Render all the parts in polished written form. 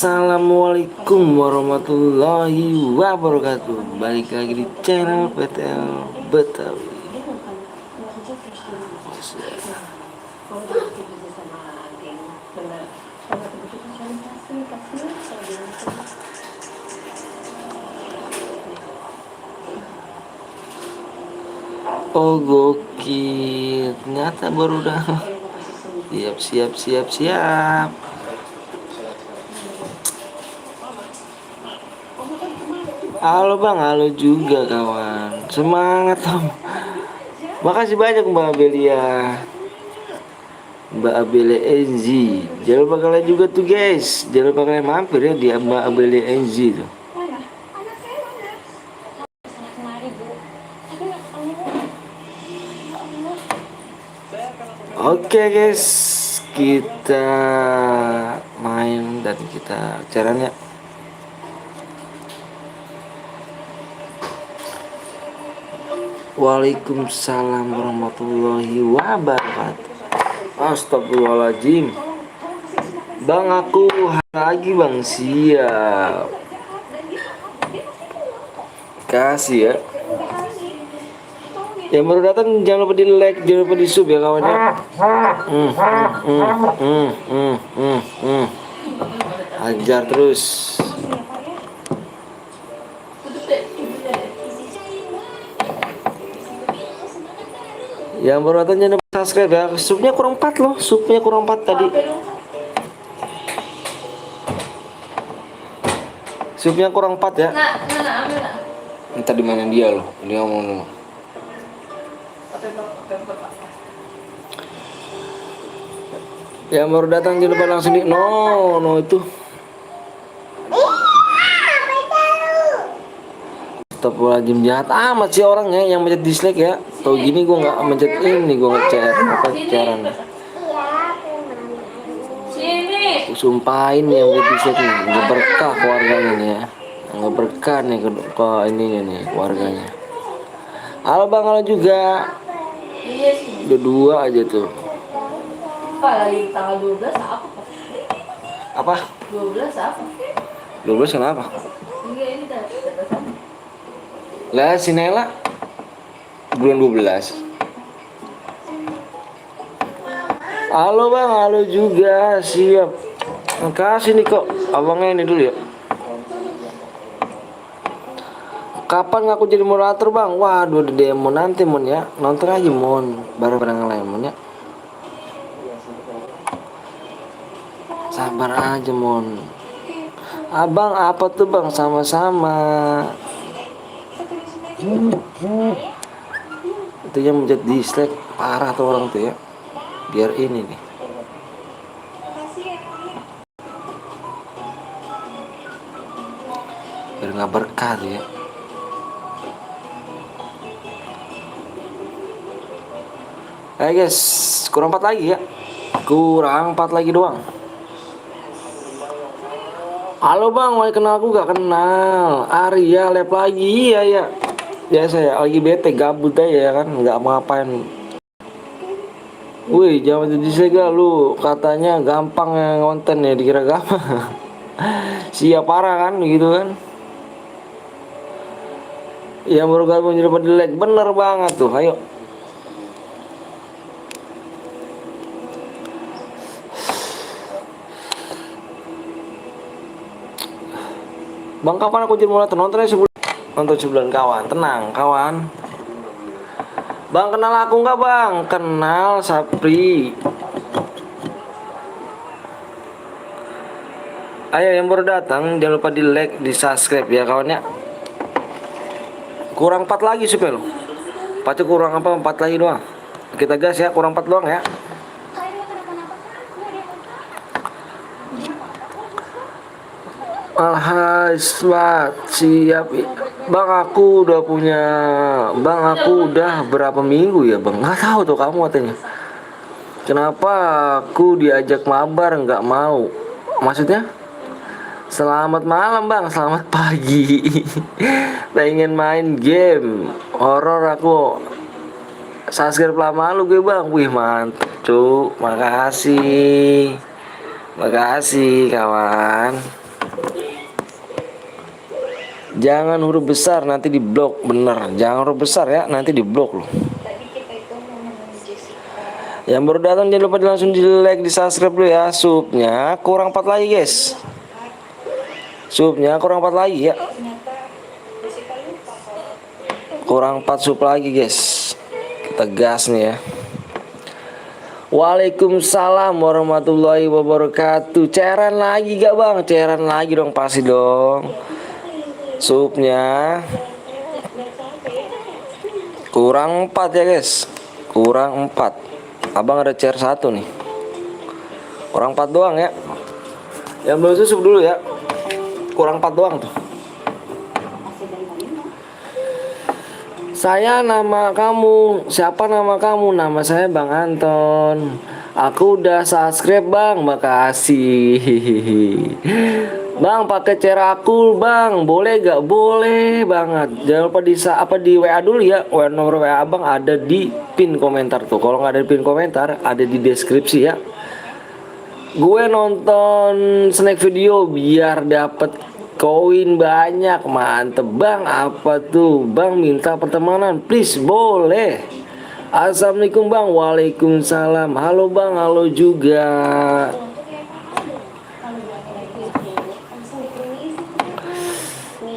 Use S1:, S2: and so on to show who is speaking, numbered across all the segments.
S1: Assalamualaikum warahmatullahi wabarakatuh. Balik lagi di channel PTL Betawi. Oh gokil, ternyata baru dah. Siap. Halo bang, halo juga kawan. Semangat om. Makasih banyak Mbak Abelia, Mbak Abelia NZ. Jangan lupa kalian juga tuh guys. Jangan lupa kalian mampir ya di Mbak Abelia NZ tuh. Oke guys, kita main dan kita caranya. Waalaikumsalam warahmatullahi wabarakatuh. Astagfirullahaladzim. Bang aku lagi bang, siap. Kasih ya. Yang baru datang jangan lupa di like, jangan lupa di sub ya kawannya. Ajar terus. Yang baru datang jangan lupa subscribe ya. Subnya kurang 4 loh, subnya kurang 4 tadi. Subnya kurang 4 ya. Entar di mana dia loh, dia ngomong. Yang baru datang jangan lupa langsung di no itu. Astagfirullahaladzim, jahat amat sih orangnya yang mencet dislike ya. Tau gini gue nggak mencet ini, gue ngechat apa caranya. Aku sumpahin nih yang mencet dislike nih, nggak berkah keluarganya nih ya, nggak berkah nih ke ininya nih keluarganya. Halo bang, halo juga. Udah 2 aja tuh.
S2: Lagi tanggal 12 apa?
S1: Apa?
S2: 12 apa?
S1: 12 kenapa?
S2: Enggak, ini data.
S1: Lah si Nela bulan 12. Halo bang, halo juga, siap. Makasih nih kok, abangnya ini dulu ya. Kapan aku jadi moderator bang? Waduh, ada demo nanti mon ya. Nonton aja mon, bareng-bareng lain mon ya. Sabar aja mon. Abang apa tuh bang? Sama-sama. Itu yang mencet dislike parah tuh orang tuh ya. Biar ini nih. Biar nggak berkah tuh ya. Guys, kurang 4 lagi ya. Kurang 4 lagi doang. Halo bang, mau kenal aku gak kenal. Arya lab lagi, iya ya. Biasa ya, lagi bete, gabut aja ya kan, nggak mau ngapain. Wih, jangan jadi sega lu. Katanya gampang ya ngonten ya, dikira gampang. Siap parah kan, begitu kan. Yang baru gabung jadi pada like, bener banget tuh, ayo. Bang kapan aku jadi mulai nonton sebulan? Nonton sebulan kawan, tenang kawan. Bang kenal aku nggak bang? Kenal Sapri. Ayo yang baru datang jangan lupa di like, di subscribe ya kawan ya. Kurang 4 lagi supaya lo. Pacu kurang apa? 4 lagi doang. Kita gas ya, kurang 4 doang ya. Alhamdulillah siap bang, aku udah punya bang, aku udah berapa minggu ya bang, nggak tahu tuh kamu katanya. Kenapa aku diajak mabar nggak mau? Maksudnya selamat malam bang, selamat pagi. Pengen main game horor aku. Subscribe lama lu gue bang. Wih mantep cu, makasih kawan. Jangan huruf besar nanti di blok, bener. Jangan huruf besar ya, nanti di blok loh. Yang baru datang jangan lupa langsung di like, di subscribe dulu ya. Subnya kurang 4 lagi guys. Subnya kurang 4 lagi ya. Kurang 4 sub lagi guys. Kita gas nih ya. Waalaikumsalam warahmatullahi wabarakatuh. Cairan lagi gak bang? Cairan lagi dong, pasti dong. Subnya kurang 4 ya guys. Kurang 4. Abang ada chair 1 nih. Kurang 4 doang ya. Yang belum susuk dulu ya. Kurang 4 doang tuh. Saya nama kamu. Siapa nama kamu? Nama saya Bang Anton. Aku udah subscribe bang. Makasih. Bang pakai cara aku bang. Boleh gak? Boleh banget. Jangan lupa di WA dulu ya. Nomor WA abang ada di pin komentar tuh. Kalau nggak ada di pin komentar, ada di deskripsi ya. Gue nonton snack video biar dapet koin banyak. Mantep bang. Apa tuh bang? Minta pertemanan please. Boleh. Assalamualaikum bang. Waalaikumsalam. Halo bang. Halo juga.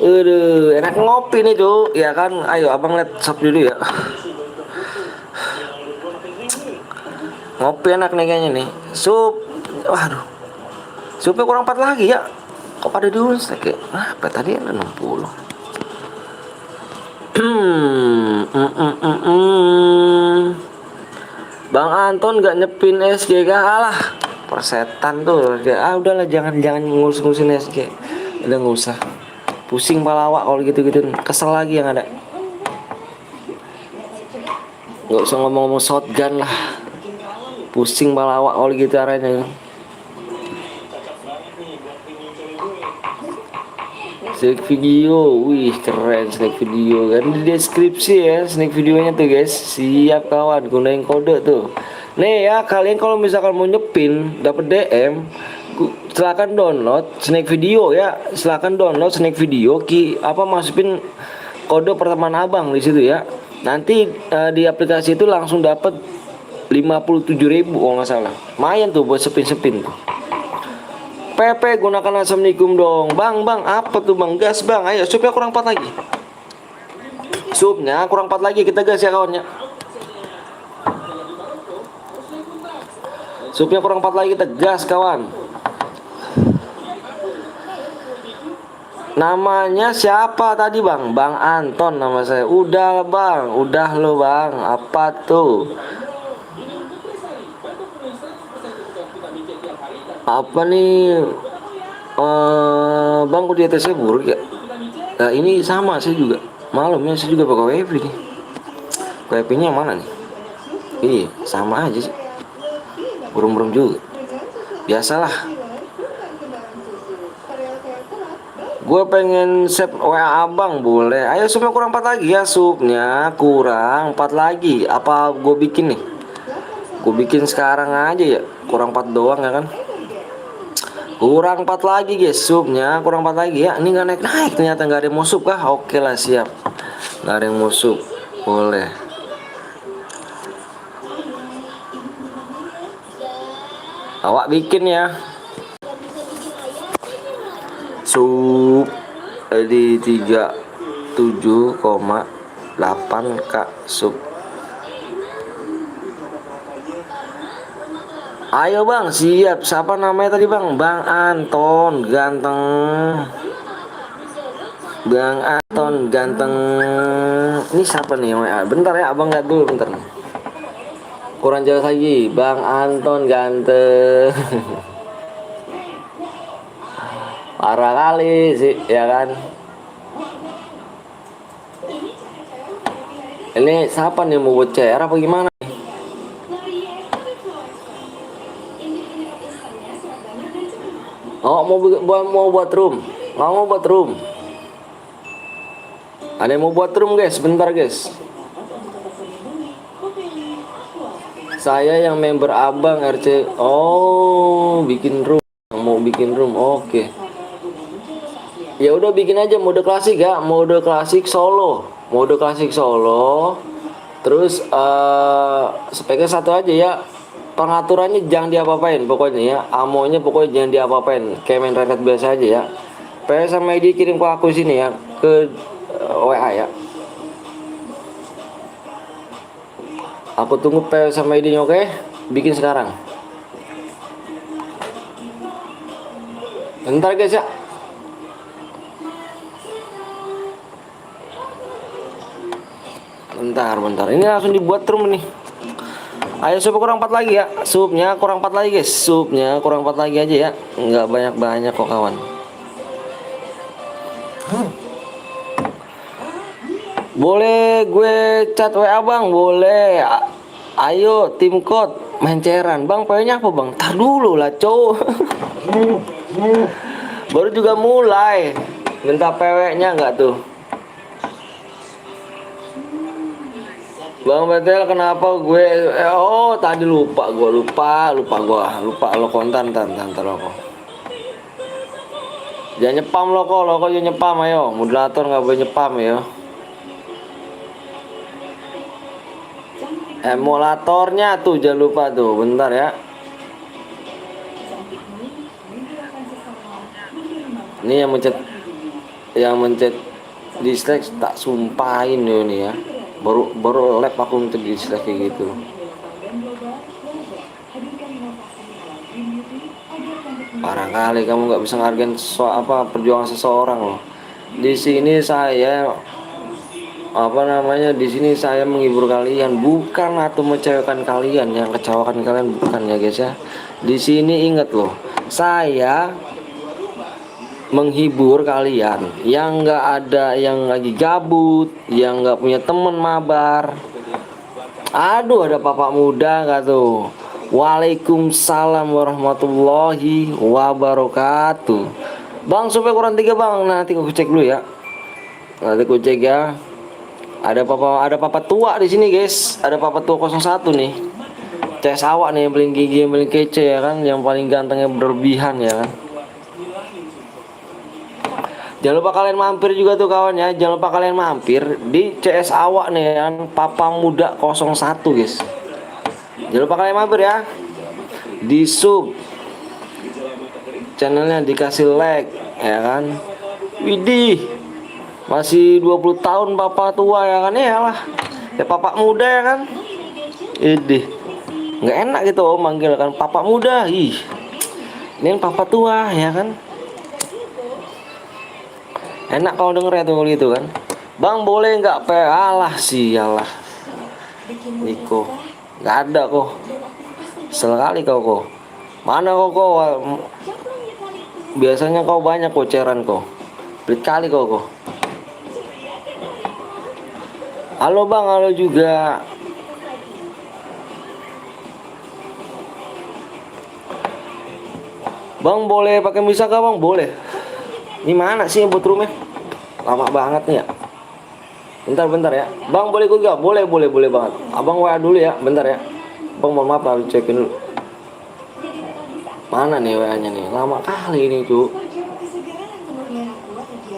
S1: Aduh, enak ngopi nih tuh ya kan. Ayo abang lihat sop dulu ya. Ngopi enak nih kayaknya nih. Sup. Waduh, supnya kurang 4 lagi ya. Kok pada diunstek ya? Apa tadi ada 60. Bang Anton gak nyepin SG kah? Alah, persetan tuh. Udahlah, jangan ngurus-ngurusin SG. Udah nggak usah. Pusing pala awak kalau gitu-gitu. Kesel lagi yang ada. Gak usah ngomong-ngomong shotgun lah. Pusing pala awak kalau gitu arahnya. Snack video, wih keren snack video kan di deskripsi ya snack videonya tuh guys. Siap kawan, gunain kode tuh. Nih ya, kalian kalau misalkan mau nyepin dapat DM, silakan download snack video ya. Silakan download snack video masukin kode pertemanan abang di situ ya. Nanti di aplikasi itu langsung dapat 57.000 kalau nggak salah. Lumayan tuh buat sepin-sepin tuh. PP gunakan assalamualaikum dong. Bang, apa tuh bang? Gas bang, ayo supnya kurang 4 lagi. Supnya kurang 4 lagi, kita gas ya kawannya. Supnya kurang 4 lagi, kita gas kawan. Namanya siapa tadi bang? Bang Anton nama saya. Udah bang, udah lo bang. Apa tuh? Apa nih bang, kok di atasnya buruk ya? Nah, ini sama saya juga malamnya saya juga pakai wifi nih. Wifi nya mana nih? Ini sama aja sih, burung-burung juga biasalah. Gue pengen save WA abang, boleh? Ayo supnya kurang 4 lagi ya. Supnya kurang 4 lagi. Apa gue bikin nih? Gue bikin sekarang aja ya. Kurang 4 doang ya kan. Kurang 4 lagi guys, supnya kurang 4 lagi ya. Ini nggak naik-naik ternyata, nggak ada yang mau sup kah? Oke lah, siap. Nggak ada yang mau sup, boleh. Awak bikin ya. Sup di 37,8 kak sup. Ayo bang, siap. Siapa namanya tadi bang? Bang Anton, ganteng. Bang Anton, ganteng. Ini siapa nih? Bentar ya, abang lihat dulu bentar. Kurang jauh lagi. Bang Anton, ganteng. Parah kali sih, ya kan? Ini siapa nih, mau buat CR apa gimana? Oh, mau buat room. Mau buat room. Ada yang mau buat room guys, bentar guys. Saya yang member abang RC. Oh, bikin room. Mau bikin room, oke. Ya udah bikin aja mode klasik ya, mode klasik solo, mode klasik solo. Terus speknya satu aja ya. Pengaturannya jangan diapa-apain pokoknya ya. Amonya pokoknya jangan diapa-apain. Kayak main raket biasa aja ya. PS sama ID kirim ke aku sini ya, ke WA ya. Aku tunggu PS sama ID-nya, oke? Bikin sekarang. Bentar guys ya. Bentar. Ini langsung dibuat room nih. Ayo sup kurang 4 lagi ya. Supnya kurang 4 lagi guys. Supnya kurang 4 lagi aja ya. Nggak banyak-banyak kok kawan. Boleh gue chat WA bang? Boleh. Ayo tim code main cairan. Bang pengennya apa bang? Tar dulu lah cowok. Baru juga mulai. Minta PW-nya nggak tuh? Bang Betel kenapa gue tadi lupa lo kontan ntar lo kok. Jangan nyepam lo kok jangan nyepam ayo. Moderator nggak boleh nyepam ya. Emulatornya tuh jangan lupa tuh, bentar ya. Ini yang mencet dislike tak sumpahin ini ya. Baru lab aku untuk dislike kayak gitu. Parah kali kamu nggak bisa ngargain perjuangan seseorang loh. Di sini saya di sini saya menghibur kalian, bukan atau mengecewakan kalian. Yang kecewakan kalian bukan ya guys ya. Di sini ingat loh, saya menghibur kalian yang nggak ada, yang lagi gabut, yang nggak punya temen mabar. Aduh, ada Bapak muda nggak tuh? Waalaikumsalam warahmatullahi wabarakatuh. Bang supaya kurang 3 bang, nanti aku cek dulu ya. Nanti aku cek ya. Ada papa tua di sini guys. Ada papa tua 01 nih. CS awak nih yang paling gigi, yang paling kece ya kan, yang paling gantengnya berlebihan ya kan. Jangan lupa kalian mampir juga tuh kawan ya. Jangan lupa kalian mampir di CS awak nih kan, papa muda 01 guys. Jangan lupa kalian mampir ya. Di sub channelnya, dikasih like ya kan. Widih. Masih 20 tahun bapak tua ya kan, ya lah. Ya bapak muda ya kan. Idih. Nggak enak gitu manggil kan bapak muda. Ih. Ini bapak tua ya kan. Enak kalau denger ya tuh gitu kan. Bang boleh nggak alah sialah. Niko. Nggak ada kok. Sekali kok. Mana kok. Biasanya kau banyak kok cairan kok. Berit kali kok. Halo bang, halo juga. Bang boleh pakai misaka bang? Boleh. Ini mana sih yang buat roomnya? Lama banget nih ya. Bentar ya. Bang boleh ikut gak? Boleh banget. Abang WA dulu ya, bentar ya. Bang mohon maaf, harus cekin dulu. Mana nih WA nya nih? Lama kali ini tuh.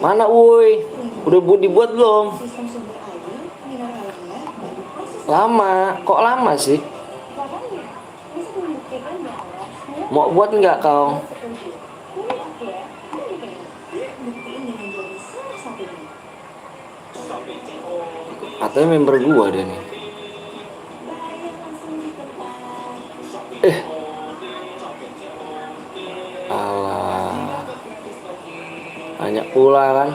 S1: Mana woi? Udah dibuat belum? Lama, kok lama sih? Mau buat nggak kau? Katanya member gua dia nih. Alah, banyak pula kan.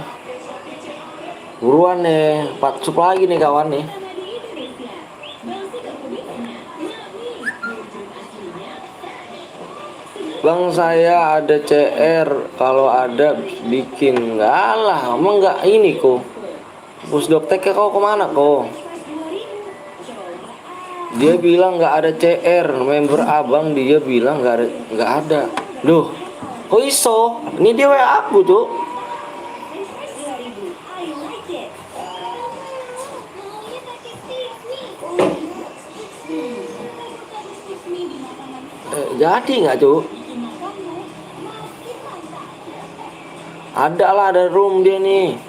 S1: Buruan nih, 4 sup lagi nih kawan nih. Bang saya ada CR, kalau ada bikin. Enggak lah, emang enggak ini kok. Pusdok TK kau kemana kok? Dia bilang nggak ada CR, member abang dia bilang nggak ada. Duh, kok iso? Ini dia WA aku tuh. Jadi nggak tuh? Ada lah, ada room dia nih.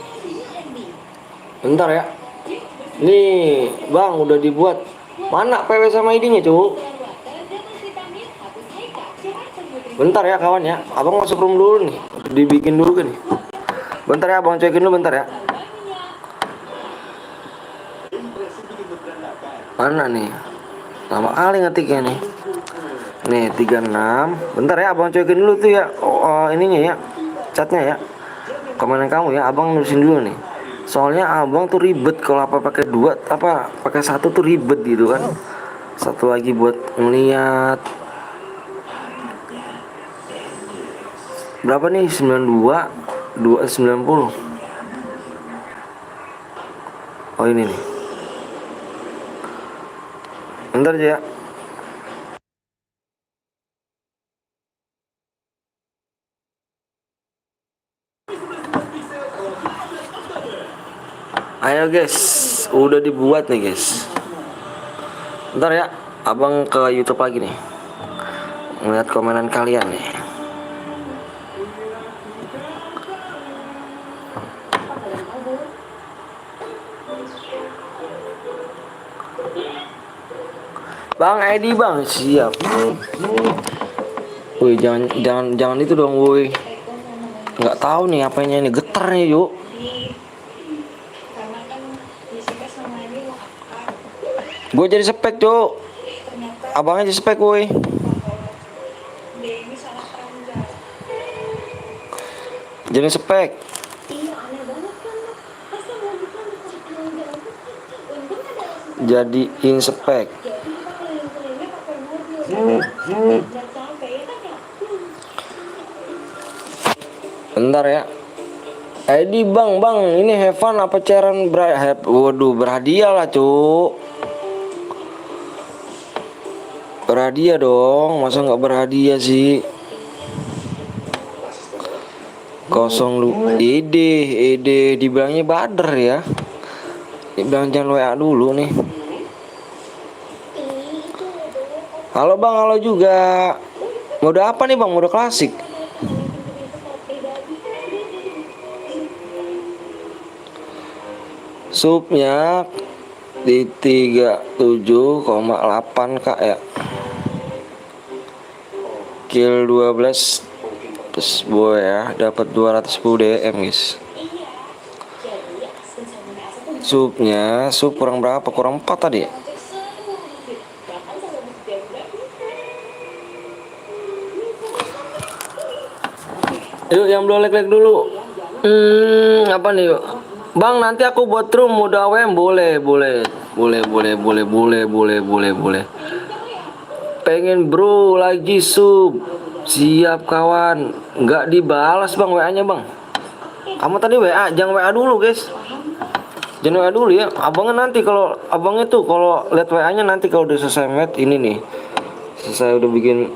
S1: Bentar ya. Nih, Bang, udah dibuat. Mana PW sama ID-nya, Cuk? Bentar ya, kawan ya. Abang masuk room dulu nih. Dibikin dulu kan nih. Bentar ya, Abang cekin dulu bentar ya. Mana nih? Lama kali ngetiknya nih. Nih, 36. Bentar ya, Abang cekin dulu tuh ya. Ininya ya. Chatnya ya. Komenan kamu ya, Abang nulisin dulu nih. Soalnya Abang tuh ribet kalau apa pakai dua, apa pakai satu tuh ribet gitu kan. Satu lagi buat ngeliat. Berapa nih? 92 290. Oh, ini nih. Bentar aja ya. Ayo guys, udah dibuat nih guys. Bentar ya, Abang ke YouTube lagi nih. Ngeliat komenan kalian nih. Bang Edi bang, siap. Woi, jangan itu dong, woi. Nggak tahu nih apanya ini, getar nih yuk. Gue jadi spek cuk. Abangnya jadi spek woi. Jadi spek. Jadiin spek. Bentar ya. Edi bang, ini have fun apa cairan waduh, berhadiah lah cuk. Berhadiah dong, masa nggak berhadiah sih? Kosong lu, ide dibilangnya bader ya. Dibilang jangan WA dulu nih. Halo bang, halo juga. Mode apa nih bang? Mode klasik. Subnya di 37,8 kak ya. Kill 12 terus boy ya, dapat 210 DM guys. Subnya kurang berapa? Kurang 4 tadi ya? Yuk yang belum like dulu. Apa nih yuk? Bang, nanti aku buat room mode AWM boleh. Pengen bro lagi sub. Siap kawan. Nggak dibalas bang WA-nya bang. Kamu tadi WA, jangan WA dulu guys. Jangan WA dulu ya. Abangnya nanti kalau abangnya tuh kalau lihat WA-nya nanti kalau udah selesai match ini nih. Selesai udah bikin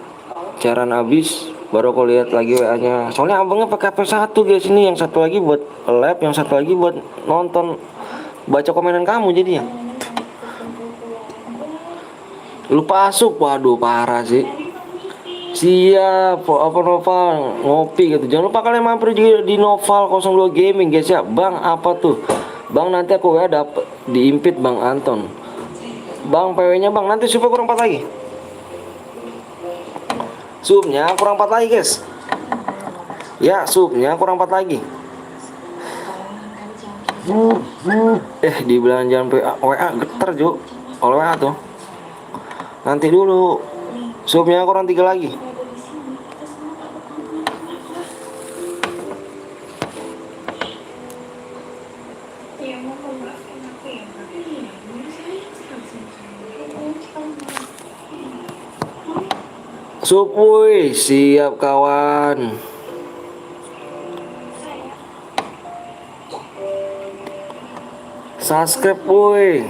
S1: cairan habis, baru aku lihat lagi WA-nya. Soalnya abangnya pakai HP 1 guys, ini yang satu lagi buat live, yang satu lagi buat nonton baca komenan kamu jadinya. Lupa asup, waduh parah sih. Siap, apa Noval ngopi gitu. Jangan lupa kalian mampir juga di Noval 02 Gaming guys ya. Bang apa tuh? Bang nanti aku WA dapet diimpit Bang Anton. Bang PW-nya Bang nanti supaya kurang 4 lagi. Subnya kurang 4 lagi guys. Ya subnya kurang 4 lagi. Dibilang jangan WA getar Juk. Kalau WA tuh nanti dulu. Subnya kurang 3 lagi. Sub woi, siap kawan. Subscribe woi.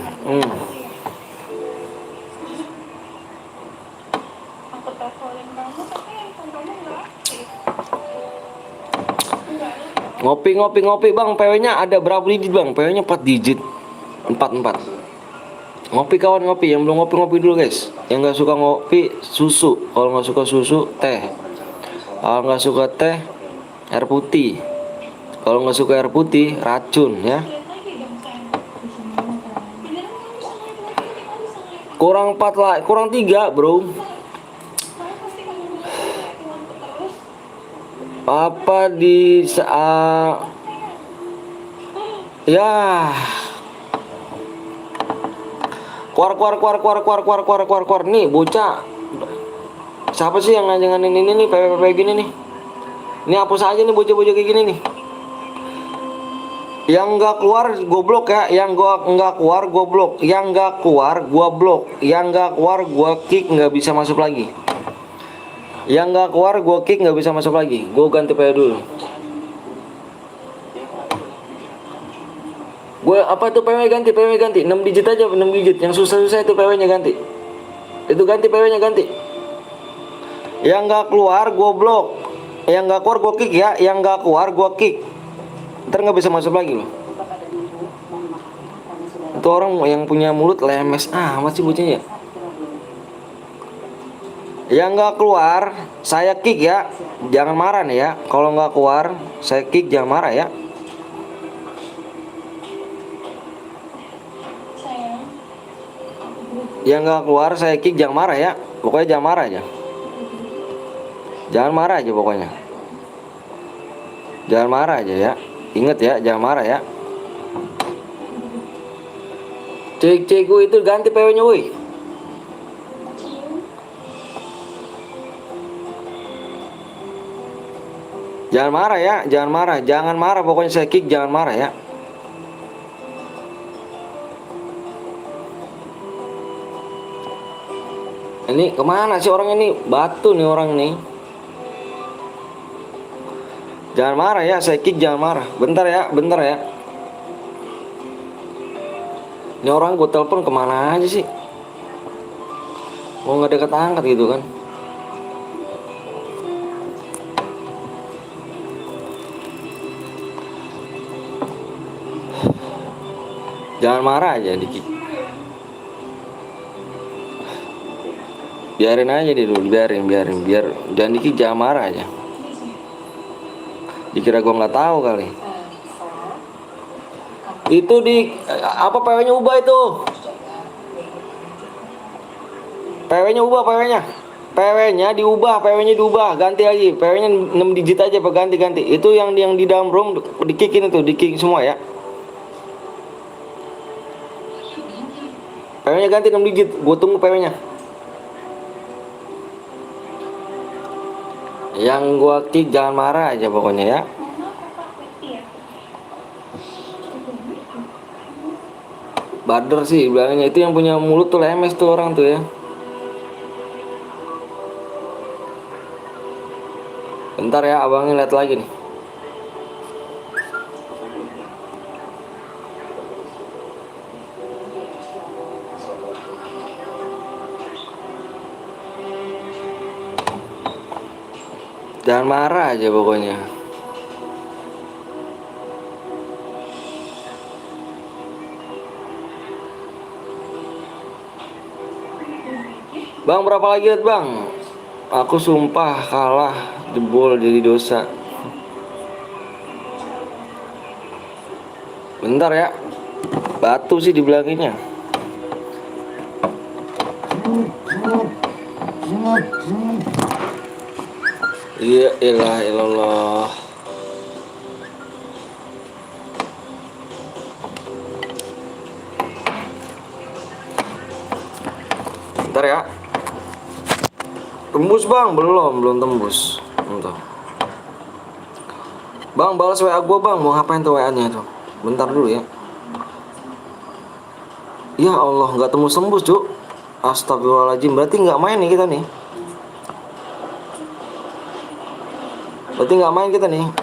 S1: Ngopi bang, PW-nya ada berapa digit bang? PW-nya 4 digit. 44. Ngopi kawan, ngopi. Yang belum ngopi dulu guys. Yang nggak suka ngopi susu. Kalau nggak suka susu teh. Kalau nggak suka teh air putih. Kalau nggak suka air putih, racun ya. Kurang 4 lah, kurang 3 bro. Apa di saat ya keluar nih bocah. Siapa sih yang ngajarin ini nih PPP gini nih? Ini hapus aja nih bocah-bocah kayak gini nih. Yang nggak keluar gue blok ya, yang gua nggak keluar gue blok, yang nggak keluar gue blok, yang nggak keluar gue kick, nggak bisa masuk lagi. Yang nggak keluar gue kick, nggak bisa masuk lagi. Gue ganti PW dulu. Gue apa tuh PW ganti 6 digit aja, 6 digit. Yang susah-susah itu PW-nya ganti. Itu ganti PW-nya ganti. Yang nggak keluar gue blok, yang nggak keluar gue kick ya, yang nggak keluar gue kick. Ntar nggak bisa masuk lagi loh. Itu orang yang punya mulut lemes masih bocahnya ya. Yang nggak keluar saya kick ya, jangan marah nih ya. Kalau nggak keluar saya kick, jangan marah ya. Yang nggak keluar saya kick, jangan marah ya. Pokoknya jangan marah aja. Jangan marah aja pokoknya. Jangan marah aja ya. Ingat ya, jangan marah ya. Cek gue itu ganti PW-nya woi. Jangan marah ya, jangan marah, jangan marah pokoknya saya kick, jangan marah ya. Ini kemana sih orang ini? Batu nih orang nih. Jangan marah ya, saya kick, jangan marah. Bentar ya, bentar ya. Ini orang gue telepon kemana aja sih? Mau nggak deket angkat gitu kan? Jangan marah aja di kick. Biarin aja deh dulu, biar jangan di kick, jangan marah aja. Dikira gue nggak tahu kali. Itu di apa PW-nya ubah itu? PW-nya ubah, PW-nya diubah, ganti lagi. PW-nya 6 digit aja, apa ganti. Itu yang di dalam room di-kickin itu, di-kick semua ya. PW-nya ganti 6 digit, gue tunggu PW-nya. Yang gue kick jangan marah aja pokoknya ya. Bader sih bilangnya, itu yang punya mulut tuh lemes tuh orang tuh ya. Bentar ya, abangnya lihat lagi nih. Jangan marah aja pokoknya. Bang, berapa lagi lihat bang? Aku sumpah kalah, jebol jadi dosa. Bentar ya, batu sih di belakangnya. Iya ilah ilallah. Bentar ya. Tembus bang, belum tembus. Bentar. Bang, balas WA gua bang, mau ngapain tuh WA-nya itu? Bentar dulu ya. Ya Allah, nggak tembus cuk. Astagfirullahaladzim, berarti nggak main nih kita nih.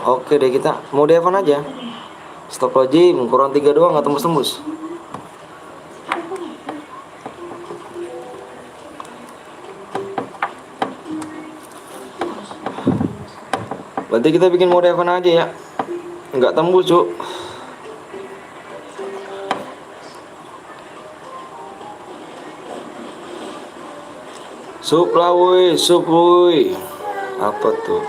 S1: Oke deh, kita mau Devan aja. Astagfirullahaladzim, kurang 3 doang, nggak tembus. Berarti kita bikin mode Evan aja ya. Nggak tembus cuk. Sup lah woi. Apa tuh?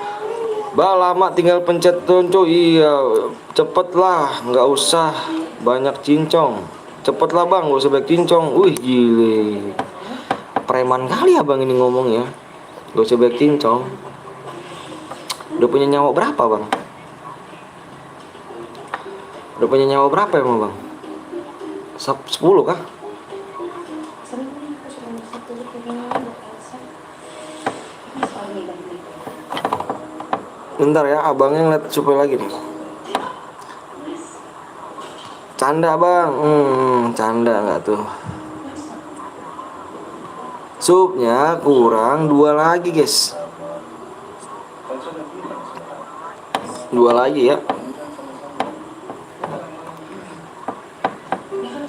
S1: Bah lama tinggal pencet tonco. Iya, cepet lah, nggak usah banyak cincong. Cepet lah bang, gak usah banyak cincong. Wih gile, preman kali abang ini ngomong ya. Gak usah banyak cincong. Udah punya nyawa berapa bang? Udah punya nyawa berapa emang bang? 10 kah? Bentar ya, abangnya ngeliat supaya lagi nih. Canda bang, canda nggak tuh? Supnya kurang 2 lagi guys. 2 lagi ya.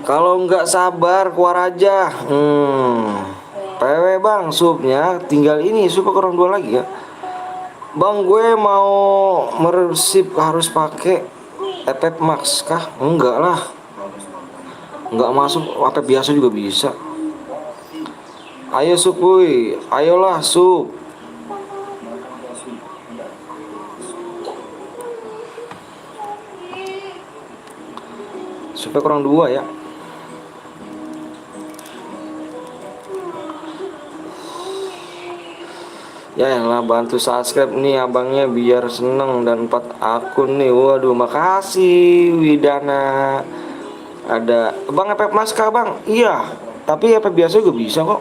S1: Kalau nggak sabar keluar aja. PW bang, supnya tinggal ini, supnya kurang 2 lagi ya. Bang gue mau meresip harus pakai FF Max kah? Enggak lah. Enggak masuk, FF biasa juga bisa. Ayo sup woi, ayolah sup. Supnya kurang 2 ya. Ya lah bantu subscribe nih abangnya biar seneng, dan 4 akun nih. Waduh makasih Widana. Ada bang FF Maska bang. Iya, tapi FF biasa juga bisa kok.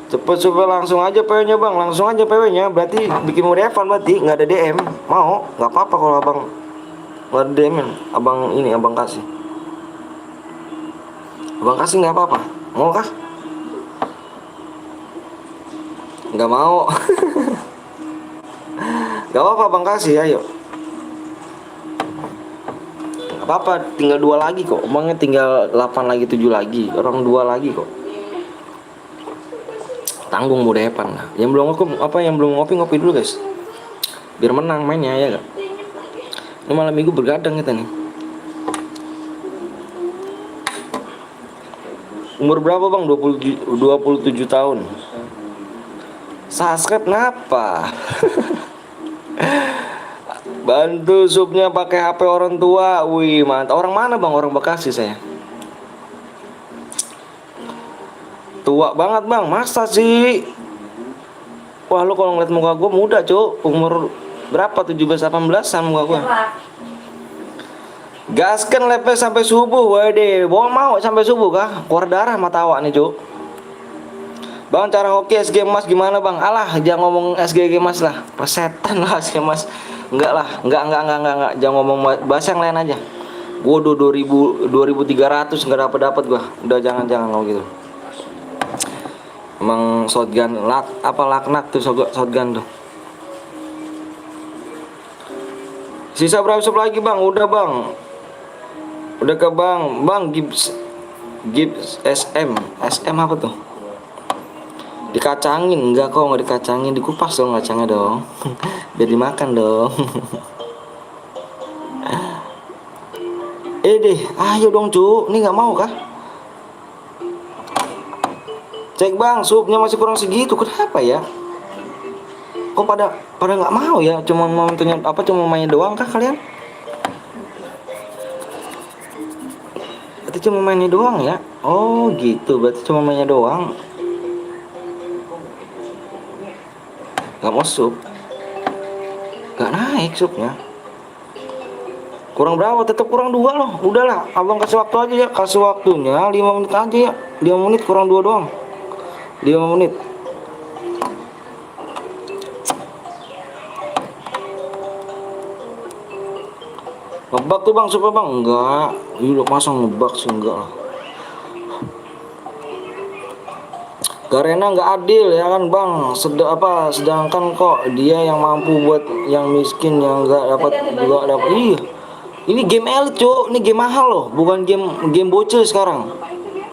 S1: Cepet supaya langsung aja PW nya bang. Langsung aja PW nya. Berarti bikin mode Evan, berarti nggak ada DM. Mau nggak apa-apa kalau abang nggak ada DM. Abang ini abang kasih. Abang kasih nggak apa-apa. Mau kah? Nggak mau. Gak apa-apa bang kasih, ayo. Gak apa-apa, tinggal 2 lagi kok. Emangnya tinggal 8 lagi, 7 lagi. Orang 2 lagi kok. Tanggung mode Evan lah. Yang belum ngopi dulu guys. Biar menang mainnya ya gak. Ini malam minggu bergadang kita nih. Umur berapa bang? 27 tahun. Subscribe kenapa? Bantu supnya pakai HP orang tua. Wih mantap. Orang mana bang? Orang Bekasi saya. Tua banget bang. Masa sih? Wah lu kalau ngeliat muka gue muda cuk. Umur berapa? 17-18an muka gue. Gaskan lepe sampai subuh. Waduh, bawa mau sampai subuh kah? Keluar darah mata awak nih cuk. Bang cara hoki SG Mas gimana bang? Alah jangan ngomong SG Mas lah. Persetan lah SG Mas. Enggak lah, enggak. Jangan ngomong bahasa yang lain aja. Gua 2300 enggak dapat gua. Udah jangan ngomong gitu. Emang shotgun laknat tuh shotgun tuh. Sisa berapa sub lagi bang? Udah bang. Udah ke bang Gibbs SM apa tuh? Dikacangin enggak kok, nggak dikacangin, dikupas dong kacangnya dong. Biar dimakan dong. Deh ayo dong cu, ini nggak mau kah? Cek bang supnya masih kurang segitu, kenapa ya? Kok pada nggak mau ya? Cuma mau tanya apa, cuma mainnya doang kah kalian? Berarti cuma mainnya doang ya? Oh gitu, berarti cuma mainnya doang. Gak mau sup, gak naik supnya. Kurang berapa? Tetap kurang 2 loh. Udahlah abang kasih waktu aja ya. Kasih waktunya 5 menit aja ya. 5 menit kurang 2 doang. 5 menit. Ngebak tuh bang supaya bang. Enggak. Udah pasang ngebak sih enggak lah. Karena nggak adil ya kan bang. Sedangkan kok dia yang mampu buat yang miskin yang nggak dapat juga dapat. Iya. Ini game elit cok. Ini game mahal loh. Bukan game bocil sekarang.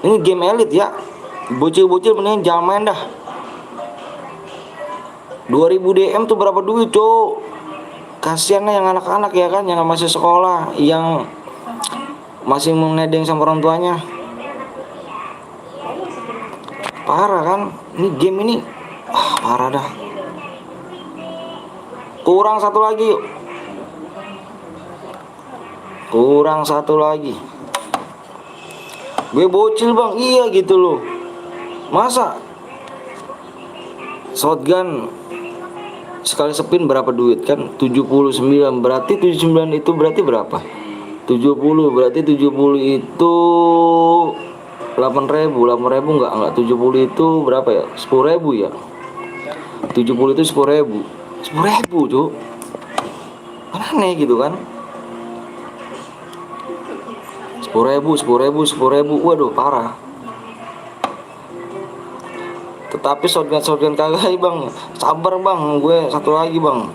S1: Ini game elit ya. Bocil-bocil mendingan jangan main dah. 2000 DM tuh berapa duit cok? Kasiannya yang anak-anak ya kan, yang masih sekolah, yang masih menedeng sama orang tuanya. Parah kan, ini game ini parah dah. Kurang satu lagi yuk. Kurang satu lagi. Gue bocil bang, iya gitu loh. Masa shotgun sekali spin berapa duit kan? 79, berarti 79 itu berarti berapa? 70, berarti 70 itu 8.000, 8.000 enggak 70 itu berapa ya? 10.000 ya? 70 itu 10.000. 10.000 cuk. Kan aneh gitu kan? 10.000, 10.000, 10.000, waduh parah. Tetapi shotgun kagak bang, sabar bang, gue satu lagi bang.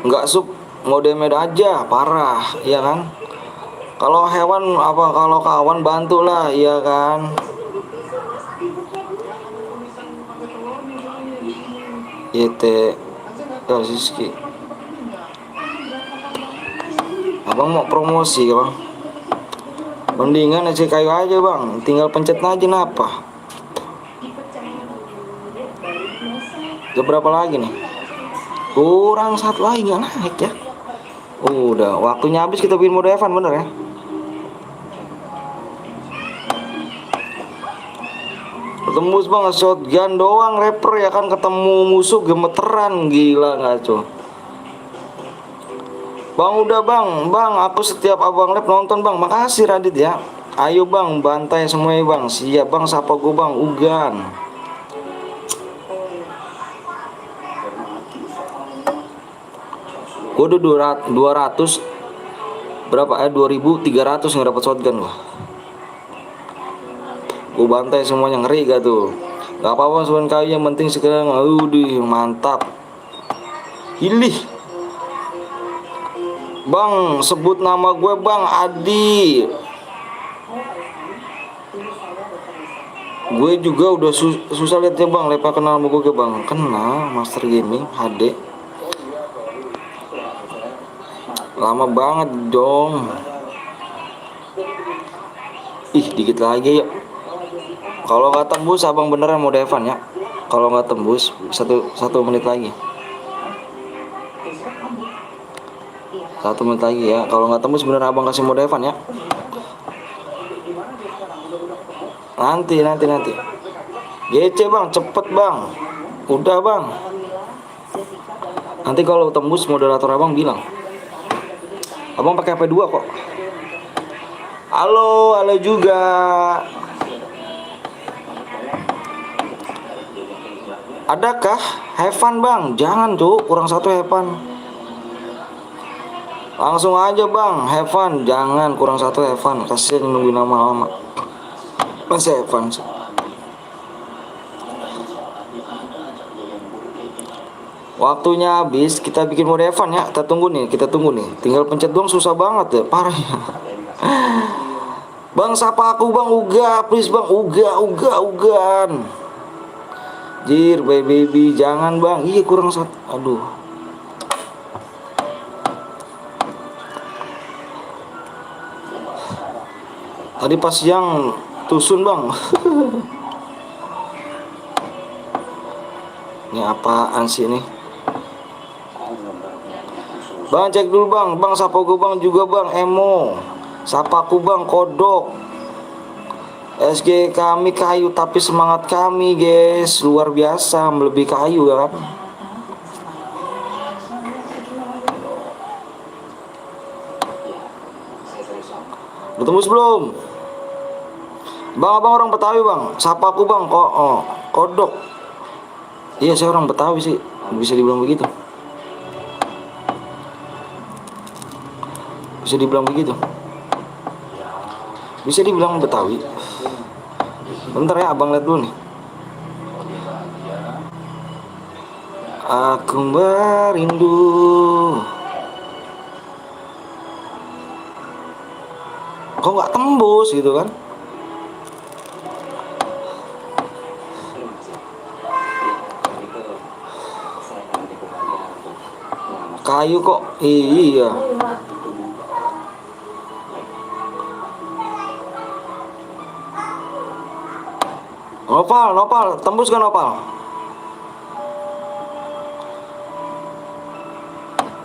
S1: Nggak sub mode med aja, parah, iya kan? Kalau hewan apa, kalau kawan bantulah, iya kan? YT Siski. Abang mau promosi ya bang? Mendingan aja kayu aja bang, tinggal pencet aja napa. Udah berapa lagi nih? Kurang satu lagi nggak naik ya. Udah waktunya habis, kita bikin mode Evan bener ya. Tembus bang, shotgun doang rapper ya kan, ketemu musuh gemeteran, gila ngaco. Bang udah bang, aku setiap abang lab nonton bang, makasih Radit ya. Ayo bang, bantai semuanya bang, siap bang, sapa gue bang, Ugan. Gue udah 200 berapa 2.300 nggak dapat shotgun gua. Gue bantai semuanya, ngeri gak tuh? Gak apa-apa sobat kayu, yang penting sekarang udah mantap. Hilih bang, sebut nama gue bang, Adi. Gue juga udah susah lihat ya bang, lepas kenal sama gue bang. Kenal Master Gaming HD. Lama banget dong. Ih dikit lagi yuk. Kalau nggak tembus abang beneran mau Evan ya. Kalau nggak tembus satu menit lagi. 1 menit lagi ya. Kalau nggak tembus bener abang kasih mode Evan ya. Nanti. GC bang, cepet bang. Udah bang. Nanti kalau tembus moderator abang bilang. Abang pakai HP 2 kok. Halo juga. Adakah Evan bang? Jangan tuh, kurang satu Evan. Langsung aja bang, Evan. Jangan kurang satu Evan. Kasian nungguin lama-lama. Masih Evan sih. Waktunya habis, kita bikin mode Evan ya. Kita tunggu nih. Tinggal pencet doang, susah banget ya, parah ya. Bang sapa aku bang, Uga, please bang, Ugan. Jir, baby, jangan bang. Iya kurang satu. Aduh. Tadi pas siang tusun bang. Ini apaan sih ini? Bang cek dulu bang, sapa gue bang juga bang, Emo. Sapa aku bang, Kodok. SG kami kayu tapi semangat kami guys luar biasa, melebihi kayu ya kan. Udah tembus belum? Bang abang orang Betawi bang, sapa aku bang, Kodok. Iya saya orang Betawi sih, bisa dibilang begitu. Bisa dibilang Betawi. Bentar ya abang lihat dulu nih. Aku merindu. Kok nggak tembus gitu kan? Kayu kok, iya. Nopal, tembus kan Nopal?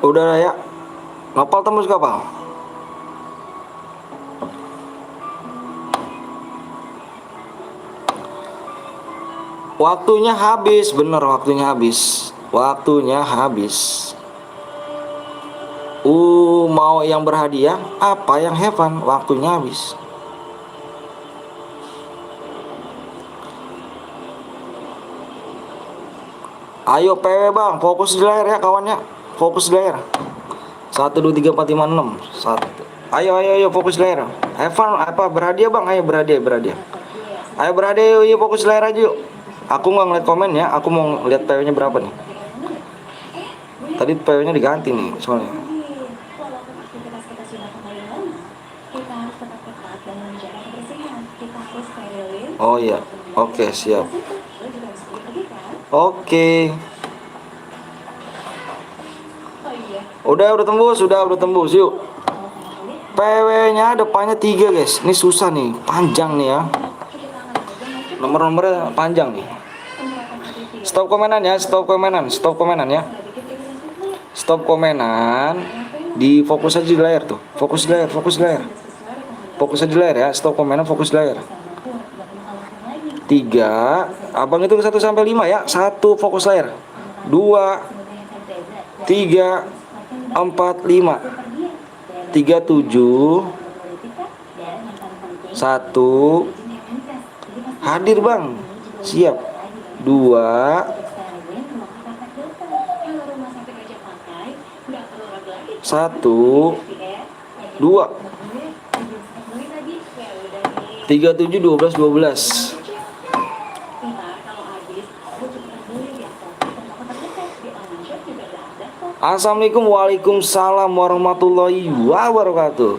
S1: Udah ya. Ngapal tembus kapal. Waktunya habis, bener waktunya habis. Waktunya habis. Mau yang berhadiah, apa yang have fun? Waktunya habis. Ayo PW bang, fokus di layar ya kawannya. Fokus di layar. 1 2 3 4 5 6. 1. Ayo fokus di layar. Have fun apa berhadiah bang? Ayo berhadiah. Ayo berhadiah, yuk fokus di layar aja yuk. Aku nggak ngeliat komen ya, aku mau lihat PW-nya berapa nih. Tadi PW-nya diganti nih soalnya. Oh iya, oke siap. Oke. Udah tembus yuk. PW-nya depannya 3 guys. Ini susah nih, panjang nih ya. Nomor-nomornya panjang nih. Stop komenan ya. Stop komenan. Di fokus aja di layar tuh. Fokus di layar. Fokus aja di layar ya. Stop komenan, fokus di layar. 3. Abang itu 1 sampai 5 ya. 1 fokus layar. 2 3 4 5. 3 7 1. Hadir bang. Siap. 2 1 2 3 7 12. Assalamualaikum, waalaikumsalam warahmatullahi wabarakatuh.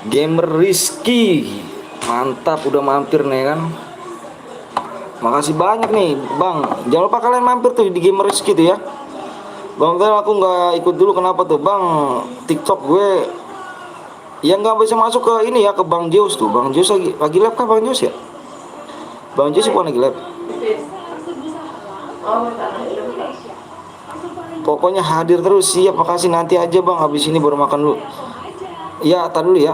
S1: Gamer Rizky, mantap udah mampir nih kan. Makasih banyak nih bang. Jangan lupa kalian mampir tuh di Gamer Rizky tuh ya. Bang tadi aku nggak ikut dulu, kenapa tuh bang? TikTok gue ya nggak bisa masuk ke ini ya, ke Bang Zeus tuh. Bang Zeus lagi live kah Bang Zeus ya? Bang Zeus bukan lagi live. Pokoknya hadir terus, siap. Makasih, nanti aja bang, habis ini baru makan dulu. Ya, tar dulu ya.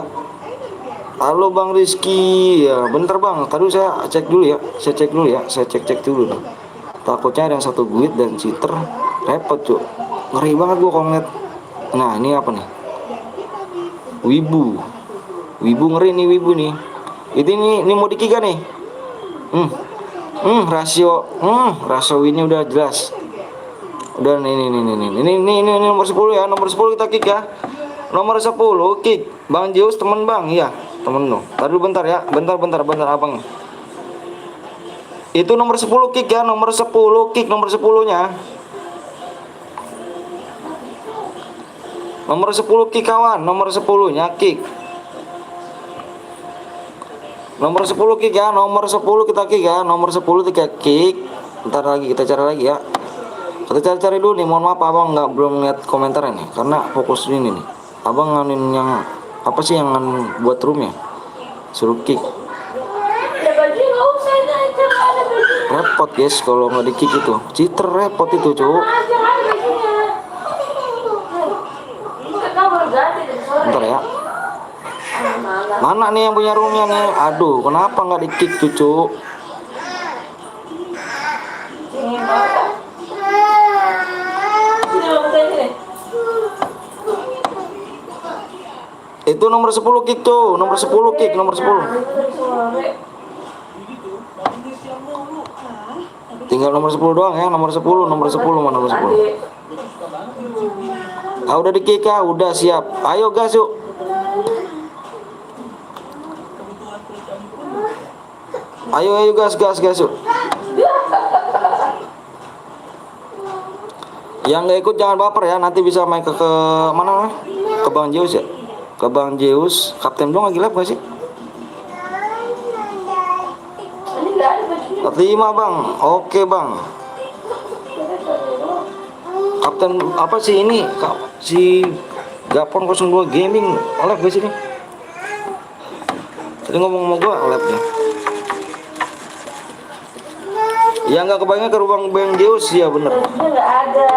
S1: Halo bang Rizky, ya bentar bang, tadi saya cek dulu ya. Saya cek dulu nih. Takutnya ada yang satu guit dan cheater, repot cuy. Ngeri banget gua kalau ngeliat. Nah ini apa nih? Wibu ngeri nih, Wibu nih. Ini mau dikiga nih. Rasio ini udah jelas. Udah ini nomor 10 ya. Nomor 10 kita kick ya. Nomor 10 kick. Bang Zeus temen bang. Iya, temen lo. Tadi dulu bentar ya. Bentar abang. Itu nomor 10 kick ya. Nomor 10 kick, nomor 10-nya. Nomor 10 kick kawan. Nomor 10-nya kick. Nomor 10 kick ya. Nomor 10 kita kick ya. Nomor 10 kita kick. Bentar lagi kita cari lagi ya. Kita cari dulu nih, mohon maaf abang belum lihat komentarnya nih, karena fokus ini nih. Abang nganin yang apa sih yang buat roomnya? Suruh kick. Repot guys kalau nggak di kick itu. Cheater repot itu cuy. Bentar ya. Mana nih yang punya roomnya nih? Aduh, kenapa nggak di kick cucu? Itu nomor 10 kick tuh, nomor 10 kick, nomor 10. Tinggal nomor 10 doang ya, nomor 10 mana nomor 10. Ah udah di kick ya, udah siap. Ayo gas yuk. Ayo gas yuk. Yang nggak ikut jangan baper ya, nanti bisa main ke mana? Ke Bang Zeus ya. Ke Bang Zeus, Kapten Blong lagi live gak sih? 45 bang, oke bang. Kapten apa sih ini? Si Gapon 02 Gaming live gak sih ini? Tadi ngomong sama gua live nya. Ya nggak kebayangnya ke Bang Zeus ya bener.
S2: Nggak ada.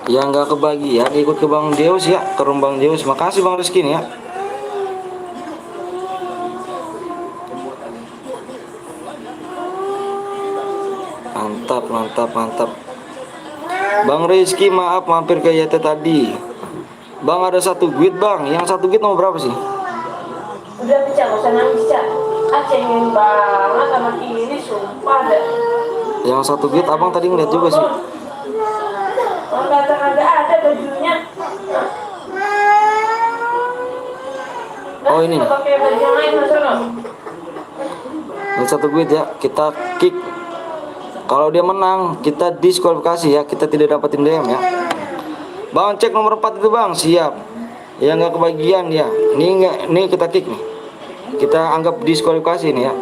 S1: Yang nggak kebagian ikut ke Bang Zeus ya, ke rumah Bang Zeus. Makasih Bang Rizky nih ya. Mantap, mantap, mantap. Bang Rizky maaf mampir ke YT tadi. Bang ada satu guit bang, yang satu guit nomor berapa sih?
S2: Udah pecah, gak usah nangis, Cak. Cengeng banget sama ini, sumpah dah.
S1: Yang satu guit abang tadi ngeliat juga sih.
S2: Kalau datang ada bajunya.
S1: Oh ini nih.
S2: Pakai baju yang lain, Mas Rono.
S1: Yang satu guit ya, kita kick. Kalau dia menang, kita diskualifikasi ya, kita tidak dapatin DM ya. Bang cek nomor 4 itu bang, siap. Ya nggak kebagian ya. Nih kita kick nih. Kita anggap diskualifikasi nih ya.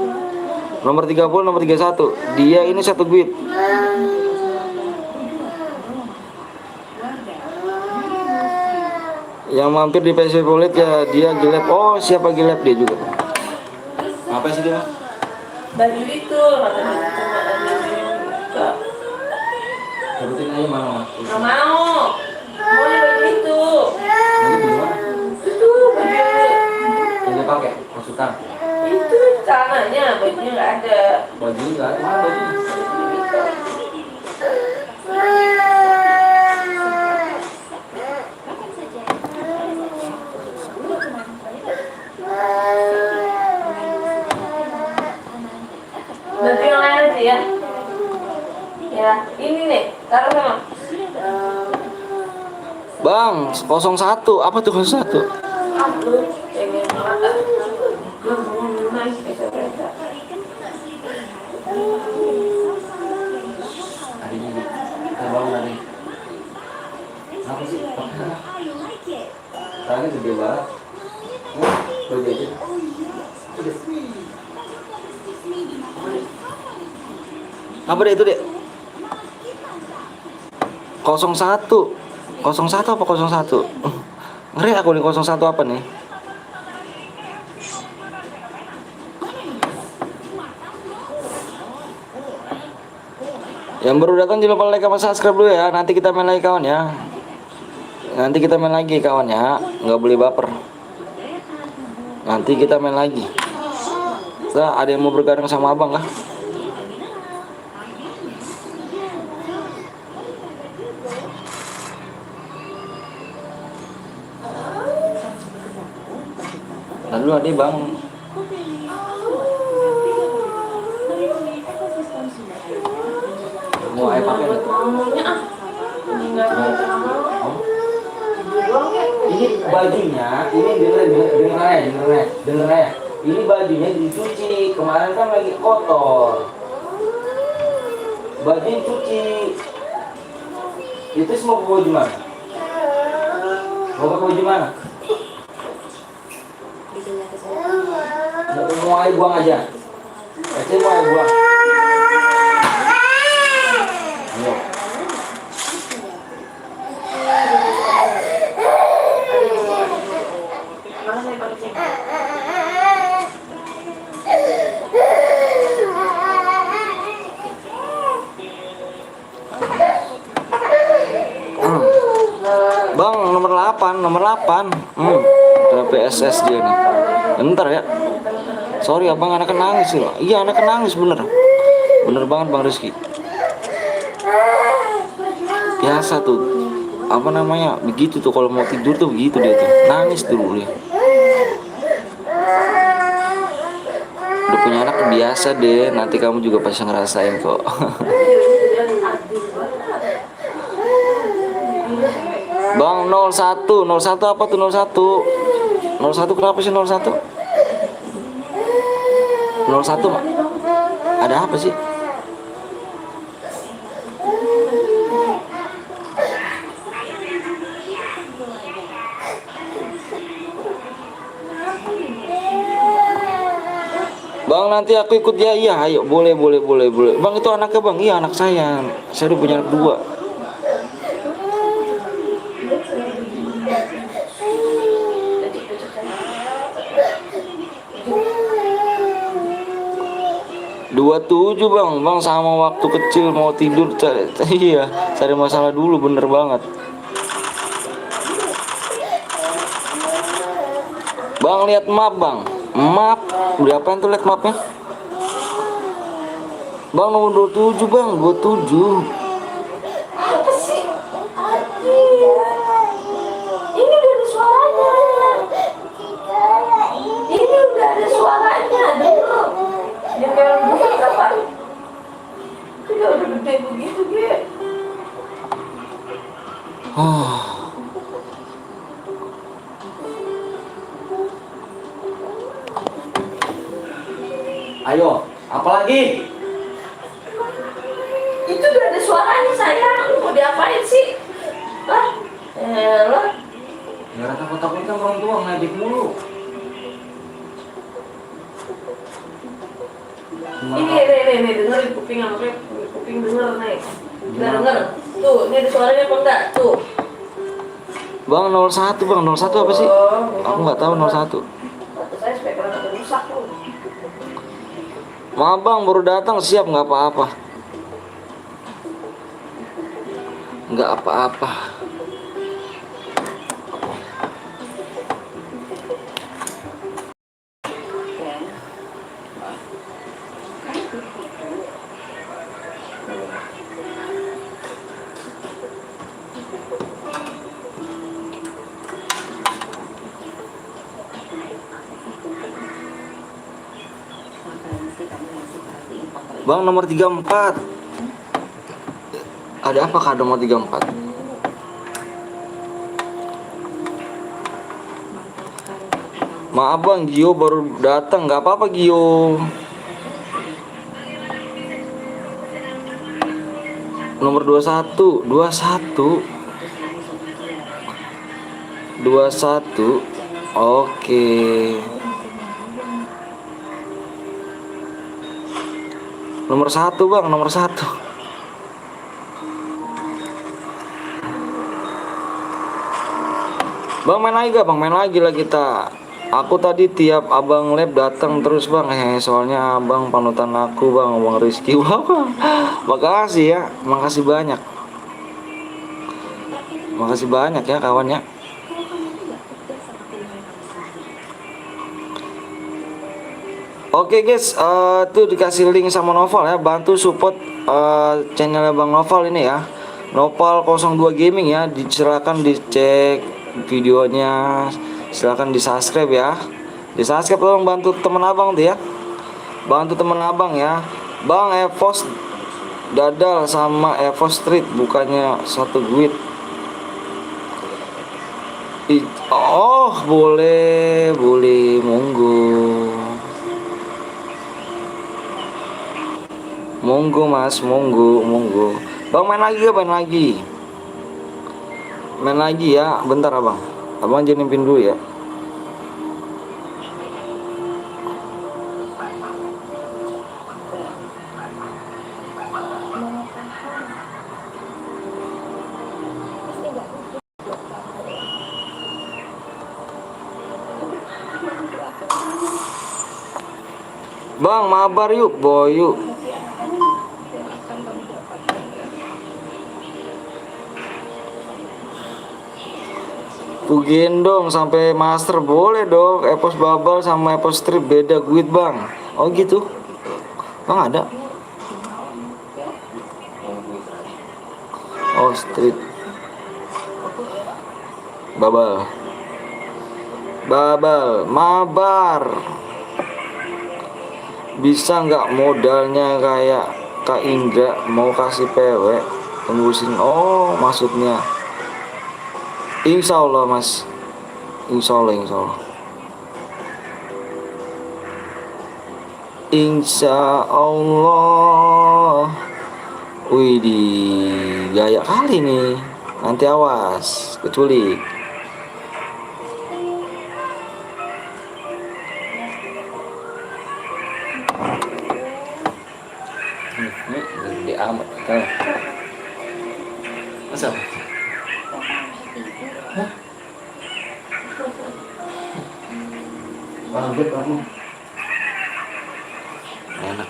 S1: Nomor 30, nomor 31. Dia ini satu guit. Yang mampir di PSV Polit ya dia Gilep. Oh siapa Gilep dia juga. Apa sih dia?
S2: Baju itu, katanya cuma ada yang buka.
S1: Sebutin aja mana.
S2: Nggak mau. Maunya baju itu.
S1: Nanti gimana?
S2: Itu baju
S1: Yang dia pakai, maksudnya.
S2: itu celananya, bajunya nggak ada.
S1: Baju enggak ada, mana baju?
S2: Nanti yang lain aja ya. Ya, ini nih, taruh sama.
S1: Bang, 01. Apa tuh 01?
S2: Aku pengen mata. Gue mau nangis bisa berita.
S1: Adanya nih. Bang tadi. Apa sih? Tadi gede banget. Baju aja. Apa deh itu deh? 01. 01 apa 01? Ngeri aku nih 01 apa nih? Yang baru datang jangan lupa like sama subscribe dulu ya. Nanti kita main lagi kawan ya. Nanti kita main lagi kawan ya. Nggak boleh baper. Nanti kita main lagi. Ada yang mau bergabung sama abang kah? Lalu ada bang. Mau air pakai nih?
S2: Maunya nggak mau.
S1: Ini bajunya, ini dengerin ya. Ini bajunya dicuci, kemarin kan lagi kotor. Bajunya cuci. Itu semua bawa di mana? Mau pakai baju mana? Mau air buang aja. Saya mau air buang. Ayo.
S2: Mana saya pakai cek?
S1: Bang nomor 8. Ada PSS dia nih. Bentar ya. Sorry abang anak nangis sih. Iya anak nangis bener. Bener banget Bang Rizky. Biasa tuh. Apa namanya? Begitu tuh kalau mau tidur tuh begitu dia tuh. Nangis dulu dia. Udah punya anak biasa deh. Nanti kamu juga pasti ngerasain kok. Bang 01 apa tuh 01? 01 kenapa sih 01? 01 ada apa sih? Bang nanti aku ikut ya. Iya ayo boleh. Bang itu anaknya bang. Iya anak saya udah punya anak 2. 27 bang, bang sama waktu kecil mau tidur iya, cari masalah dulu bener banget. Bang lihat map bang, map berapaan tuh lihat mapnya? Bang nomor 27 bang, 27.
S2: Apa sih? Ini udah ada suaranya. Ini udah ada suaranya. Dengar. Dia kayak bukan kapan? Sudah udah gede begitu dia.
S1: Ayo, apalagi?
S2: Itu udah ada suaranya sayang. Lu mau diapain sih? Lah, elah.
S1: Ya takut-takutnya orang tua ngajak mulu.
S2: Ini denger di kuping sama kayak kuping denger nih. Udah denger. Tuh, ini ada suaranya apa enggak? Tuh.
S1: Bang 01 bang, 01 apa sih? Aku nggak tahu 01.
S2: Kata saya speaker ada rusak tuh.
S1: Maaf bang, baru datang, siap nggak apa-apa. Nggak apa-apa. Bang nomor 34. Ada apa kak nomor 34? Maaf bang, Gio baru datang, nggak apa-apa Gio. Nomor 21, 21. 21. Oke. Nomor 1 bang, nomor 1. Bang main lagi gak bang, main lagi lah kita. Aku tadi tiap abang lab datang terus bang, soalnya abang panutan aku bang, abang Rizky. Wah, makasih ya, makasih banyak. Makasih banyak ya kawan ya. Oke guys, tuh dikasih link sama Noval ya, bantu support channelnya Bang Noval ini ya, Noval 02 Gaming ya, silakan dicek videonya, silakan di subscribe ya, di subscribe dong, bantu temen abang tuh ya, bantu temen abang ya, Bang Evos Dadal sama Evos Street bukannya satu duit. Oh boleh, boleh, monggo. Monggo mas, monggo, monggo. Bang main lagi ya, main lagi. Main lagi ya, bentar abang. Abang jenipin dulu ya. Bang mabar yuk, boy yuk. Ku gendong sampai master boleh dong. Epos Bubble sama Epos Strip beda guide bang. Oh gitu. Bang ada. Oh Street Bubble. Bubble mabar. Bisa nggak modalnya kayak Kak Indra mau kasih PW tembusin? Oh maksudnya. Insya Allah mas, insya Allah, insya Allah, insya Allah. Wih di gaya kali nih, nanti awas kecuali. Gede amat kan? Masa? Kaget kamu. Enak.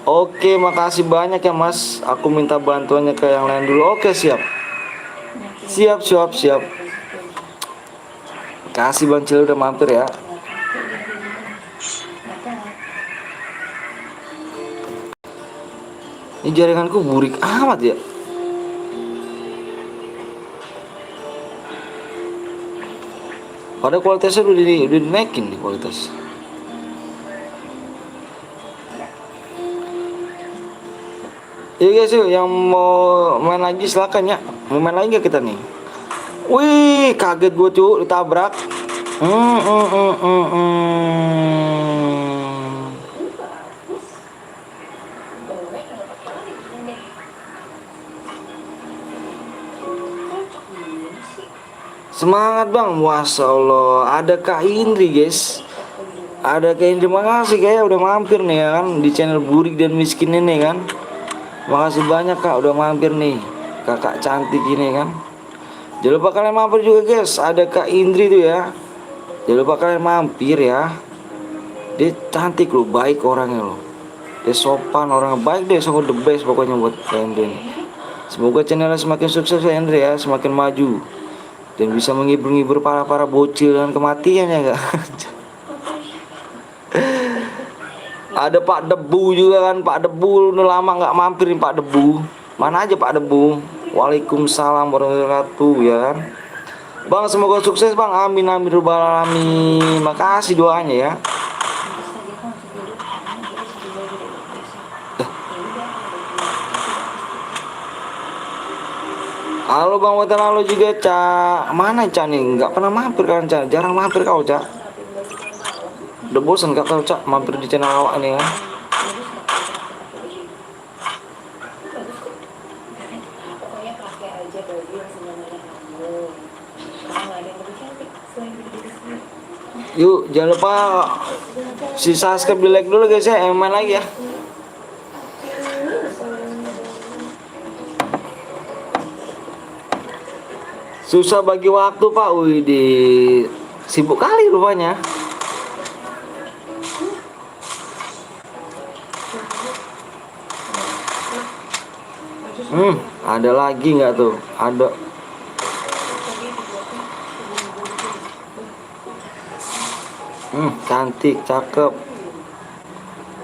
S1: Oke, makasih banyak ya Mas. Aku minta bantuannya ke yang lain dulu. Oke, siap. Siap, siap, siap. Kasih Bang Cil udah mampir ya. Ini jaringanku burik amat ya. Padahal kualitasnya udah dinaikin nih kualitas. Iya guys, yuk yang mau main lagi silakan ya. Mau main lagi gak kita nih? Wih, kaget gue cuy ditabrak. Hmm, hmm, hmm, hmm, hmm. Semangat bang, Masya Allah. Ada Kak Indri guys. Ada Kak Indri, makasih kayak udah mampir nih ya kan di channel Burik dan Miskin ini kan. Makasih banyak Kak udah mampir nih. Kakak cantik ini kan. Jangan lupa kalian mampir juga guys. Ada Kak Indri tuh ya. Jangan lupa kalian mampir ya. Dia cantik loh, baik orangnya loh. Dia sopan, orangnya baik deh, sungguh the best pokoknya buat Kak Indri ini. Semoga channelnya semakin sukses Kak Indri ya, semakin maju dan bisa menghibur-hibur para bocil dengan kematian ya gak? Ada Pak Debu juga kan, Pak Debu udah lama nggak mampir nih Pak Debu. Mana aja Pak Debu? Waalaikumsalam warahmatullahi wabarakatuh ya kan. Bang semoga sukses bang, amin amin rabbal alamin. Makasih doanya ya. Halo Bang Watan, halo juga Cak. Mana Cak nih? Nggak pernah mampir kan Cak? Jarang mampir kau Cak. Udah bosan gak kau Cak mampir di channel awak ini kan? Yuk jangan lupa si subscribe di like dulu guys ya. Main lagi ya. Susah bagi waktu Pak. Wih di sibuk kali rupanya. Ada lagi nggak tuh? Ada. Cantik, cakep.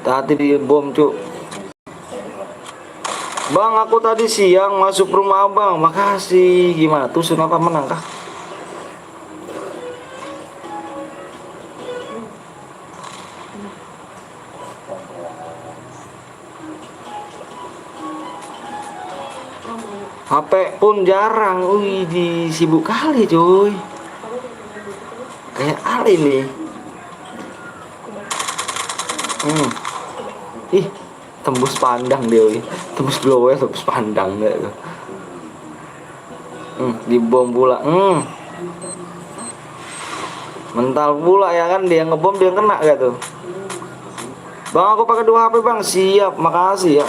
S1: Tadi di bom cuk. Bang, aku tadi siang masuk rumah abang. Makasih. Gimana? Tusun apa menang kah? HP pun jarang. Wih, sibuk kali cuy. Kayak Ali nih. Ih, tembus pandang dia, wih. Tembus glownya, tembus pandang deh tuh. Dibom pula. Mental pula ya kan, dia ngebom dia kena gak tuh. Bang aku pakai 2 HP bang. Siap, makasih ya.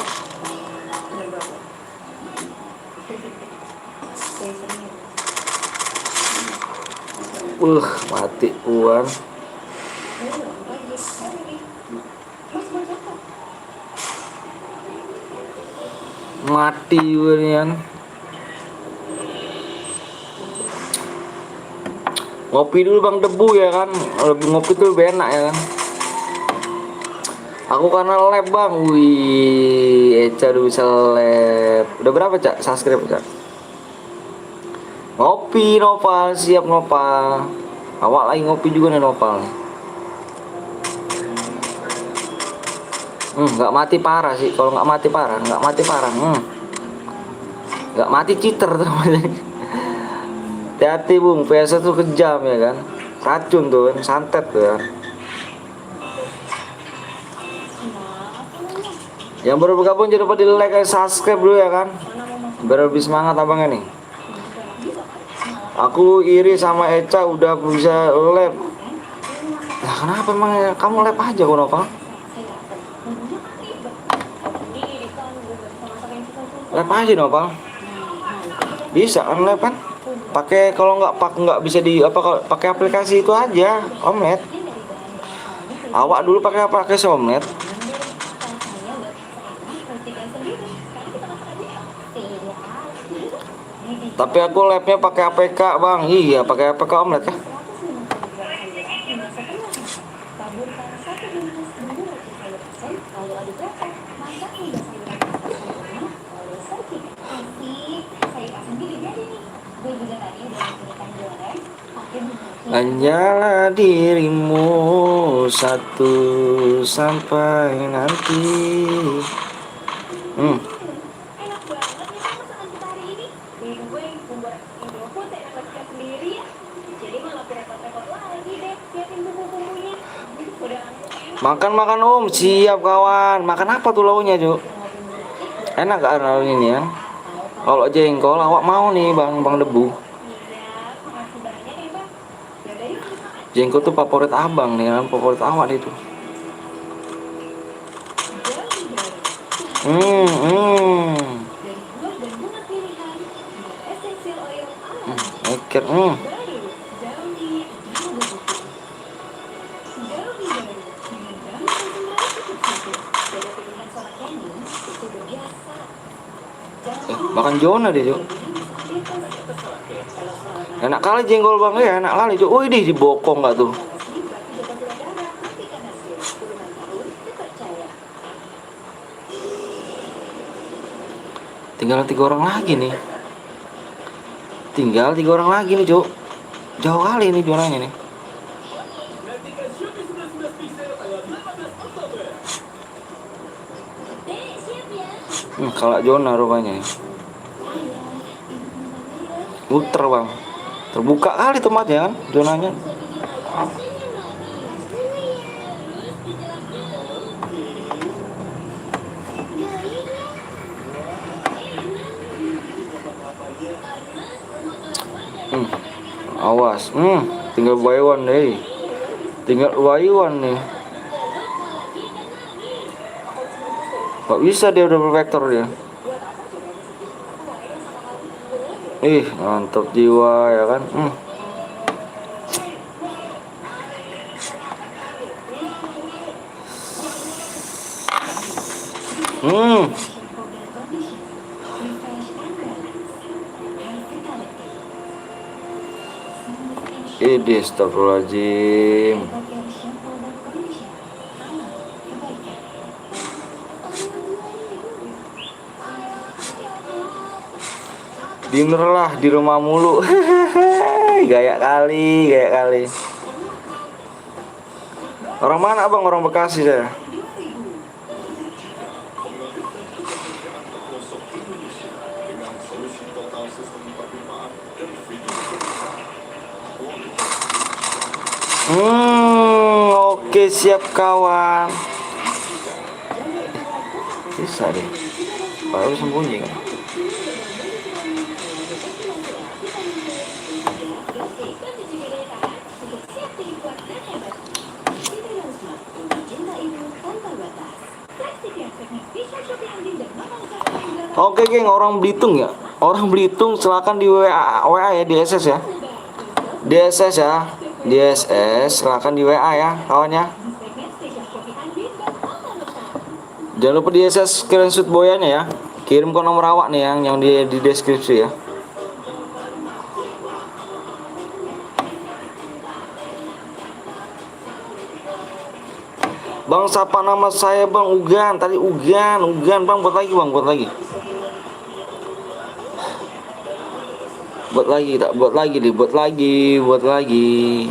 S1: Mati uang. Mati uang. Ngopi dulu bang Debu ya kan. Lebih ngopi tuh lebih enak ya kan. Aku karena lab bang. Wih, Eca udah bisa lab. Udah berapa Cak? Subscribe Cak? Ngopi Nopal, siap Nopal. Awak lagi ngopi juga nih Nopal. Nggak mati parah sih. Kalau nggak mati parah, nggak mati parah. Nggak mati cheater tuh. Hati-hati bung, PS tuh kejam ya kan. Racun tuh kan, santet tuh ya. Yang baru bergabung jangan lupa di like dan subscribe dulu ya kan. Biar lebih semangat abangnya nih. Aku iri sama Eca udah bisa lab. Nah kenapa emang ya? Kamu lab aja kok Nopal. Lab aja Nopal. Bisa kan lab kan? Pakai kalau nggak bisa di apa pakai aplikasi itu aja Omlet. Awak dulu pakai Somnet. Tapi aku labnya pakai APK bang. Iya pakai APK omelet ya. Hanyalah dirimu satu sampai nanti. Hmm. Makan om, siap kawan. Makan apa tuh launya Cuk? Enak gak launya ini ya? Kalau jengkol awak mau nih bang Debu. Jengkol tuh favorit abang nih kan, favorit awak itu. Hmm. Eker. Makan Jona deh Cuk. Enak kali jengkol bang ya, enak kali Cuk. Wih di bokong gak tuh? Tinggal 3 orang lagi nih. Tinggal 3 orang lagi nih Cuk. Jauh kali nih juaranya nih. Kalah Jona rupanya. Muter bang. Terbuka kali tempatnya kan, zonanya. Awas. Tinggal buy one deh. Tinggal buy one nih. Gak bisa dia udah vektor dia. Mantap jiwa ya kan. Ini astagfirullahaladzim. Dinner lah di rumah mulu. Gaya kali. Orang mana bang? Orang Bekasi saya. Oke siap kawan. Bisa deh. Baru sembunyi kan. Oke geng, orang Belitung ya. Orang Belitung silakan di WA ya, di SS ya. Di SS ya. Di SS silakan di WA ya kawannya. Jangan lupa di SS screenshot boyanya ya. Kirim ke nomor awak nih yang di deskripsi ya. Bang, siapa nama saya bang? Ugan. Tadi Ugan bang. Buat lagi bang, buat lagi. Buat lagi.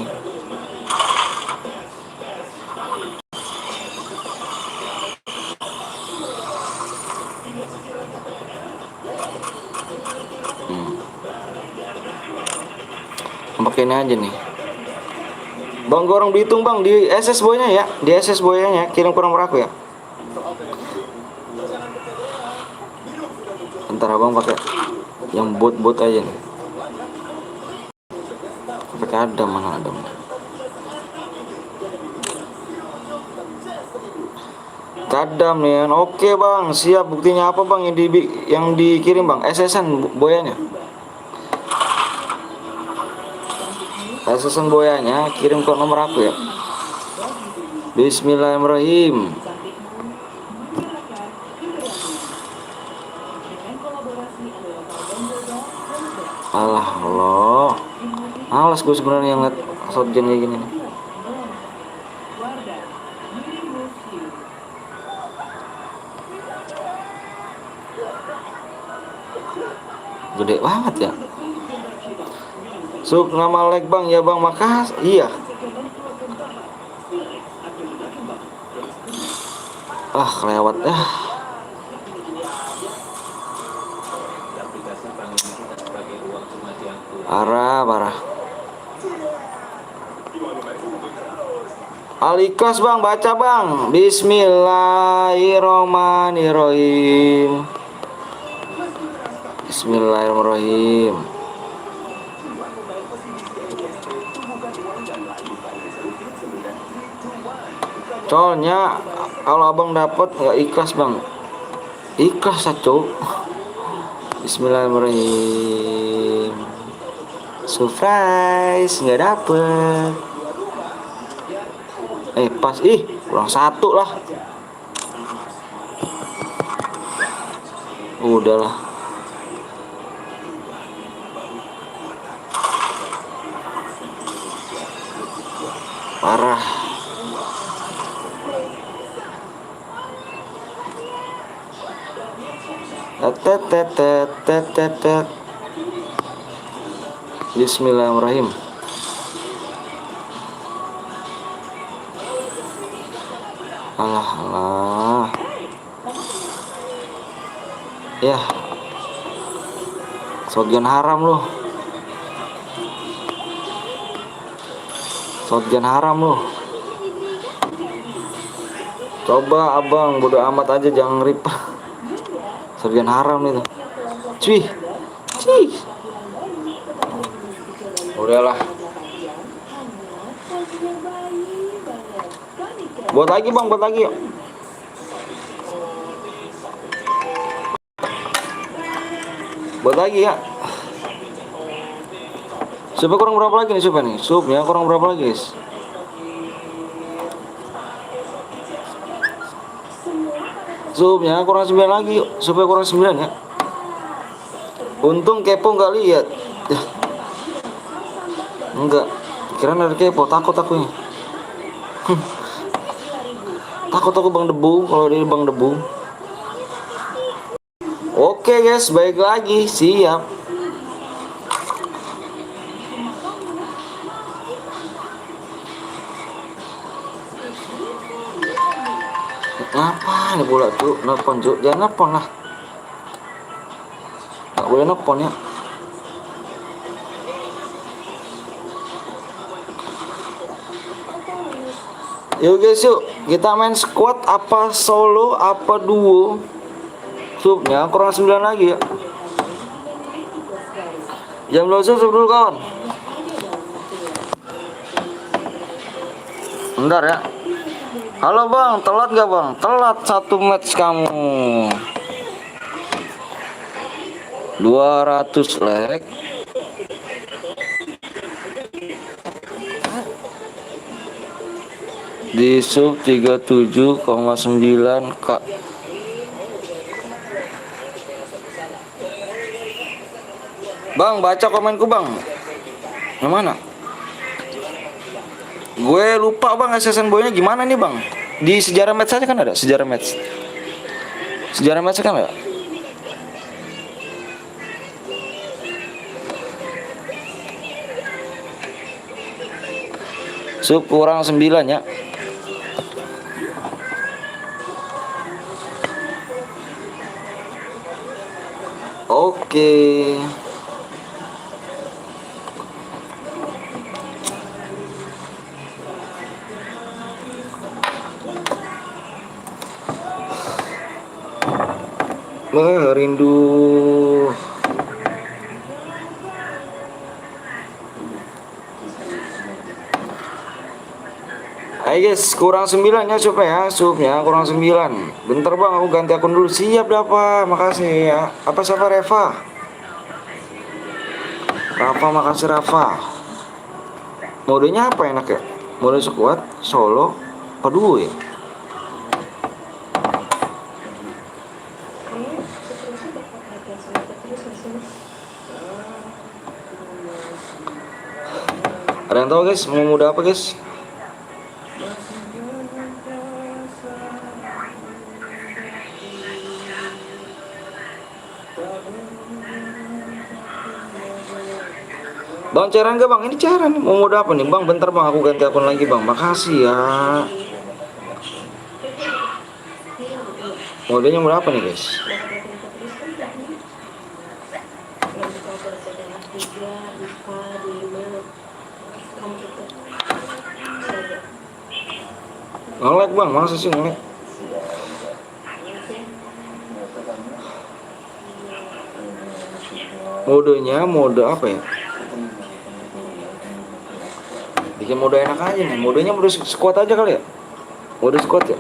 S1: Pakai ini aja nih. Bang, gue orang Belitung bang, di SS boynya ya, kirim ke nomor aku ya. Ntar abang pakai yang bot aja nih. Pakai Adam, mana Adam? Kadam nih kan. Oke bang, siap. Buktinya apa bang yang dikirim bang? SS-an boyanya. SS-an boyanya kirim ke nomor aku ya. Bismillahirrahmanirrahim. Alah Allah. Males gue sebenarnya ngeliat shotgun kayak gini nih. Gede banget ya. Sub nama like bang ya bang, makasih. Iya. Kelewat ya. Parah. Alikas bang, baca bang. Bismillahirrohmanirrohim. Bismillahirrahmanirrahim. Soalnya kalau abang dapat nggak ikhlas bang. Ikhlas satu. Bismillahirrahmanirrahim. Surprise, nggak dapet. Pas kurang satu lah. Udahlah. Parah. Tet. Bismillahirrahmanirrahim. Alah. Ya. Shotgun haram loh. Coba abang bodo amat aja, jangan rip. Shotgun haram itu. Cuy. Udahlah. Buat lagi bang, yuk. Buat lagi ya. Supnya kurang berapa lagi nih supnya nih? Supnya kurang berapa lagi guys? Supnya kurang 9 lagi yuk. Supnya kurang 9 ya. Untung kepo nggak lihat. Ya. Enggak. Kirain ada kepo, takut akunya. Takut aku bang debu, kalau dia bang debu. Oke guys, baik lagi, siap. Ngapa nih bola tuh? Nelpon Cuk, jangan nelpon lah. Gak boleh nelpon ya. Yuk guys, yuk kita main squad apa solo apa duo. Subnya kurang 9 lagi ya. Jam 2 sub dulu kawan. Bentar ya. Halo bang, telat gak bang? Telat 1 match kamu. 200 leg. Di sub 37,9 kak. Bang, baca komenku bang. Yang mana? Gue lupa bang, SSN boynya gimana nih bang? Di sejarah match saja kan ada, sejarah match kan ada. Sub kurang 9 ya. Oke. Rindu. Ayo guys, kurang 9 ya subnya kurang 9. Bentar bang, aku ganti akun dulu. Siap dapat, makasih ya. Apa siapa Reva, makasih Rafa. Modenya apa enak ya? Mode squad, solo, apa duo ya? Ada yang tahu guys mau muda apa guys? Bang cairan gak bang? Ini cairan nih. Mau muda apa nih bang? Bentar bang aku ganti akun lagi bang. Makasih ya. Modenya berapa nih guys? Nge-lag bang, masa sih nge-lag? Modenya mode apa ya? Bikin mode enak aja nih. Modenya mode squad aja kali ya? Mode squad ya?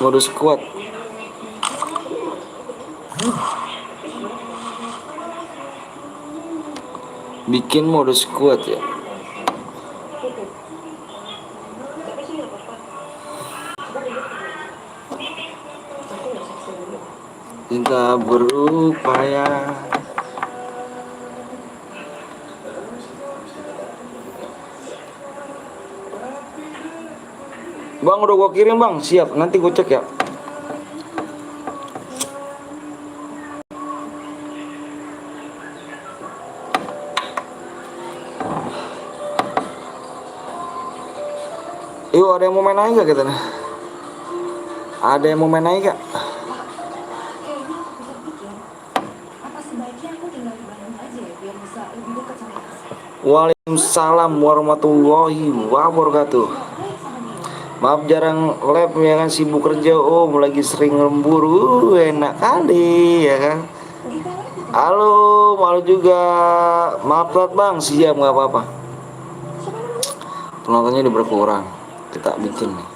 S1: Mode squad. Bikin mode squad ya. Kita berupaya. Bang udah gua kirim bang, siap. Nanti gua cek ya. Yuk ada yang mau main aja gak kita nih? Ada yang mau main aja gak? Waalaikumsalam warahmatullahi wabarakatuh. Maaf jarang live ya kan, sibuk kerja om, lagi sering lembur. Enak kali ya kan. Halo, malu juga. Maaf telat bang, siap nggak apa-apa. Penontonnya udah berkurang. Kita bikin nih.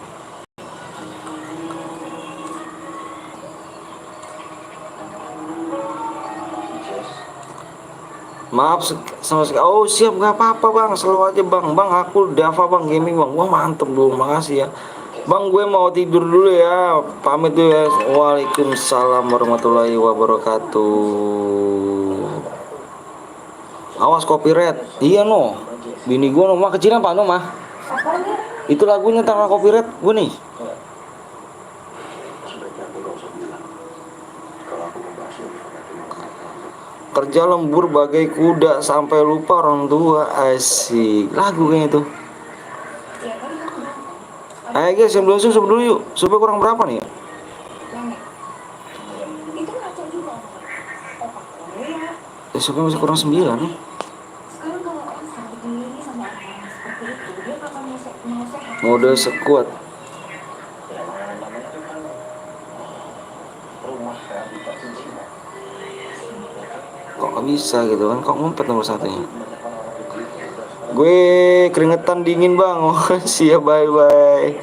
S1: Maaf sama sekali. Oh siap nggak apa-apa bang, selalu aja bang. Bang aku Dava bang gaming bang. Wah mantep dulu, makasih ya. Bang gue mau tidur dulu ya. Pamit dulu ya. Waalaikumsalam warahmatullahi wabarakatuh. Awas copyright. Iya no. Bini gue no mah kecilan pak no mah. Itu lagunya tanpa copyright gue nih. Kerja lembur bagai kuda sampai lupa orang tua. Asik. Lagu kayaknya tuh. Ayo guys, yang belum sub dulu yuk. Subnya kurang berapa nih? Subnya masih kurang 9 nih. Mode sekuat. Kok gak bisa gitu kan? Kok ngumpet nomor satunya? Gue keringetan dingin bang. Oh, siap bye bye.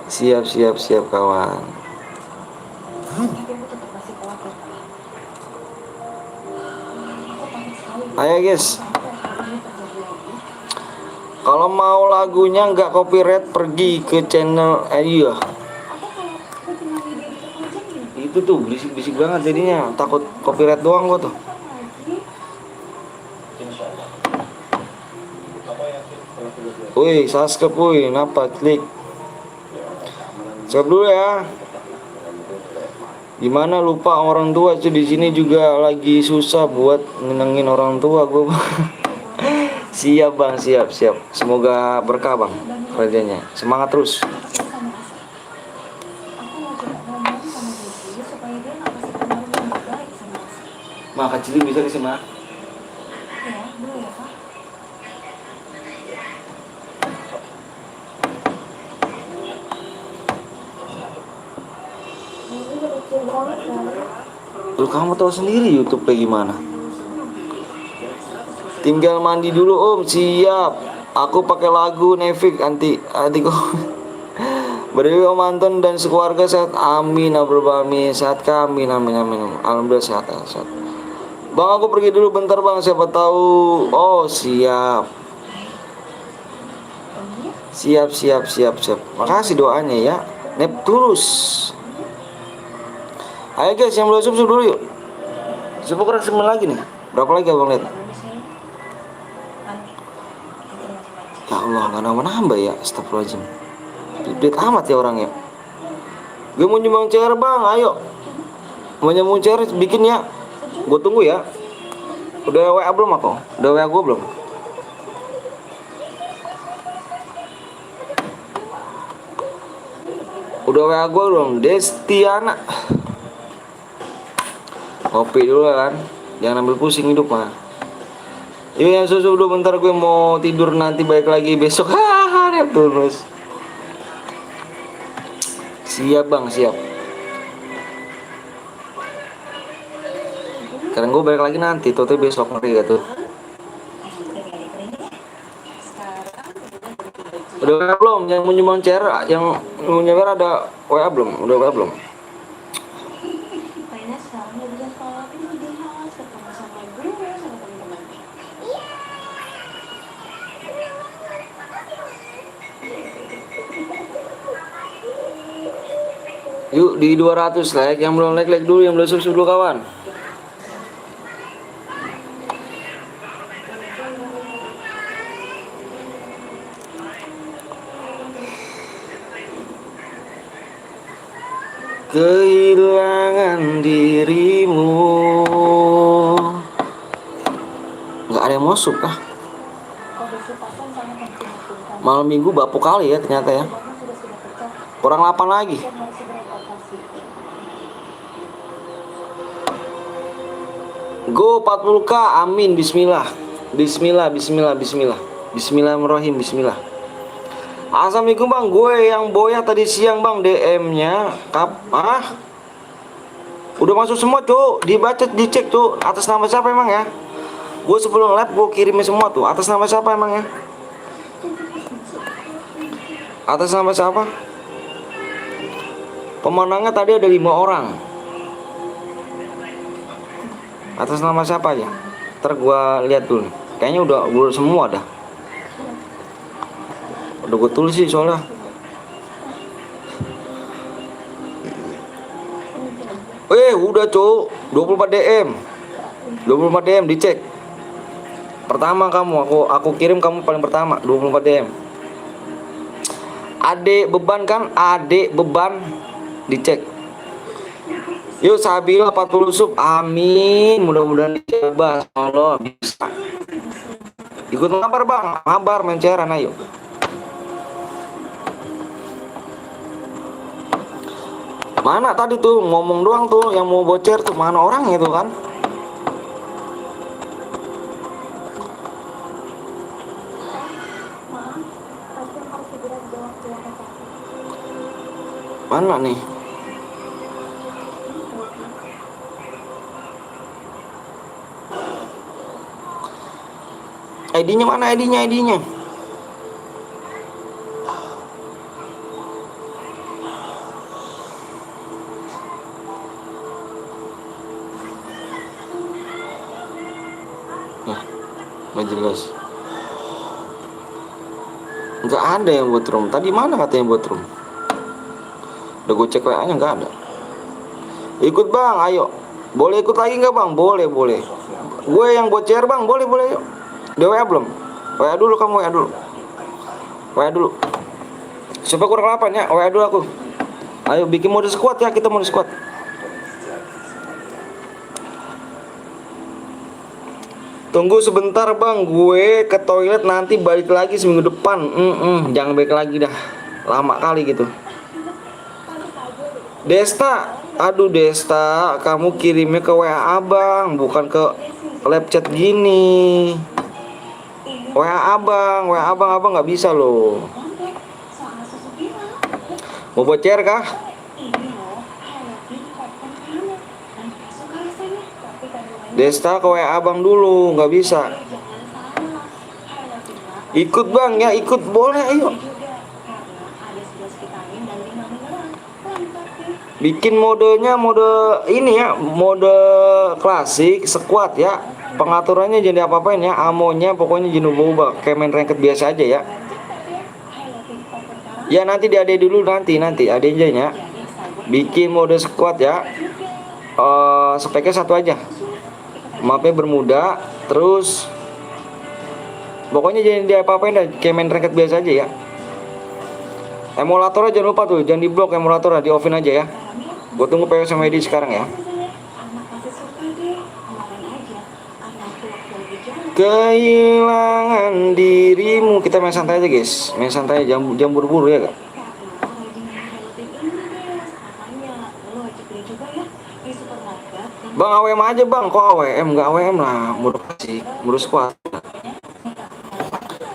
S1: Siap kawan. Ayo guys. Kalau mau lagunya nggak copyright pergi ke channel iya. Itu tuh berisik banget jadinya, takut copyright doang gua tuh. Woi, subscribe woi, kenapa klik? Subscribe dulu ya. Gimana lupa orang tua cuy, di sini juga lagi susah buat nyenengin orang tua gua. Siap bang, siap. Semoga berkah bang kerjanya. Semangat terus. Mak kecil bisa ke sini mak. Lu kamu tahu sendiri YouTube kayak gimana. Tinggal mandi dulu om, siap. Aku pakai lagu Nevik anti kok. Berdewi om Anton dan sekeluarga sehat, amin amin sehat kami, amin alhamdulillah sehat. Bang aku pergi dulu bentar bang, siapa tahu. Oh siap. Makasih doanya ya. Neptunus. Ayo guys yang belum sub dulu yuk. Sub kurang 9 lagi nih. Berapa lagi abang lihat? Ya Allah, nggak nambah-nambah ya. Astagfirullahaladzim. Duit amat ya orangnya. Gue mau nyumbang chair bang, ayo. Mau nyumbang chair bikin ya. Gue tunggu ya. Udah WA belum aku? Udah WA gue belum? Udah WA gue belum? Destiana. Kopi dulu kan. Jangan ambil pusing hidup mah. Yuk yang susu dulu bentar, gue mau tidur, nanti balik lagi besok. Hahaha, Neptunus. Siap bang, siap. Sekarang gue balik lagi nanti, tuh besok ngeri gitu. Udah WA belum? Yang mau nyumbang chair, yang mau nyewer ada WA belum? Udah WA belum? Yuk di 200 like, yang belum like dulu, yang belum subscribe dulu kawan. Kehilangan dirimu. Nggak ada yang masuk kah? Malam minggu bapuk kali ya ternyata ya. Kurang 8 lagi. Go 40k, amin, bismillah. Bismillah, bismillah, bismillah. Bismillahirrahmanirrahim, bismillah. Assalamualaikum bang, gue yang boya tadi siang bang, DM-nya udah masuk semua tuh, dibaca, dicek tuh atas nama siapa emang ya. Gue sebelum live gue kirimin semua tuh, atas nama siapa emang ya. Atas nama siapa? Pemenangnya tadi ada 5 orang. Atas nama siapa ya? Ntar gue lihat dulu. Kayaknya udah semua dah. Udah gue tulis sih soalnya. Udah cuk, 24 DM. 24 DM dicek. Pertama kamu, aku kirim kamu paling pertama, 24 DM. Adek beban kan? Adek beban dicek. Yuk Sabila 40 sub. Amin. Mudah-mudahan dicoba. Allah bisa. Ikut ngabar bang, ngabar main cairan ayo. Mana tadi tuh ngomong doang tuh yang mau bocor tuh, mana orangnya tuh kan? Mana nih? ID-nya mana ID-nya? Nggak jelas. Nggak ada yang buat room. Tadi mana katanya buat room? Udah gue cek WA nya nggak ada. Ikut bang, ayo. Boleh ikut lagi nggak bang? Boleh. Gue yang buat share bang, boleh yuk. Udah WA belum? WA dulu kamu, WA dulu. Supaya kurang 8 ya, WA dulu aku. Ayo bikin mode squad ya, kita mode squad. Tunggu sebentar bang, gue ke toilet, nanti balik lagi seminggu depan. Jangan balik lagi dah, lama kali gitu. Desta, aduh Desta, kamu kirimnya ke WA abang, bukan ke live chat gini. WA abang nggak bisa loh. Mau bocor kah? Desta ke WA abang dulu, nggak bisa. Ikut bang ya, ikut boleh ayo. Bikin modenya mode ini ya, mode klasik squad ya. Pengaturannya jadi apa-apain ya, amonya pokoknya jangan ubah, kayak main ranked biasa aja ya. Ya nanti diade dulu, nanti ade aja ya. Bikin mode squad ya. Speknya 1 aja. Mapnya bermuda. Terus pokoknya jangan diapa-apain dah, kayak main ranked biasa aja ya. Emulatornya jangan lupa tuh, jangan diblok emulatornya, di offin aja ya. Gue tunggu PW sama ID sekarang ya. Kehilangan dirimu. Kita main santai aja guys, main santai aja, jam buru-buru ya gak? Bang AWM aja bang, kok AWM? Gak AWM lah, mode klasik, mode squad.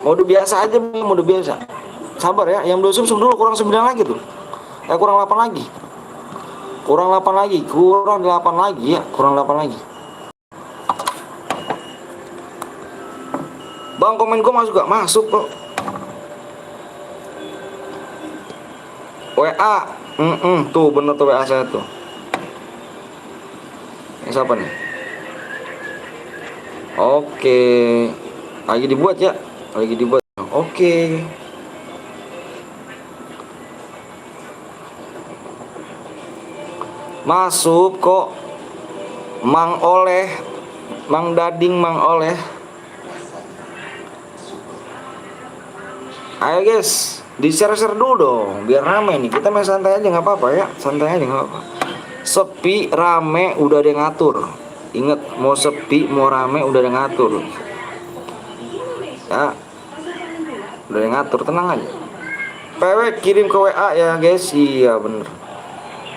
S1: Mode biasa aja bang, mode biasa. Sabar ya, yang belum sub dulu, kurang 9 lagi tuh. Kurang 8 lagi. Kurang 8 lagi, kurang 8 lagi ya, kurang 8 lagi. Bang komen gue masuk gak? Masuk kok. WA, tuh bener tuh WA saya tuh. Ini siapa nih? Oke, lagi dibuat ya, lagi dibuat. Oke. Masuk kok. Mang Oleh, Mang Dading, Mang Oleh. Ayo guys, di share-share dulu dong, biar rame nih. Kita main santai aja nggak apa-apa ya, santai aja nggak apa-apa. Sepi, rame, udah ada yang ngatur. Ingat, mau sepi, mau rame, udah ada yang ngatur. Ya, udah ada yang ngatur, tenang aja. PW kirim ke WA ya guys, iya bener.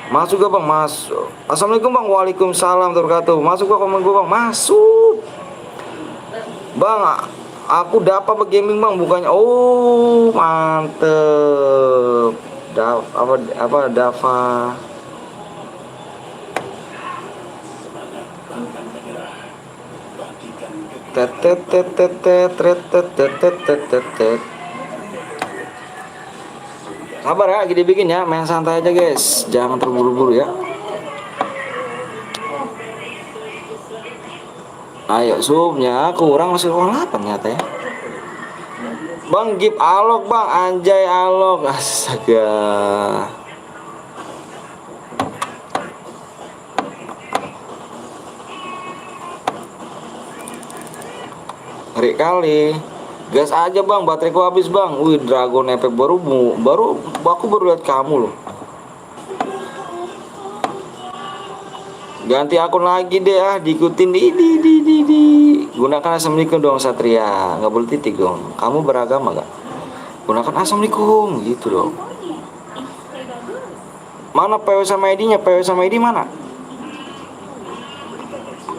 S1: Masuk gak bang? Masuk. Assalamualaikum bang. Waalaikumsalam wabarakatuh. Masuk gak komen gue bang? Masuk. Bang, aku dapat gaming bang, bukannya. Oh mantep. Apa Dava? Sabar ya, gini bikin ya, main santai aja guys, jangan terburu-buru ya. Ayo subnya kurang, masih kurang 8 nyata ya. Bang give alok bang, anjay alok, astaga. Ngeri kali. Gas aja bang, bateraiku habis bang. Wih, Dragon Efek baru aku baru lihat kamu loh. Ganti akun lagi deh ah, diikutin di. Gunakan assalamualaikum dong Satria, nggak boleh titik dong. Kamu beragama gak? Gunakan assalamualaikum gitu dong. Mana PW sama ID-nya? PW sama ID mana?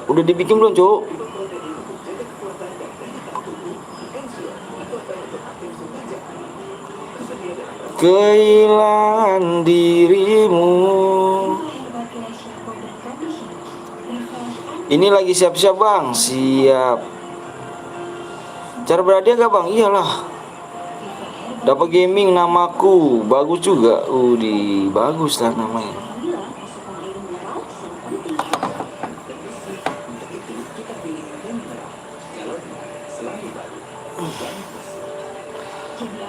S1: Udah dibikin belum cuk? Kehilangan dirimu. Ini lagi siap-siap bang. Siap. Cara berhadiah gak bang? Iyalah. Dapat gaming namaku. Bagus juga. Bagus lah namanya.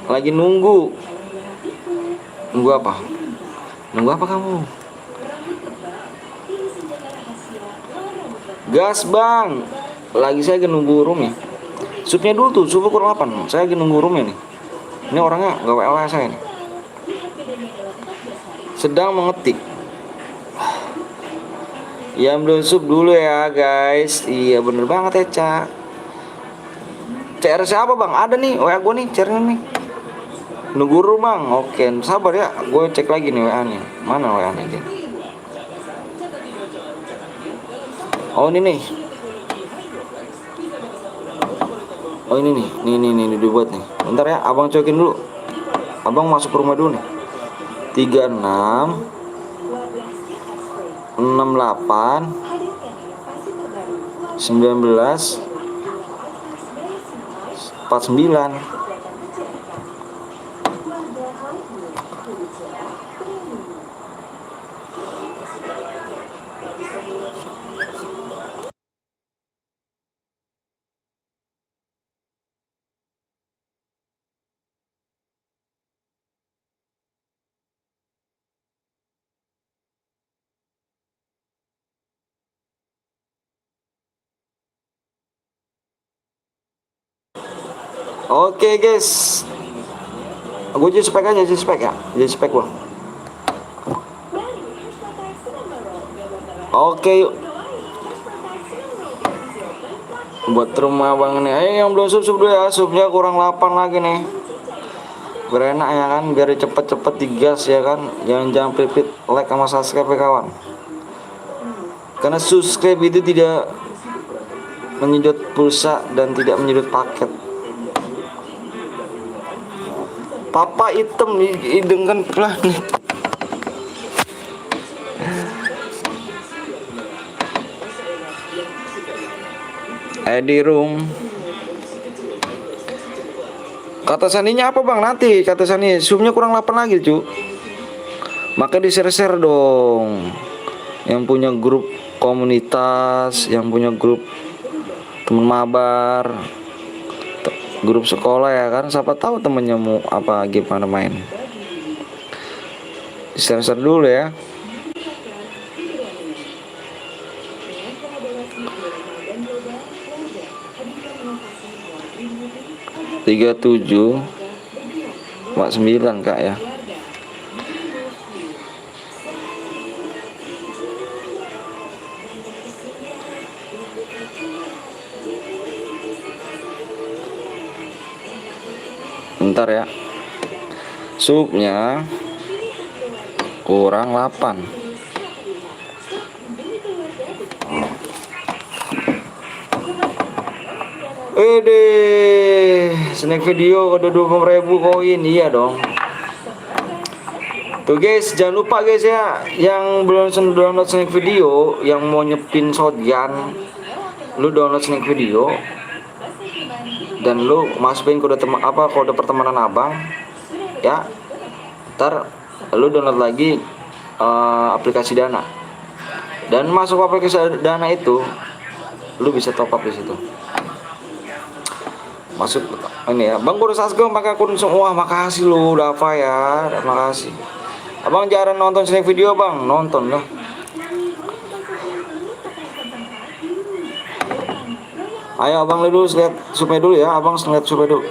S1: Lagi nunggu. Nunggu apa? Nunggu apa kamu? Gas bang. Lagi saya lagi nunggu room ya. Subnya dulu tuh, sub kurang 8. Saya lagi nunggu roomnya nih. Ini orangnya gak WA saya nih. Sedang mengetik. Ya belum sub dulu ya guys. Iya bener banget ya Cak. CR siapa bang? Ada nih WA gue nih, CR nih. Nunggu room bang. Oke sabar ya, gue cek lagi nih WA nih. Mana WA nya? Oh ini nih. Oh ini nih, nih dibuat nih. Bentar ya, abang cokin dulu. Abang masuk ke rumah dulu nih. 36 68 19 49. Oke guys, gue jadi spek aja, jadi spek ya, jadi spek gua. Oke yuk, buat rumah bang nih. Ayo yang belum sub dulu ya, subnya kurang 8 lagi nih. Biar enak ya kan, biar cepet-cepet digas ya kan. Jangan pripit like sama subscribe ya kawan. Karena subscribe itu tidak menyedot pulsa dan tidak menyedot paket. Papa hitam hidung kan planet. Edi room. Kata sandinya apa bang? Nanti kata sandi zoomnya kurang 8 lagi cu. Maka di share dong. Yang punya grup komunitas, yang punya grup teman mabar, grup sekolah ya kan, siapa tahu temennya mau apa gimana main. Share dulu ya. Tiga 37 49 kak ya. Bentar ya. Supnya kurang 8. Snack video udah 20.000 koin, iya dong. Tuh guys, jangan lupa guys ya, yang belum download snack video, yang mau nyepin shotgun, lu download snack video dan lu masukin kode kode pertemanan abang ya. Ntar lu download lagi aplikasi Dana, dan masuk aplikasi Dana itu lu bisa top up di situ. Masuk ini ya, bang, kurus asgong pakai akun semua. Makasih lu udah apa ya, makasih. Abang jarang nonton snack video bang, nonton lah. Ayo abang dulu lihat supnya dulu ya, abang lihat supnya dulu.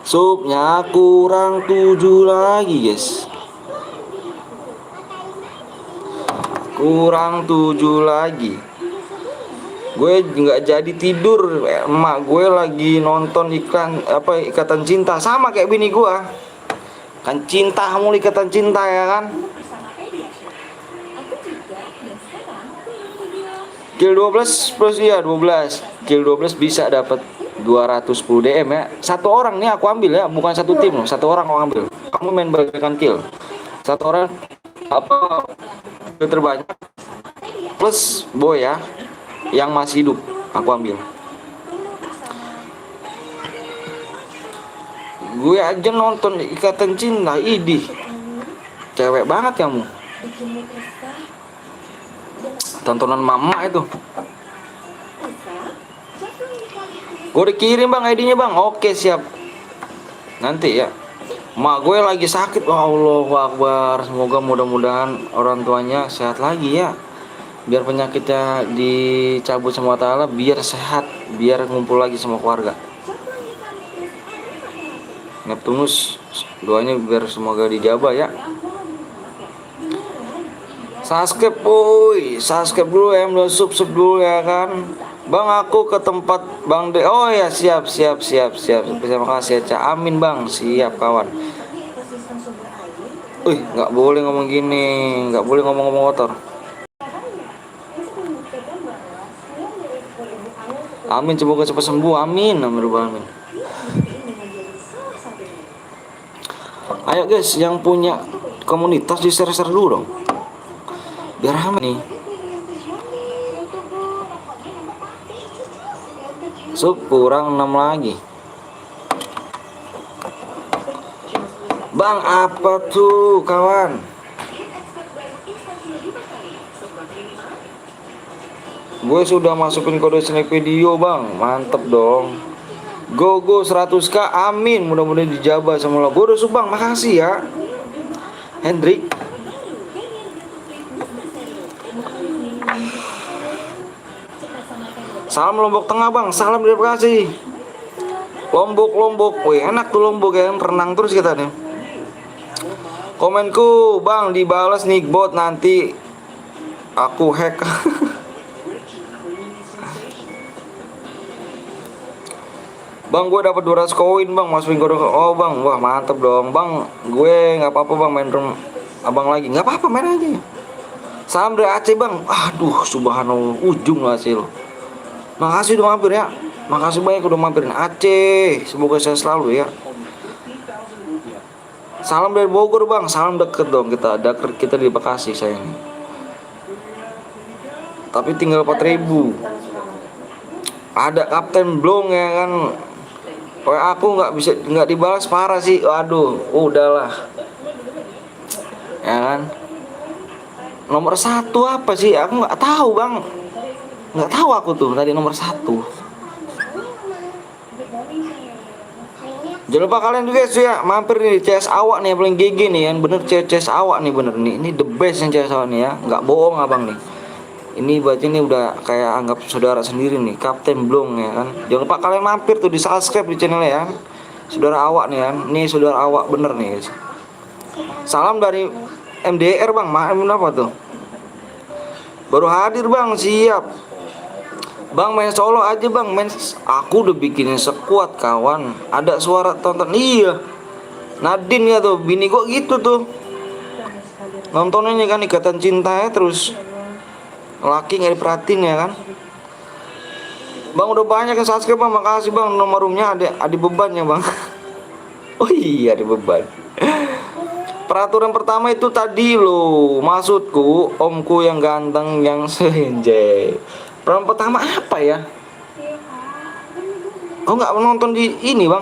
S1: Supnya kurang 7 lagi guys, kurang 7 lagi. Gue nggak jadi tidur, emak gue lagi nonton ikatan cinta, sama kayak bini gue kan, cinta mulu, ikatan cinta ya kan. Kill 12 plus ya 12, kill 12 bisa dapat 210 DM ya. Satu orang nih aku ambil ya, bukan satu tim loh, satu orang aku ambil. Kamu main bagaikan kill, satu orang apa terbanyak plus boy ya, yang masih hidup aku ambil. Gue aja nonton ikatan cinta, idih cewek banget kamu, tontonan mama itu. Gue dikirim bang ID-nya bang. Oke siap, nanti ya. Mak gue lagi sakit, Allahu Akbar. Semoga mudah-mudahan orang tuanya sehat lagi ya, biar penyakitnya dicabut sama Ta'ala, biar sehat, biar ngumpul lagi sama keluarga. Neptunus doanya biar semoga dijabah ya. Subscribe boy, subscribe dulu ya, belum sub dulu ya kan. Bang aku ke tempat Bang De. Oh ya siap. Terima kasih ya. Amin bang, siap kawan. Nggak boleh ngomong gini, nggak boleh ngomong-ngomong kotor. Amin, semoga cepat sembuh. Amin, amin. Ayo guys, yang punya komunitas di share dulu dong, biar rame nih. Kurang 6 lagi. Bang, apa tuh kawan? Gue sudah masukin kode snack video bang, mantep dong. Go 100k, amin, mudah-mudahan dijabah sama lo. Gue udah subang, makasih ya Hendrik. Salam Lombok Tengah bang, salam dari Bekasi. Lombok, wih enak tuh Lombok ya, renang terus kita nih. Komenku bang dibalas nih bot, nanti aku hack. Bang gue dapat 200 koin bang, masukin kode. Oh bang, wah mantep dong bang. Gue nggak apa-apa bang, main room abang lagi, nggak apa-apa, main aja. Salam dari Aceh bang. Aduh subhanallah, ujung hasil. Makasih udah mampir ya, makasih banyak udah mampirin Aceh, semoga saya selalu ya. Salam dari Bogor bang, salam deket dong, kita di Bekasi sayang. Tapi tinggal 4.000. Ada Kapten Blong ya kan. Aku nggak dibalas, parah sih. Waduh, udahlah. Ya kan. Nomor 1 apa sih? Aku nggak tahu bang. Nggak tahu aku tuh tadi nomor 1. Jangan lupa kalian juga ya mampir nih CS Awak nih yang paling GG nih kan, bener CS Awak nih bener nih. Ini the best yang CS Awak nih ya, nggak bohong abang nih. Ini berarti ini udah kayak anggap saudara sendiri nih, Kapten Blong ya kan. Jangan lupa kalian mampir tuh di subscribe di channelnya ya. Saudara Awak nih kan, nih saudara Awak bener nih guys. Salam dari MDR bang, main apa tuh? Baru hadir bang, siap. Bang main solo aja bang, aku udah bikinin sekuat kawan. Ada suara tonton, iya. Nadine ya tuh, bini gua gitu tuh. Nontonnya nih kan Ikatan Cinta ya terus. Laki nggak diperhatiin ya kan. Bang udah banyak yang subscribe bang, makasih bang. Nomor roomnya ada bebannya bang. Oh iya ada beban. Peraturan pertama itu tadi loh, maksudku omku yang ganteng yang senjay. Peraturan pertama apa ya? Kau nggak nonton di ini bang?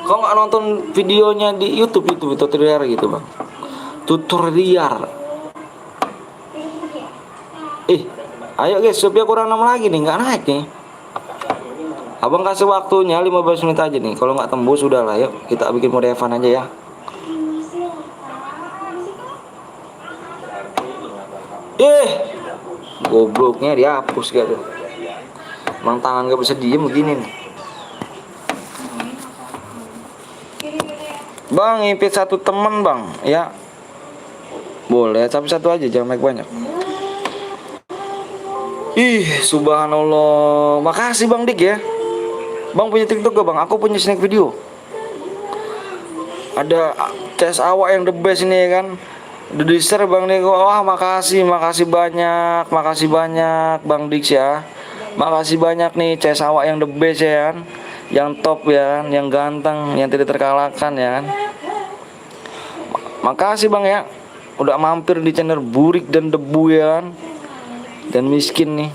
S1: Kau nggak nonton videonya di YouTube itu tutorial gitu bang? Tutorial. Ayo guys, Sophia kurang 6 lagi nih, nggak naik nih. Abang kasih waktunya 15 menit aja nih. Kalau nggak tembus udah lah, yuk kita bikin mode Evan aja ya. Gobloknya dihapus gitu. Emang tangan gak bisa diem begini nih. Bang, invite 1 temen bang, ya. Boleh, tapi 1 aja, jangan banyak. Subhanallah. Makasih Bang Dik ya. Bang punya TikTok gak Bang? Aku punya snack video. Ada CS Awak yang the best ini ya kan. Udah di-share Bang Dik. Wah, makasih banyak. Makasih banyak Bang Dik ya. Makasih banyak nih CS Awak yang the best ya kan. Yang top ya kan, yang ganteng, yang tidak terkalahkan ya kan. Makasih Bang ya. Udah mampir di channel Burik dan Debu ya kan. Dan miskin nih.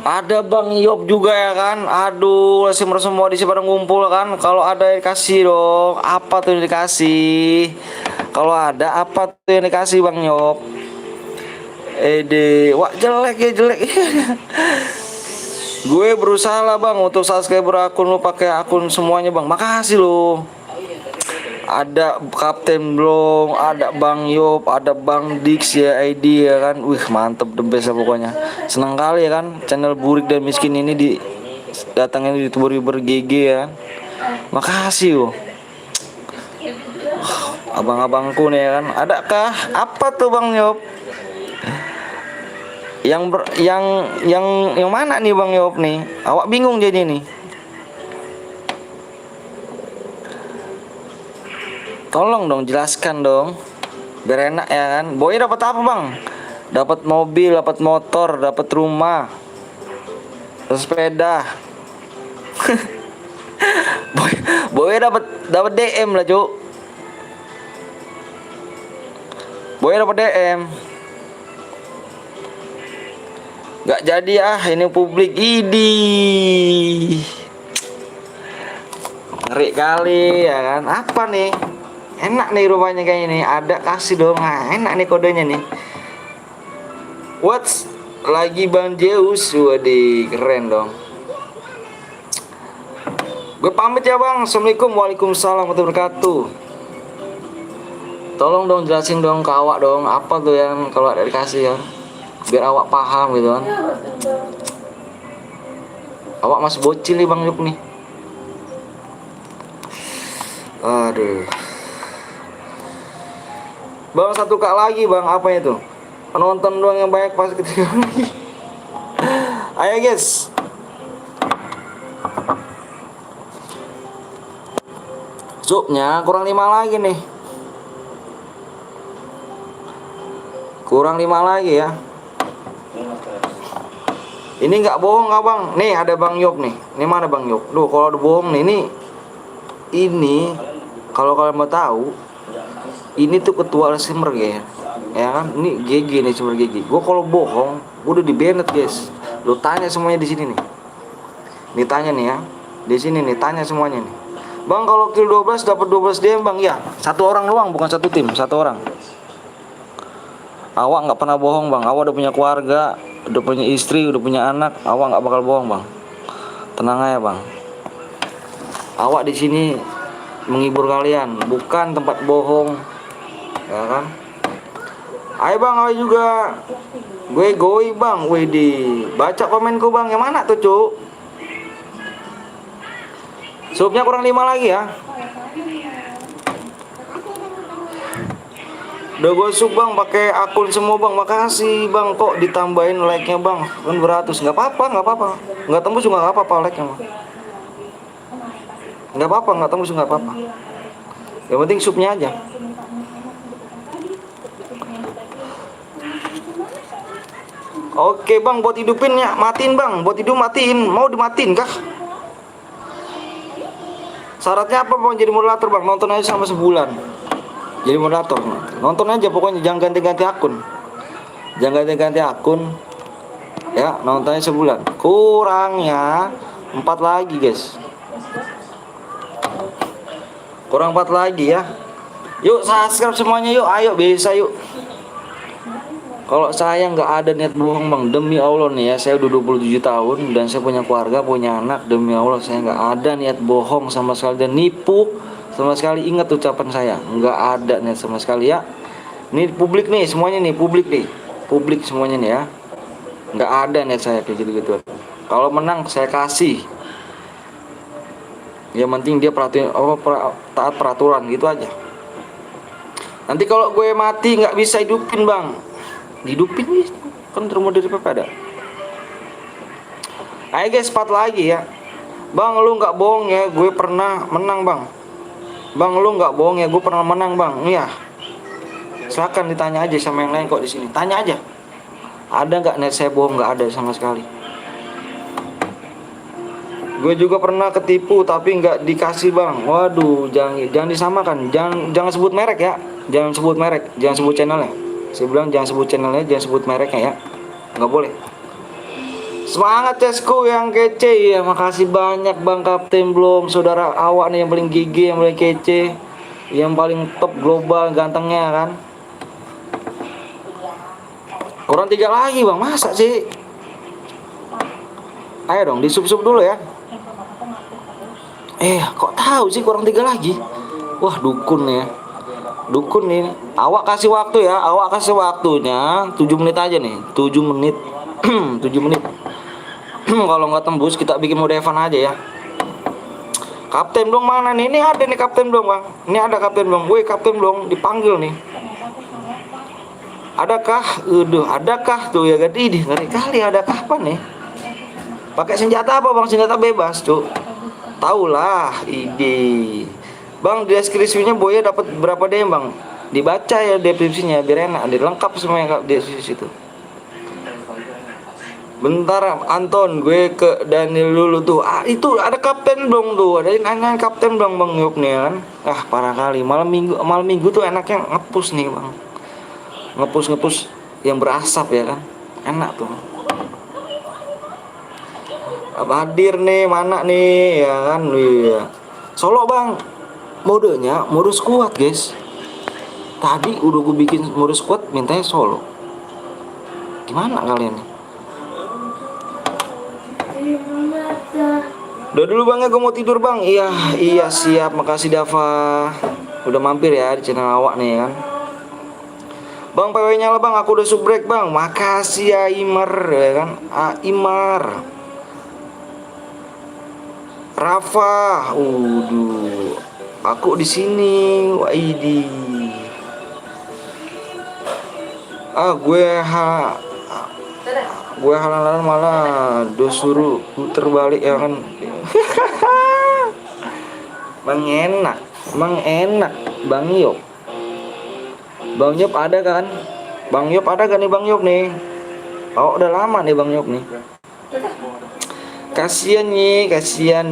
S1: Ada Bang Yop juga ya kan. Aduh, semua di pada ngumpul kan. Kalau ada yang dikasih dong. Apa tuh yang dikasih? Kalau ada apa tuh yang dikasih Bang Yop? Wah jelek ya jelek. Gue berusaha lah Bang untuk subscriber akun lu pakai akun semuanya Bang. Makasih lo. Ada Kapten Blong, ada Bang Yop, ada Bang Dix ya ID ya kan. Wih mantep, the best lah pokoknya. Senang kali ya kan channel Burik dan Miskin ini datangnya di YouTuber GG ya kan. Makasih yo. Abang-abangku nih ya kan. Adakah apa tuh Bang Yop? Yang mana nih Bang Yop nih? Awak bingung jadi nih. Tolong dong jelaskan dong. Biar enak ya kan. Boy dapat apa Bang? Dapat mobil, dapat motor, dapat rumah, sepeda. Boy dapat DM lah, Cuk. Boy dapat DM. Gak jadi ini publik idi. Ngeri kali ya kan. Apa nih? Enak nih rumahnya kayak ini. Ada kasih dong. Nah, enak nih kodenya nih. What's lagi Bang Zeus? Waduh, keren dong. Gue pamit ya Bang. Assalamualaikum, waalaikumsalam warahmatullahi wabarakatuh. Tolong dong jelasin dong ke awak dong, apa tuh yang kalau ada dikasih kan, biar awak paham gitu kan.
S2: Ya, betul.
S1: Awak masih bocil nih Bang Yop nih. Aduh. Bang, satu kak lagi bang, apa itu? Penonton doang yang banyak pas ketiga lagi. Ayo guys. Supnya kurang 5 lagi nih. Kurang 5 lagi ya. Ini nggak bohong nggak bang? Nih ada Bang Yop nih. Ini mana Bang Yop? Duh, kalau ada bohong nih, ini kalau kalian mau tahu, ini tuh ketua Alzheimer ya kan? Ini GG nih, cuma GG. Gue kalau bohong, udah di banned guys. Lu tanya semuanya di sini nih. Nih tanya nih ya. Di sini nih tanya semuanya nih. Bang, kalau kill 12 dapat 12 DM bang, ya. Satu orang doang, bukan satu tim, satu orang. Awak nggak pernah bohong bang. Awak udah punya keluarga, udah punya istri, udah punya anak. Awak nggak bakal bohong bang. Tenang aja bang. Awak di sini menghibur kalian, bukan tempat bohong, ya kan? Ayo bang, ayo juga. Gue goi bang, Widi. Baca komenku bang, yang mana tuh cuk? Supnya kurang 5 lagi ya. Udah gue sub bang, pakai akun semua bang. Makasih bang, kok ditambahin like-nya bang. Kan beratus, nggak apa-apa, nggak apa-apa. Nggak tembus juga nggak apa-apa like-nya bang. Nggak apa-apa, nggak tembus nggak apa-apa. Yang penting supnya aja. Oke bang, buat hidupin ya, matiin bang. Buat hidup matiin, mau dimatiin kah? Syaratnya apa bang jadi moderator bang? Nonton aja sama sebulan. Jadi moderator, nonton aja pokoknya, jangan ganti-ganti akun. Jangan ganti-ganti akun. Ya, nontonnya sebulan. Kurangnya 4 lagi guys. Kurang 4 lagi ya. Yuk subscribe semuanya yuk, ayo bisa yuk. Kalau saya nggak ada niat bohong bang, demi Allah nih ya, saya udah 27 tahun dan saya punya keluarga, punya anak. Demi Allah saya nggak ada niat bohong sama sekali dan nipu sama sekali. Ingat ucapan saya, nggak ada niat sama sekali ya. Ini publik nih semuanya nih, publik nih, publik semuanya nih ya. Nggak ada niat saya kayak gitu-gitu. Kalau menang saya kasih. Yang penting dia taat peraturan gitu aja. Nanti kalau gue mati nggak bisa hidupin bang. Hidupin nih, kan rumah dari PP ada. Ayo guys, 4 lagi ya. Bang, lu nggak bohong ya, gue pernah menang bang. Bang, lu nggak bohong ya, gue pernah menang bang. Iya. Silakan ditanya aja sama yang lain kok di sini. Tanya aja. Ada nggak net saya bohong? Nggak ada sama sekali. Gue juga pernah ketipu tapi nggak dikasih bang. Waduh, jangan disamakan. Jangan sebut merek ya. Jangan sebut merek, jangan sebut channelnya. Saya bilang jangan sebut channelnya, jangan sebut mereknya ya. Nggak boleh. Semangat Cesku yang kece ya. Makasih banyak bang Kapten Blom. Saudara awak nih yang paling gigi, yang paling kece, yang paling top global gantengnya kan. Kurang 3 lagi bang, masa sih? Ayo dong disup-sup dulu ya. Kok tahu sih kurang 3 lagi? Wah dukun ya. Dukun nih. Awak kasih waktu ya, awak kasih waktunya 7 menit aja nih, 7 menit. 7 menit. Kalau nggak tembus kita bikin mode Evan aja ya. Kapten Blong mana nih? Ini ada nih Kapten Blong bang. Ini ada Kapten Blong. Woi Kapten Blong dipanggil nih. Adakah? Adakah tuh ya kan? Ini ngeri kali, adakah apa nih? Pakai senjata apa bang? Senjata bebas tuh. Taulah, ide. Bang, di deskripsinya Boya dapat berapa DM bang? Dibaca ya deskripsinya biar enak, lengkap semua yang di situ. Bentar Anton, gue ke Daniel dulu tuh. Itu ada Kapten Blong tuh, ada yang nanya Kapten Blong bang Yop nih kan. Parah kali. Malam minggu tuh enaknya ngepus nih bang. Ngepus yang berasap ya kan. Enak tuh. Hadir nih, mana nih ya kan. Iya. Solo bang. Modenya mode squad guys. Tadi udah gue bikin mode squad, mintanya solo. Gimana kalian nih? Udah dulu bang ya, gue mau tidur bang. Iya siap, makasih Dava. udah mampir ya di channel awak nih kan. Bang PW nya lah bang, aku udah subrek bang. Makasih ya Imar ya kan. Imar Rafa, aku di sini, Waidi. Gue halan malah suruh puter balik ya kan. Bang enak, Bang Yop. Bang Yop ada kan? Bang Yop ada kan nih Bang Yop nih? Oh udah lama nih Bang Yop nih. Kasian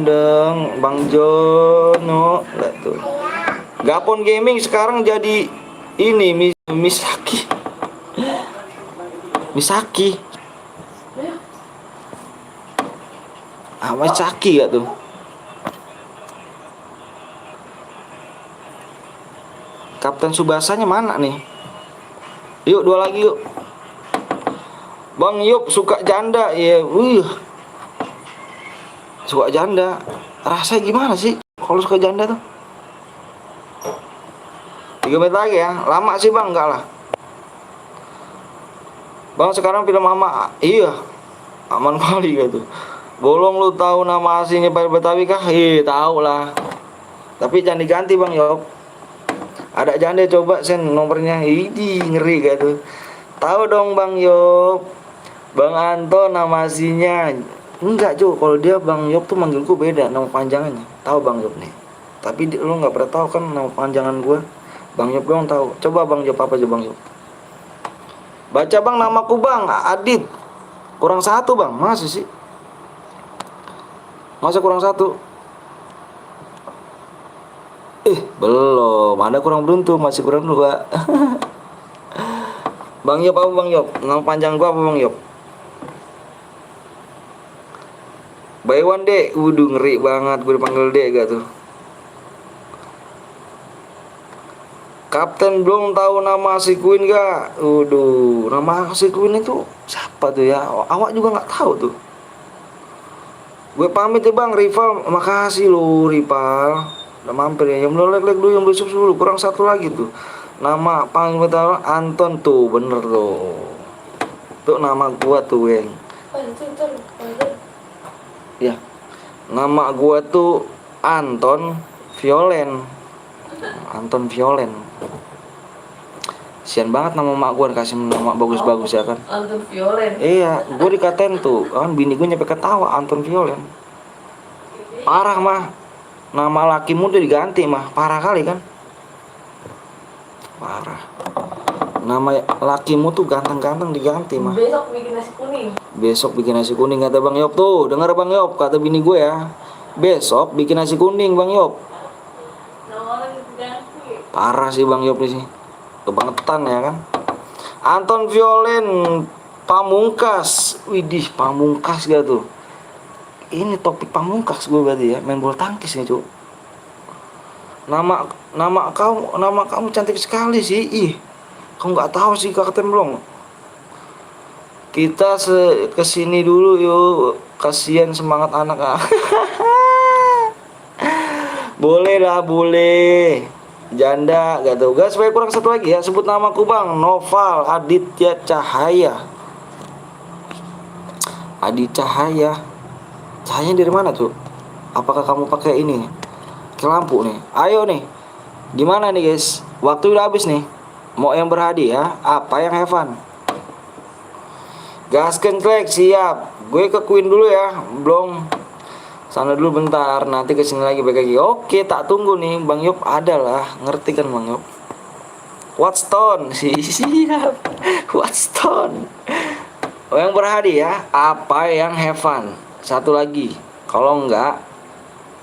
S1: dong Bang Jono. Lihat tuh. Gapon Gaming sekarang jadi ini Misaki. Misaki ya tuh. Kapten Subasanya mana nih? Yuk dua lagi yuk. Bang Yop suka janda ya. Suka janda. Rasanya gimana sih kalau suka janda tuh? 3 menit lagi ya. Lama sih bang, enggak lah. Bang sekarang film Mama. Iya. Aman kali gitu. Bolong lu tahu nama aslinya Pak Betawi kah? Tahu lah. Tapi jangan diganti bang Yop. Ada janda coba sen nomornya. Ngeri gitu. Tahu dong bang Yop. Bang Anto nama aslinya. Enggak Jo, kalau dia Bang Yop tuh manggilku beda nama panjangannya. Tahu Bang Yop nih. Tapi lu nggak pernah tahu kan nama panjangan gue. Bang Yop doang tahu. Coba Bang Yop apa aja Bang Yop. Baca Bang namaku Bang, Adit. Kurang 1 Bang, masa sih? Masa kurang 1? Belum. Ada kurang beruntung, masih kurang 2. Bang Yop apa Bang Yop? Nama panjang gua apa Bang Yop? Baywan Dek, ngeri banget gue dipanggil Dek gak tuh. Kapten belum tahu nama si Queen gak? Nama si Queen itu siapa tuh ya? Awak juga nggak tahu tuh. Gue pamit ya bang, Rival. Makasih lu Rival. Udah mampir ya. Yang belum like dulu, yang belum subscribe dulu. Kurang 1 lagi tuh. Nama panggil pertama Anton tuh, bener tuh. Tuh nama gua tuh, Weng. Ya, nama gua tuh Anton Violen. Sian banget nama mak gua kasih nama bagus-bagus ya kan.
S2: Anton Violen.
S1: Iya, gua dikatain tuh kan bini gua nyampe ketawa Anton Violen. Parah mah. Nama lakimu udah diganti mah, parah kali kan. Parah. Nama lakimu tuh ganteng-ganteng diganti mah. Besok bikin nasi kuning kata Bang Yop tuh. Dengar Bang Yop kata bini gue ya. Besok bikin nasi kuning Bang Yop. Parah sih Bang Yop sih. Kebangetan ya kan. Anton Violen Pamungkas. Widih, Pamungkas gak tuh. Ini topik Pamungkas gue berarti ya. Main bola tangkis nih cuy. Nama kamu cantik sekali sih. Kamu nggak tahu sih Kapten belum? Kita kesini dulu yuk. Kasihan semangat anak ah. Boleh lah, boleh. Janda gak tahu. Guys, supaya kurang 1 lagi ya. Sebut namaku Bang. Noval Aditya Cahaya. Cahaya dari mana tuh? Apakah kamu pakai ini? Ke lampu nih. Ayo nih. Gimana nih guys? Waktu udah habis nih. Mau yang berhadiah, apa yang have fun? Gasken Klek, siap. Gue ke Queen dulu ya. Belum. Sana dulu bentar, nanti kesini lagi balik lagi. Oke, tak tunggu nih. Bang Yop ada lah. Ngerti kan Bang Yop? Watstone, siap. Watstone. Oh, yang berhadiah, apa yang have fun? 1 lagi. Kalau enggak,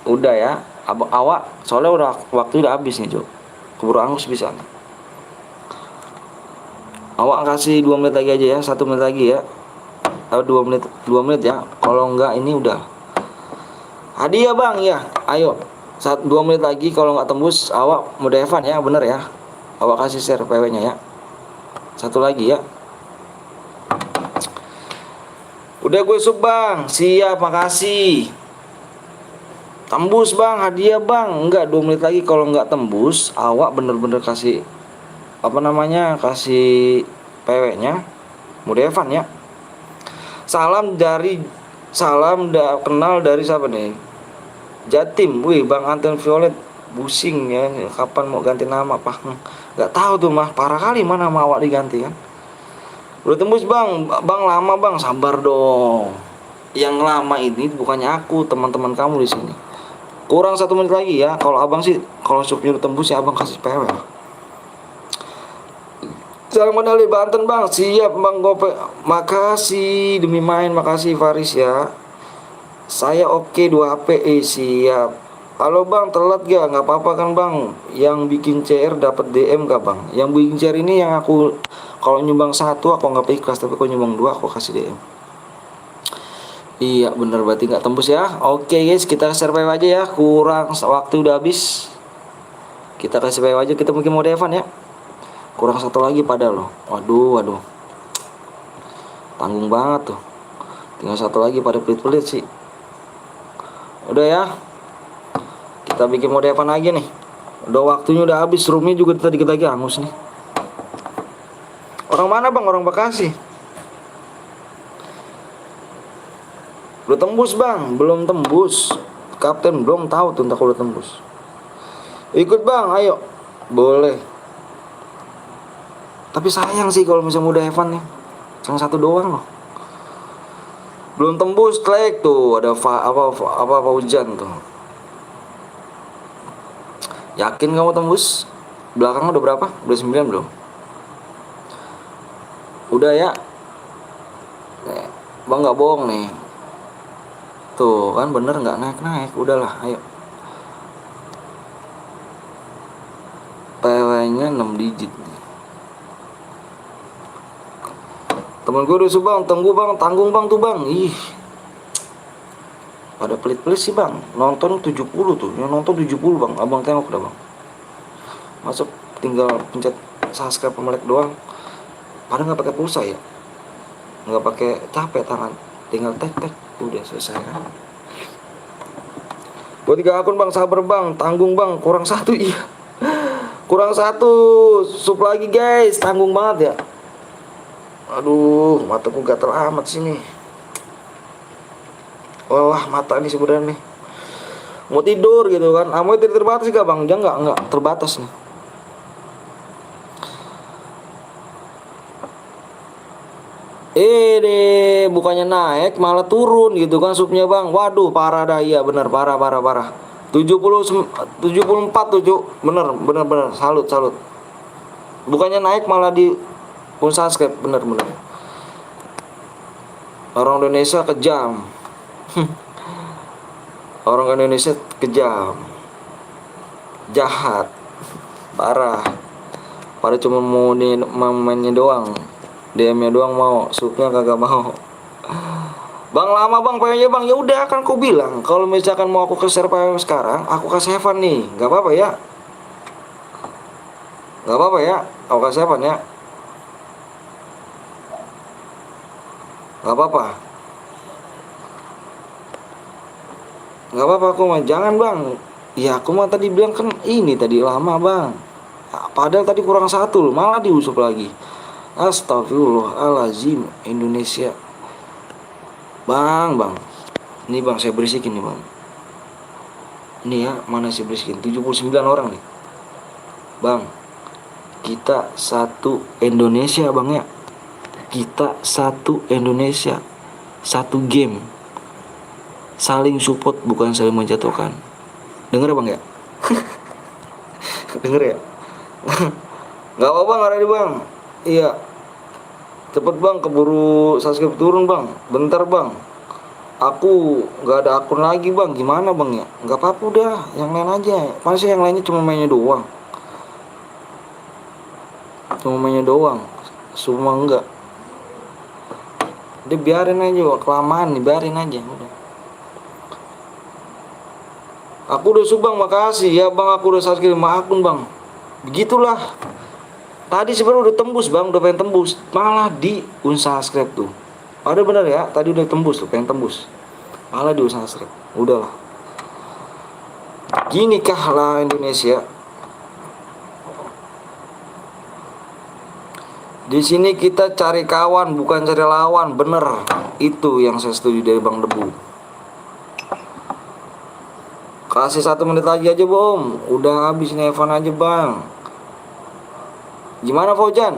S1: udah ya. Awak, soalnya udah waktu udah habis nih, Jo. Keburu angus bisa. Awak kasih 2 menit lagi aja ya, 1 menit lagi ya. 2 menit ya. Kalau enggak ini udah. Hadiah Bang ya. Ayo. 2 menit lagi kalau enggak tembus awak mudah Evan ya, bener ya. Awak kasih share PW-nya ya. 1 lagi ya. Udah gue sub Bang. Siap, makasih. Tembus bang, hadiah bang. Enggak, 2 menit lagi kalau nggak tembus, awak bener-bener kasih apa namanya, kasih PW-nya Muda Evan ya. Kenal dari siapa nih? Jatim. Wih, Bang Anton Violet pusing ya, kapan mau ganti nama pak? Nggak tahu tuh mah, parah kali mana nama awak diganti kan. Udah tembus bang, bang lama bang, sabar dong. Yang lama ini bukannya aku, teman-teman kamu di sini. Kurang 1 menit lagi ya. Kalau abang sih, kalau supnya udah tembus ya abang kasih PW. Salam medali Banten bang, siap bang Gope. Makasih demi main, makasih Faris ya. Saya oke 2 HP siap. Halo bang, telat gak? Nggak apa-apa kan bang. Yang bikin CR dapat DM gak bang? Yang bikin CR ini yang aku kalau nyumbang 1 aku nggak ikhlas, tapi kalau nyumbang 2 aku kasih DM. Iya bener, berarti nggak tembus ya. Oke guys, kita survive aja ya. Kurang waktu udah habis. Kita kasih survive aja, kita mungkin mau Devan ya. Kurang 1 lagi pada loh. Waduh. Tanggung banget tuh. Tinggal 1 lagi pada pelit-pelit sih. Udah ya. Kita bikin mode apa lagi nih. Udah waktunya udah habis. Roomnya juga tadi kita lagi hangus nih. Orang mana bang? Orang Bekasi. Udah tembus bang? Belum tembus. Kapten belum tahu tuh entah kalau udah tembus. Ikut bang, ayo. Boleh. Tapi sayang sih kalau misalnya Muda Evan nih. Cuma 1 doang loh. Belum tembus like tuh, ada apa hujan tuh. Yakin kamu tembus? Belakang udah berapa? Udah 9 belum? Udah ya. Nih, bang nggak bohong nih. Tuh kan bener nggak naik. Udahlah, ayo. PW-nya 6 digit. Temen gue udah bang, tanggung bang tuh bang. Ih, pada pelit-pelit sih bang. Nonton 70 tuh, yang nonton 70 bang. Abang tengok udah bang. Masuk tinggal pencet subscribe pemelek doang. Pada nggak pakai pulsa ya, nggak pakai capek tangan, tinggal tek udah selesai kan. Buat 3 akun bang, sabar bang, tanggung bang, kurang 1 iya. Kurang 1, sub lagi guys, tanggung banget ya. Aduh, mataku gatel amat sini. Wah, mata nih sebenarnya nih. Mau tidur gitu kan. Amoy terbatas gak bang? Dia enggak terbatas nih. Deh, bukannya naik malah turun gitu kan subnya bang. Waduh, parah dah, iya bener, parah. 74 tuh, bener. Salut. Bukannya naik malah di unsubscribe, bener. Orang Indonesia kejam. Orang Indonesia kejam, jahat, parah. Pada cuma mau mainnya doang, DM-nya doang mau, subnya kagak mau. Bang lama bang, payahnya bang. Ya udah kan aku bilang kalau misalkan mau aku ke server sekarang, aku kasih Evan nih, nggak apa-apa ya. Aku kasih Evan ya. Nggak apa-apa aku mah, jangan bang. Ya aku mah tadi bilang kan ini tadi lama bang. Padahal tadi kurang 1 loh, malah diusup lagi. Astagfirullahaladzim, Indonesia. Bang. Ini bang, saya berisikin nih bang. Ini ya, mana saya berisikin, 79 orang nih. Bang, kita satu Indonesia bang ya. Kita satu Indonesia, satu game. Saling support bukan saling menjatuhkan. Denger bang ya? Denger ya? Gak apa-apa, gak ada bang. Iya, cepet bang, keburu subscribe turun bang. Bentar bang, aku gak ada akun lagi bang. Gimana bang ya? Gak apa-apa udah, yang lain aja. Masa yang lainnya cuma mainnya doang. Semua enggak. Dia biarin aja, kelamaan nih, biarin aja udah. Aku udah subang, makasih ya bang. Aku udah subscribe 5 akun bang. Begitulah. Tadi sebenarnya udah tembus bang, udah pengen tembus, malah di unsubscribe tuh. Ada bener ya, tadi udah tembus tuh, pengen tembus, malah di unsubscribe. Udahlah. Ginikah lah Indonesia. Di sini kita cari kawan bukan cari lawan, bener. Itu yang saya setuju dari Bang Debu. Kasih 1 menit lagi aja Bom. Udah habis nih Evan aja Bang. Gimana Faujan?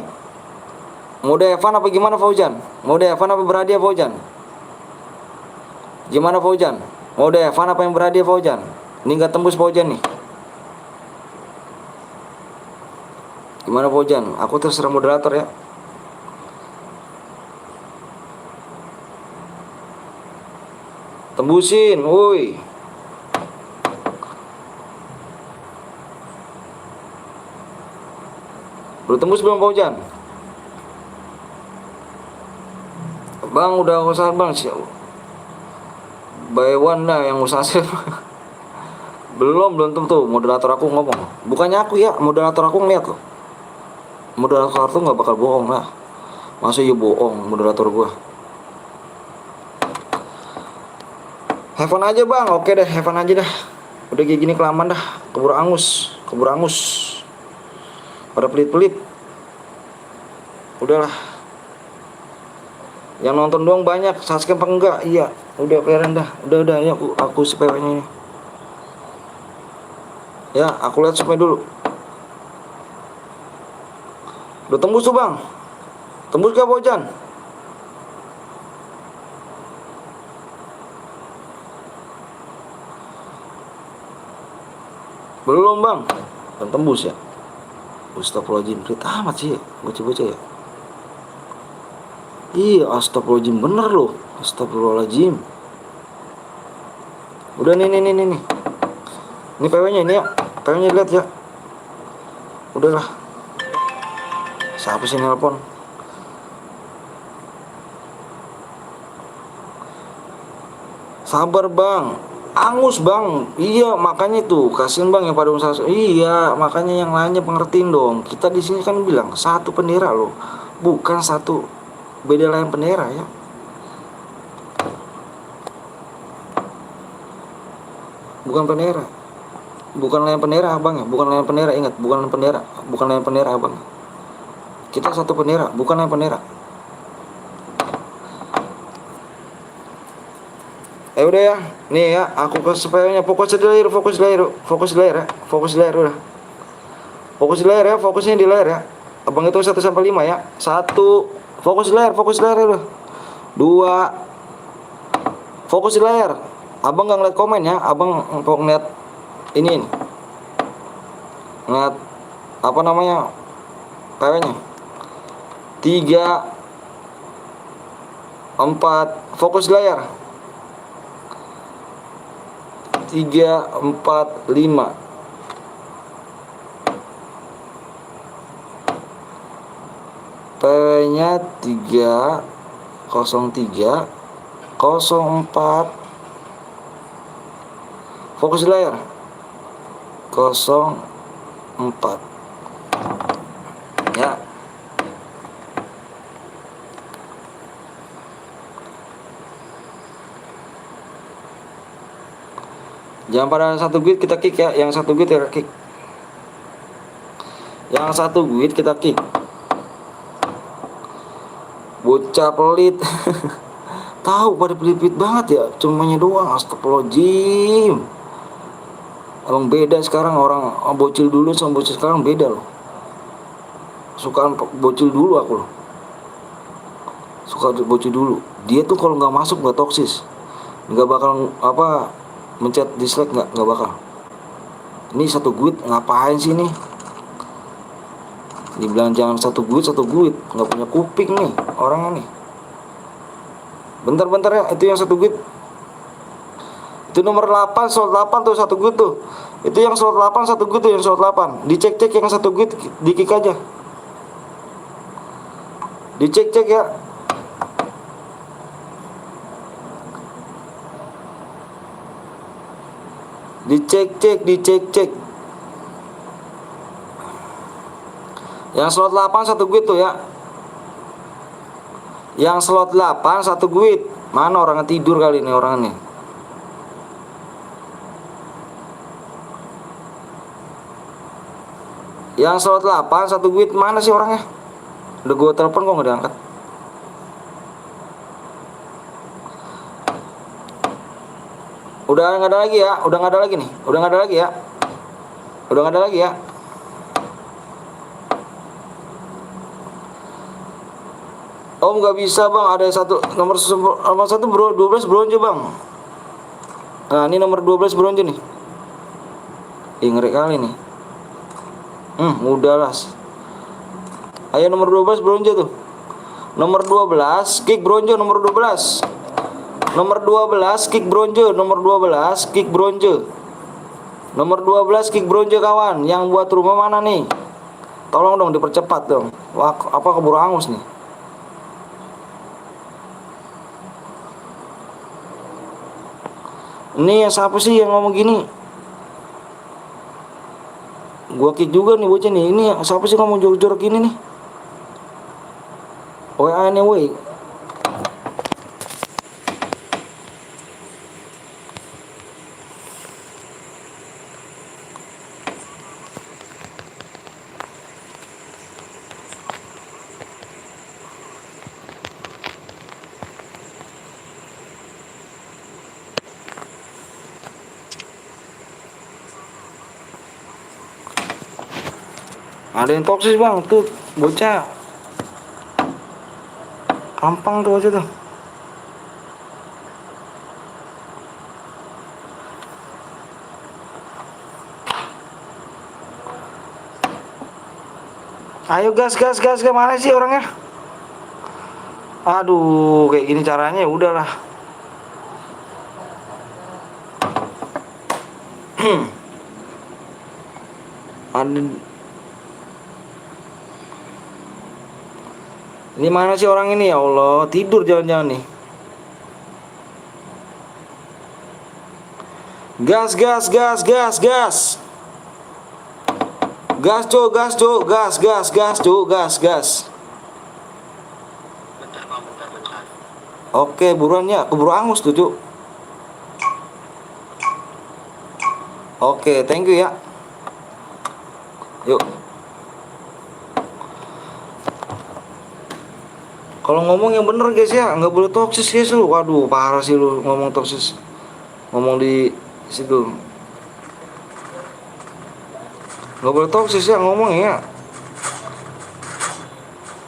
S1: Mau udah Evan apa gimana Faujan? Mau udah Evan apa berhadiah Faujan? Gimana Faujan? Mau udah Evan apa yang berhadiah Faujan? Ini gak tembus Faujan nih. Gimana Faujan? Aku terserah moderator ya. Tembusin, woi. Udah tembus belum Faujan? Bang udah usaha Bang. By one lah yang usaha sih. belum tentu moderator aku ngomong. Bukannya aku ya, moderator aku ngeliat kok. Moderator tuh nggak bakal bohong lah. Masa iya bohong moderator gua. Have fun aja Bang. Oke deh, have fun aja dah. Udah kayak gini kelamaan dah. Keburu angus. Pada pelit-pelit. Udahlah. Yang nonton doang banyak, subscribe apa enggak? Iya, udah keren dah. Udah ya aku sepenya ini. Ya, aku lihat supaya dulu. Udah tembus tuh Bang. Tembus gak Bojan? Belum Bang. Belum tembus ya. Astagfirullahaladzim, pelit amat sih ya. Bocah-bocah ya. Iya, astagfirullahaladzim bener loh. Astagfirullahaladzim. Udah nih. Ini PW-nya ini ya. PW-nya lihat ya. Udahlah. Siapa sih nelpon? Sabar Bang. Angus Bang. Iya, makanya tuh kasihan Bang yang pada usaha. Iya, makanya yang lainnya pengertiin dong. Kita di sini kan bilang satu bendera loh. Bukan satu beda lain bendera ya. Bukan bendera. Bukan lain bendera Abang ya. Bukan lain bendera, ingat, bukan lain bendera. Bukan lain bendera Abang. Kita satu bendera, bukan lain bendera. Udah ya, nih ya, aku ke supaya fokus di layar udah. Fokus di layar ya, fokusnya di layar ya. Abang itu 1 sampai 5 ya. 1, fokus di layar udah. 2, fokus di layar. Abang nggak ngeliat komen ya, abang mau ngeliat ini nih. Ngeliat apa namanya? PW-nya. 3, 4, fokus di layar. 3, 4, 5. PW-nya 3, 03, 04. Fokus di layar. 04. Ya. Jangan pada 1 guide kita kick ya. Yang 1 guide kita kick. Yang 1 guide kita kick. Bocah pelit. Tahu pada pelit-pelit banget ya. Cumanya doang. Astagfirullahaladzim. Emang beda sekarang orang bocil dulu sama bocil sekarang beda loh. Sukaan bocil dulu aku loh. Suka bocil dulu. Dia tuh kalau nggak masuk nggak toksis. Nggak bakal apa mencet dislike, nggak bakal. Ini 1 guide ngapain sih nih? Dibilang jangan 1 guide, nggak punya kuping nih orangnya nih. Bentar ya, itu yang 1 guide. Itu nomor 8, slot 8 tuh 1 guide tuh. Itu yang slot 8 1 guide tuh, yang slot 8. Dicek yang 1 guide, di kick aja. Dicek ya. Dicek. Yang slot 8 1 guide tuh ya. Yang slot 8 1 guide. Mana orangnya tidur kali ini orangnya. Yang slot 8 satu duit mana sih orangnya? Udah gue telepon kok nggak diangkat. Udah nggak ada lagi ya, udah nggak ada lagi nih, udah nggak ada lagi ya, udah nggak ada lagi ya. Om nggak bisa bang, ada satu nomor satu bro, 12 bronze bang. Nah ini nomor 12 bronze nih. Ih ngeri kali nih. Udahlah. Ayo nomor 12 bronze tuh. Nomor 12 kick bronze nomor 12. Nomor 12 kick bronze, nomor 12 kick bronze. Nomor 12 kick bronze kawan. Yang buat rumah mana nih? Tolong dong dipercepat dong. Wah, apa keburu hangus nih? Ini siapa sih yang ngomong gini? Gua kick juga nih bocah nih. Ini siapa sih ngomong jorok-jorok gini nih? WA nih woi. Ada yang toksis bang, tuh bocah ampang tuh aja tuh. Ayo gas mana sih orangnya? Aduh, kayak gini caranya ya udahlah. Ini mana sih orang ini ya Allah, tidur jangan-jangan nih. Gas. Gas cuk, gas. Oke, buruan ya, keburu angus tuh cuk. Oke, thank you ya. Yuk. Kalau ngomong yang bener guys ya, nggak boleh toksis guys lu. Waduh, parah sih lu ngomong toksis. Ngomong di situ. Nggak boleh toksis ya ngomong ya.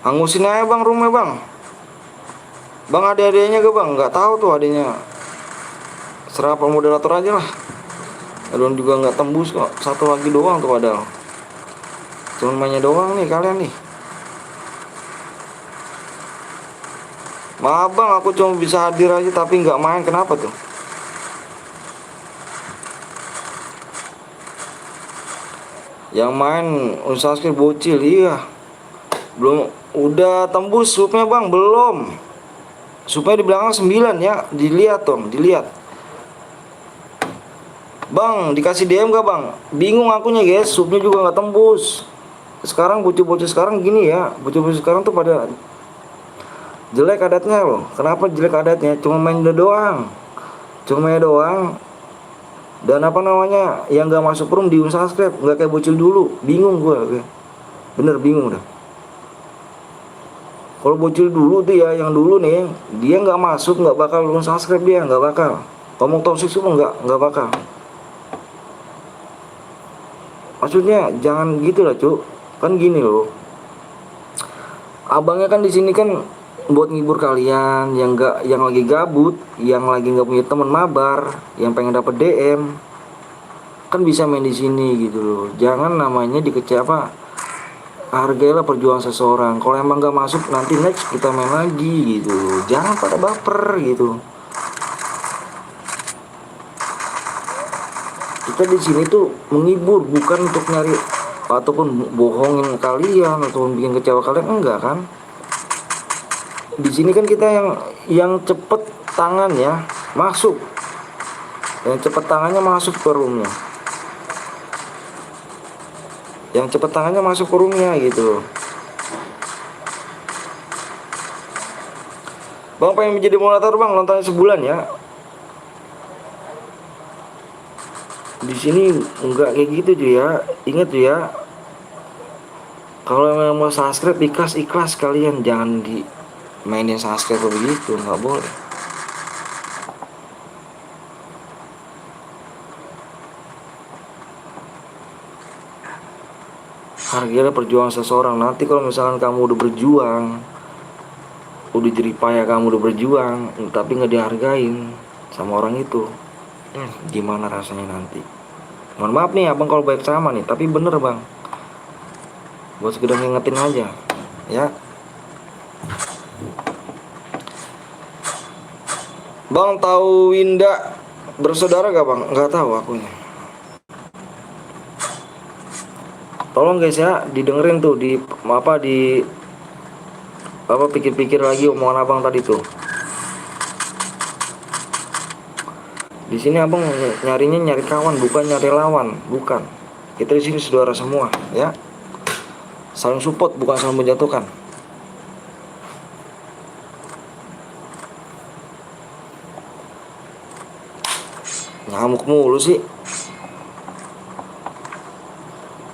S1: Angusin aja bang rumah bang. Bang ada adanya gak bang? Nggak tahu tuh adanya. Serapa moderator aja lah. Adon juga nggak tembus kok. Satu lagi doang tuh padahal. Cuman mainnya doang nih kalian nih. Maaf bang, aku cuma bisa hadir aja tapi nggak main. Kenapa tuh? Yang main Unsaskin bocil, iya. Belum, udah tembus supnya bang, belum. Supnya di belakang 9 ya, dilihat dong, dilihat. Bang, dikasih DM gak bang? Bingung akunya guys, supnya juga nggak tembus. Sekarang bocil-bocil sekarang gini ya, bocil-bocil sekarang tuh pada jelek adatnya loh. Kenapa jelek adatnya? Cuma main doang. Dan apa namanya, yang gak masuk room di unsubscribe. Gak kayak bocil dulu. Bingung gue. Bener bingung dah. Kalau bocil dulu tuh ya, yang dulu nih, dia gak masuk, gak bakal unsubscribe dia, gak bakal. Ngomong toxic semua gak bakal. Maksudnya jangan gitu lah cuk. Kan gini loh. Abangnya kan di sini kan buat ngibur kalian yang lagi gabut, yang lagi nggak punya teman mabar, yang pengen dapet DM, kan bisa main di sini gitu loh. Jangan namanya dikecewa. Hargailah perjuangan seseorang. Kalau emang nggak masuk nanti next kita main lagi gitu. Jangan pada baper gitu. Kita di sini tuh menghibur, bukan untuk nyari ataupun bohongin kalian ataupun bikin kecewa kalian, enggak kan? Di sini kan kita yang cepet tangan ya masuk, yang cepet tangannya masuk ke roomnya, gitu. Bang pengen menjadi moderator bang, nontonnya sebulan ya. Di sini enggak kayak gitu tuh ya, inget tuh ya. Kalau memang mau subscribe ikhlas kalian, jangan di mainin subscribe begitu, nggak boleh. Hargailah perjuangan seseorang. Nanti kalau misalkan kamu udah berjuang, udah jerih payah, kamu udah berjuang tapi nggak dihargain sama orang itu, gimana rasanya nanti? Mohon maaf nih abang kalau baik sama nih, tapi bener bang, buat sekedar ngingetin aja ya. Bang tahu Winda bersaudara gak bang? Nggak tahu akunya. Tolong guys ya, didengerin tuh, di pikir-pikir lagi omongan abang tadi tuh. Di sini abang nyarinya nyari kawan, bukan nyari lawan, bukan. Kita di sini saudara semua ya. Saling support, bukan saling menjatuhkan. Ngamuk mulu sih.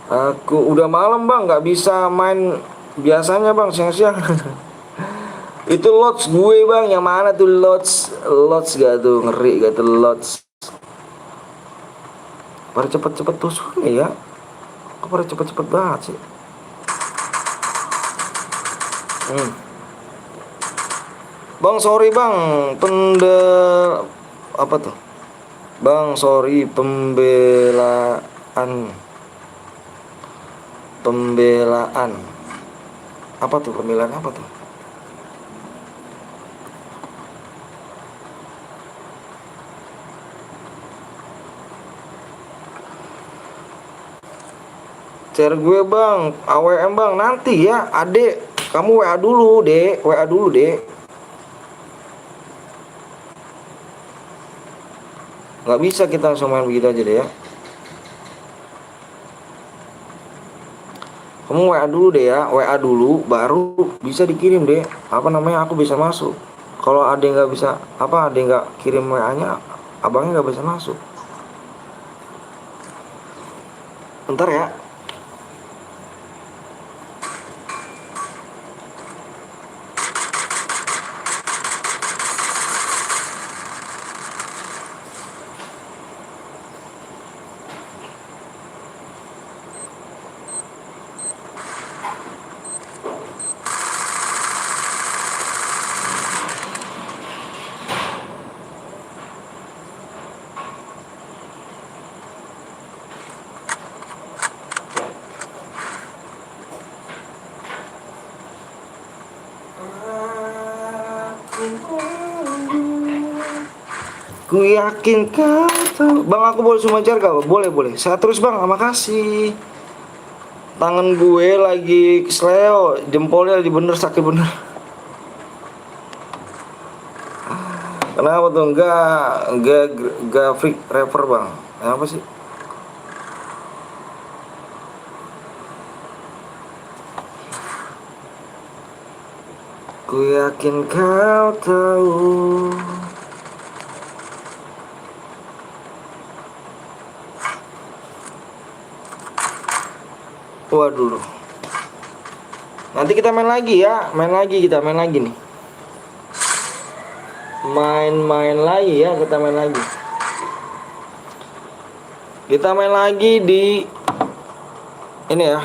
S1: Aku udah malam bang, nggak bisa main biasanya bang, siang-siang. Itu lots gue bang, yang mana tuh lots gak tuh, ngeri gak tuh lots. Pada cepet-cepet tusuknya ya. Kok pada cepet-cepet banget sih. Bang sorry bang, apa tuh? Bang sorry, pembelaan apa tuh, pembelaan apa tuh? Share gue bang, AWM bang, nanti ya adek, kamu WA dulu dek, WA dulu dek. Nggak bisa kita langsung main begitu aja deh ya. Kamu WA dulu deh ya, WA dulu baru bisa dikirim deh. Apa namanya, aku bisa masuk. Kalau ada yang nggak bisa, ada yang nggak kirim WA-nya, abangnya nggak bisa masuk. Bentar ya. Ku yakin kau tahu. Bang aku boleh sumajar gak? Boleh. Saya terus bang, makasih. Tangan gue lagi kesleo, jempolnya lagi bener sakit bener. Kenapa tuh? Enggak freak rapper bang. Apa sih? Ku yakin kau tahu. Waduh. Nanti kita main lagi ya, main lagi nih. Main lagi ya, kita main lagi. Kita main lagi di ini ya.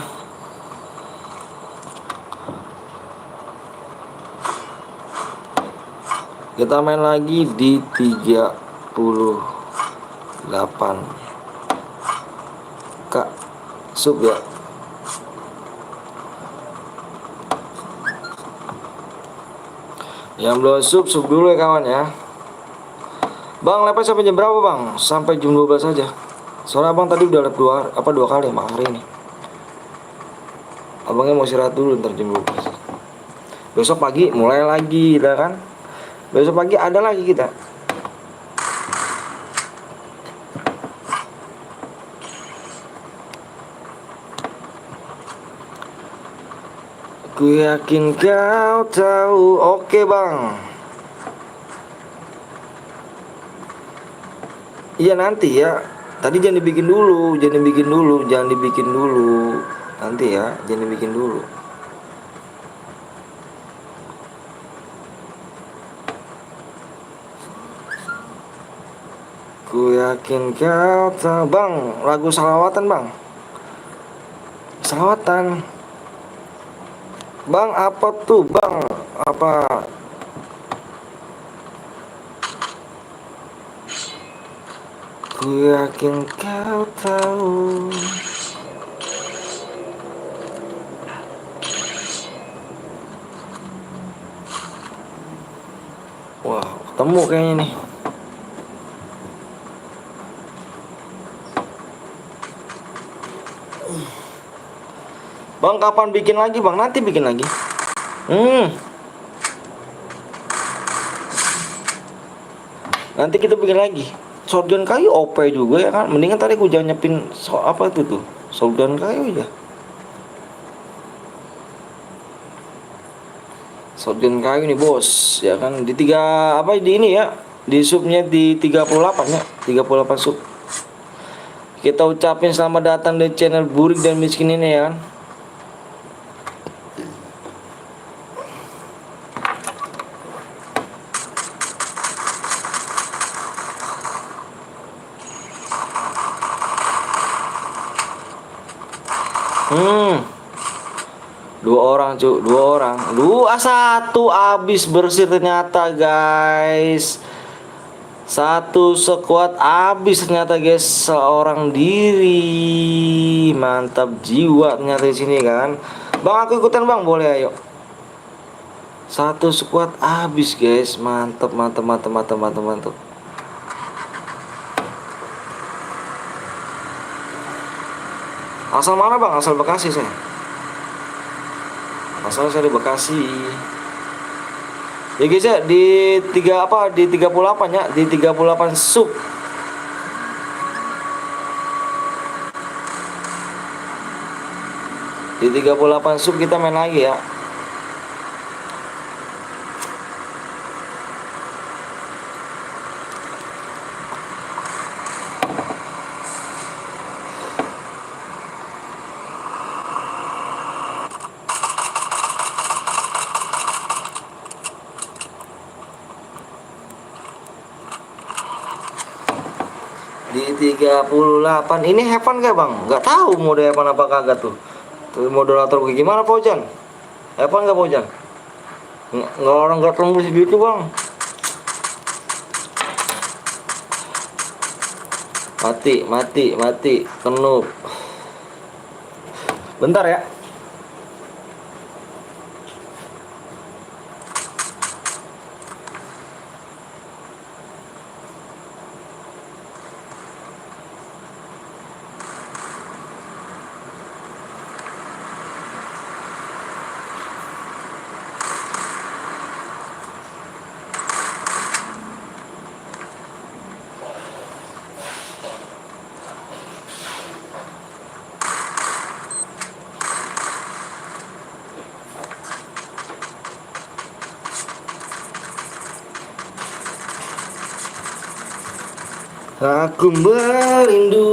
S1: Kita main lagi di 38 Kak sub ya. Yang belum sub dulu ya kawan ya. Bang lepas sampai jam berapa bang? Sampai jam 12 saja. Soalnya abang tadi udah live dua kali emang hari ini. Abangnya mau istirahat dulu ntar jam 12. Besok pagi mulai lagi kita kan. Besok pagi ada lagi kita. Ku yakin kau tahu. Oke bang. Iya nanti ya. Tadi jangan dibikin dulu. Nanti ya, jangan bikin dulu. Ku yakin kau tahu. Bang, lagu salawatan bang. Salawatan. Bang, apa tuh bang? Apa? Ku yakin kau tahu. Wah, ketemu kayaknya nih. Bang, kapan bikin lagi bang? Nanti bikin lagi. Nanti kita bikin lagi. Shotgun kayu OP juga ya kan. Mendingan tadi aku jangan nyepin apa itu tuh. Shotgun kayu aja. Shotgun kayu nih bos, ya kan di di ini ya, di subnya di 38 ya, 38 sub. Kita ucapin selamat datang di channel Burik dan Miskin ini ya kan. Dua orang cu, dua orang. Satu habis bersih ternyata guys. Satu sekuat habis ternyata guys, seorang diri. Mantap jiwa ternyata di sini kan. Bang, aku ikutan bang, boleh ayo. Satu sekuat habis guys, mantap mantap mantap mantap mantap mantap. Asal mana bang? Asal Bekasi saya. Asal saya di Bekasi. Ya guys ya, di 38 ya, di 38 sub. Di 38 sub kita main lagi ya. Di 38 ini Heaven gak bang? Gak tahu mode Heaven apa kagak tuh. Tuh moderator gue gimana Pojan? Heaven gak Pojan? Nggak, orang gak tembus gitu bang. Mati penuh. Bentar ya. Aku merindu.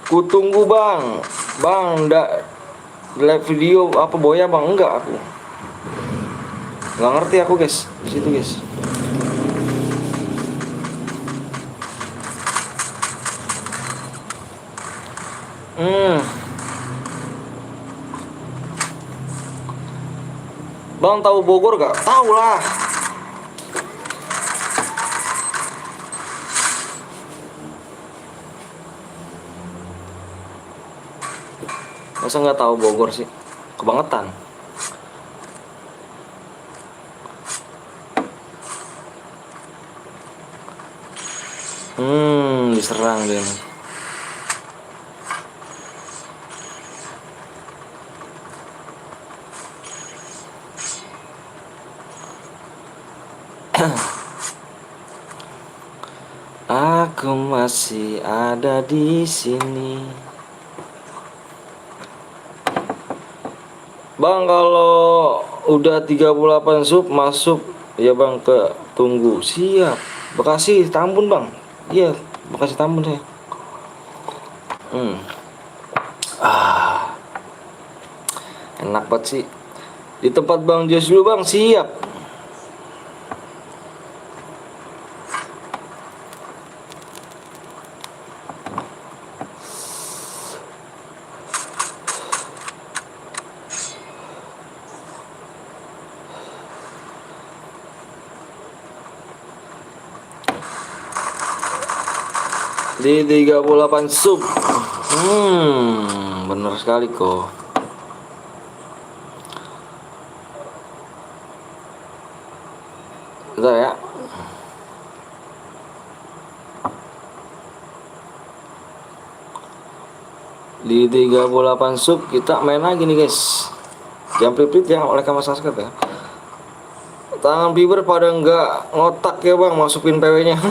S1: Ku tunggu bang. Bang, live video apa boya bang? Enggak aku. Nggak ngerti aku guys. Di situ guys. Bang tahu Bogor gak? Tahu lah. Masa nggak tahu Bogor sih? Kebangetan. Diserang dia. Aku masih ada di sini. Bang, kalau udah 38 sub masuk ya bang ke tunggu. Siap. Bekasi Tambun bang. Iya, Bekasi Tambun saya. Enak banget sih. Di tempat Bang Jos dulu Bang, siap. Di 38 sub. Bener sekali kok. Bentar ya. Di 38 sub kita main lagi nih guys. Jangan pripit ya oleh kamar subscribe ya. Tangan Bieber pada nggak ngotak ya bang, masukin PW nya.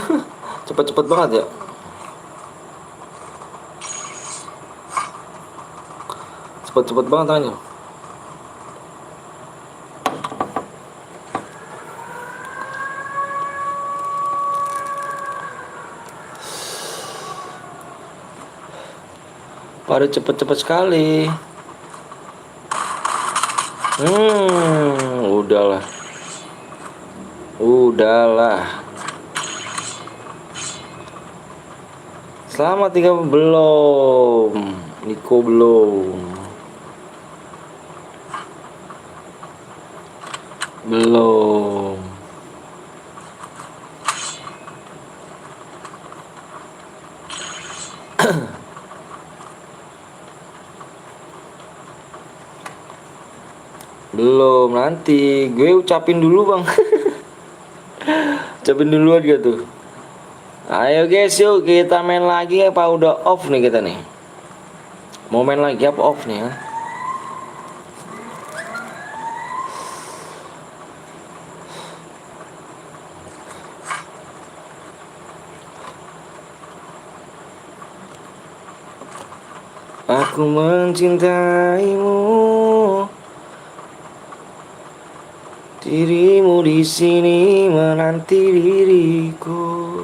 S1: Cepet-cepet banget ya. Cepet-cepet banget tangannya. Pada cepet-cepet sekali. Udahlah. Selamat 3 belum. Niko belum. Belum, nanti gue ucapin dulu bang. Ucapin dulu aja tuh. Ayo guys, yuk kita main lagi apa udah off nih kita nih? Mau main lagi apa off nih ya? Aku mencintaimu, dirimu di sini menanti diriku.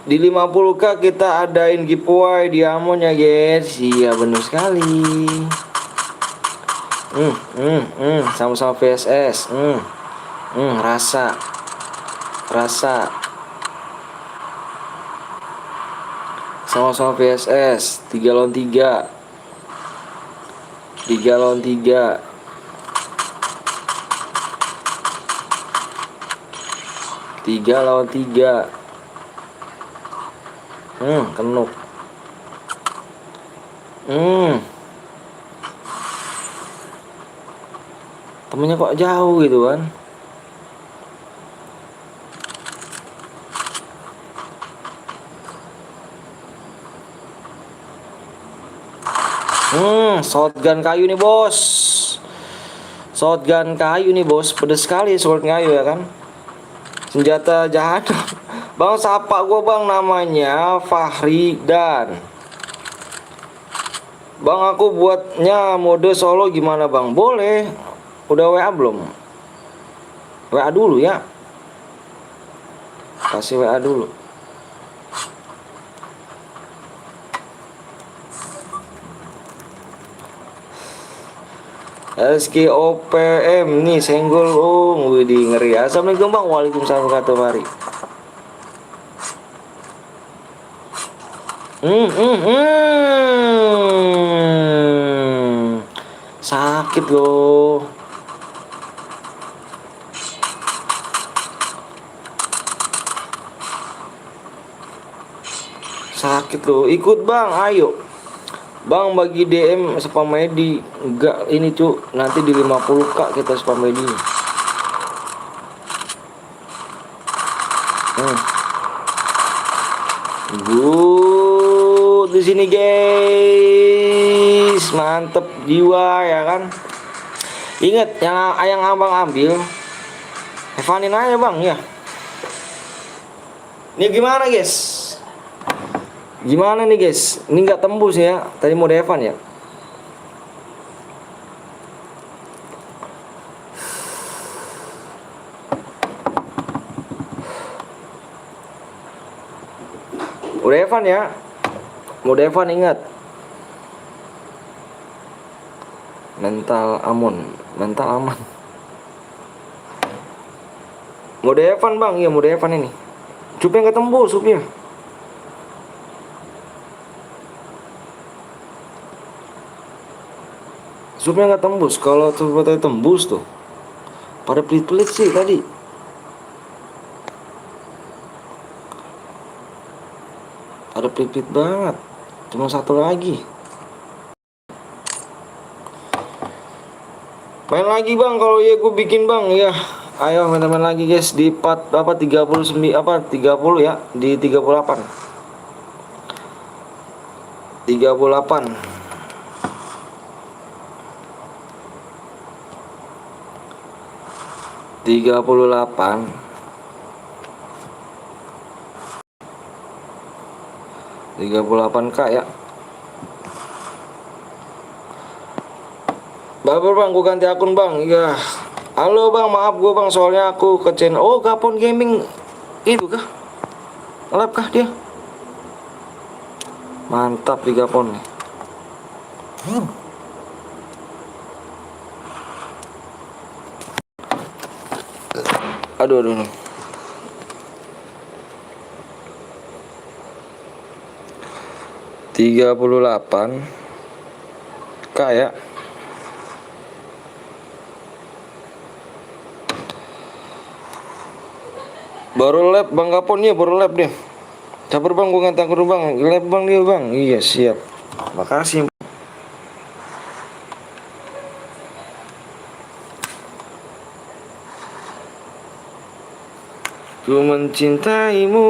S1: Di 50k kita adain giveaway diamond ya guys. Iya bener sekali. Sama-sama VSS. Rasa. Sama-sama VSS 3 lawan 3. 3 lawan 3. 3 lawan 3. Kenuk. Temennya kok jauh gitu kan? Shotgun kayu nih bos. Shotgun kayu nih bos, pedes sekali shotgun kayu ya kan. Senjata jahat. Bang sapa gua bang, namanya Fahri dan bang aku buatnya mode solo gimana bang? Boleh. Udah WA belum? WA dulu ya. Kasih WA dulu. SKOPM nih senggol widih ngeri. Assalamualaikum bang. Waalaikumsalam warahmatullahi wabarakatuh. Sakit loh. Sakit loh. Ikut bang, ayo. Bang bagi DM Spamedi. Enggak ini cu, nanti di 50k kita Spamedi. Good di sini guys. Mantep jiwa ya kan. Ingat yang abang ambil Evanin aja bang ya. Ini gimana guys? Gimana nih guys? Ini nggak tembus ya. Tadi mau Evan ya. Udah Evan ya. Mau Evan ingat. mental aman. Mode Evan bang, iya mode Evan ini. Supnya nggak tembus, supnya. Supnya nggak tembus. Kalau supnya tembus tuh, pada pelit-pelit sih tadi. Ada pelit-pelit banget. Cuma satu lagi. Main lagi bang, kalau iya gue bikin bang ya. Ayo main lagi guys di part apa 39 apa 30 ya, di 38. 38. 38. 38k ya. Baper bang, gue ganti akun bang. Iya. Halo bang, maaf gue bang, soalnya aku ke channel. Oh, Gapon Gaming itu kah? Live kah dia? Mantap di Gapon nih. Aduh. 38 k ya. Baru lab bang Gapon ya, baru lab dia. Sabar bang, gue ngantar ke bang. Lab bang dia bang. Iya siap. Makasih. Ku mencintaimu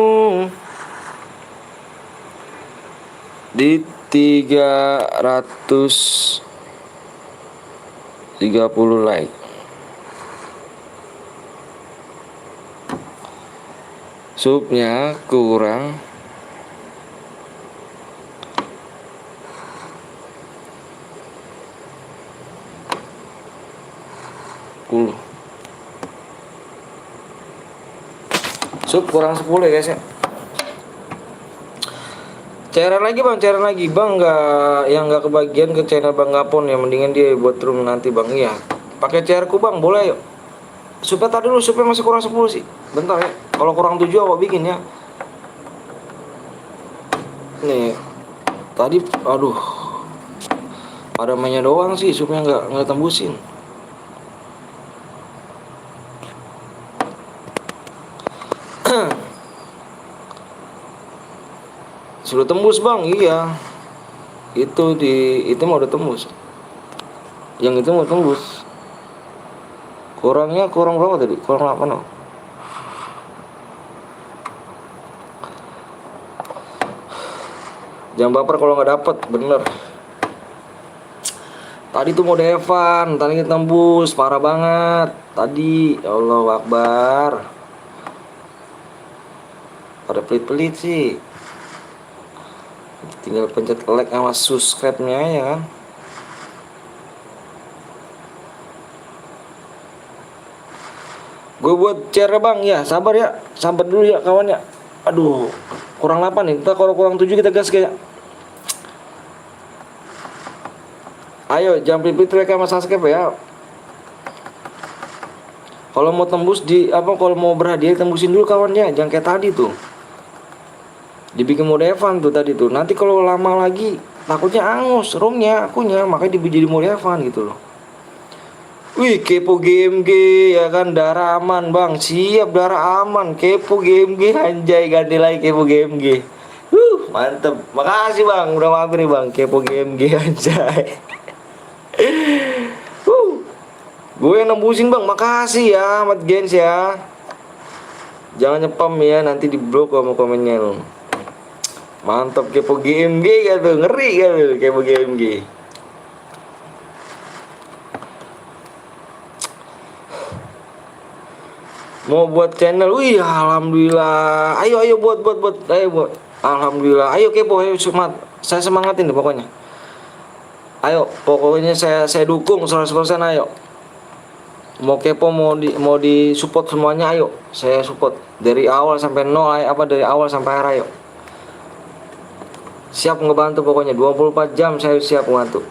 S1: di 330 like. Supnya kurang 10. Sup kurang 10 ya guys ya. Cairan lagi bang, nggak yang nggak kebagian ke channel bang Gapon ya, mendingan dia buat room nanti bang. Iya, pakai cairku bang, boleh yuk. Supnya tadi dulu, supnya masih kurang 10 sih. Bentar ya, kalau kurang 7 aku bikin ya. Nih, tadi aduh, ada mainnya doang sih, supnya nggak tembusin. Sudah tembus bang, iya. Itu mau udah tembus. Yang itu mau tembus. Kurangnya kurang berapa tadi? Kurang 8 oh. Jangan baper kalau nggak dapet, bener. Tadi tuh mode Evan, tadi tembus, parah banget. Tadi, ya Allah Akbar. Pada pelit-pelit sih. Tinggal pencet like sama subscribe-nya ya kan. Gue buat share bang ya, sabar ya, sabar dulu ya kawan ya. Aduh, kurang 8 nih, kita kalau kurang 7 kita gas kayak. Ayo jangan pelit-pelit like sama subscribe ya. Kalau mau tembus kalau mau berhadiah tembusin dulu kawannya, jangan kayak tadi tuh. Dibikin mode Evan tuh tadi tuh. Nanti kalau lama lagi takutnya angus roomnya, akunya, makanya jadi mode Evan gitu loh. Wih, kepo GMG ya kan, darah aman bang, siap darah aman, kepo GMG anjay, ganti lagi kepo GMG. Mantep, makasih bang, udah mampir nih bang, kepo GMG anjay. Gue yang nembusin bang, makasih ya, Mat Gens ya. Jangan nyepam ya, nanti di blok sama komennya lo. Mantap kepo GMG gitu, ngeri gitu kepo GMG. Mau buat channel, wih alhamdulillah. Ayo buat, ayo buat. Alhamdulillah, ayo kepo, ayo semangat. Saya semangatin deh pokoknya. Ayo, pokoknya saya dukung 100%, ayo. Mau kepo mau di support semuanya, ayo. Saya support dari awal sampai nol, dari awal sampai akhir, ayo. Siap ngebantu pokoknya 24 jam saya siap ngebantu.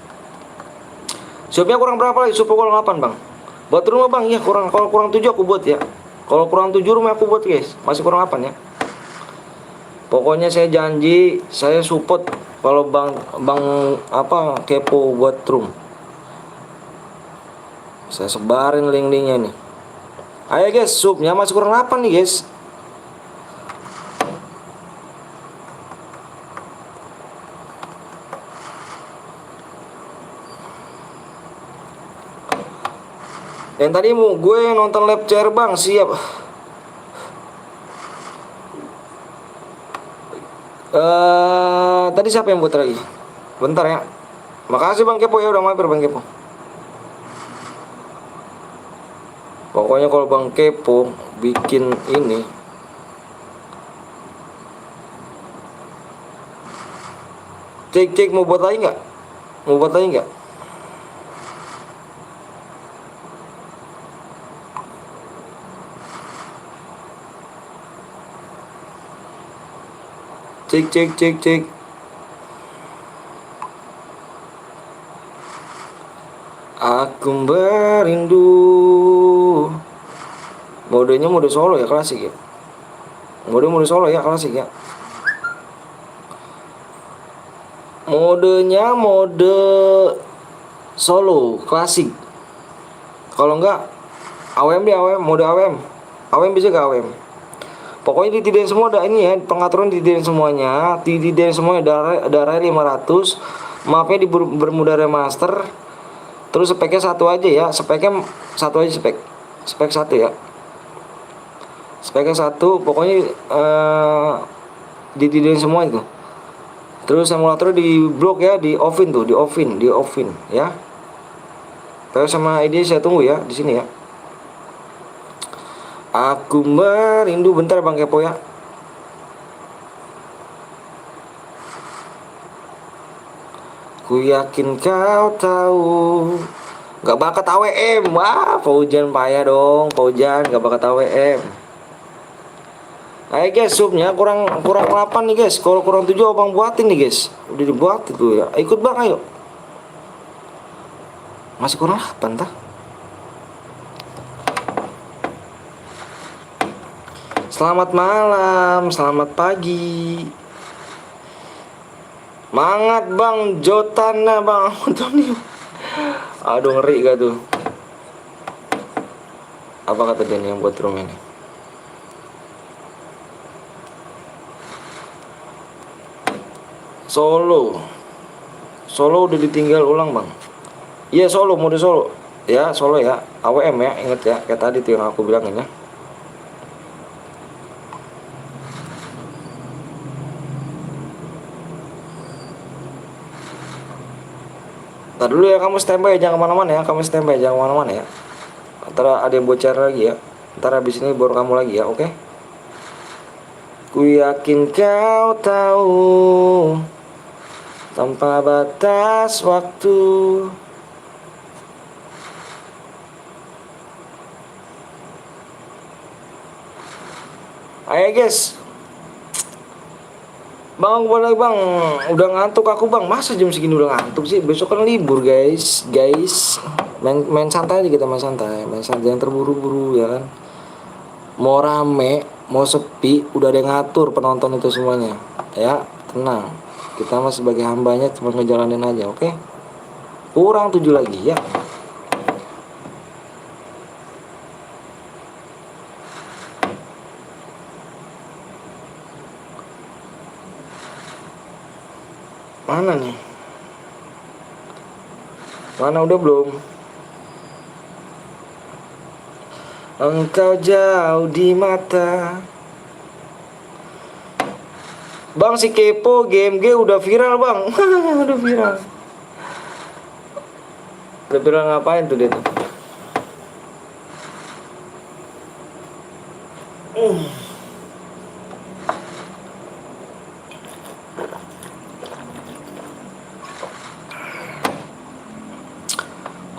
S1: Supnya kurang berapa lagi? Sup kurang 8 bang. Buat rumah bang, ya kurang. Kalau kurang 7 aku buat ya. Kalau kurang 7 rumah aku buat guys. Masih kurang 8 ya. Pokoknya saya janji, saya support kalau bang apa kepo buat room. Saya sebarin link-linknya nih. Ayo guys, supnya masih kurang 8 nih guys. Yang tadi mau gue nonton lab chair bang, siap. Tadi siapa yang buat lagi? Bentar ya. Makasih bang Kepo ya udah mampir bang Kepo. Pokoknya kalau bang Kepo bikin ini, cek mau buat lagi nggak? Mau buat lagi nggak? Cek. Aku merindu. Modenya mode solo ya, klasik ya. Mode solo ya, klasik ya. Modenya mode solo, klasik. Kalau enggak AWM deh, AWM, mode AWM. AWM bisa gak AWM? Pokoknya ditidin semua ada ini ya, pengaturan ditidin semuanya, ditidin semuanya darah 500, mapnya di Bermuda Remaster. Terus speknya satu aja ya, speknya satu aja spek satu ya. Speknya satu, pokoknya ditidin semua itu. Terus simulator di blok ya, di offin tuh, di offin ya. Terus sama ID saya tunggu ya di sini ya. Aku merindu, bentar bang Kepo ya. Ku yakin kau tahu. Gak bakat AWM. Wah, Paujan payah dong. Paujan gak bakat AWM. Ayo guys, supnya kurang 8 nih guys. Kalau kurang 7 abang buatin nih guys. Udah dibuat itu ya. Ikut bang ayo. Masih kurang 8 tah. Selamat malam, selamat pagi. Mangat bang, Jotana bang Antonio. Aduh ngeri gak tuh. Apa kata dia nih yang buat room ini? Solo udah ditinggal ulang bang. Iya solo, mode solo. Ya solo ya, AWM ya, inget ya. Kayak tadi tuh yang aku bilangin ya. Ntar dulu ya, kamu standby jangan kemana-mana ya. Ya. Ntar ada yang bocor lagi ya. Ntar habis ini baru kamu lagi ya, oke? Ku yakin kau tahu tanpa batas waktu. Ayo guys. Bang, boleh bang, udah ngantuk aku bang. Masa jam segini udah ngantuk sih? Besok kan libur guys. Main santai aja kita, main santai, jangan terburu-buru ya kan. Mau rame, mau sepi, udah ada yang ngatur penonton itu semuanya. Ya, tenang. Kita mah sebagai hambanya cuma ngejalanin aja, oke? Kurang 7 lagi ya. Mana nih? Mana udah belum? Engkau jauh di mata. Bang si Kepo GMG udah viral bang. Udah viral. Udah viral ngapain tuh dia tuh?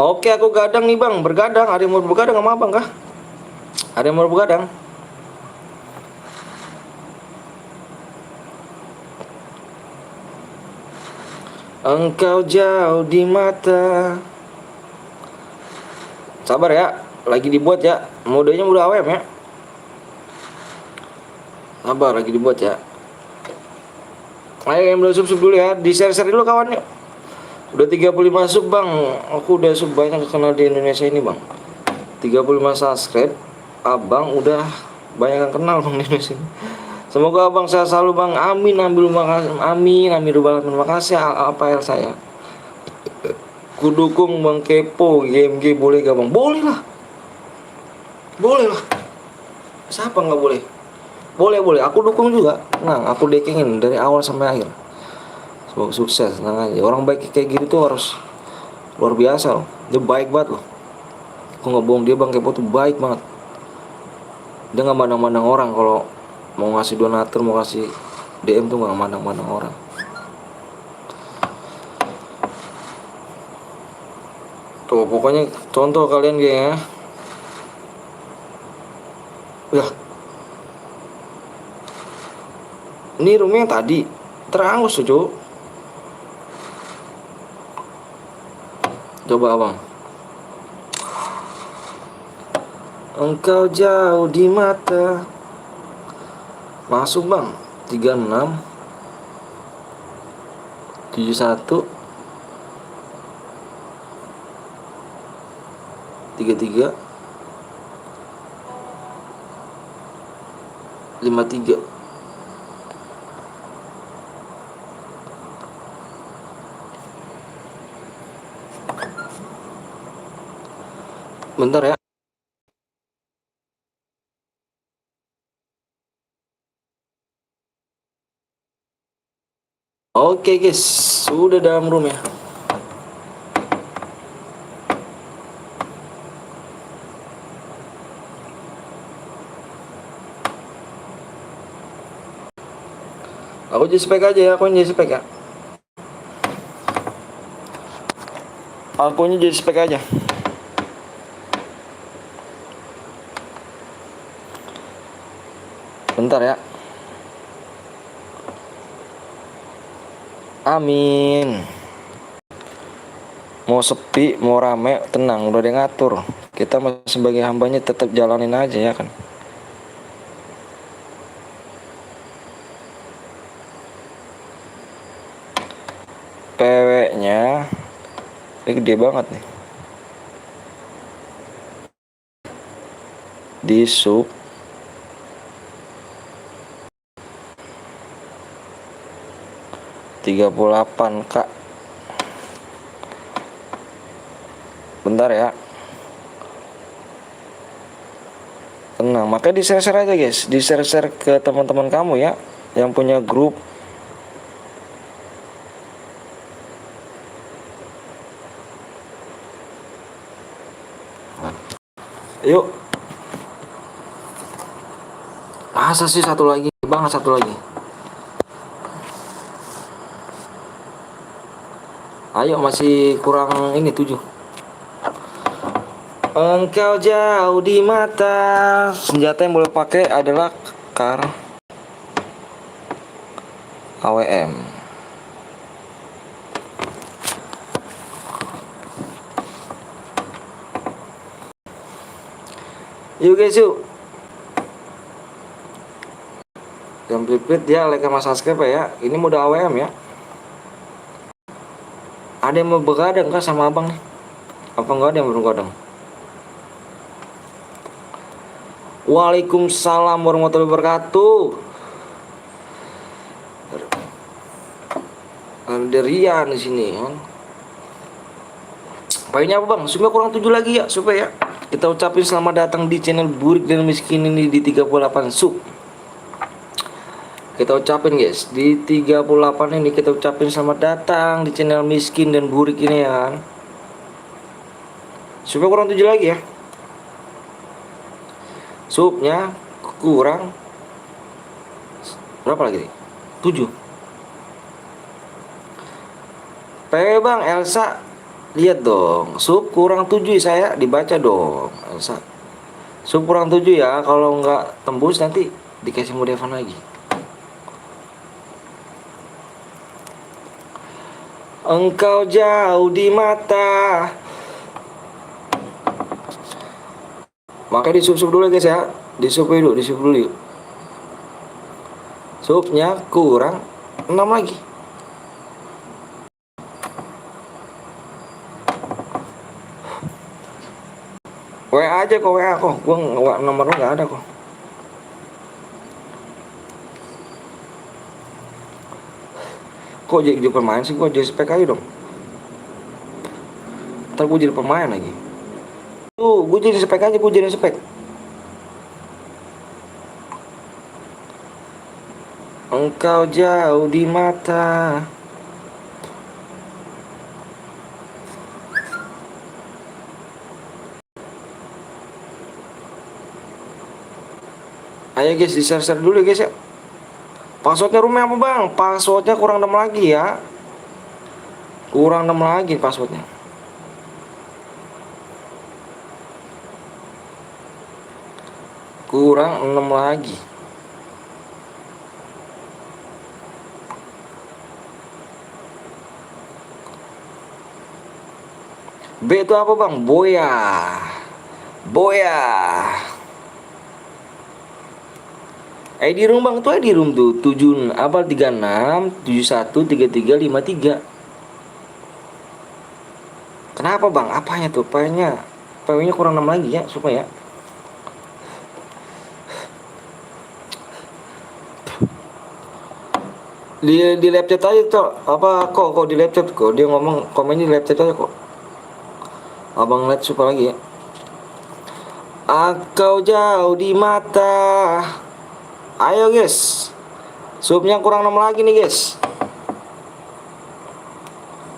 S1: Oke, aku gadang nih bang, bergadang. Ada yang mau bergadang sama abang kah? Ada yang mau bergadang? Engkau jauh di mata. Sabar ya, lagi dibuat ya. Modenya udah AWM ya. Sabar, lagi dibuat ya. Ayo yang belum sub dulu ya, di share dulu kawan yuk. Udah 35 sub bang, aku udah sub banyak kenal di Indonesia ini bang. 35 subscribe, abang udah banyak yang kenal bang di Indonesia ini. Semoga abang sehat selalu bang, amin amin makasih, amin amin terima kasih apa saya. Ku dukung bang kepo, GMG boleh gak bang? Boleh lah, boleh lah. Siapa nggak boleh? Boleh, aku dukung juga. Nah, aku dekengin dari awal sampai akhir. Semoga sukses, tenang aja. Orang baik kayak gitu tuh harus luar biasa loh. Dia baik banget loh. Aku nggak bohong, dia bang Kepo tuh baik banget. Dia nggak mandang-mandang orang kalau mau ngasih donatur, mau ngasih DM tuh nggak mandang-mandang orang. Tuh pokoknya contoh kalian ya. Ya, ini roomnya yang tadi terangus tuh Cuk. Coba abang. Engkau jauh di mata. Masuk bang. 36 71 33 53. Bentar ya. Oke guys, sudah dalam room ya. Aku jadi spek aja ya, aku jadi spek ya. Akunya jadi spek aja. Bentar ya. Amin. Mau sepi, mau rame, tenang, udah ada yang ngatur. Kita sebagai hambanya tetap jalanin aja ya kan. PW-nya ini gede banget nih. Di sub 38 kak. Bentar ya. Tenang, makanya di-share aja guys. Di-share ke teman-teman kamu ya yang punya grup. Yuk. Masa sih satu lagi? Bang, satu lagi. Ayo, masih kurang ini 7. Engkau jauh di mata. Senjata yang boleh pakai adalah kar AWM. Yuk guys yuk. Yang pipit dia like sama subscribe ya. Ini mode AWM ya. Ada yang mau begadang kah sama abang nih? Apa enggak ada yang begadang? Waalaikumsalam warahmatullahi wabarakatuh. Ada Rian di sini kan. Poinnya apa bang? Supaya kurang 7 lagi ya, supaya kita ucapin selamat datang di channel Burik dan Miskin ini di 38 sub. Kita ucapin guys, di 38 ini kita ucapin selamat datang di channel Miskin dan Burik ini ya kan. Supaya kurang 7 lagi ya. Subnya kurang berapa lagi nih? 7. Bang Elsa, lihat dong, sub kurang 7 saya, dibaca dong Elsa. Sub kurang 7 ya, kalau nggak tembus nanti dikasih modifan lagi. Engkau jauh di mata. Makanya disup dulu guys ya. Disup dulu yuk. Supnya kurang 6 lagi. WA aja kok, WA kok. Gua nomor lu nggak ada kok. Kok jadi pemain sih? Gua jadi spek aja dong. Ntar gue jadi pemain lagi. Tuh, gue jadi spek aja, gue jadi spek. Engkau jauh di mata. Ayo guys, di share dulu ya guys ya. Passwordnya rumah apa bang? Passwordnya kurang 6 lagi ya. Kurang 6 lagi passwordnya. Kurang 6 lagi. B itu apa bang? Boya. Boya. ID room bang, tuh ID room tuh 7 apa 36 71 33 53. Kenapa bang? Apanya tuh? PW-nya kurang 6 lagi ya supaya. Di laptop aja tuh apa kok di laptop kok dia ngomong komennya di laptop aja kok. Abang lihat super lagi ya. Engkau jauh di mata. Ayo guys, supnya kurang 6 lagi nih guys.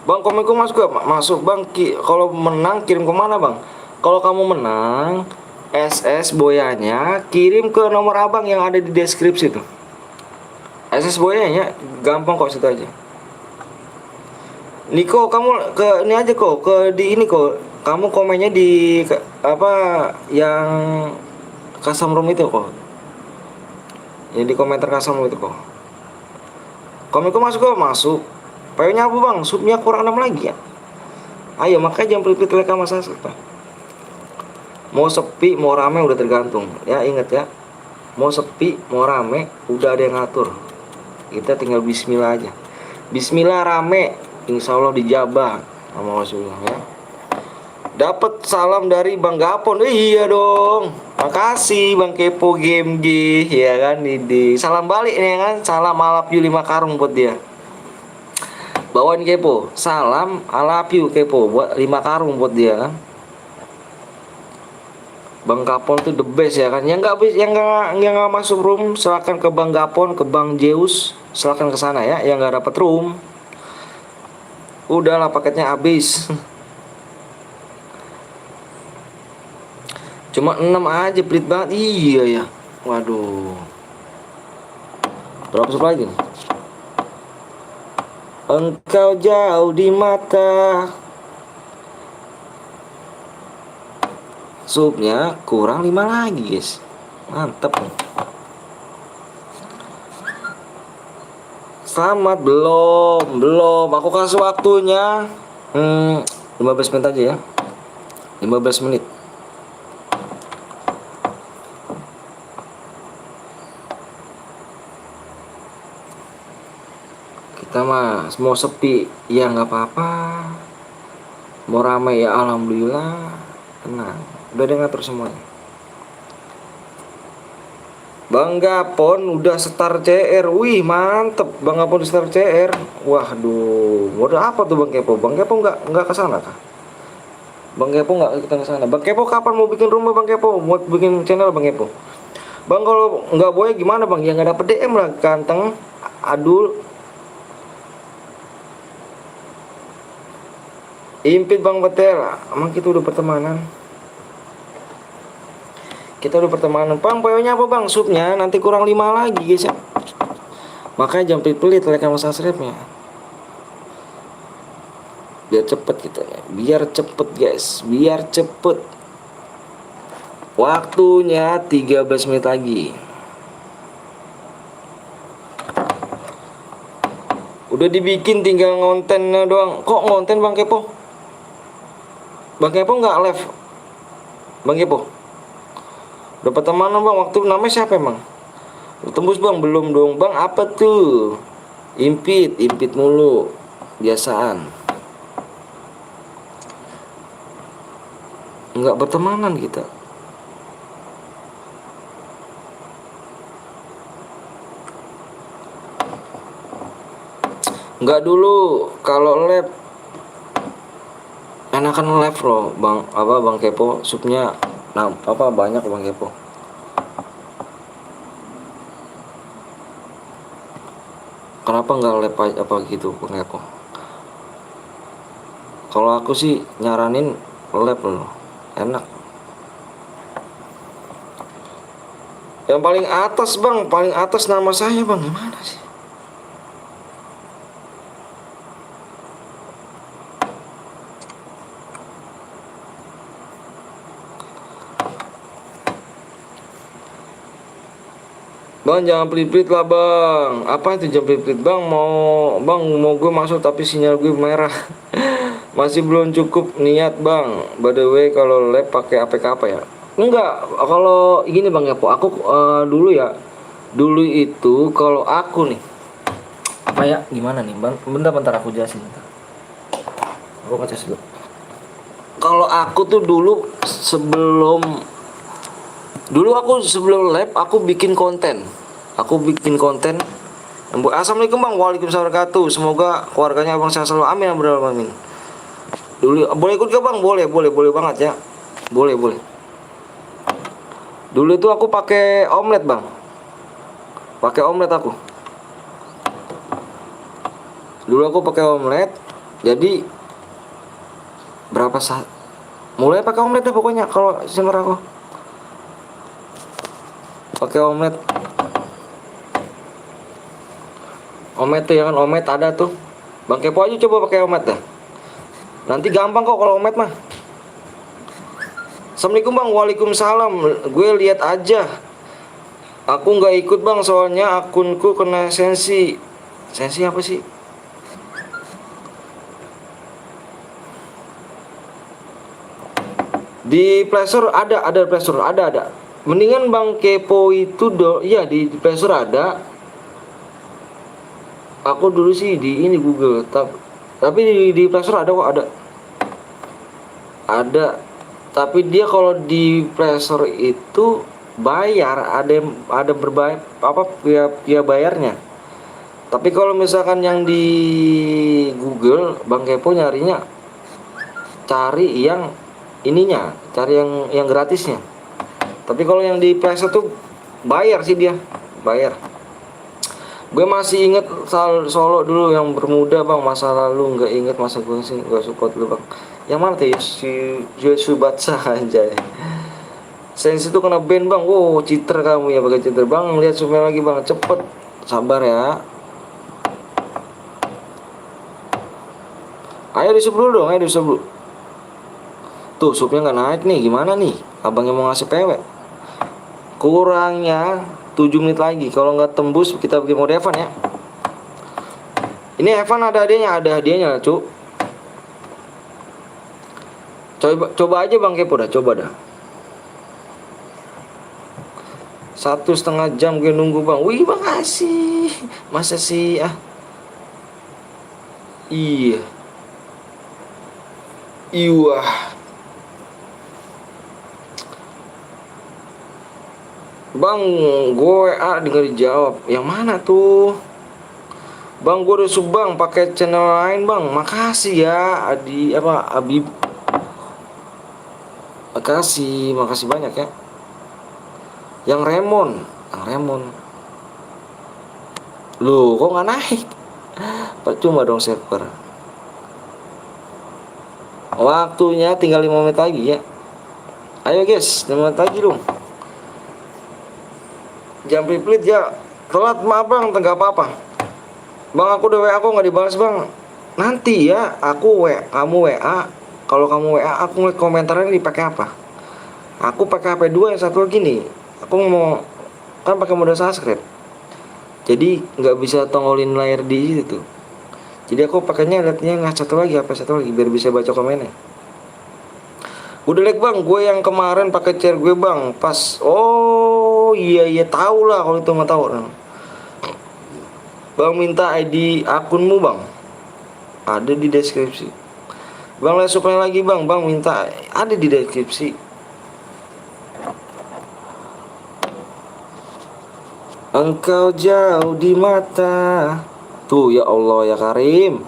S1: Bang komenku masuk gak? Masuk bang. Kalau menang kirim kemana bang? Kalau kamu menang SS boyanya kirim ke nomor abang yang ada di deskripsi tuh. SS boyanya gampang kok, situ aja. Niko kamu ke ini aja kok, ke di ini kok. Kamu komennya di apa yang custom room itu kok. Yang di komentar custom room itu kok. Komenku masuk kok, masuk. PW-nya apa bang? Supnya kurang 6 lagi ya. Ayo makanya jangan pelit-pelit like sama subscribe. Mau sepi mau rame udah tergantung. Ya ingat ya. Mau sepi mau rame udah ada yang ngatur. Kita tinggal bismillah aja. Bismillah rame, insya Allah dijabah sama Rasulullah ya. Dapat salam dari Bang Gapon. Iya dong. Makasih Bang Kepo Game G ya kan, di salam balik nih kan. Salam alap you 5 karung buat dia. Bawain Kepo. Salam alap you Kepo buat 5 karung buat dia kan. Bang Gapon tuh the best ya kan. Yang nggak masuk room silakan ke Bang Gapon, ke Bang Zeus, silakan ke sana ya. Yang nggak dapat room udahlah paketnya habis. Cuma 6 aja, pelit banget. Iya ya. Waduh. Berapa sup lagi nih? Engkau jauh di mata. Supnya kurang 5 lagi guys. Mantep nih. Selamat belum. Aku kasih waktunya 15 menit aja ya. 15 menit. Kita mah mau sepi ya nggak apa-apa, mau ramai ya alhamdulillah, tenang, udah ada ngatur semuanya. Bang Gapon udah start CR, wih mantep Bang Gapon start CR, waduh, udah apa tuh Bang Kepo? Bang Kepo nggak kesana kah? Bang Kepo nggak kita kesana. Bang Kepo kapan mau bikin rumah Bang Kepo? Mau bikin channel Bang Kepo? Bang kalau nggak boleh gimana Bang? Ya nggak dapet DM lah, ganteng, adul. Impit Bang Betel, emang kita udah pertemanan. Kita udah pertemanan. Bang, PO-nya apa Bang? Supnya nanti kurang 5 lagi guys ya. Makanya jangan pelit-pelit like sama subscribe-nya. Biar cepet kita ya. Biar cepet guys, biar cepet. Waktunya 13 menit lagi. Udah dibikin tinggal ngontennya doang. Kok ngonten Bang Kepo? Bang Kepo nggak live. Bang Kepo Dapat teman bang, waktu namanya siapa emang? Tembus bang, belum dong bang. Apa tuh? Impit mulu. Biasaan. Nggak bertemanan kita. Nggak dulu. Kalau lab enakan live loh bang, apa bang Kepo, supnya nah apa banyak bang Kepo. Kenapa nggak live aja apa gitu bang Kepo? Kalau aku sih nyaranin live loh, enak. Yang paling atas bang, paling atas nama saya bang, gimana sih? Bang jangan pelit-pelit lah bang. Apa itu jangan pelit-pelit bang? Mau gue masuk tapi sinyal gue merah. Masih belum cukup niat bang. By the way kalau lab pakai APK apa ya? Enggak. Kalau gini bang ya, aku dulu ya. Dulu itu kalau aku nih apa ya? Gimana nih bang? Bentar aku jelasin. Aku ngecas dulu. Kalau aku tuh dulu aku sebelum lab aku bikin konten. Assalamualaikum bang, waalaikumsalam warahmatullahi wabarakatuh. Semoga keluarganya abang sehat selalu, amin amin. Dulu boleh ikut ke bang, boleh banget ya, boleh. Dulu itu aku pakai omelet bang, aku. Dulu aku pakai omelet, jadi berapa saat? Mulai pakai omelet deh pokoknya kalau semer aku. Pakai omelet tuh ya kan, omelet ada tuh. Bang Kepo aja coba pakai omelet dah. Nanti gampang kok kalau omelet mah. Assalamualaikum bang, waalaikumsalam. Gue lihat aja. Aku nggak ikut bang, soalnya akunku kena sensi. Sensi apa sih? Di Play Store ada Play Store ada. Mendingan bang Kepo itu iya di Play Store ada. Aku dulu sih di ini Google, tapi di Play Store ada kok, ada. Tapi dia kalau di Play Store itu bayar, ada berbayar apa via bayarnya. Tapi kalau misalkan yang di Google, Bang Kepo nyarinya cari yang ininya, cari yang gratisnya. Tapi kalau yang di Play Store tuh bayar sih dia, bayar. Gue masih inget Solo dulu yang bermuda bang, masa lalu nggak inget masa gue sih nggak support dulu bang. Yang mana tuh si Yoshubatsa aja. Sensi itu kena ban bang. Wow, cheater kamu ya, pakai cheater bang. Lihat supnya lagi bang, cepet, sabar ya. Ayo disup dulu dong, Tuh supnya nggak naik nih, gimana nih? Abangnya mau ngasih pewek. Kurangnya 7 menit lagi. Kalau nggak tembus kita bikin mode Evan ya. Ini Evan ada hadiahnya cu. Coba aja bang Kepo dah, coba dah. 1,5 jam gue nunggu bang. Wih makasih. Masa sih Iya. Bang, gue WA dengar dijawab. Yang mana tuh? Bang, gue udah subang pakai channel lain, Bang. Makasih ya, Abib. Makasih banyak ya. Yang Remon. Loh, kok nggak naik? Percuma dong server. Waktunya tinggal 5 menit lagi ya. Ayo guys, 5 menit lagi dong. Jangan pelit ya. Telat maaf bang, enggak apa-apa. Bang aku udah WA, aku nggak dibalas bang. Nanti ya, kamu WA. Kalau kamu WA, aku ngeliat komentarnya dipakai apa. Aku pakai HP 2 yang satu lagi nih. Aku mau kan pakai mode subscribe. Jadi nggak bisa tongolin layar di situ. Jadi aku pakainya liatnya nggak satu lagi, HP satu lagi biar bisa baca komennya. Udah like bang, gue yang kemarin pakai chair gue bang, pas. Oh iya tahu lah kalau itu mah tahu. Bang minta ID akunmu bang, ada di deskripsi. Bang lesuknya lagi bang, bang minta, ada di deskripsi. Engkau jauh di mata. Tuh ya Allah ya Karim.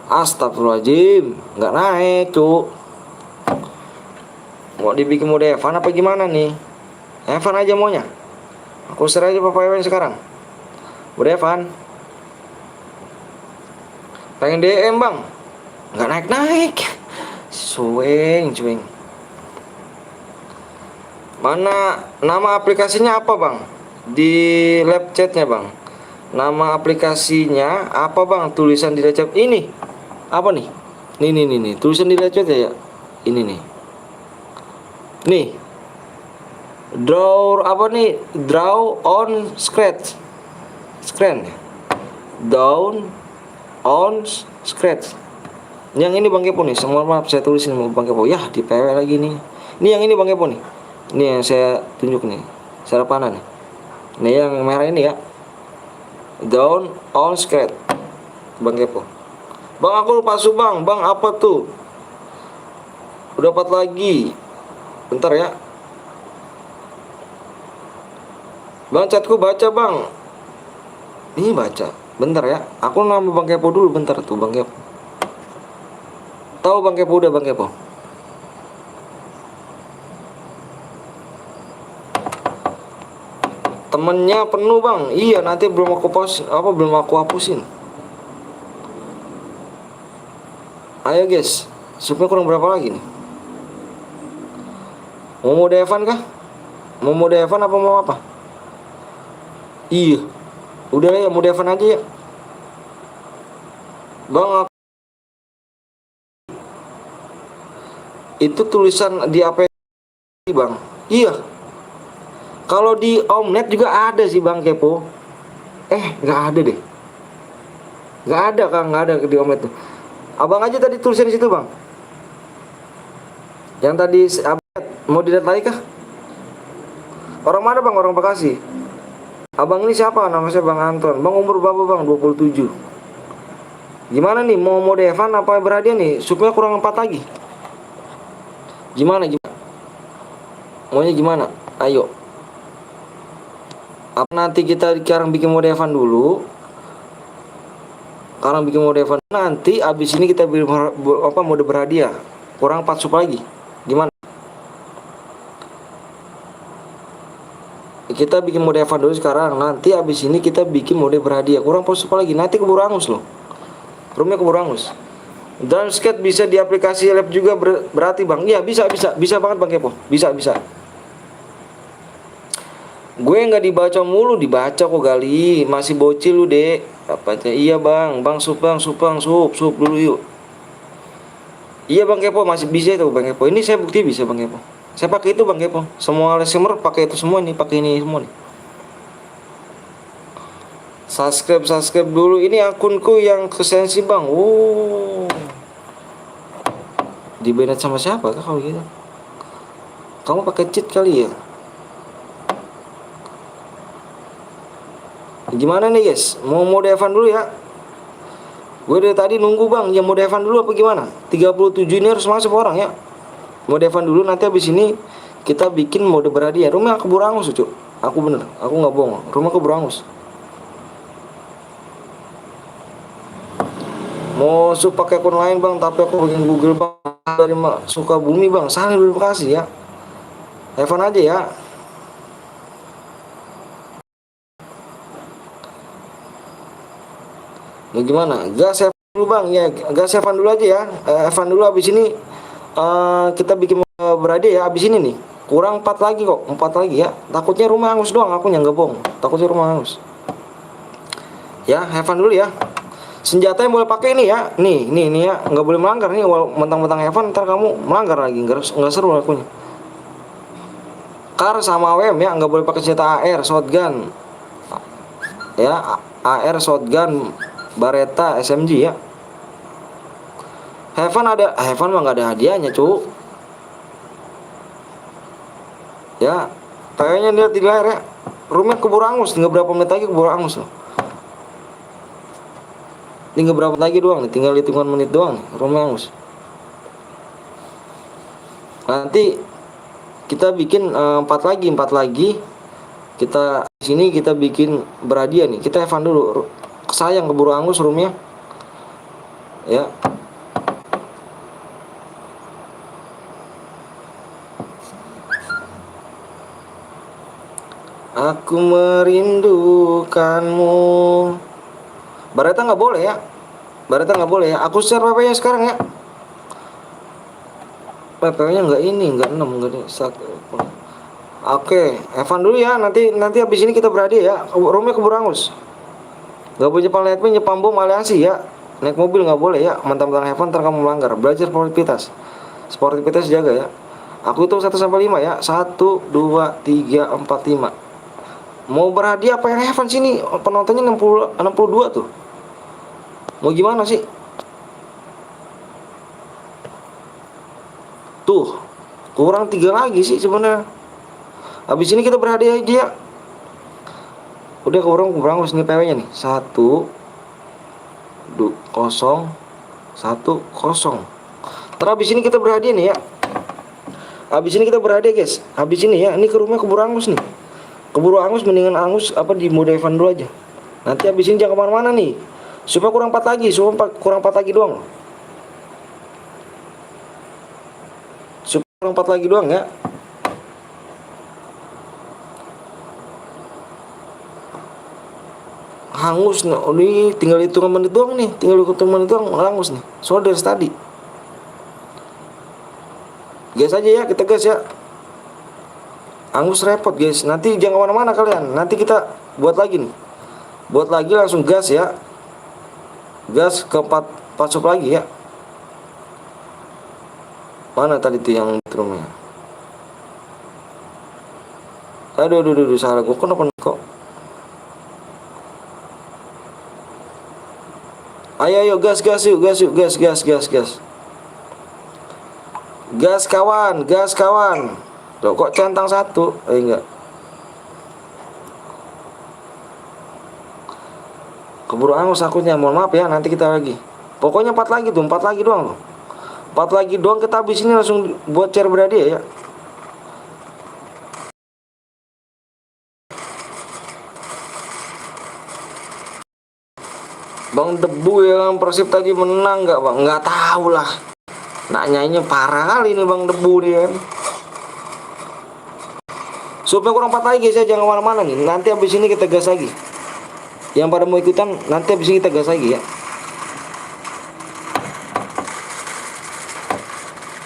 S1: Astagfirullahaladzim, nggak naik cuk. Mau dibikin mode Evan apa gimana nih? Evan aja maunya. Aku share aja Papa Evan sekarang. Mode Evan. Pengen DM bang, nggak naik-naik. Cuing. Mana nama aplikasinya apa bang? Di lab chatnya bang. Nama aplikasinya apa bang? Tulisan di lab chat ini. Apa nih? Nih. Tulisan di lab chat ya. Ini nih. Nih. Draw apa nih? Draw on scratch. Screen. Down on scratch. Yang ini Bang Kepo nih. Semua maaf saya tulisin mau Bang Kepo. Ya, di PW lagi nih. Ini yang ini Bang Kepo nih. Ini yang saya tunjuk nih. Secara panah nih. Ini yang merah ini ya. Down on scratch. Bang Kepo. Bang aku lupa bang. Bang apa tuh? Udah dapat lagi. Bentar ya. Bang chatku baca bang. Ini baca. Bentar ya. Aku nama Bang Kepo dulu bentar tuh Bang Kepo. Tahu Bang Kepo udah Bang Kepo. Temennya penuh bang. Iya nanti belum aku post belum aku hapusin. Ayo guys, supnya kurang berapa lagi nih? Mau mode Evan kah? Mau mode Evan apa mau apa? Iya. Udah ya mode Evan aja ya. Bang itu tulisan di apa bang? Iya. Kalau di Omnet juga ada sih Bang Kepo. Nggak ada deh. Nggak ada Kang, nggak ada di Omnet tuh. Abang aja tadi tulisan di situ Bang. Yang tadi update mau dilihat lagi kah? Orang mana Bang? Orang Bekasi. Abang ini siapa? Nama saya Bang Anton. Bang umur berapa Bang? 27. Gimana nih? Mau mode Evan apa berhadiah nih? Supaya kurang 4 lagi. Gimana? Maunya gimana? Ayo. Apa nanti kita sekarang bikin mode Evan dulu? Sekarang bikin mode Evan. Nanti abis ini kita bikin mode berhadiah. Kurang 4 sup lagi. Gimana? Kita bikin mode Evan dulu sekarang. Nanti abis ini kita bikin mode berhadiah. Kurang 4 sup lagi. Nanti keburu angus loh. Roomnya keburu angus. Dan skate bisa di aplikasi lab juga berarti Bang. Iya bisa banget Bang Kepo. Bisa. Gue nggak dibaca mulu, dibaca kok Gali. Masih bocil lu dek. Apanya? Iya bang sup dulu yuk. Iya Bang Kepo masih bisa itu Bang Kepo. Ini saya bukti bisa Bang Kepo. Saya pakai itu Bang Kepo. Semua resumer pakai itu semua nih, pakai ini semua nih. Subscribe dulu. Ini akunku yang kesensi Bang. Di-banned sama siapa kah kalau gitu? Kamu pakai cheat kali ya? Gimana nih guys? Mau mode Evan dulu ya? Gue dari tadi nunggu Bang. Ya mode Evan dulu apa gimana? 37 ini harus masuk orang ya. Mode Evan dulu, nanti habis ini kita bikin mode berhadiah. Rumah keburu angus cuy. Aku bener, aku nggak bohong. Rumah keburu angus. Mau sup pakai akun lain Bang, tapi aku bikin Google Bang dari Sukabumi Bang. Salah terima kasih ya. Evan aja ya. Ya gimana? Gas Evan dulu Bang ya, gas Evan dulu aja ya. Evan dulu habis ini kita bikin berhadiah ya habis ini nih. Kurang 4 lagi kok, 4 lagi ya. Takutnya rumah angus doang, aku nggak bohong. Takutnya rumah angus. Ya, Evan dulu ya. Senjata yang boleh pakai ini ya. Nih ya, nggak boleh melanggar nih. Mentang-mentang Evan ntar kamu melanggar lagi, nggak seru akunya. Kar sama WM ya, nggak boleh pakai senjata AR, shotgun. Ya, AR, shotgun, Beretta, SMG ya. Heaven mah nggak ada hadiahnya cu. Ya, kayaknya lihat di layar ya. Rumahnya keburu angus, tinggal berapa menit lagi keburu angus loh. Tinggal berapa menit lagi doang nih, tinggal hitungan menit doang nih, rumahnya angus. Nanti kita bikin empat lagi. Kita di sini kita bikin berhadiah nih. Kita Evan dulu. Sayang keburu angus rumahnya. Ya. Aku merindukanmu. Bareta nggak boleh ya. Bareta nggak boleh ya. Aku share PP-nya sekarang ya. PP-nya nggak ini, nggak 6, nggak ini. Oke, Evan dulu ya. Nanti habis ini kita berhadiah ya. Rumahnya keburu angus. Gak boleh nyepam netpin, nyepam bom aliansi ya. Naik mobil nggak boleh ya. Mentang-mentang Evan ntar kamu melanggar. Belajar sportivitas. Sportivitas jaga ya. Aku hitung 1 sampai 5 ya. 1, 2, 3, 4, 5. Mau berhadiah apa yang Evan sini? Penontonnya 62 tuh. Mau gimana sih? Tuh, kurang 3 lagi sih sebenarnya. Habis ini kita berhadiah aja ya. Udah kurang sini PW-nya nih. 1 0 1 0. Terus habis ini kita berhadiah nih ya. Habis ini kita berhadiah guys. Habis ini ya, ini ke rumah keburu angus nih. Keburu angus, mendingan angus apa di mode Evan dulu aja. Nanti habis ini jangan kemana-mana nih. Supaya kurang 4 lagi, kurang 4 lagi doang. Supaya kurang 4 lagi doang ya. Hangus nih, oh, ini tinggal hitungan menit doang nih. Tinggal hitungan menit doang, hangus nih. Soalnya dari tadi. Gas aja ya, kita gas ya. Angus repot guys. Nanti jangan kemana-mana kalian. Nanti kita buat lagi nih. Buat lagi langsung gas ya. Gas ke 4 sub lagi ya. Mana tadi tuh yang drumnya? Aduh, salah gue kenapa kok? Ayo gas yuk, gas. Gas kawan. Loh, kok centang 1? Enggak. Keburu angus akutnya, mohon maaf ya, nanti kita lagi. Pokoknya 4 lagi tuh, 4 lagi doang. 4 lagi doang, kita habis ini langsung buat share berhadiah ya. Bang Debu yang Persib tadi menang nggak bang? Nggak tahu lah. Nanyanya parah kali ini Bang Debu dia. Supaya kurang 4 lagi guys ya, jangan kemana-mana nih. Nanti habis ini kita gas lagi. Yang pada mau ikutan, nanti habis ini kita gas lagi ya.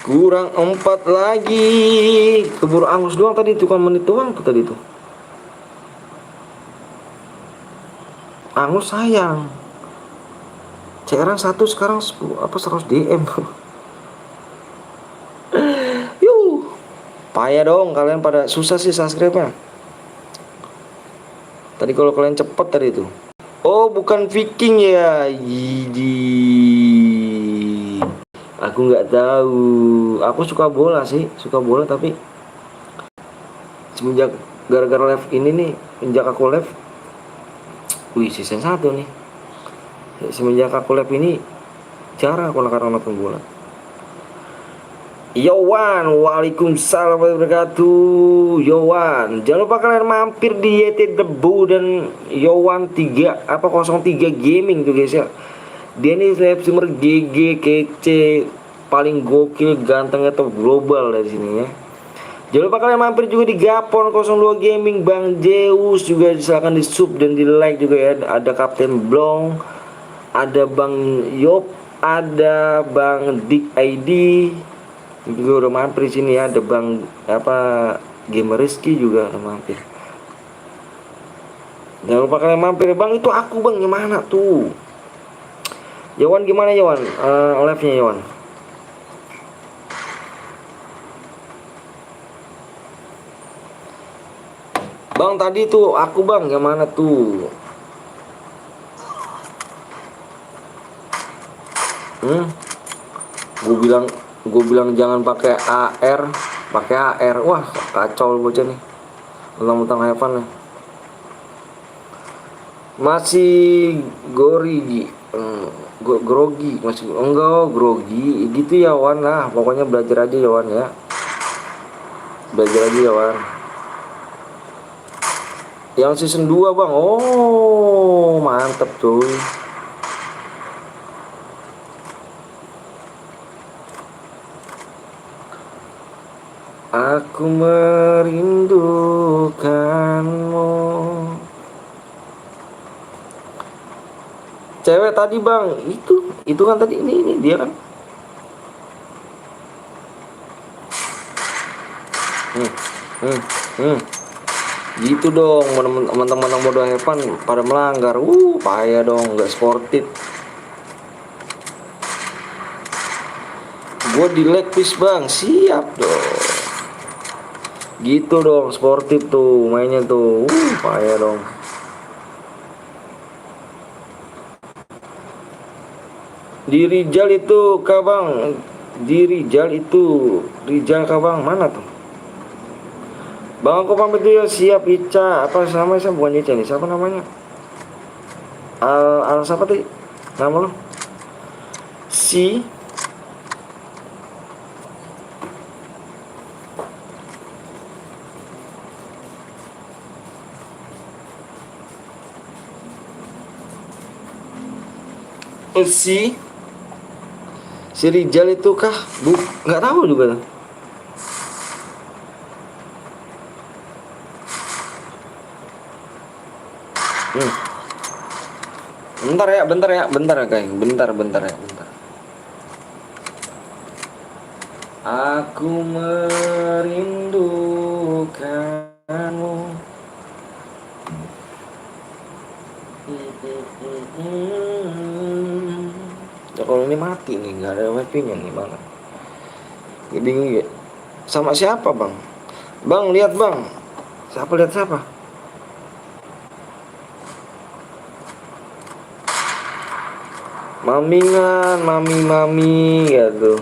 S1: Kurang 4 lagi. Keburu angus doang tadi, itu kan menit doang tuh tadi tuh. Angus sayang. CR 1 sekarang 10, apa 100 DM. Yuh. Payah dong kalian pada susah sih subscribe-nya. Tadi kalau kalian cepet tadi itu. Oh, bukan Viking ya. Yidi. Aku nggak tahu. Aku suka bola sih, tapi semenjak gara-gara live ini nih, semenjak aku live, season 1 nih. Semenjak aku live ini jarang aku nonton bola. Yowan, waalaikumsalam warahmatullahi wabarakatuh. Yowan, jangan lupa kalian mampir di YT Debu dan Yowan 03 gaming tuh guys ya. Dia nih live streamer GG kece, paling gokil, ganteng atau global dari sini ya. Jangan lupa kalian mampir juga di Gapon 02 Gaming, Bang Zeus juga silakan di sub dan di like juga ya. Ada Kapten Blong, ada Bang Yop, ada Bang Dik ID juga udah mampir di sini ya. Ada Bang Gamer Rizky juga udah mampir. Jangan lupa kalian mampir Bang, itu aku Bang, gimana tuh? Yawan gimana Yawan? Live-nya Yawan. Bang tadi tuh aku Bang, gimana tuh? Gue bilang jangan pakai AR. pakai AR. Wah kacau bocah nih, mentang-mentang Evan nih. Masih grogi, grogi masih enggak grogi gitu ya Wan lah. Pokoknya belajar aja ya Wan ya, belajar aja ya Wan. Yang season 2 bang, oh mantep cuy. Aku merindukanmu. Cewek tadi bang, itu kan tadi ini dia kan. Hmm, hmm, hmm. Gitu dong, teman-teman bodoh Evan pada melanggar. Payah dong, nggak sportif. Gue di leg piece bang, siap dong. Gitu dong, sportif tuh mainnya tuh. Payah dong. Di Rijal itu kah bang? Di Rijal itu, Rijal kah bang? Mana tuh? Bang aku pamit dulu ya, siap Ica. Apa namanya? Saya bukan Ica nih, siapa namanya? Al siapa tadi? Nama lo? Si si si Rijal itu kah? Nggak tahu juga tuh. Hmm. Bentar ya, bentar ya, bentar ya kayak, bentar ya, bentar. Aku merindukanmu. Ya kalau ini mati nih, nggak ada wifi-nya nih mana? Bingung ya. Sama siapa bang? Bang lihat bang. Siapa lihat siapa? Mamingan, mami gitu.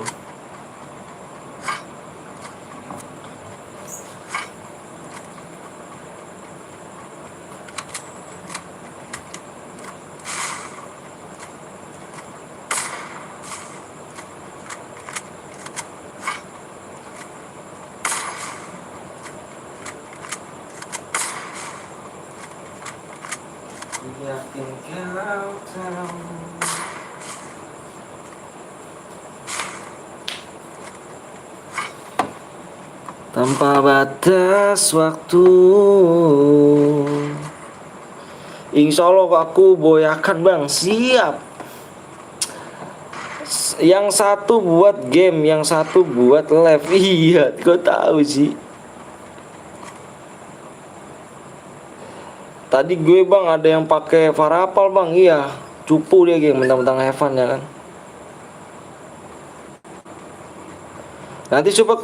S1: Yakin kau tahu. Tanpa batas waktu. Insya Allah aku boyakan bang, siap. Yang satu buat game, yang satu buat live. Iya, kau tahu sih. Tadi gue bang ada yang pakai Farapal bang, iya. Cupu dia geng, mentang-mentang Evan ya kan. Nanti coba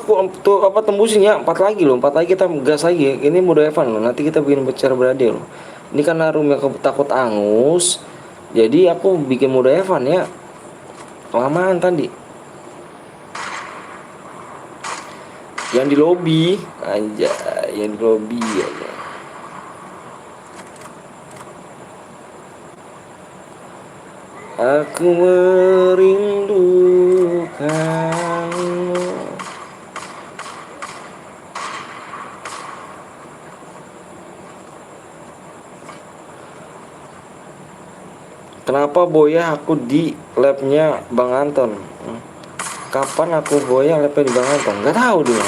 S1: tuh apa tembusin ya, 4 lagi loh, 4 lagi kita gas lagi. Ini mode Evan loh, nanti kita bikin bicara berade loh. Ini karena room yang takut angus, jadi aku bikin mode Evan ya. Kelamaan tadi. Yang di lobby aja, yang di lobby aja. Aku merindukanmu. Kenapa boya aku di labnya Bang Anton? Kapan aku boya labnya di Bang Anton? Gak tahu dia.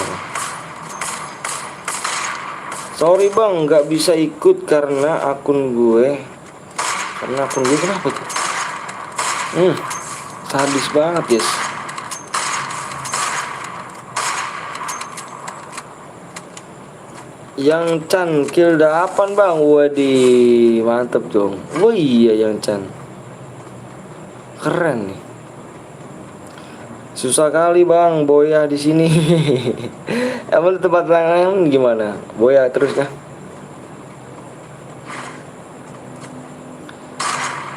S1: Sorry bang, nggak bisa ikut karena akun gue. Karena akun gue kenapa tuh? Sadis banget guys. Yang Chan kill 8 bang. Waduh, mantep dong. Oh iya yang Chan. Keren nih. Susah kali bang boya di sini. Emang tempat lain gimana? Boya terus kah?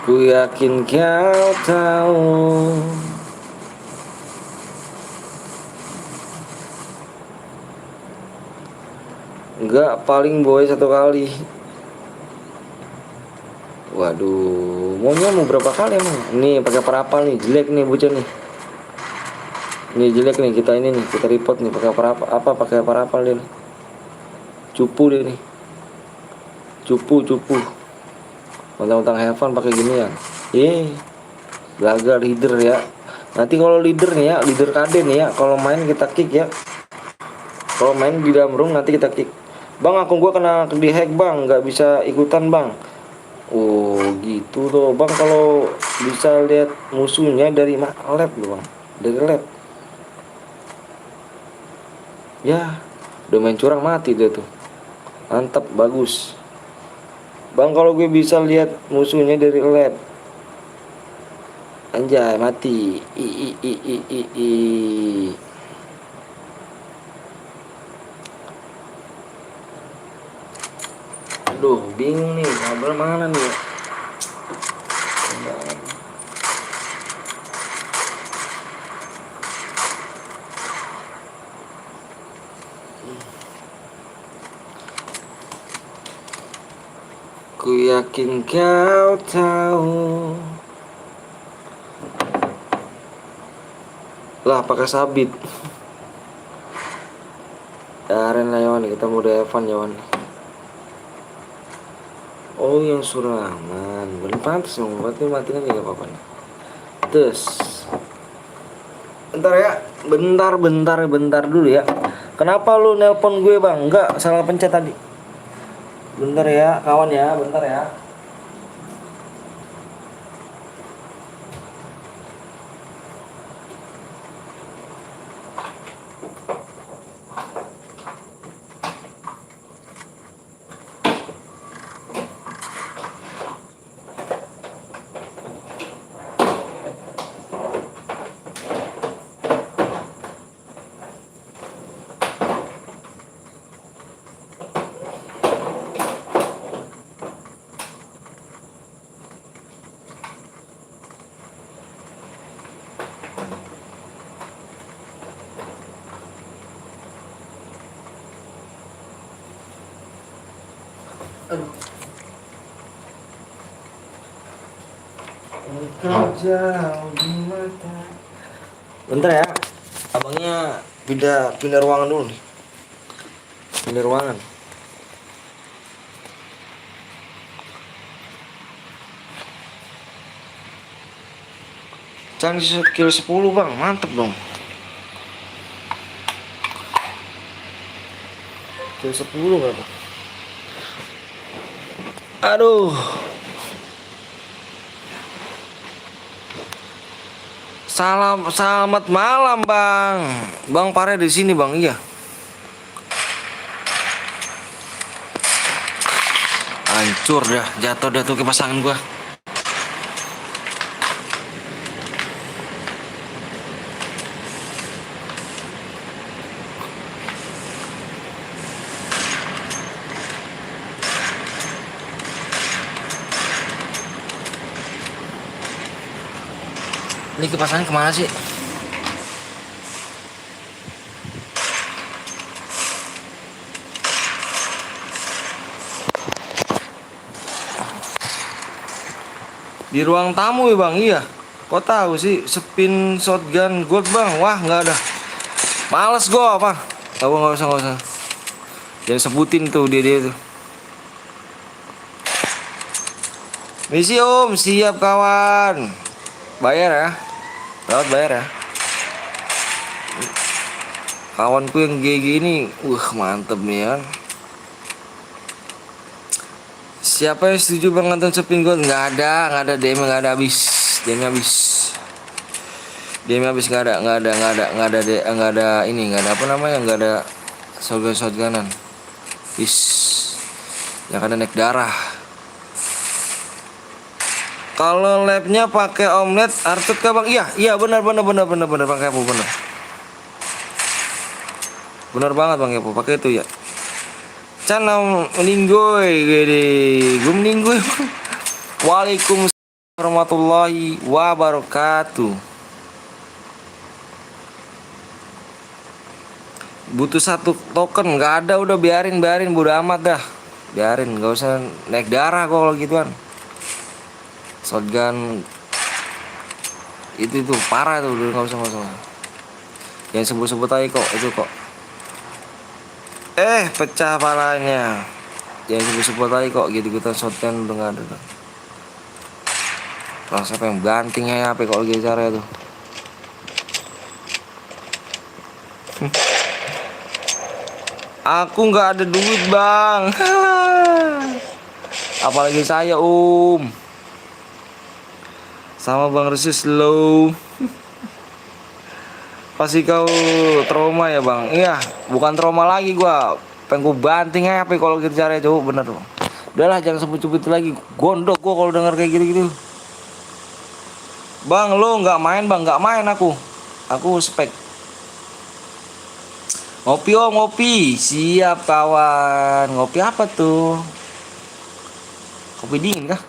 S1: Ku yakin kau tahu. Enggak, paling boy 1 kali. Waduh, maunya mau berapa kali emang? Nih pakai parapal nih, jelek nih bocah nih. Ini jelek nih, kita ini nih, kita report nih pakai parapal, apa pakai parapal dia nih. Cupu dia nih. Cupu. Mentang-mentang Heaven pakai ginian. Gagal leader ya. Nanti kalau leader nih ya, leader KD nih ya, kalau main kita kick ya. Kalau main di dalam room nanti kita kick. Bang, akun gua kena di hack bang, nggak bisa ikutan bang. Oh gitu tuh bang, kalau bisa lihat musuhnya dari lab loh bang, dari lab. Ya, udah main curang mati dia tuh. Mantap, bagus. Bang, kalau gue bisa lihat musuhnya dari lab. Anjay, mati. I. Aduh, bingung nih, kabel mana nih ya? Ku yakin kau tahu. Lah, pakai sabit. Aren lah Yawan, kita mau Evan Yawan. Oh yang Suraman, belum pantas dong, berarti matikan juga apa-apa nih. Terus, bentar dulu ya. Kenapa lu nelpon gue bang? Enggak, salah pencet tadi. Bentar ya, kawan ya, bentar ya. Engkau jauh di mata. Bentar ya, abangnya pindah ruangan dulu nih. Pindah ruangan. Canggih skill 10 bang, mantep dong. Skill 10 berapa? Aduh. Selamat malam bang. Bang Pare di sini bang, iya. Hancur dah, jatuh dah tuh kipasangan gua. Ini kipasannya kemana sih? Di ruang tamu ya bang, iya. Kok tahu sih spin shotgun gold bang? Wah nggak ada. Males gua apa? Nggak usah. Jangan sebutin tuh dia tuh. Misi om, siap kawan. Bayar ya. Lewat bayar ya. Kawanku yang GG ini, mantep nih ya. Siapa yang setuju bang nonton spin gold? Nggak ada DM, nggak ada habis. DM habis, nggak ada ini, nggak ada apa namanya, nggak ada shotgunan. Yang ada naik darah. Kalau labnya pakai omelet artut kah bang? Iya benar bang Kepo benar. Benar banget bang Kepo, pakai itu ya. Channel meninggoy gede, gue meninggoy. Waalaikumsalam warahmatullahi wabarakatuh. Butuh satu token, nggak ada, udah biarin bodo amat dah. Biarin, nggak usah naik darah kok kalau gituan. Shotgun itu tuh parah tuh, udah nggak usah. Yang sebut-sebut aja kok itu kok. Pecah palanya. Yang sebut-sebut aja kok gitu-gitu shotgun udah nggak ada tuh. Rasa pengen bantingnya apa kalau gitu cara tuh. Aku nggak ada duit bang. Apalagi saya sama Bang Resis low. Pasti kau trauma ya bang. Iya, bukan trauma lagi gua. Pengen gua banting apa kalau gitu caranya coba bener bang. Udahlah jangan sebut-sebut lagi. Gondok gua kalau denger kayak gitu-gitu. Bang lo nggak main bang, nggak main aku. Aku spek. Ngopi ngopi. Siap kawan. Ngopi apa tuh? Kopi dingin kah?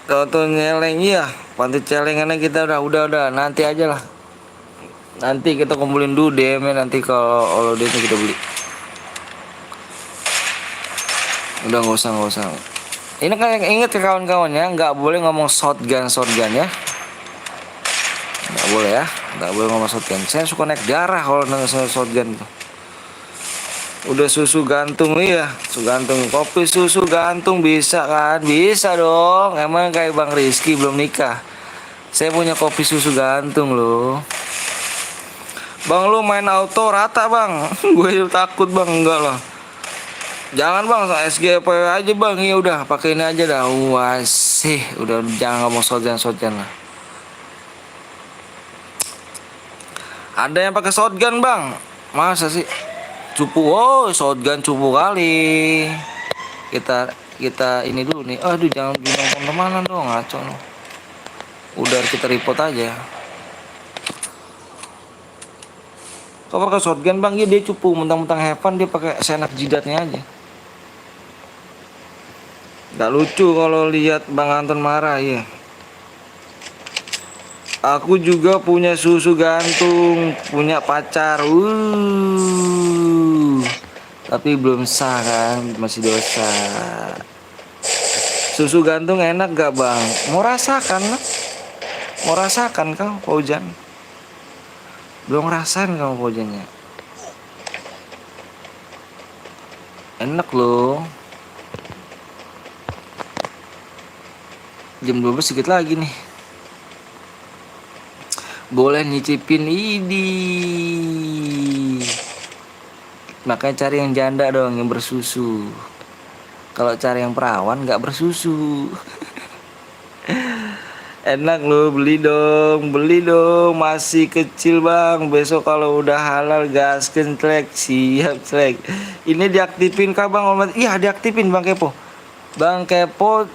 S1: Toto nyeleng ya, panti celengannya kita udah nanti aja lah. Nanti kita kumpulin dulu DM nanti kalau DM kita beli. Udah nggak usah. Ini kan inget ke kawan-kawannya, nggak boleh ngomong shotgun ya. Nggak boleh ya, nggak boleh ngomong shotgun. Saya suka naik darah kalau nggak shotgun tuh. Udah susu gantung iya, susu gantung, kopi susu gantung bisa kan? Bisa dong. Emang kayak Bang Rizky belum nikah. Saya punya kopi susu gantung loh. Bang lu main auto rata bang. Gue takut bang, enggak lah. Jangan bang, SGP aja bang. Ya udah pakai ini aja dah. Wah sih, udah jangan ngomong shotgun lah. Ada yang pakai shotgun bang? Masa sih? Cupu, shotgun cupu kali. Kita ini dulu nih. Aduh jangan bilang teman-teman dong, ngaco loh. Udah kita report aja. Kau pakai shotgun bang, dia cupu mentang-mentang heaven dia pakai senak jidatnya aja. Gak lucu kalau lihat Bang Anton marah ya. Aku juga punya susu gantung, punya pacar. Tapi belum sah kan, masih dosa. Susu gantung enak gak bang? Mau rasakan lah. Mau rasakan kau Paujan? Belum rasain kamu Paujannya. Enak loh. Jam 12 sedikit lagi nih. Boleh nyicipin ini. Makanya cari yang janda dong, yang bersusu. Kalau cari yang perawan nggak bersusu. Enak loh, beli dong, masih kecil bang. Besok kalau udah halal gasken celek, siap celek. Ini diaktifin kah bang? Iya diaktifin bang Kepo. Bang Kepo,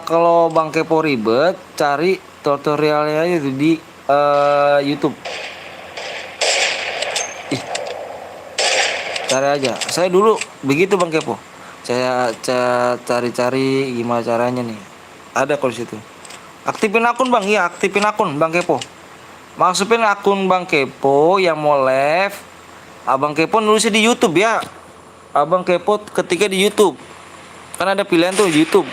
S1: kalau Bang Kepo ribet, cari tutorialnya itu di YouTube. Cari aja. Saya dulu begitu Bang Kepo. Saya cari-cari gimana caranya nih. Ada kalau situ. Aktifin akun bang, iya aktifin akun Bang Kepo. Masukin akun Bang Kepo yang mau live. Abang Kepo nulisnya di YouTube ya. Abang Kepo ketika di YouTube. Kan ada pilihan tuh YouTube.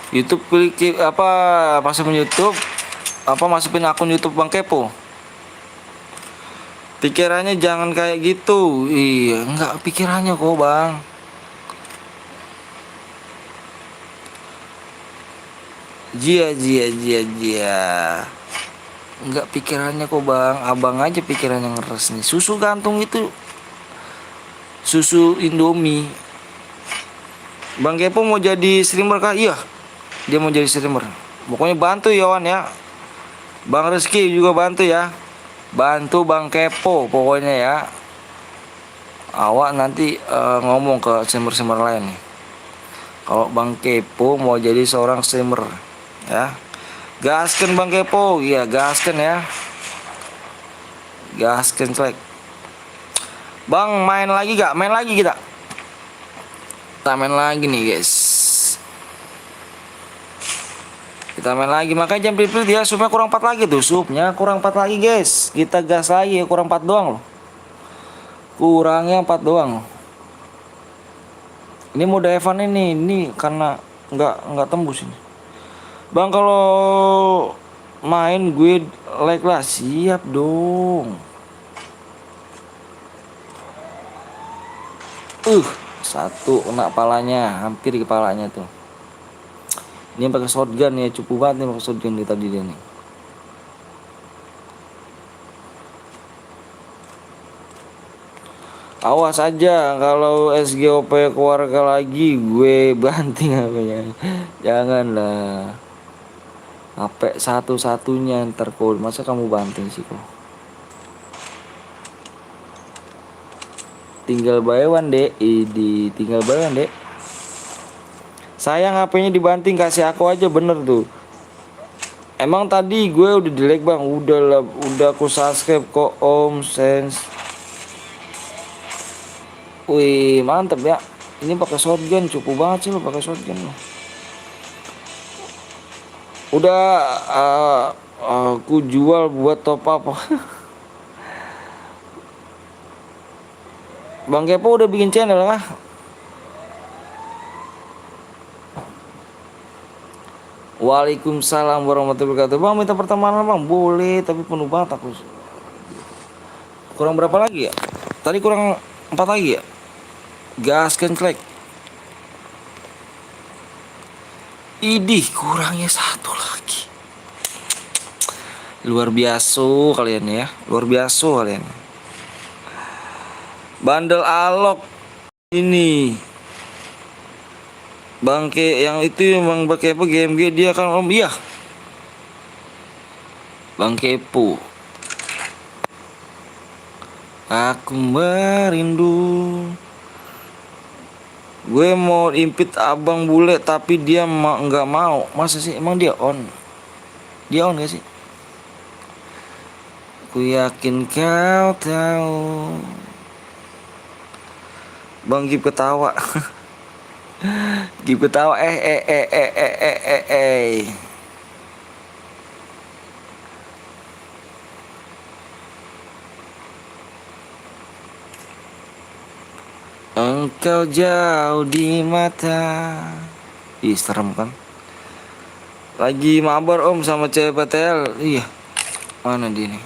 S1: YouTube pilih apa masukin YouTube. Apa masukin akun YouTube Bang Kepo. Pikirannya jangan kayak gitu. Iya, enggak pikirannya kok bang. Jia. Enggak pikirannya kok bang. Abang aja pikirannya ngeres nih. Susu gantung itu susu Indomie. Bang Kepo mau jadi streamer kah? Iya. Dia mau jadi streamer. Pokoknya bantu ya Wan ya. Bang Rizky juga bantu ya. Bantu Bang Kepo pokoknya ya. Awak nanti ngomong ke streamer-streamer lain nih. Kalau Bang Kepo mau jadi seorang streamer ya. Gasken Bang Kepo, iya gasken ya. Gasken celek. Bang main lagi gak? Main lagi kita. Kita main lagi nih guys. Kita main lagi, makanya jam plit ya. Supnya kurang 4 lagi tuh, supnya kurang 4 lagi guys. Kita gas lagi, kurang 4 doang loh. Kurangnya 4 doang loh. Ini mode Evan ini karena nggak tembus ini. Bang, kalau main gue like lah, siap dong. Satu kena kepalanya, hampir di kepalanya tuh. Ini pakai shotgun ya, cukup banget nih pakai shotgun di tadi dia nih. Awas aja kalau SGOP keluarga lagi gue banting HP-nya. Janganlah. HP satu-satunya ntar kok, masa kamu banting sih kok. Tinggal bayawan dek, tinggal bayawan dek. Sayang HP-nya dibanting, kasih aku aja bener tuh. Emang tadi gue udah delete bang, udah aku subscribe kok Om Sense. Wih mantep ya. Ini pakai shotgun, cukup banget sih lo pakai shotgun lo. Udah aku jual buat top up. Bang Kepo udah bikin channel kah? Waalaikumsalam warahmatullahi wabarakatuh. Bang minta pertemanan bang, boleh tapi penuh banget aku. Kurang berapa lagi ya? Tadi kurang 4 lagi ya? Gaskan klek. Idih kurangnya 1 lagi. Luar biasa kalian ya, luar biasa kalian. Bandel alok ini. Bangke yang itu emang pakai apa GMG dia kan Om, iya. Bang Kepo. Aku merindu. Gue mau impit abang bule tapi dia nggak mau. Masa sih emang dia on? Dia on gak sih? Ku yakin kau tahu. Bang Gip ketawa. Gip ketawa Engkau jauh di mata. Ih serem kan. Lagi mabar Om sama cewek PTL. Iya. Mana dia nih?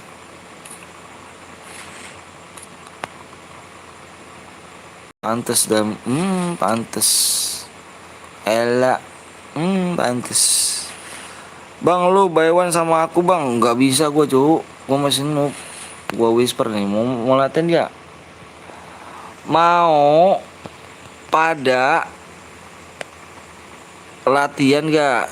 S1: Pantes dan pantes. Ela pantes. Bang lu buy one sama aku bang. Nggak bisa gue cuk. Gue masih noob. Gue whisper nih. Mau latihan dia. Mau pada latihan gak?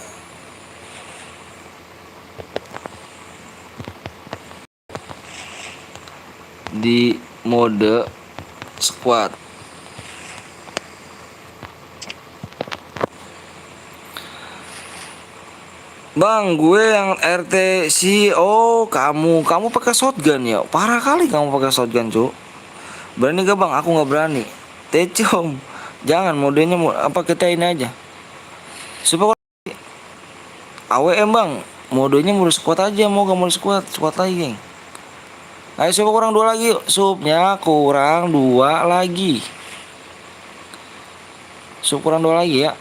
S1: Di mode squad. Bang, gue yang RT CEO, kamu pakai shotgun ya? Parah kali kamu pakai shotgun, cuk. Berani gak bang? Aku nggak berani. Tecom, jangan modenya apa kita ini aja. Supaya AWM bang, modenya mau squad aja, mau gak mau squad lagi, geng. Ayo coba kurang 2 lagi, supnya kurang 2 lagi. Sup kurang 2 lagi ya.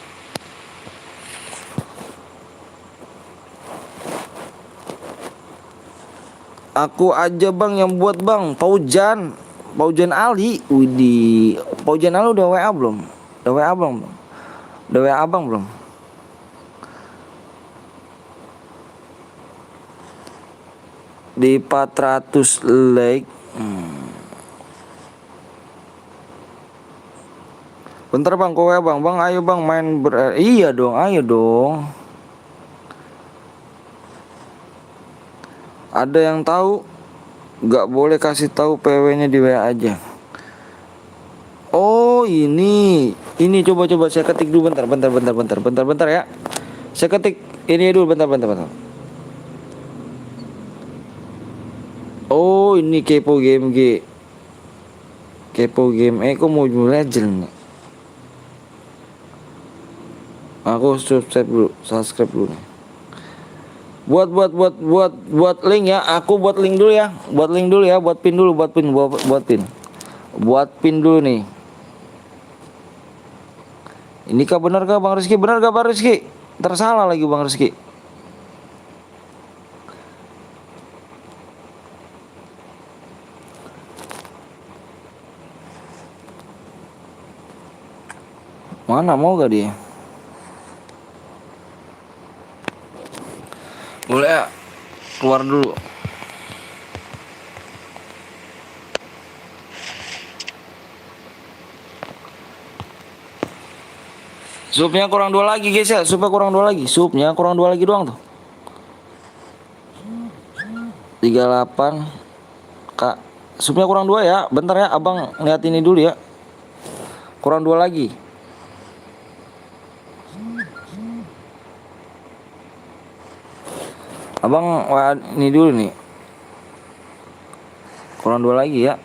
S1: Aku aja bang yang buat bang, Paujan Ali. Widih, Paujan Ali udah WA belum? Udah WA belum? Udah WA abang belum? Di 400 like. Bentar bang, kowe bang, ayo bang main iya dong, ayo dong. Ada yang tahu? Gak boleh kasih tahu PW-nya di WA aja. Oh ini coba saya ketik dulu bentar ya. Saya ketik ini dulu bentar. Oh ini Kepo Game kok mau Legend nih. Aku subscribe dulu nih. Buat link ya. Aku buat link dulu ya. Buat link dulu ya. Buat pin dulu. Buat pin. Buat pin dulu nih. Ini kah benar kah Bang Rizky? Benar kah Bang Rizky? Tersalah lagi Bang Rizky. Mana mau gak dia? Boleh ya? Keluar dulu. Supnya kurang 2 lagi guys ya. Supnya kurang 2 lagi. Supnya kurang 2 lagi doang tuh. 38 Kak. Supnya kurang 2 ya. Bentar ya abang lihat ini dulu ya. Kurang 2 lagi. Abang wah, ini dulu nih. Kurang 2 lagi ya.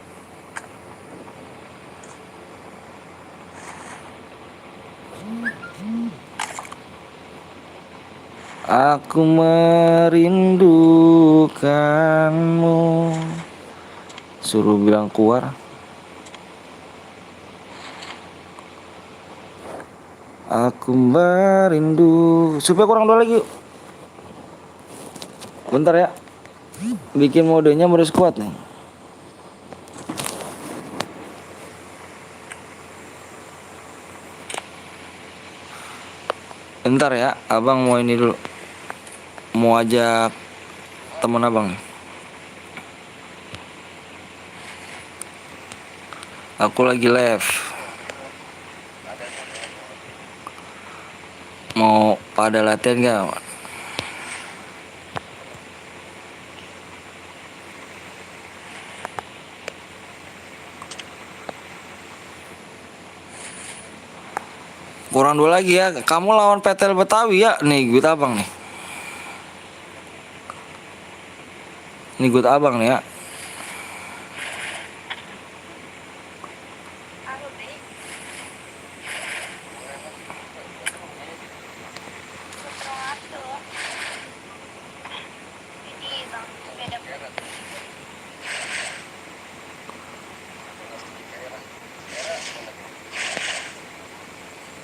S1: Aku merindukanmu. Suruh bilang keluar. Aku merindu. Supaya kurang 2 lagi. Bentar ya. Bikin modenya mode squad nih. Bentar ya, abang mau ini dulu. Mau ajak temen abang nih. Aku lagi live. Mau pada latihan gak? Kurang 2 lagi ya. Kamu lawan Petel Betawi ya. Nih gue abang nih. Ini gue abang nih ya.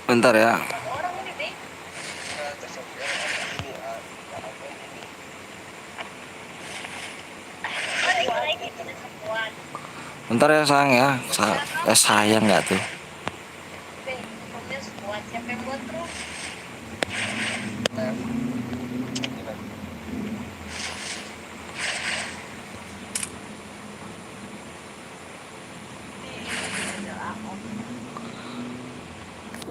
S1: Bentar ya. Bentar ya sayang ya. Sayang nggak tuh?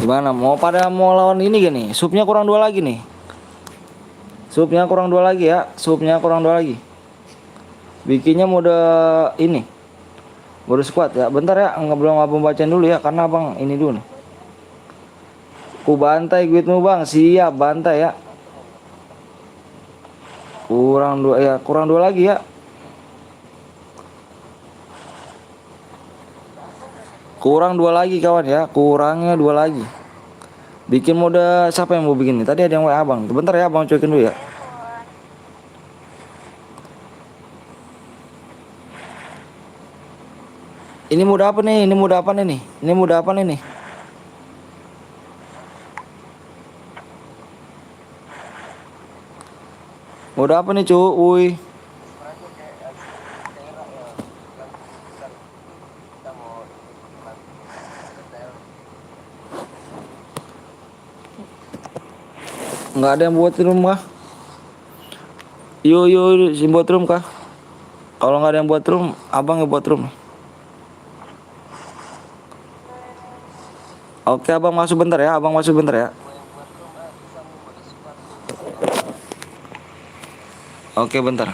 S1: Gimana? Mau lawan ini gini? Supnya kurang 2 lagi nih. Supnya kurang 2 lagi ya. Supnya kurang 2 lagi. Bikinnya mode ini. Mode squad ya. Bentar ya, belum abang bacain dulu ya karena abang ini dulu nih. Ku bantai duitmu bang. Siap bantai ya. Kurang 2 ya, kurang 2 lagi ya. Kurang 2 lagi kawan ya. Kurangnya 2 lagi. Bikin mode siapa yang mau bikin nih? Tadi ada yang WA abang. Bentar ya abang cuekin dulu ya. Ini mode apa nih? Ini mode apa nih? Ini mode apa nih? Mode apa nih cuy? Nggak ada yang buat room kah? Yuk, si buat room kah? Kalau nggak ada yang buat room, abang yang buat room. Oke, abang masuk bentar ya, abang masuk bentar ya. Oke, bentar.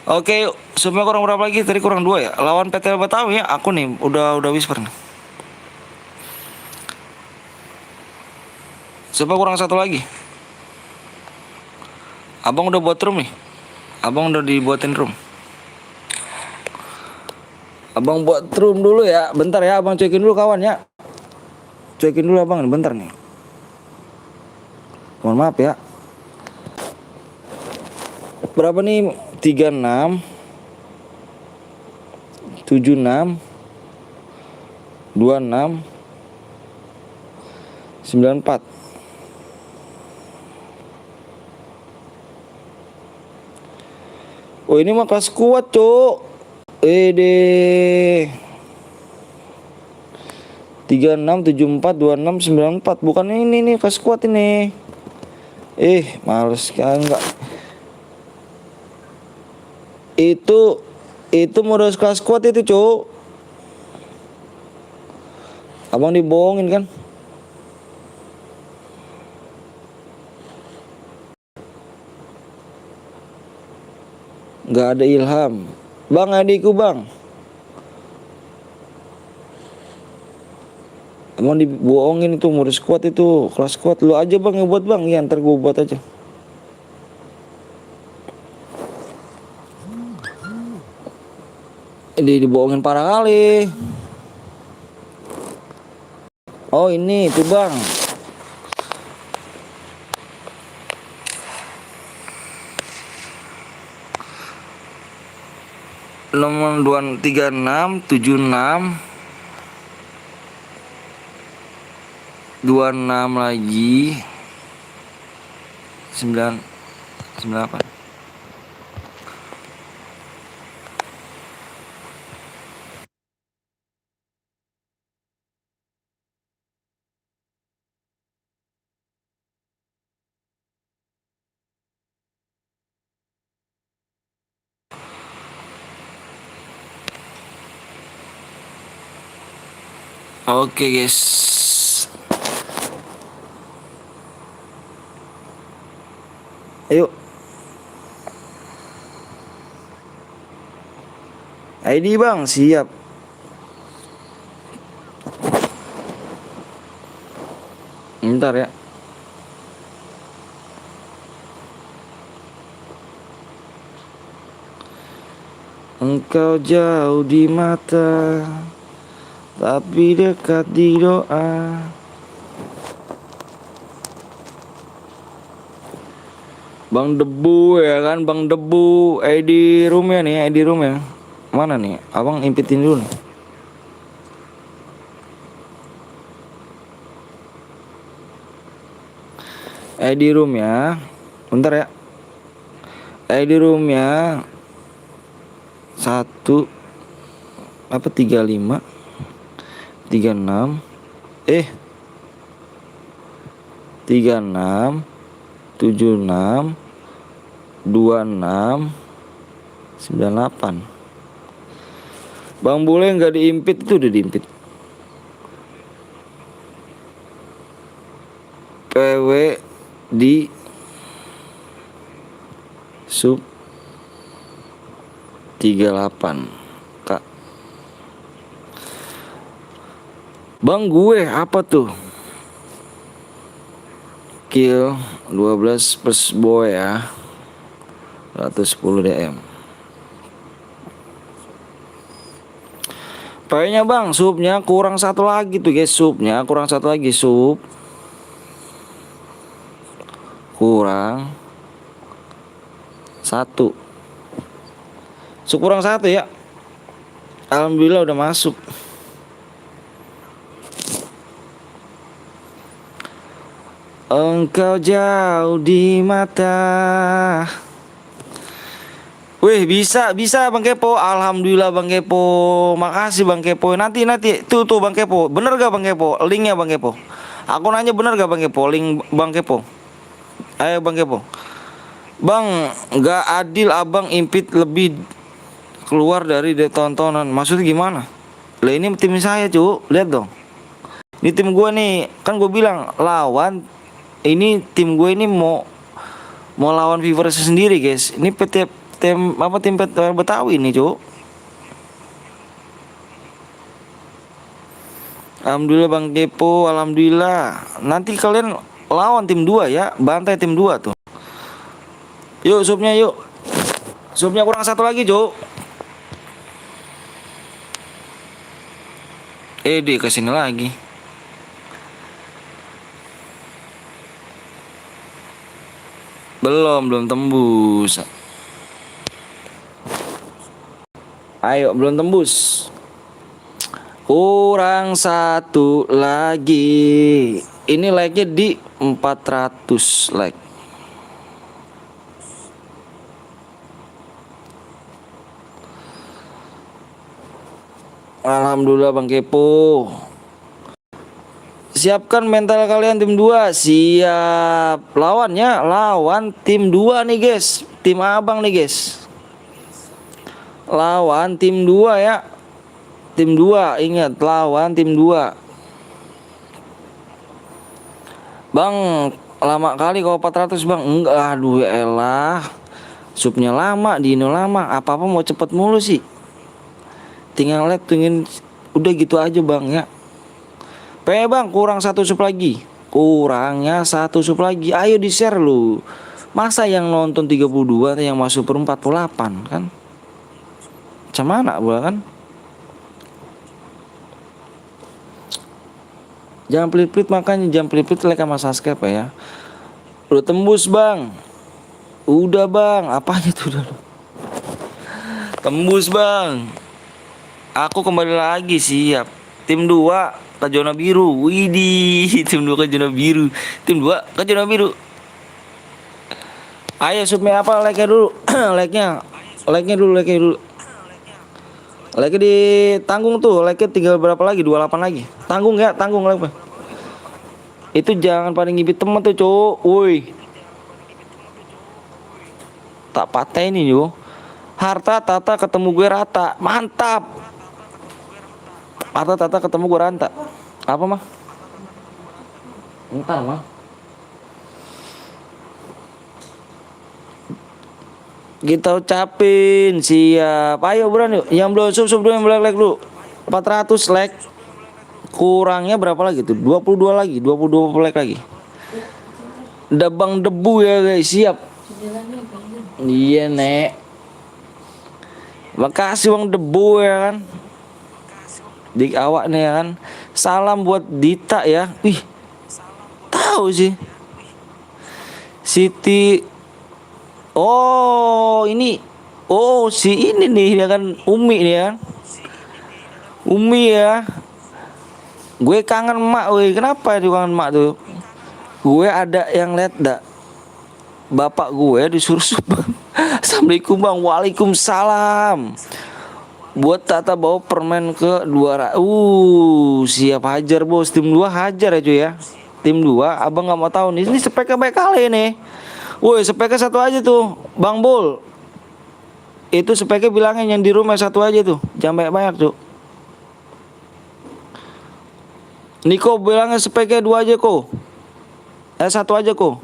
S1: Oke, supnya kurang berapa lagi? Tadi kurang 2 ya. Lawan PT Betawi ya. Aku nih udah whisper nih. Supnya kurang 1 lagi. Abang udah buat room nih. Abang udah dibuatin room. Abang buat room dulu ya. Bentar ya, abang cekin dulu kawan ya. Cekin dulu abang, bentar nih. Mohon maaf ya. Berapa nih? 36 76 26 94. Oh ini mah kelas kuat cok. Ede 36 74 26 94. Bukan ini nih kelas kuat ini. Males kan enggak. Itu modal kelas kuat itu cok. Abang dibohongin kan? Nggak ada Ilham. Bang adikku bang. Abang dibohongin itu modal kuat itu kelas kuat. Lu aja bang yang buat bang. Ya ntar gue buat aja. Ini dibohongin parah kali. Oh ini tuh bang. Nomor 236 76 26 lagi 9 98. Oke guys. Ayo. ID bang siap. Bentar ya. Engkau jauh di mata, tapi dekat di doa. Bang Debu ya kan, Bang Debu. ID room ya nih, ID room ya. Mana nih? Abang impitin dulu nih. ID room ya. Bentar ya. ID room ya. 1 apa 35 36 36 76 26 98. Bang Bule nggak diimpit itu udah diimpit. PW di sub 38 Kak. Bang gue apa tuh? Kill 12 plus boy ya. 110 DM. Kayaknya bang subnya kurang 1 lagi tuh guys. Subnya kurang 1 lagi. Sub kurang 1. Sub kurang 1 ya. Alhamdulillah udah masuk. Engkau jauh di mata. Wih bisa Bang Kepo. Alhamdulillah Bang Kepo. Makasih Bang Kepo. Nanti tuh Bang Kepo. Bener gak Bang Kepo? Linknya Bang Kepo. Aku nanya bener gak Bang Kepo? Link Bang Kepo. Ayo Bang Kepo. Bang gak adil abang impit lebih keluar dari tontonan. Maksudnya gimana? Lah ini tim saya cu. Lihat dong. Ini tim gue nih. Kan gue bilang lawan. Ini tim gue ini mau lawan viewers sendiri guys. Ini PT tim Betawi nih, Cuk. Alhamdulillah Bang Kepo, alhamdulillah. Nanti kalian lawan tim 2 ya, bantai tim 2 tuh. Yuk supnya yuk. Supnya kurang satu lagi, Cuk. Di kesini lagi. Belum tembus. Ayo, belum tembus. Kurang satu lagi. Ini like-nya di 400 like. Alhamdulillah Bang Kepo. Siapkan mental kalian tim 2. Siap. Lawan tim 2 nih guys. Tim abang nih guys. Lawan tim 2 ya. Tim 2, ingat lawan tim 2. Bang, lama kali kalau 400 Bang. Enggak, aduh ya elah. Supnya lama, Dino lama. Apa-apa mau cepet mulu sih. Tinggal lihat tungguin. Udah gitu aja Bang ya. Bang, kurang satu sup lagi. Kurangnya satu sup lagi. Ayo di share lu. Masa yang nonton 32 yang masuk per 48 kan? Macam mana gua kan? Jangan pelit-pelit, makanya jangan pelit-pelit like sama subscribe ya. Udah tembus Bang. Udah Bang, apanya tuh udah. Tembus Bang. Aku kembali lagi siap. Tim 2 ke zona biru. Widih, tim 2 ke zona biru. Tim 2 ke zona biru. Ayo submit apa like-nya dulu. Like-nya dulu. Like ditanggung tuh, like tinggal berapa lagi? 28 lagi. Tanggung like. Itu jangan pada ngibit temen tuh, Cuk. Woi. Tak paten ini yo. Harta tata ketemu gue rata. Mantap. Harta tata ketemu gue rata. Apa mah? Entar mah. Kita ucapin siap. Ayo buruan yuk. Yang belum sub dulu, yang belum like dulu. 400 like. Kurangnya berapa lagi tuh? 22 lagi, 22 like lagi. Dabang debu ya guys, siap. Iya, Nek. Makasih Bang Debu ya kan. Dik awak nih ya kan. Salam buat Dita ya. Wih. Tahu sih. Siti. Oh, ini. Oh, si ini nih ya kan, Umi nih ya. Umi ya. Gue kangen emak, weh. Kenapa dia kangen emak tuh? Gue ada yang lihat dak. Bapak gue disuruh Bang. Assalamualaikum Bang. Waalaikumsalam. Buat Tata bawa permen ke 200. Siap hajar bos. Tim 2 hajar ya cuy ya. Tim 2 abang nggak mau tahu nih. Ini speknya baik kali nih. Woi, speknya satu aja tuh, Bang Bul. Itu speknya bilangnya yang di rumah satu aja tuh, jangan banyak-banyak tuh. Niko bilangnya speknya 2 aja kok. Satu aja kok.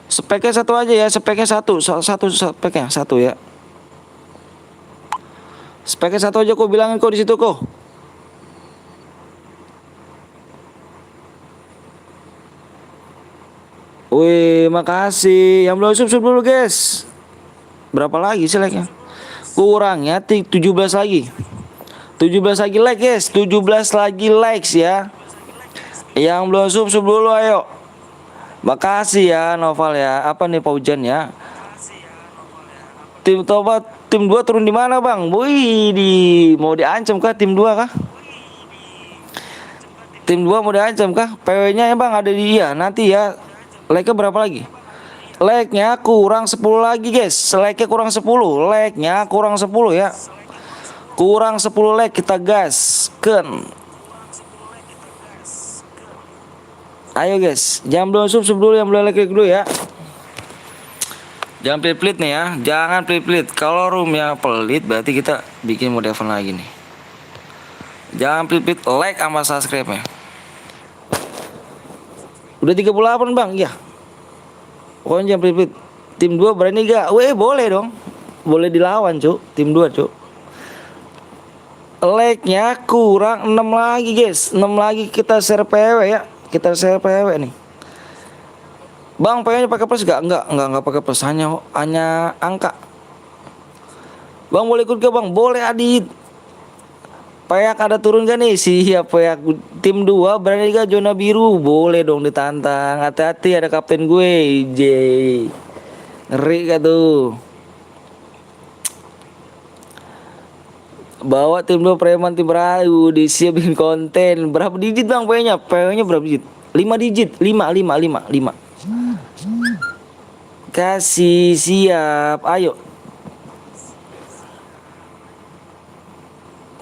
S1: Speknya satu aja ya, speknya satu speknya satu ya. Speknya satu aja kok, bilangin kok di situ kok. Wih, makasih. Yang belum sub dulu, guys. Berapa lagi sih like-nya? Kurangnya 17 lagi. 17 lagi like, guys. 17 lagi likes ya. Yang belum sub dulu ayo. Makasih ya Noval ya. Apa nih Pak Ujan ya? Tim Tobat tim 2 turun di mana, Bang? Wih, mau diancam kah tim 2 kah? Tim 2 mau diancam kah? PW-nya ya, Bang, ada di dia. Nanti ya. Like-nya berapa lagi? Like-nya kurang 10 lagi guys. Like-nya kurang 10. Like-nya kurang 10 ya. Kurang 10 like kita gaskan. Ayo guys, jangan belum sub dulu, yang belum like dulu ya. Jangan pelit-pelit nih ya. Jangan pelit-pelit. Kalau roomnya pelit berarti kita bikin mode event lagi nih. Jangan pelit-pelit, like sama subscribe-nya. Udah 38 Bang, iya. Pokoknya jangan pelit-pelit. Tim 2 berani gak? Weh, boleh dong. boleh dilawan cuk, tim 2 cuk. Like-nya kurang 6 lagi guys, 6 lagi kita share PW ya. Kita share PW nih. Bang, pengennya pakai plus gak? Enggak pakai plus, hanya angka. Bang, boleh ikut gak bang? Boleh Adit. Payak ada turun gak nih? Siap Payak. Tim 2 berani gak zona biru? Boleh dong ditantang. Hati-hati ada kapten gue, J. Ngeri gak tuh? Bawa tim 2 preman tim Rayu, disiapin konten. Berapa digit bang PW-nya? PW-nya berapa digit? 5 digit. 5. Kasih siap. Ayo.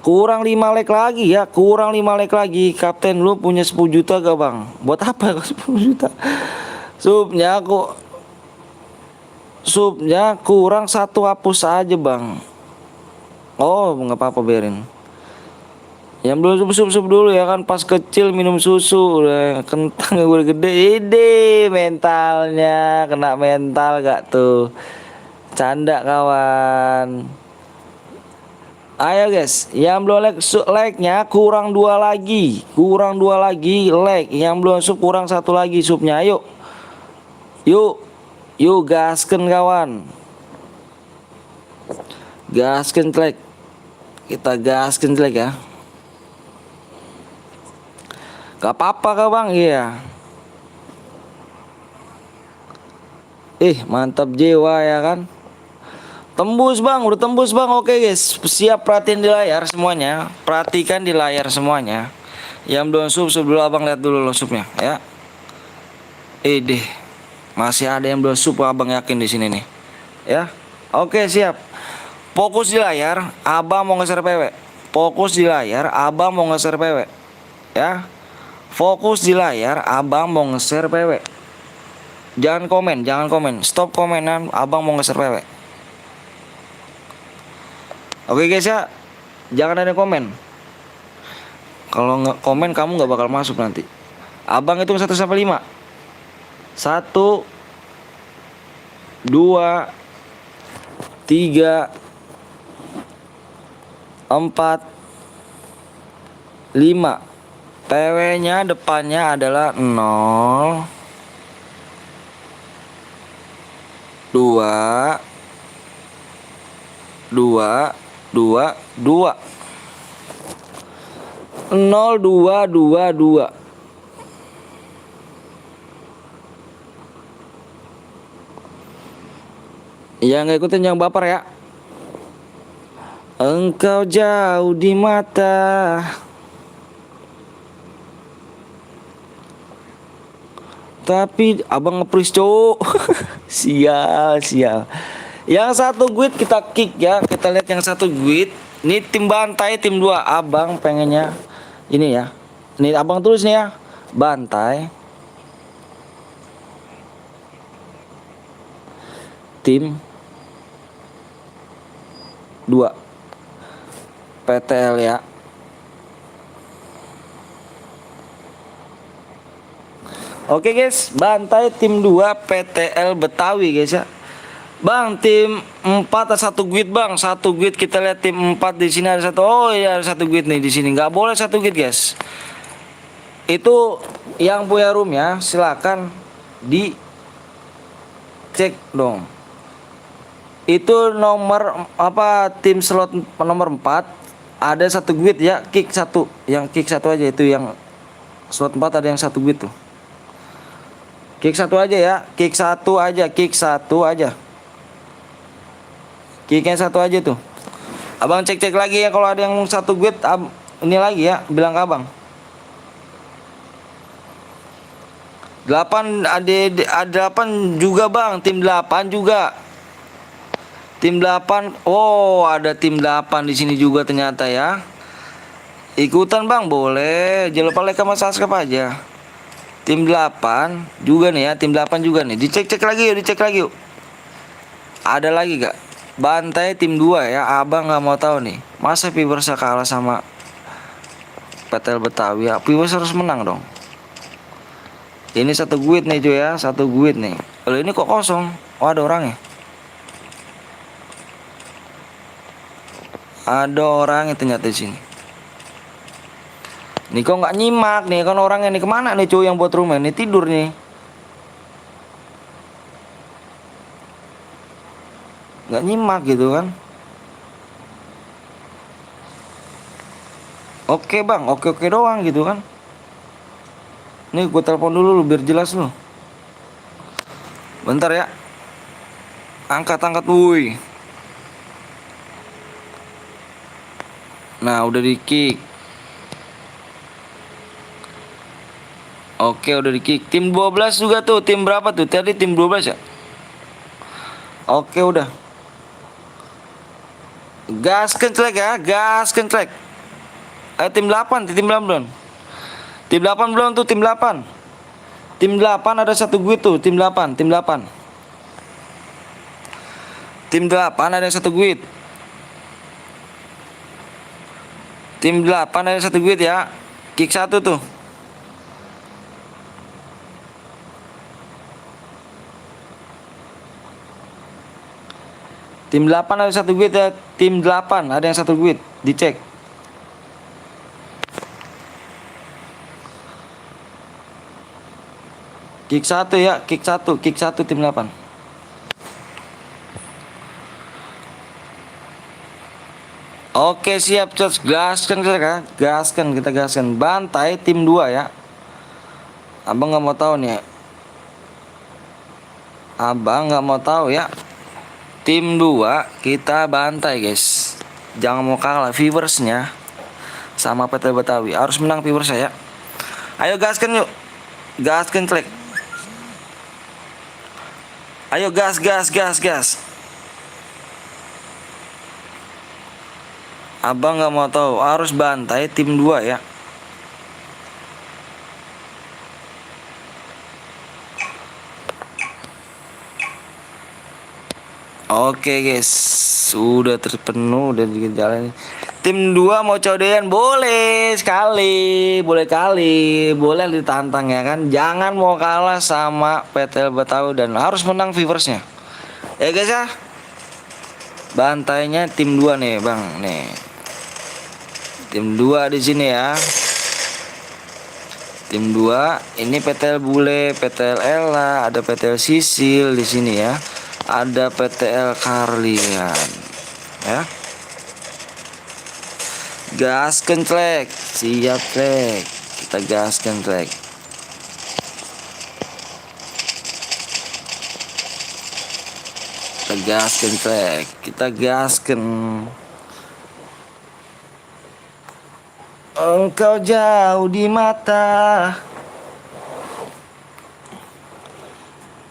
S1: Kurang 5 like lagi ya. Kurang 5 like lagi. Kapten lu punya 10 juta gak bang? Buat apa kok 10 juta? Subnya kurang 1, hapus aja bang. Oh nggak apa-apa, biarin. Yang belum sub dulu ya kan, pas kecil minum susu udah kentang udah gede. Ide mentalnya kena mental gak tuh? Canda kawan. Ayo guys, yang belum like-nya kurang 2 lagi. Kurang 2 lagi like. Yang belum sub kurang 1 lagi subnya. Ayo. Yuk gasken kawan. Gasken like. Kita gasken like ya. Gak apa-apa kah bang? Iya. Mantap jiwa ya kan. Tembus bang, udah tembus bang. Oke guys, siap, perhatiin di layar semuanya. Perhatikan di layar semuanya. Yang belum sub dulu abang, lihat dulu lo subnya ya. Masih ada yang belum sub, abang yakin di sini nih. Ya. Oke siap. Fokus di layar, abang mau nge-share PW. Fokus di layar, abang mau nge-share PW. Ya. Fokus di layar, abang mau nge-share PW. Jangan komen. Stop komenan, abang mau nge-share PW. Oke guys ya. Jangan ada komen. Kalau nggak komen kamu nggak bakal masuk nanti. Abang hitung 1 sampai 5. 1 2 3 4 5. PW-nya depannya adalah 0 2 2 2 2 0 2 2 2. Yang nggak ikutin yang baper ya. Engkau jauh di mata, tapi abang nge-freeze cowok. Sial. Yang satu guide kita kick ya. Kita lihat yang satu guide. Ini tim bantai tim 2. Abang pengennya ini ya. Ini abang tulis nih ya. Bantai tim 2 PTL ya. Oke guys, bantai tim 2 PTL Betawi guys ya. Bang, tim 4 ada 1 guide bang. 1 guide, kita lihat tim 4 di sini ada 1. Oh iya, ada 1 guide nih di sini. Nggak boleh 1 guide guys. Itu yang punya room ya, silakan dicek dong. Itu nomor apa, tim slot nomor 4 ada 1 guide ya, kick 1. Yang kick 1 aja, itu yang slot 4 ada yang 1 guide tuh. Kick 1 aja ya, kick 1 aja. Kicknya 1 aja tuh. Abang cek lagi ya, kalau ada yang 1 guide ini lagi ya, bilang ke abang. 8 ada 8 juga bang, tim 8 juga. Tim 8, oh ada tim 8 di sini juga ternyata ya. Ikutan bang, boleh. Jangan lupa like sama subscribe aja. Tim 8 juga nih ya, tim 8 juga nih. Dicek lagi yuk. Ada lagi gak? Bantai tim 2 ya, abang nggak mau tahu nih. Masa Pibers kalah sama PTL Betawi ya? Pibers harus menang dong. Ini 1 guide nih cuy ya, 1 guide nih. Kalau ini kok kosong? Oh ada orangnya. Ada orang yang ternyata di sini. Nih kok nggak nyimak nih kan orangnya nih, kemana nih cowok yang buat rumah nih, tidur nih. Nggak nyimak gitu kan. Oke bang, oke doang gitu kan. Nih gue telepon dulu lu biar jelas lu. Bentar ya. Angkat wuih. Nah udah di kick. Oke udah di kick. Tim 12 juga tuh. Tim berapa tuh? Tadi tim 12 ya? Oke udah. Gas kenclek ya. Gas kenclek. Tim 8. Tim 8 belum. Tim 8 belum tuh. Tim 8. Tim 8 ada satu gue tuh. Tim 8. Tim 8. Tim 8 ada satu gue. Tim 8 ada satu gue ya. Kick 1 tuh. Tim 8 ada satu guide ya. Tim 8 ada yang satu guide. Dicek. Kick 1 ya. Kick 1. Kick 1 tim 8. Oke siap coach. Gaskan kita kan. Gaskan kita gaskan. Bantai tim 2 ya. Abang nggak mau tahu nih. Abang nggak mau tahu ya. Tim 2 kita bantai guys. Jangan mau kalah viewersnya sama PT Betawi. Harus menang viewers saya. Ayo gaskan yuk. Gaskan klik. Ayo gas. Abang nggak mau tahu, harus bantai tim 2 ya. Oke guys, sudah terpenuh dan juga jalan. Tim 2 mau codean boleh sekali, boleh kali, boleh ditantang ya kan. Jangan mau kalah sama PTL Betawi dan harus menang viewersnya. Ya guys ya. Bantainya tim 2 nih, Bang. Nih. Tim 2 di sini ya. Tim 2 ini PTL Bule, PTL Ella, ada PTL Sisil di sini ya. Ada PTL Karlian. Ya. Gaskan trek. Siap trek. Kita gaskan trek. Kita gaskan trek. Kita gaskan. Engkau jauh di mata.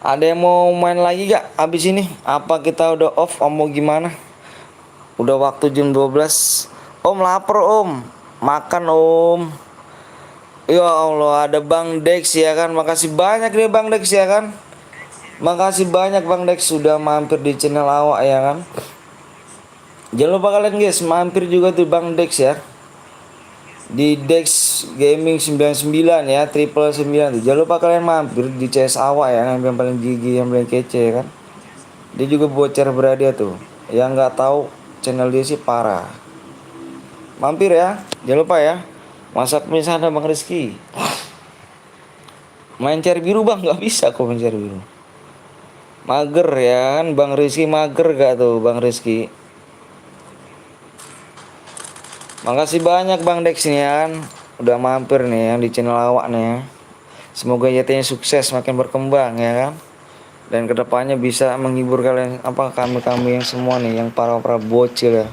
S1: Ada yang mau main lagi gak abis ini? Apa kita udah off om mau gimana? Udah waktu jam 12. Om lapar om. Makan om. Ya Allah ada Bang Dex ya kan. Makasih banyak deh Bang Dex ya kan. Makasih banyak Bang Dex sudah mampir di channel awak ya kan. Jangan lupa kalian guys mampir juga tuh Bang Dex ya. Di Dex Gaming 99 ya, triple 9 tuh. Jangan lupa kalian mampir di CS awak ya, yang paling gigi, yang paling kece kan. Dia juga bocor berhadiah tuh. Yang nggak tahu channel dia sih parah. Mampir ya, jangan lupa ya. Masak mie sana Bang Rizky. Main cari biru Bang, nggak bisa kok main cari biru. Mager ya kan, Bang Rizky mager gak tuh Bang Rizky. Makasih banyak Bang Dex nih kan. Udah mampir nih yang di channel awak nih ya. Semoga YT-nya sukses makin berkembang ya kan. Dan kedepannya bisa menghibur kalian apa kami yang semua nih yang para bocil ya.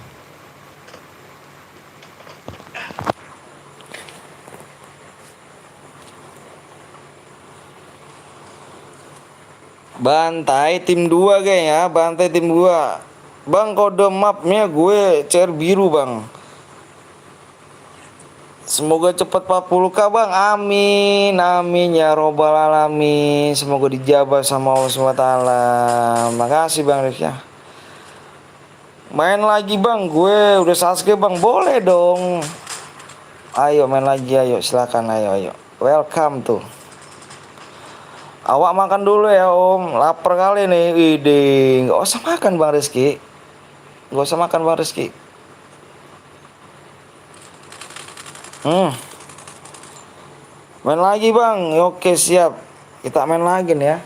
S1: Bantai tim 2 guys ya, bantai tim 2. Bang kode mapnya gue CR biru Bang. Semoga cepat 40k Bang. Amin. Amin ya robbal alamin. Semoga dijabah sama Allah SWT. Makasih Bang Rif ya. Main lagi Bang. Gue udah Sasuke Bang. Boleh dong. Ayo main lagi ayo. Silakan ayo. Welcome tuh. Awak makan dulu ya Om. Lapar kali nih. Widih. Gak usah makan Bang Rizky. Gak usah makan Bang Rizky. Hmm, main lagi bang. Oke siap. Kita main lagi nih ya.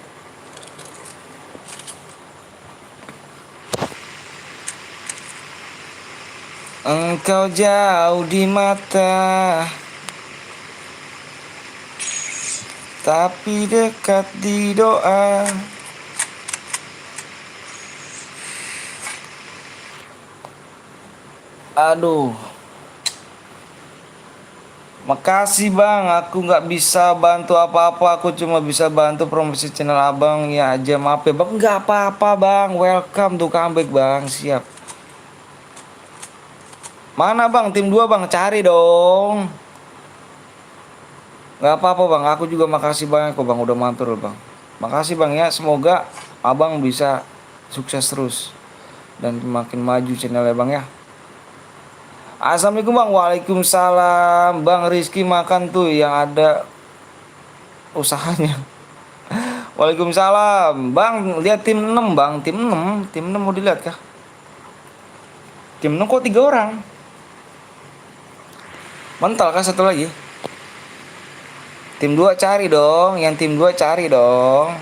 S1: Engkau jauh di mata, tapi dekat di doa. Aduh, makasih bang, aku nggak bisa bantu apa-apa. Aku cuma bisa bantu promosi channel abang ya aja. Maaf ya bang, nggak apa-apa bang. Welcome to comeback bang, siap. Mana bang, tim 2 bang, cari dong. Nggak apa-apa bang, aku juga makasih banyak kok bang udah mampir loh bang. Makasih bang ya, semoga abang bisa sukses terus dan makin maju channelnya bang ya. Assalamualaikum bang. Waalaikumsalam. Bang Rizky makan tuh yang ada usahanya. Waalaikumsalam. Bang lihat tim 6 bang. Tim 6 mau dilihat kah? Tim 6 kok 3 orang? Mental kah satu lagi? Tim 2 cari dong. Yang tim 2 cari dong.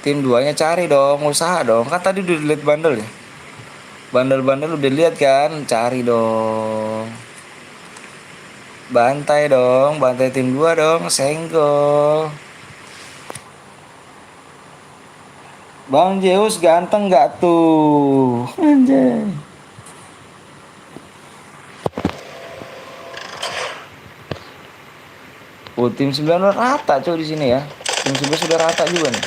S1: Tim 2 nya cari dong. Usaha dong. Kan tadi udah dilihat bandel ya. Bandel-bandel udah lihat kan? Cari dong. Bantai dong. Bantai tim 2 dong. Senggol. Bang Zeus ganteng gak tuh? Anjay. Oh, tim 9 rata cuy di sini ya. Tim 11 sudah rata juga nih.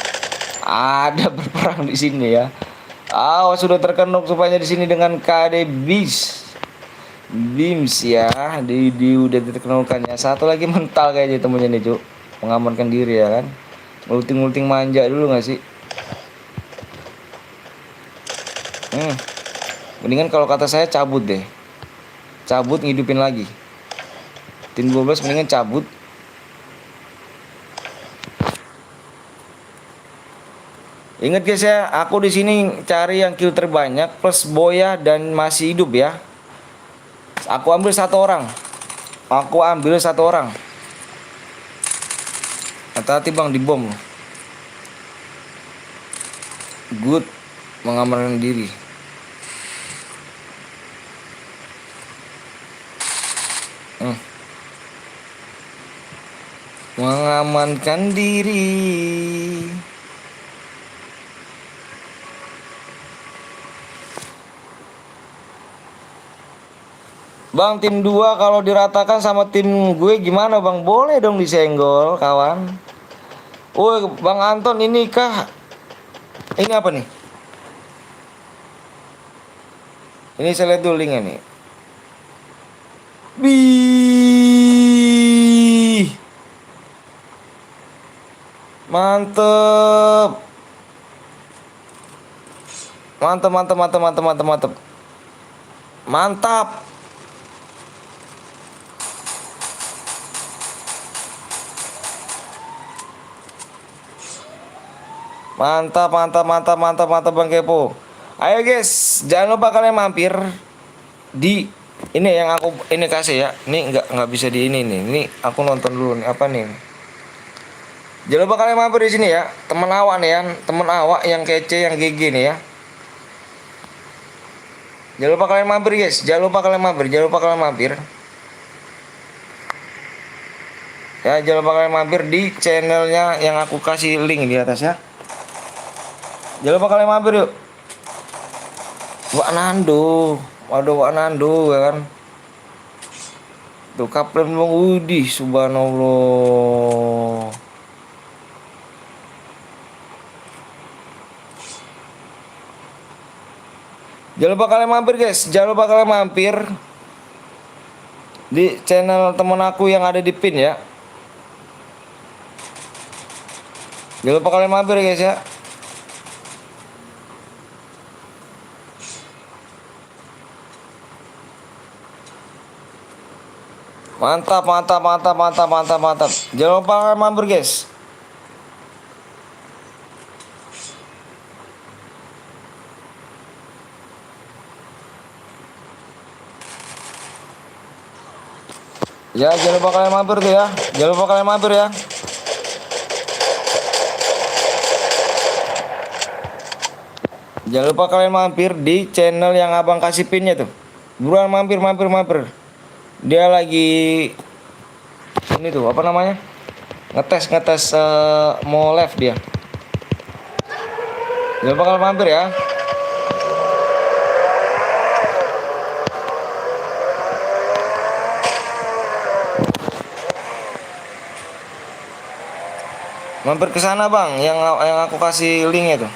S1: Ada berperang di sini ya. Awas sudah terkenuk supaya di sini dengan KD Bims ya. Di udah diterkenukan ya. Satu lagi mental kayaknya temennya nih, Cuk. Mengamankan diri ya kan. Ngulting-ngulting manja dulu gak sih? Mendingan kalau kata saya cabut deh. Cabut ngidupin lagi. Tim 12 mendingan cabut. Ingat guys ya, aku di sini cari yang kill terbanyak plus boya dan masih hidup ya. Aku ambil satu orang. Hati-hati bang di bom. Good mengamankan diri. Mengamankan diri. Bang tim 2 kalau diratakan sama tim gue gimana bang? Boleh dong disenggol kawan. Woi Bang Anton ini kah? Ini apa nih? Ini saya lihat dulu linknya nih. Wih, mantep. Mantap. Mantap Bang Kepo. Ayo guys, jangan lupa kalian mampir di ini yang aku ini kasih ya. Ini nggak bisa di ini nih. Ini aku nonton dulu nih apa nih. Jangan lupa kalian mampir di sini ya. Temen awak nih ya, temen awak yang kece yang GG nih ya. Jangan lupa kalian mampir guys. Jangan lupa kalian mampir. Ya, jangan lupa kalian mampir di channelnya yang aku kasih link di atas ya. Jangan lupa kalian mampir yuk. Wak Nando. Waduh Wak Nando ya kan. Tuh kapten Bang Udi, subhanallah. Jangan lupa kalian mampir guys. Jangan lupa kalian mampir di channel temen aku yang ada di pin ya. Jangan lupa kalian mampir guys ya. Mantap. Jangan lupa kalian mampir guys. Ya, jangan lupa kalian mampir tuh ya. Jangan lupa kalian mampir ya. Jangan lupa kalian mampir di channel yang abang kasih pinnya tuh. Buruan mampir, mampir, mampir. Dia lagi ini tuh apa namanya? Ngetes mau live dia. Jangan lupa kalian mampir ya. Mampir ke sana bang, yang aku kasih linknya tuh.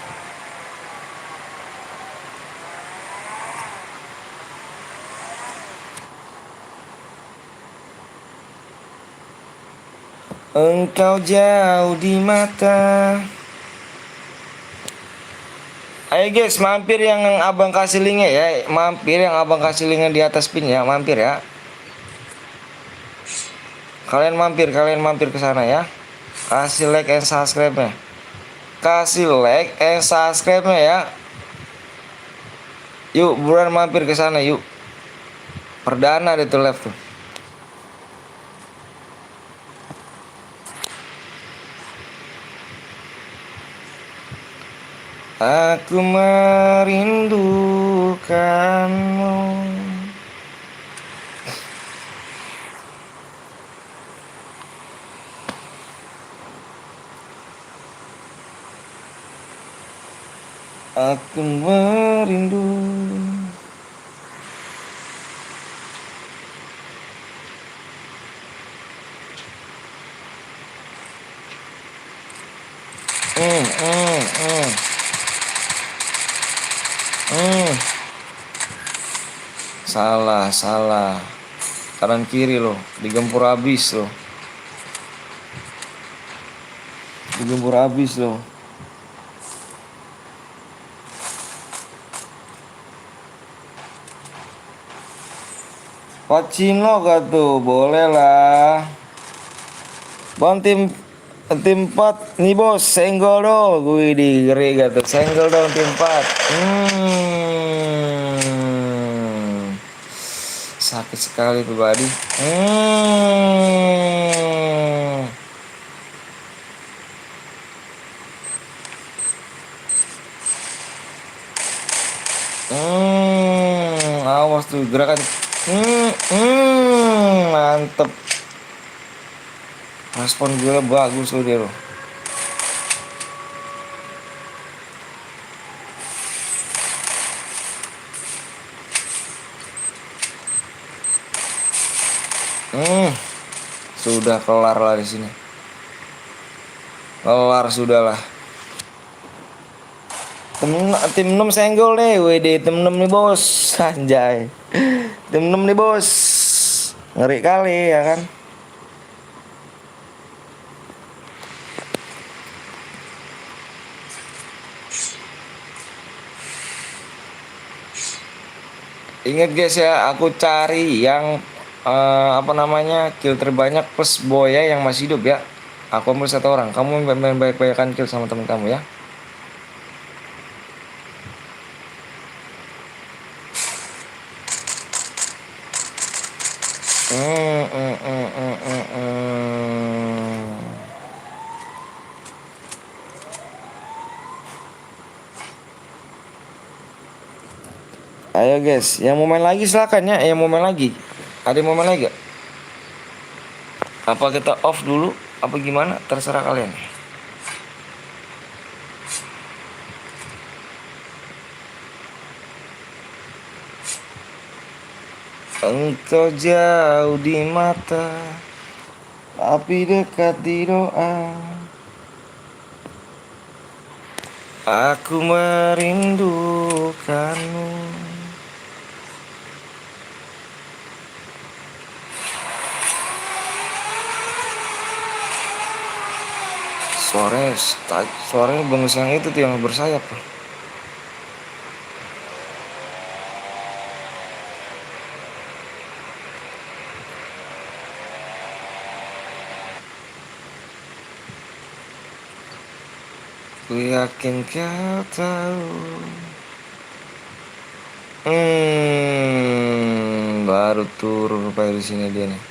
S1: Engkau jauh di mata. Ayo guys, mampir yang abang kasih linknya ya. Mampir yang abang kasih linknya di atas pin ya, mampir ya. Kalian mampir ke sana ya. Kasih like and subscribe-nya. Kasih like and subscribe-nya ya. Yuk, buruan mampir ke sana yuk. Perdana deh tuh live tuh. Aku merindukanmu. Aku merindu. Salah. Kanan kiri loh, digempur habis loh. Digempur habis loh. Pacino gak tuh? Boleh lah. Bang tim 4 nih bos, senggol dong. Gue di ngeri gak tuh? Senggol dong tim 4. Sakit sekali pribadi. Awas tuh gerakan. Mantep. Respon gue bagus loh dia loh. Sudah kelar lah di sini. Kelar sudah lah. Tim 6 senggol deh, WD tim 6 nih bos, anjay. Tim 6 nih bos, ngeri kali ya kan. Ingat guys ya, aku cari yang apa namanya kill terbanyak plus boya yang masih hidup ya. Aku ambil 1 orang, kamu main banyak-banyakan kill sama teman kamu ya. Ayo guys, yang mau main lagi silakan ya. Yang mau main lagi, ada yang mau main lagi gak? Apa kita off dulu? Apa gimana? Terserah kalian. Engkau jauh di mata, tapi dekat di doa. Aku merindukanmu. Suaranya bagus yang itu tuh yang bersayap. Ku yakin kau tahu. Baru turun rupanya di sini dia nih.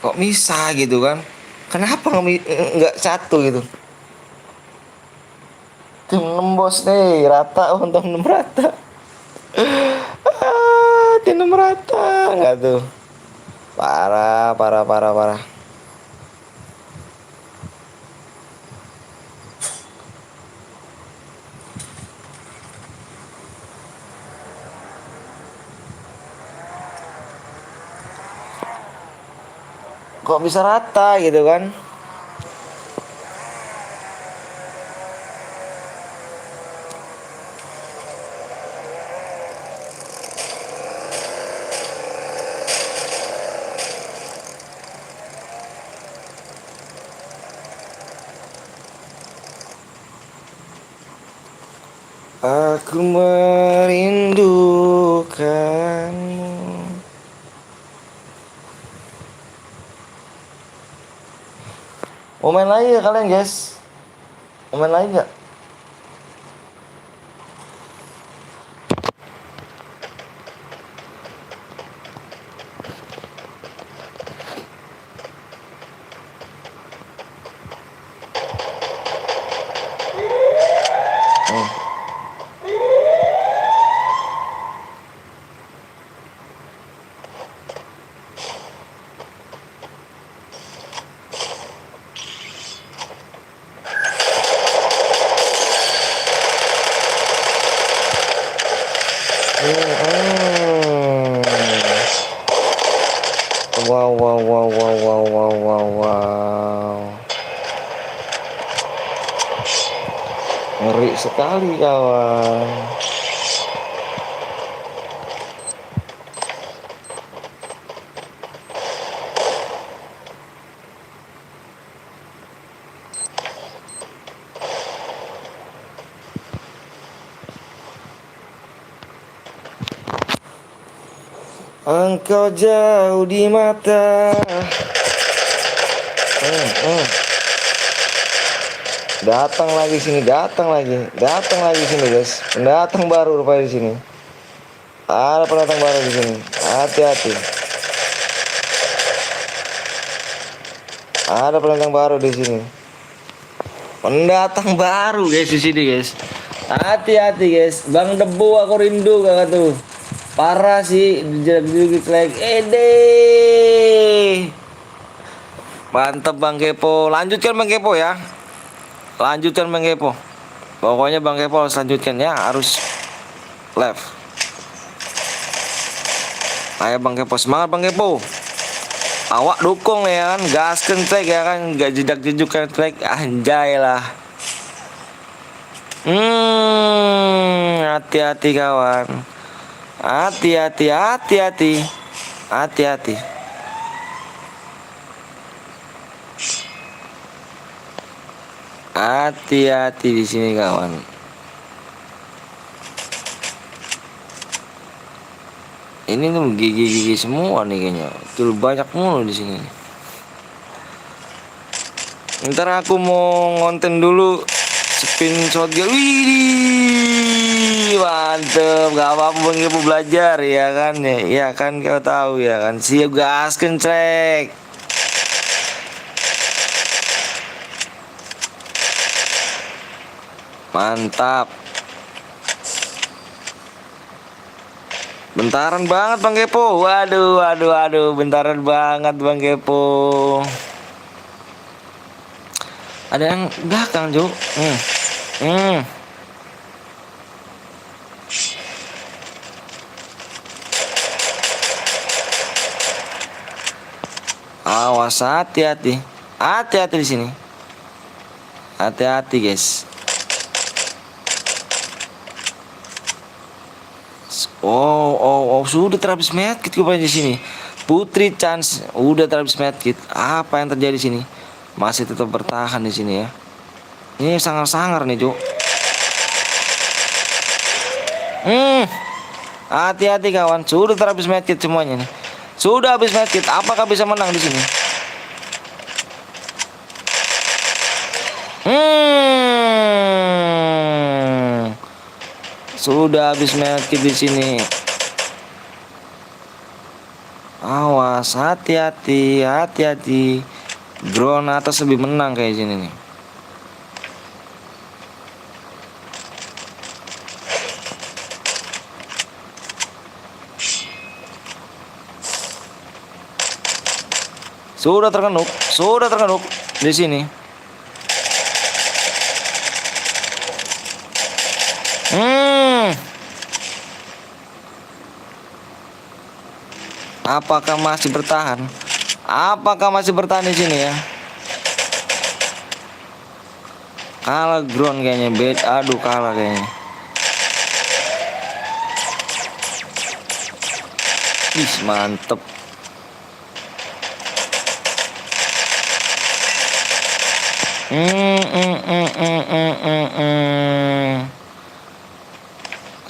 S1: Kok bisa gitu kan? Kenapa nggak satu gitu? Tim 6 bos nih, rata untung 6 rata. Tim 6 rata nggak tuh? Parah, parah, parah, parah. Kok bisa rata gitu kan? Aku merindukanmu. Mau main lagi ya kalian guys? Mau main lagi nggak? Wow, wow, wow, wow, wow, wow, wow, wow. Ngeri sekali kawan. Engkau jauh di mata. Datang lagi sini, datang lagi sini guys. Pendatang baru rupanya di sini. Ada pendatang baru di sini. Hati-hati. Ada pendatang baru di sini. Pendatang baru guys di sini guys. Hati-hati guys. Bang Debu aku rindu kakak tuh. Parah sih dijerak-jerik like ede. Mantap Bang Kepo. Lanjutkan Bang Kepo ya. Lanjutkan Bang Kepo. Pokoknya Bang Kepo harus lanjutkan ya, harus live. Ayo Bang Kepo, semangat Bang Kepo. Awak dukung ya kan, gaskan track ya kan, gak jedak-jejuk kan track, anjay lah. Hati-hati kawan. Hati-hati, hati-hati. Hati-hati. Hati-hati di sini kawan. Ini tuh gigi-gigi semua nih kayaknya. Tuh banyak mulu di sini. Ntar aku mau ngonten dulu spin shotgun. Wih, mantep. Gak apa-apa Bang Kepo belajar ya kan ya. Ya kan kau tahu ya kan. Siap gaskan trek. Mantap. Bentaran banget Bang Kepo. Waduh, waduh, waduh. Bentaran banget Bang Kepo. Ada yang belakang Jo. Awas, hati-hati. Hati-hati di sini. Hati-hati guys. Oh, sudah terhabis medkit gue di sini. Putri Chance udah terhabis medkit. Apa yang terjadi di sini? Masih tetap bertahan di sini ya. Ini sangar-sangar nih, Jo. Hati-hati kawan, sudah terhabis medkit semuanya nih. Sudah habis medkit. Apakah bisa menang di sini? Sudah habis medkit di sini. Awas. awas, hati-hati, hati-hati. Drone atas lebih menang kayak sini nih. Sudah terkenuk di sini. Apakah masih bertahan? Apakah masih bertahan di sini ya? Kalah ground kayaknya, aduh kalah kayaknya. Ih, mantep.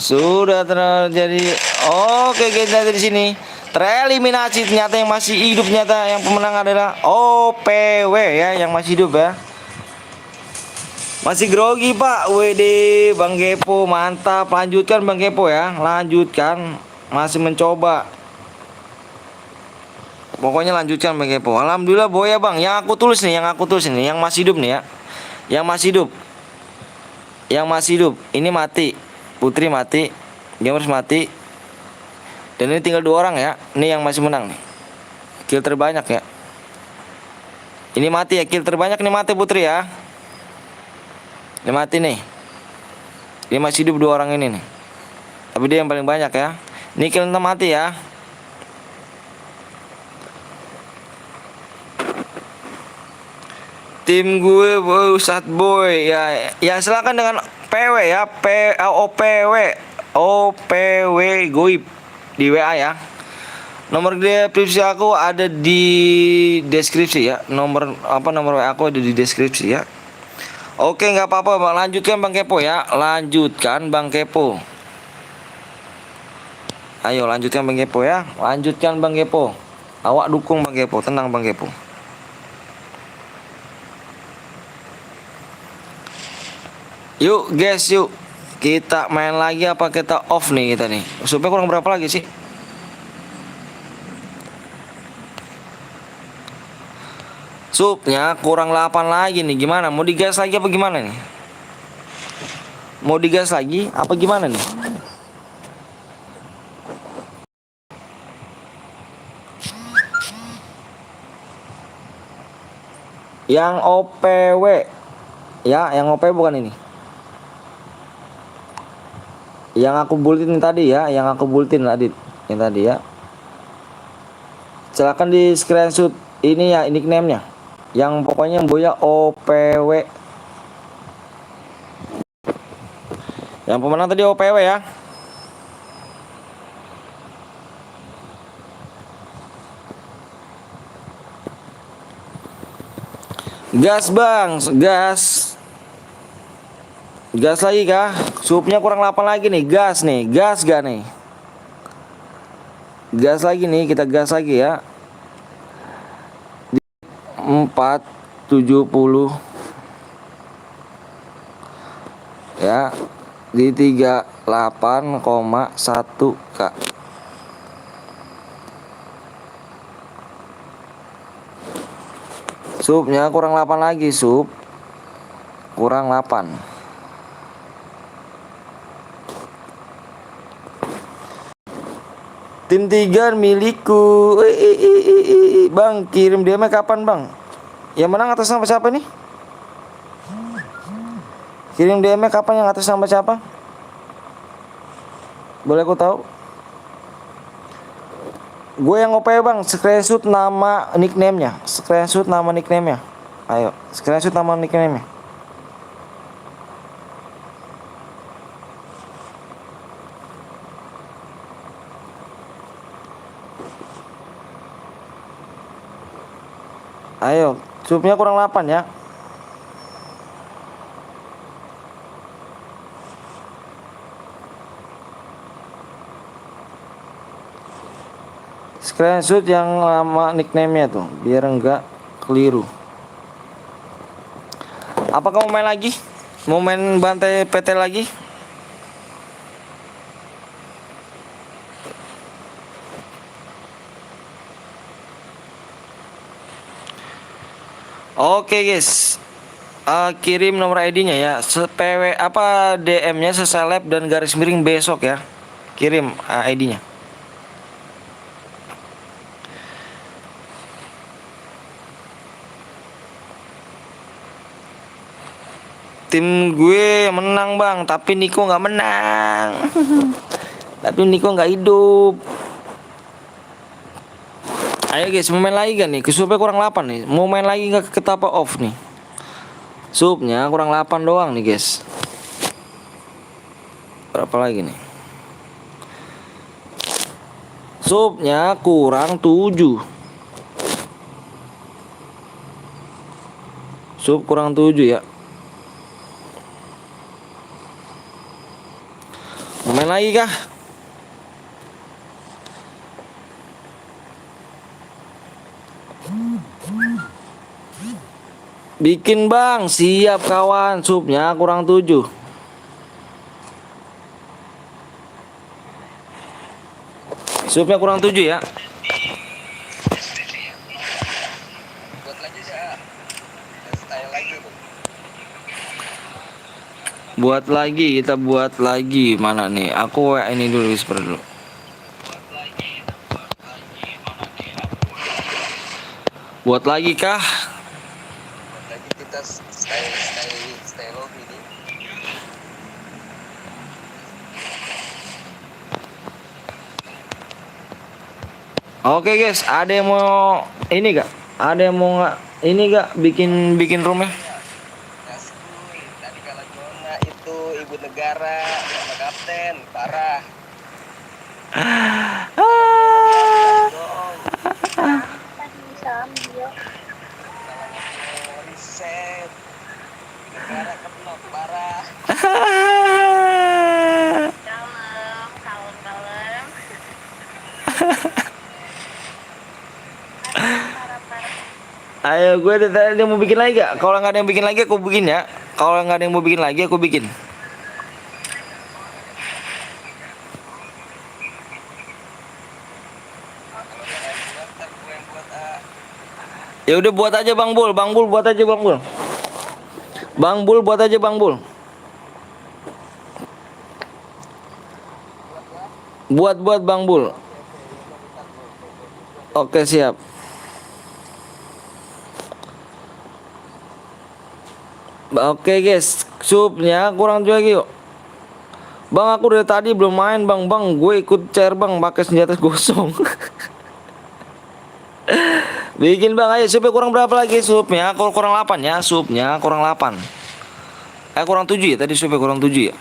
S1: Sudah terjadi. Oke, kita dari sini tereliminasi. Ternyata yang masih hidup, ternyata yang pemenang adalah OPW ya, yang masih hidup ya. Masih grogi Pak. WD Bang Gepo, mantap. Lanjutkan Bang Gepo ya, lanjutkan. Masih mencoba. Pokoknya lanjutkan Bang Gepo. Alhamdulillah boya Bang. Yang aku tulis nih, yang masih hidup nih ya. Yang masih hidup. Yang masih hidup. Ini mati. Putri mati. Gamers mati. Dan ini tinggal 2 orang ya. Ini yang masih menang nih. Kill terbanyak ya. Ini mati ya. Kill terbanyak nih mati Putri ya. Ini mati nih. Ini masih hidup 2 orang ini nih. Tapi dia yang paling banyak ya. Ini kill mati ya. Tim gue Ustad Boy ya. Ya silakan dengan PW ya. OPW Goib di WA ya. Nomor deskripsi aku ada di deskripsi ya. Nomor WA aku ada di deskripsi ya. Oke, nggak apa-apa Bang. Lanjutkan Bang Kepo ya. Lanjutkan Bang Kepo. Ayo lanjutkan Bang Kepo ya. Lanjutkan Bang Kepo. Awak dukung Bang Kepo. Tenang Bang Kepo. Yuk guys, yuk. Kita main lagi apa kita off nih kita nih. Supaya kurang berapa lagi sih? Supnya kurang 8 lagi nih. Gimana? Mau digas lagi apa gimana nih? Mau digas lagi apa gimana nih? Yang OPW ya, yang OPW bukan ini. Yang aku bulletin tadi ya, yang tadi ya. Silakan di screenshot ini ya, nickname-nya. Yang pokoknya Boya OPW. Yang pemenang tadi OPW ya. Gas Bang, gas. Gas lagi kah? Supnya kurang 8 lagi nih. Gas nih, gas gak nih? Gas lagi nih, kita gas lagi ya. 470 ya, di 38,1 Kak. Supnya kurang 8 lagi, sup. Kurang 8. Tim 3 milikku. Bang, kirim DM kapan Bang? Yang menang atas nama siapa nih? Kirim DM kapan, yang atas nama siapa? Boleh aku tahu? Gue yang OP Bang, screenshot nama nickname-nya. Screenshot nama nickname-nya. Ayo, screenshot nama nickname-nya. Ayo, supnya kurang 8 ya. Screenshot yang lama nickname-nya tuh, biar enggak keliru. Apakah mau main lagi? Mau main bantai PT lagi? Oke guys. Kirim nomor ID-nya ya. PW apa DM-nya seseleb dan garis miring besok ya. Kirim ID-nya. Tim gue menang bang, tapi Niko nggak menang. Tapi Niko nggak hidup. Ayo guys, mau main lagi kan nih? Kesupnya kurang 8 nih. Mau main lagi nggak ke tapa off nih? Supnya kurang 8 doang nih guys. Berapa lagi nih? Supnya kurang 7. Sup kurang 7 ya. Mau main lagi kah? Bikin bang, siap kawan. Supnya kurang 7. Supnya kurang 7 ya. Buat lagi, kita buat lagi. Mana nih? Aku ini dulu, whisper dulu. Buat lagi kah?
S3: Lagi kita style lobby nih.
S1: Oke guys, ada yang mau ini gak? Ada yang mau nggak ini gak bikin roomnya?
S3: Gaskuy, tadi kalau Jona itu ibu negara sama kapten, parah. Dong, riset, negara kenok, parah.
S1: Ayo, gue ada yang mau bikin lagi gak? Kalau nggak ada yang bikin lagi aku bikin ya. Kalau nggak ada yang mau bikin lagi aku bikin.
S3: Ntar gue yang buat
S1: Ya udah buat aja Bang Bul, Bang Bul buat aja Bang Bul. Bang Bul buat aja Bang Bul. Buat Bang Bul. Oke, siap. Oke guys, supnya kurang juga lagi yuk. Bang aku dari tadi belum main bang, gue ikut chair bang, pakai senjata gosong. Bikin bang, ayo supnya kurang berapa lagi supnya? Kurang 8 ya, supnya kurang 8. Kurang 7 ya, tadi supnya kurang 7 ya.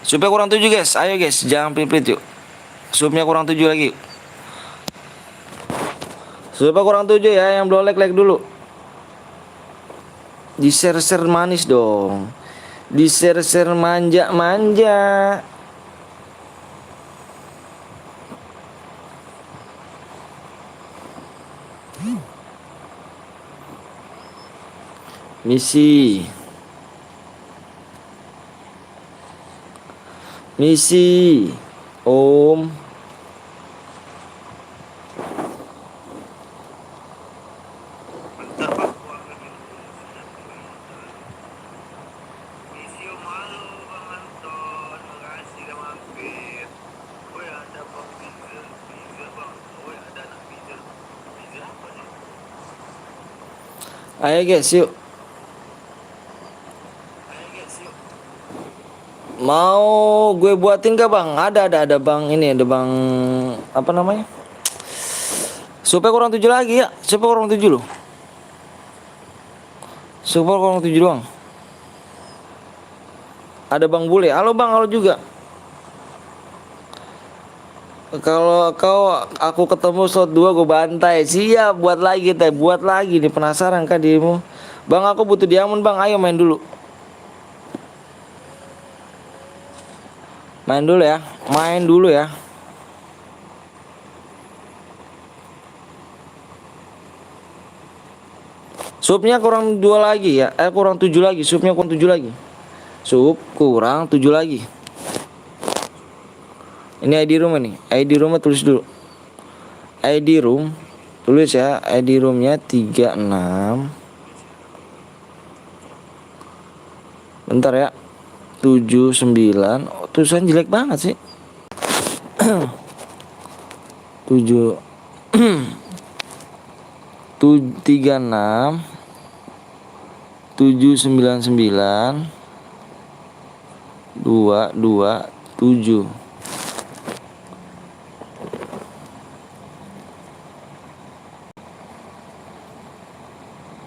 S1: Supnya kurang 7 guys, ayo guys, jangan pelit-pelit yuk. Supnya kurang 7 lagi. Supnya kurang 7 ya, yang belum like dulu. Di share manis dong. Di share manja. Misi Om. Ayo guys, yuk. Mau gue buatin gak bang? Ada bang, ini ada bang, apa namanya? Supaya kurang 7 lagi ya. Supaya kurang 7 loh. Supaya kurang 7 doang. Ada bang Bule. Halo bang, halo juga. Kalau aku ketemu slot 2 gue bantai. Siap, buat lagi teh, buat lagi nih, penasaran kan dirimu. Bang aku butuh diamond bang, ayo main dulu. Main dulu ya. Supnya kurang 2 lagi ya. Kurang 7 lagi, supnya kurang 7 lagi. Sup kurang 7 lagi. Ini ID room ini. ID room tulis dulu. ID room Tulis ya, ID roomnya 36. Bentar ya. 79. Oh, tulisan jelek banget sih. 7 36 799 227.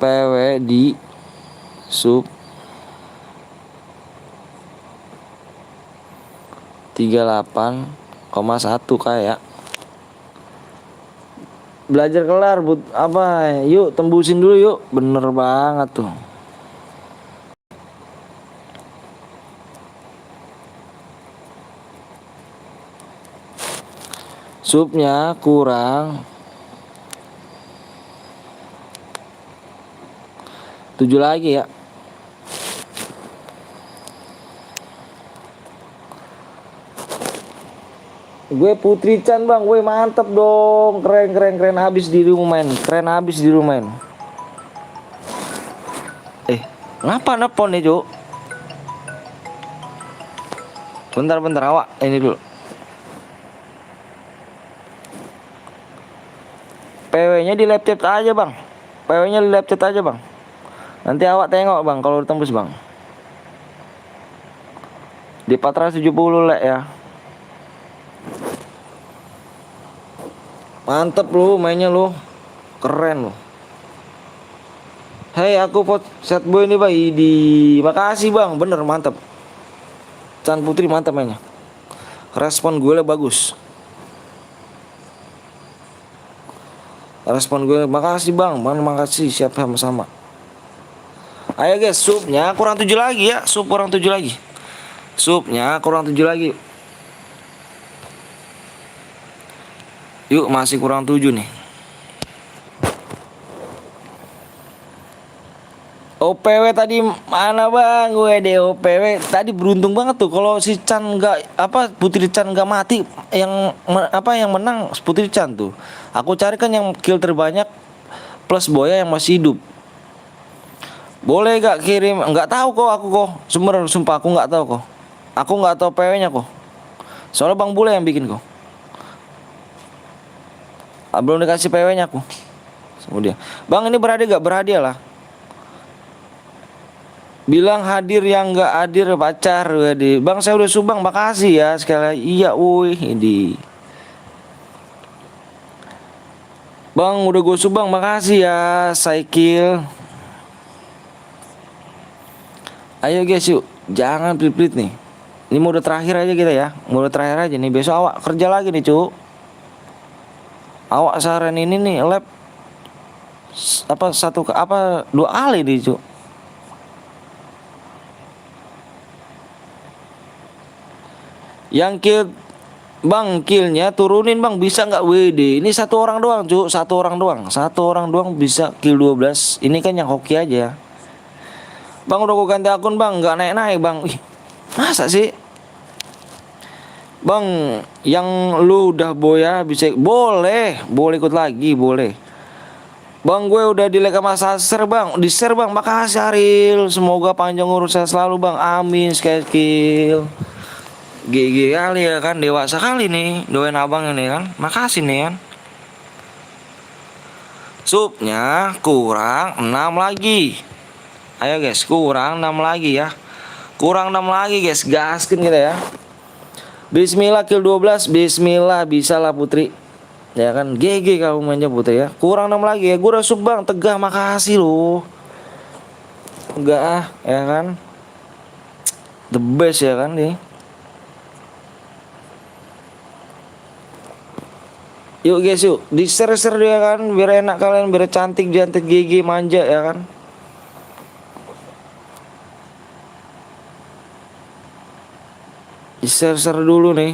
S1: PW di sub 38,1 kayak. Belajar kelar apa? Yuk tembusin dulu yuk. Bener banget tuh. Subnya kurang 7 lagi ya. Gue Putri Chan bang, gue mantep dong, keren habis di rumah main, keren habis di rumah main. Ngapa nelfon nih Cuk? Bentar awak, ini dulu. PW-nya di laptop aja bang, PW-nya di laptop aja bang. Nanti awak tengok bang kalau tembus bang. Di 470 lek ya. Mantep lu mainnya lu. Keren lu. Hei aku set boy nih bang. Di makasih bang, bener mantep. Chan Putri mantep mainnya. Respon gue bagus. Respon gue makasih bang, makasih siap sama-sama. Ayo guys, subnya kurang 7 lagi ya. Sub kurang 7 lagi. Subnya kurang 7 lagi. Yuk masih kurang 7 nih. OPW tadi mana bang? Gue deh OPW tadi beruntung banget tuh kalau si Chan nggak Putri Chan nggak mati, yang menang Putri Chan tuh. Aku cari kan yang kill terbanyak plus Boya yang masih hidup. Boleh gak kirim? Nggak tahu kok aku kok. Sumpah aku nggak tahu kok. Aku nggak tahu PW-nya kok. Soalnya Bang Bule yang bikin kok. Belum dikasih PW-nya aku. Kemudian, bang ini berhadiah gak? Berhadiah lah. Bilang hadir yang gak hadir pacar. Bang saya udah subang, makasih ya sekali lagi. Iya woi ini. Bang udah gue subang, makasih ya Saikil. Ayo guys yuk, jangan pelit-pelit nih. Ini mode terakhir aja kita ya. Mode terakhir aja nih, besok awak kerja lagi nih cu. Awak saran ini nih lab dua kali nih cu. Yang kill bang, killnya turunin bang, bisa nggak WD? Ini satu orang doang cu, satu orang doang bisa kill 12. Ini kan yang hoki aja. Bang udah gue ganti akun bang, nggak naik bang. Wih, masa sih? Bang, yang lu udah Boya bisa boleh ikut lagi, boleh. Bang, gue udah di leg sama Saser bang, di share bang, makasih Aril. Semoga panjang urusan selalu bang, amin skill. GG kali ya kan, dewasa kali nih, doain abang ini kan, makasih nih kan. Subnya kurang 6 lagi. Ayo guys, kurang 6 lagi ya. Kurang 6 lagi guys, gaskin kita ya. Bismillah kill 12, bismillah bisa lah Putri. Ya kan, GG kamu mainnya Putri ya. Kurang 6 lagi ya, gue udah sub bang, Tegah makasih loh. Enggak ya kan. The best ya kan nih. Yuk guys yuk, di share dia kan, biar enak kalian, biar cantik GG manja ya kan. Di share dulu nih,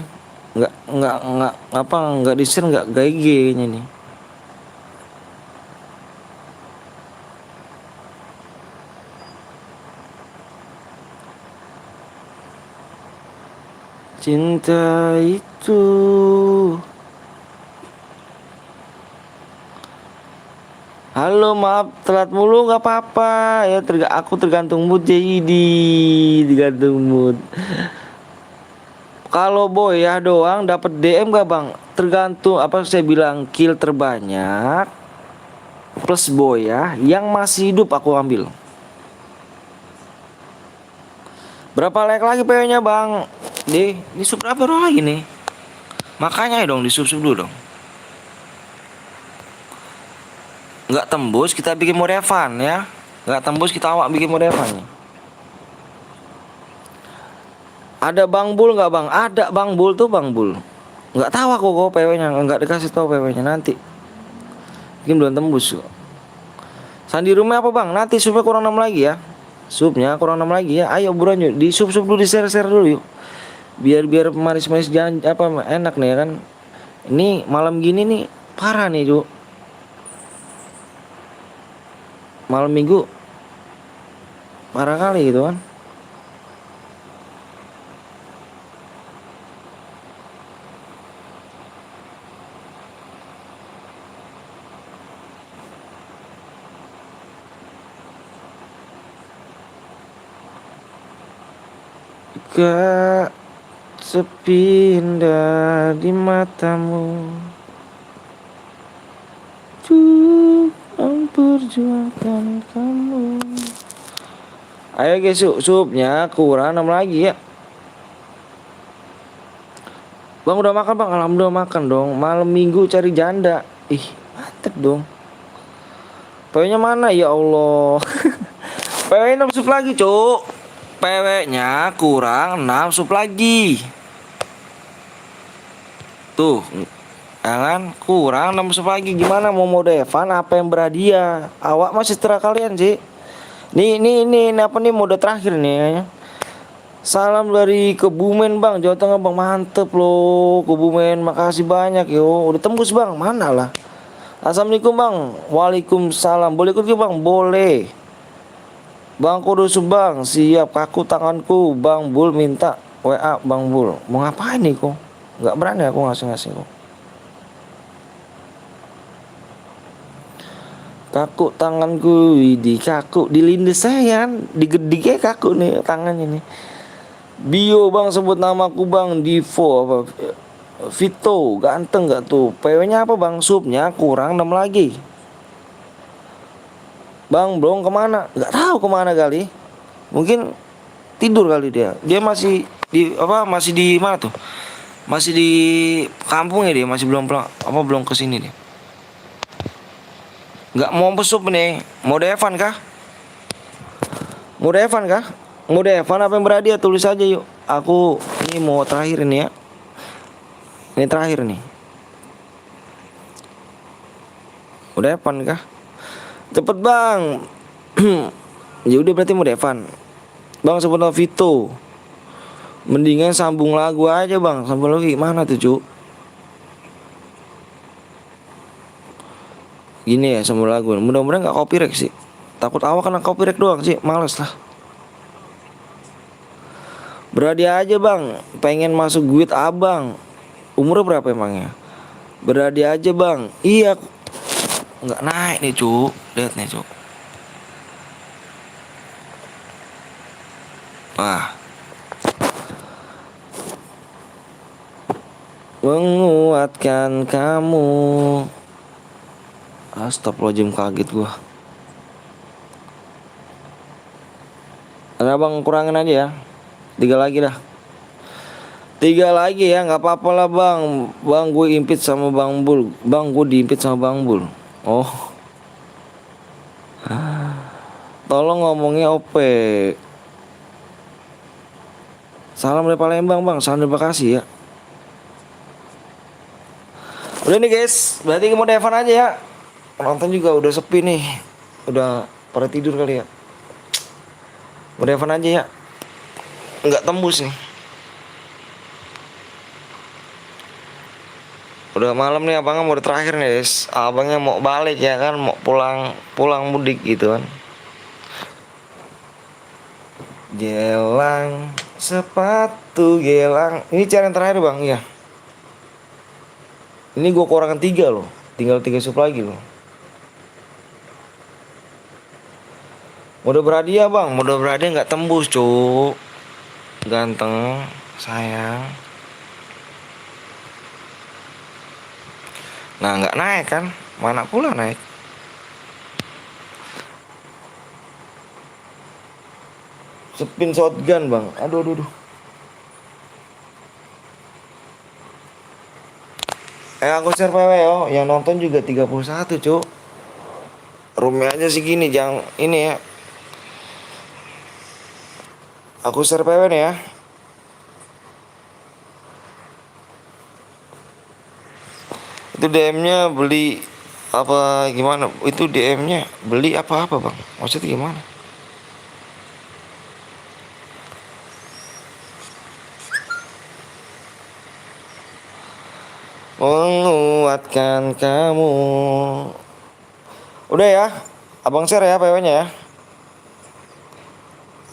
S1: nggak di share nggak GG nya nih. Cinta itu Halo, maaf telat mulu nggak apa-apa ya. Aku tergantung mood jadi tergantung mood. Kalau Boya doang dapat DM gak bang? Tergantung apa saya bilang kill terbanyak plus Boya yang masih hidup aku ambil. Berapa like lagi PW-nya bang? Di sub berapa lagi nih? Makanya ya dong di sub dulu dong. Nggak tembus kita bikin mode fun ya. Nggak tembus kita awak bikin mode fun nih. Ada Bang Bul nggak bang? Ada Bang Bul tuh Bang Bul. Nggak tahu aku kok PW-nya, nggak dikasih tahu PW-nya nanti. Mungkin belum tembus. Sandi rumah apa bang? Nanti subnya kurang 6 lagi ya. Subnya kurang 6 lagi ya. Ayo buruan yuk. Di sub dulu, di share dulu yuk. Biar manis-manis jangan apa enak nih ya kan. Ini malam gini nih parah nih Cuk. Malam minggu parah kali gitu kan. Gak sepindah di matamu tuh memperjuangkan kamu. Ayo guys, subnya kurang 6 lagi ya. Bang udah makan bang? Alhamdulillah makan dong. Malam minggu cari janda. Ih mantep dong. PW-nya mana ya Allah. PW 6 sub lagi cuk. PW-nya kurang 6 sub lagi. Tuh ya kan kurang 6 sub lagi. Gimana mau mode Evan apa yang berhadiah? Awak masih setelah kalian sih. Nih apa nih mode terakhir nih kayaknya. Salam dari Kebumen bang, Jawa Tengah bang, mantep loh Kebumen, makasih banyak yo. Udah tembus bang, mana lah. Assalamualaikum bang, waalaikumsalam. Boleh ikut ke bang? Boleh. Bang Kudus bang, siap kaku tanganku. Bang Bul minta WA Bang Bul. Mau ngapain nih kok? Nggak berani aku ngasih kok. Kaku tanganku, di kaku, dilindes saya kan, digediknya kaku nih tangannya nih. Bio bang sebut namaku bang, Divo apa? Vito, ganteng gak tuh? PW-nya apa bang? Subnya kurang 6 lagi. Bang Blong kemana? Gak tahu kemana kali. Mungkin tidur kali dia. Dia masih di apa? Masih di mana tuh? Masih di kampung ya dia. Masih belum kesini dia. Nggak mau besuk nih. Mode Evan kah? Mode Evan kah? Mode Evan apa yang berhadiah? Tulis aja yuk. Aku ini mau terakhir ini ya. Ini terakhir nih. Mode Evan kah? Cepet bang. Ya udah berarti mode Evan. Bang sebut nama Vito. Mendingan sambung lagu aja bang. Sambung lagu gimana tuh cu? Gini ya sambung lagu. Mudah-mudahan gak copyright sih. Takut awak kena copyright doang sih. Males lah. Berhadiah aja bang. Pengen masuk guild abang. Umurnya berapa emangnya? Berhadiah aja bang. Iya. Nggak naik nih cu. Lihat nih cu. Wah. Menguatkan kamu. Astagfirullahaladzim, kaget gua. Ada bang, kurangin aja ya. 3 lagi dah. 3 lagi ya, nggak apa-apa lah bang. Bang gue impit sama Bang Bul. Bang gue diimpit sama Bang Bul. Oh. Tolong ngomongnya OP. Salam dari Palembang bang. Salam dari Bekasi ya. Udah nih guys, berarti mau Evan aja ya. Penonton juga udah sepi nih. Udah pada tidur kali ya. Mau Evan aja ya. Nggak tembus nih. Udah malam nih abangnya mau terakhir nih guys. Abangnya mau balik ya kan, mau pulang mudik gitu kan. Gelang sepatu gelang. Ini cara yang terakhir bang ya. Ini gue kurangan 3 loh. Tinggal 3 sub lagi loh. Mode berhadiah bang, mode berhadiah nggak tembus cuk. Ganteng, sayang. Nah nggak naik kan, mana pula naik. Spin shotgun bang, aduh aduh aduh. Aku share PW yo, yang nonton juga 31 cuk. Roomnya aja segini, jangan ini ya. Aku share PW nih ya. Itu DM-nya beli apa gimana? Itu DM-nya beli apa-apa bang? Maksudnya gimana? Menguatkan kamu. Udah ya, abang share ya PW-nya ya.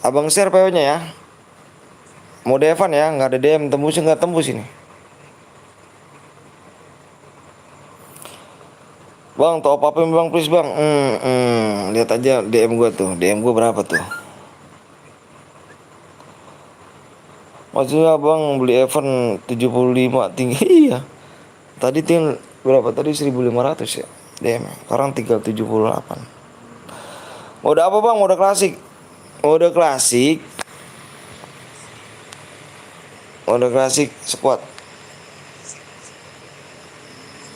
S1: Abang share PW-nya ya. Mau Devan ya, nggak ada DM, tembus nggak tembus ini. Bang, top upin bang please bang. Lihat aja DM gua tuh, DM gua berapa tuh? Maksudnya bang beli event 75 tinggi iya. Tadi tinggal berapa tadi 1.500 ya DM. Sekarang tinggal 78. Mode apa bang? Mode klasik. Mode klasik. Mode klasik squad.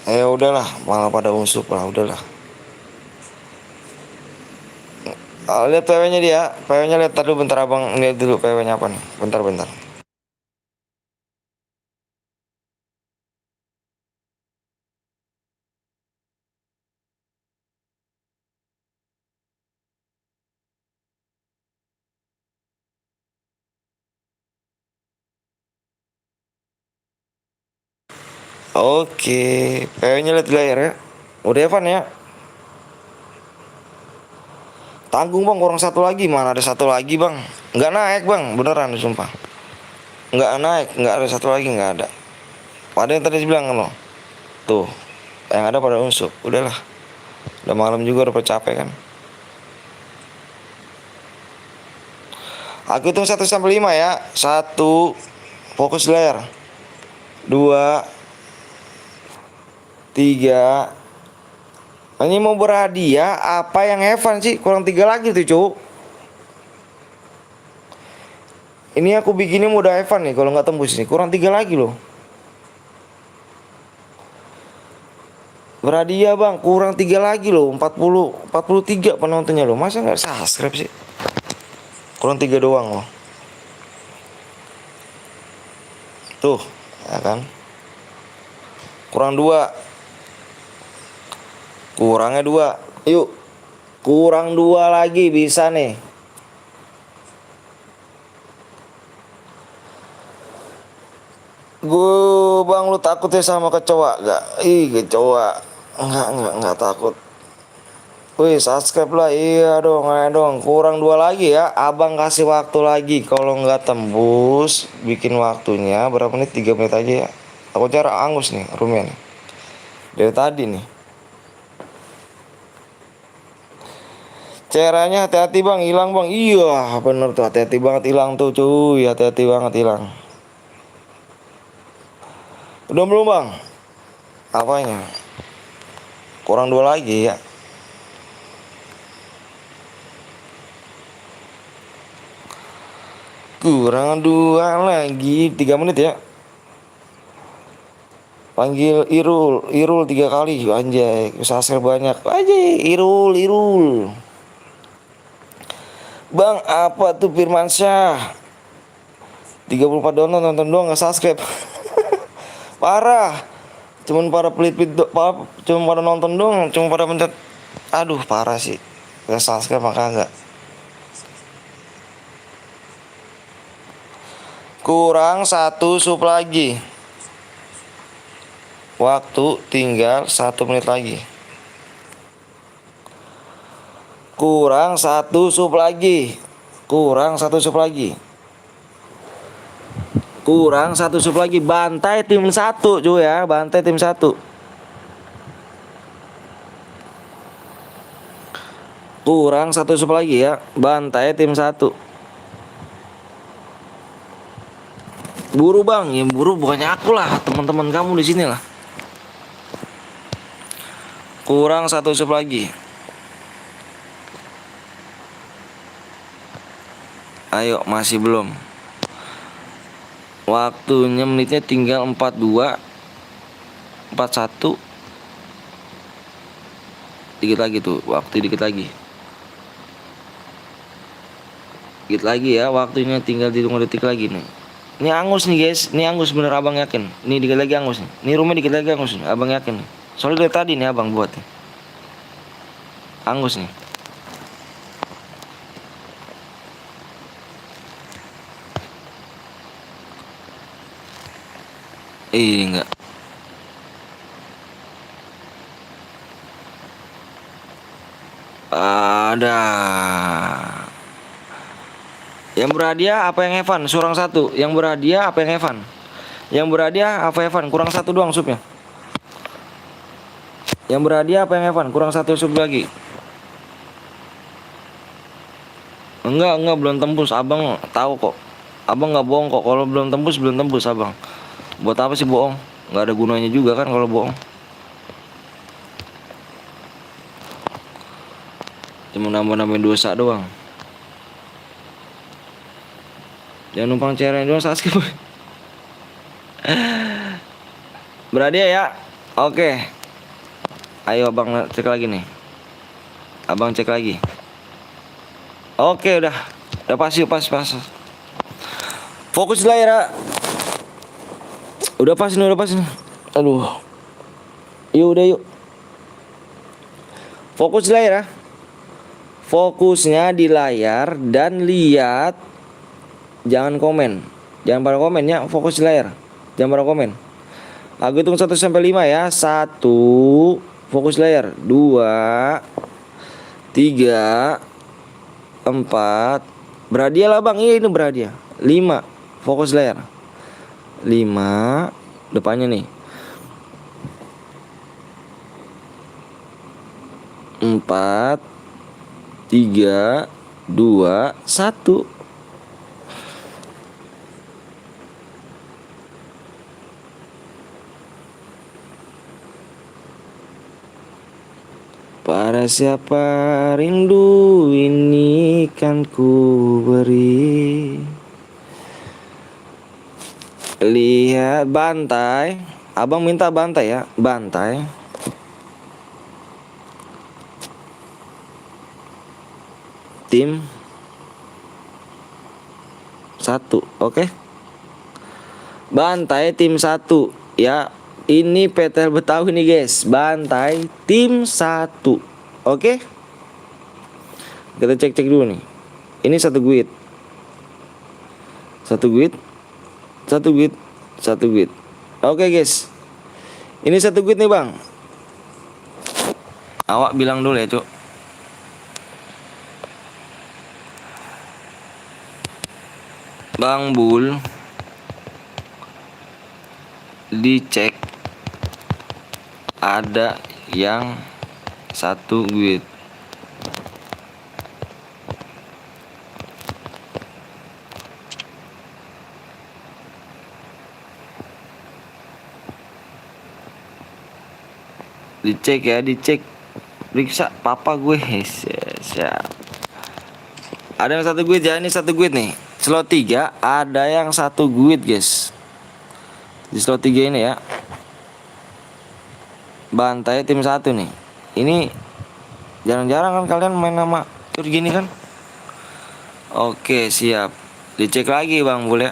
S1: Udahlah, malah pada unsup lah, udahlah. Lihat PW-nya dia, PW-nya lihat dulu bentar abang lihat dulu PW-nya apa nih. Bentar. Oke, PW-nya lihat di layar ya. Udah Evan ya. Tanggung bang, kurang satu lagi. Mana ada satu lagi bang? Nggak naik bang, beneran sumpah. Nggak naik, nggak ada satu lagi, nggak ada. Ada yang tadi bilang lo. Tuh, yang ada pada unsur. Udahlah, udah malam juga, udah capek kan. Aku hitung 1 sampai 5 ya. 1, fokus layar. 2, 3. Ini mau berhadiah apa yang Evan sih? Kurang 3 lagi tuh cuk. Ini aku bikinnya udah Evan nih, kalau nggak tembus nih kurang 3 lagi loh. Berhadiah bang, kurang 3 lagi loh. 43 penontonnya loh. Masa nggak subscribe sih? Kurang 3 doang loh. Tuh, ya kan? Kurang 2. Kurangnya 2. Yuk. Kurang 2 lagi bisa nih. Gue bang, lu takut ya sama kecoa gak? Kecoa. Enggak takut. Wih, subscribe lah. Iya dong, ayo dong. Kurang 2 lagi ya. Abang kasih waktu lagi. Kalau nggak tembus, bikin waktunya berapa menit? 3 menit aja ya. Aku cara angus nih, Rumen. Dari tadi nih. Caranya hati-hati bang, hilang bang. Iya, bener tuh, hati-hati banget hilang tuh cuy. Hati-hati banget hilang. Udah belum bang? Apanya? Kurang 2 lagi ya. Kurang 2 lagi. 3 menit ya. Panggil Irul 3 kali. Anjay, subscribe banyak. Anjay, Irul. Bang, apa tuh Firmansyah? 34 download, nonton doang nggak subscribe. Parah. Cuman pada pelit-pelit cuma pada nonton doang, cuma pada pencet. Aduh, parah sih. Gak subscribe maka enggak. Kurang 1 sub lagi. Waktu tinggal 1 menit lagi. Kurang 1 sub lagi. Kurang 1 sub lagi. Kurang 1 sub lagi. Bantai tim 1 cuy ya. Bantai tim 1. Kurang satu sub lagi ya. Bantai tim 1. Buru bang, ya buru bukannya aku lah, teman-teman kamu di sini lah. Kurang satu sub lagi. Ayo, masih belum. Waktunya menitnya tinggal 42, 41. Dikit lagi tuh, waktu dikit lagi. Dikit lagi ya, waktunya tinggal 5 detik lagi nih. Ini angus nih guys, ini angus bener abang yakin. Ini dikit lagi angus nih. Ini rumah dikit lagi angus nih, abang yakin nih. Soalnya dari tadi nih abang buat nih. Angus nih. Enggak. Ada. Yang berhadiah apa yang Evan? Kurang 1. Yang berhadiah apa yang Evan? Yang berhadiah apa Evan? Kurang 1 doang subnya. Yang berhadiah apa yang Evan? Kurang 1 sub lagi. Enggak belum tembus. Abang tahu kok. Abang nggak bohong kok. Kalau belum tembus abang. Buat apa sih bohong? Nggak ada gunanya juga kan kalau bohong. Cuma nambah-nambahin dosa doang. Jangan numpang ceren doang Sasuke. Berhadiah ya. Oke. Ayo abang cek lagi nih. Abang cek lagi. Oke udah pas yuk pas. Fokus lah ya. Udah pas nih. Aduh. Yuk. Fokus lah ya. Fokusnya di layar dan lihat. Jangan komen. Jangan pada komen ya. Fokus di layar. Jangan pada komen. Aku hitung 1 sampai 5 ya. 1. Fokus layar. 2, 3, 4. Berhadiah lah bang. Ini berhadiah. 5. Fokus layar. 5. Depannya nih. 4, 3, 2, 1. Pada siapa rindu ini kan ku beri. Lihat bantai. Abang minta bantai ya. Bantai. Tim 1. Oke. Bantai tim 1 ya. Ini PTL Betawi nih guys. Bantai tim 1. Oke. Kita cek dulu nih. Ini 1 guit. 1 guit. 1 guit. 1 guit. Oke guys. Ini 1 guit nih bang. Awak bilang dulu ya cuk. Bang Bul dicek ada yang 1 guit. Dicek ya, dicek. Periksa papa gue. Siap. Ada yang 1 guit ya, ini 1 guit nih. Slot 3 ada yang 1 guit guys. Di slot 3 ini ya. Bantai tim 1 nih. Ini jarang-jarang kan kalian main nama tur gini kan. Oke siap. Dicek lagi bang boleh.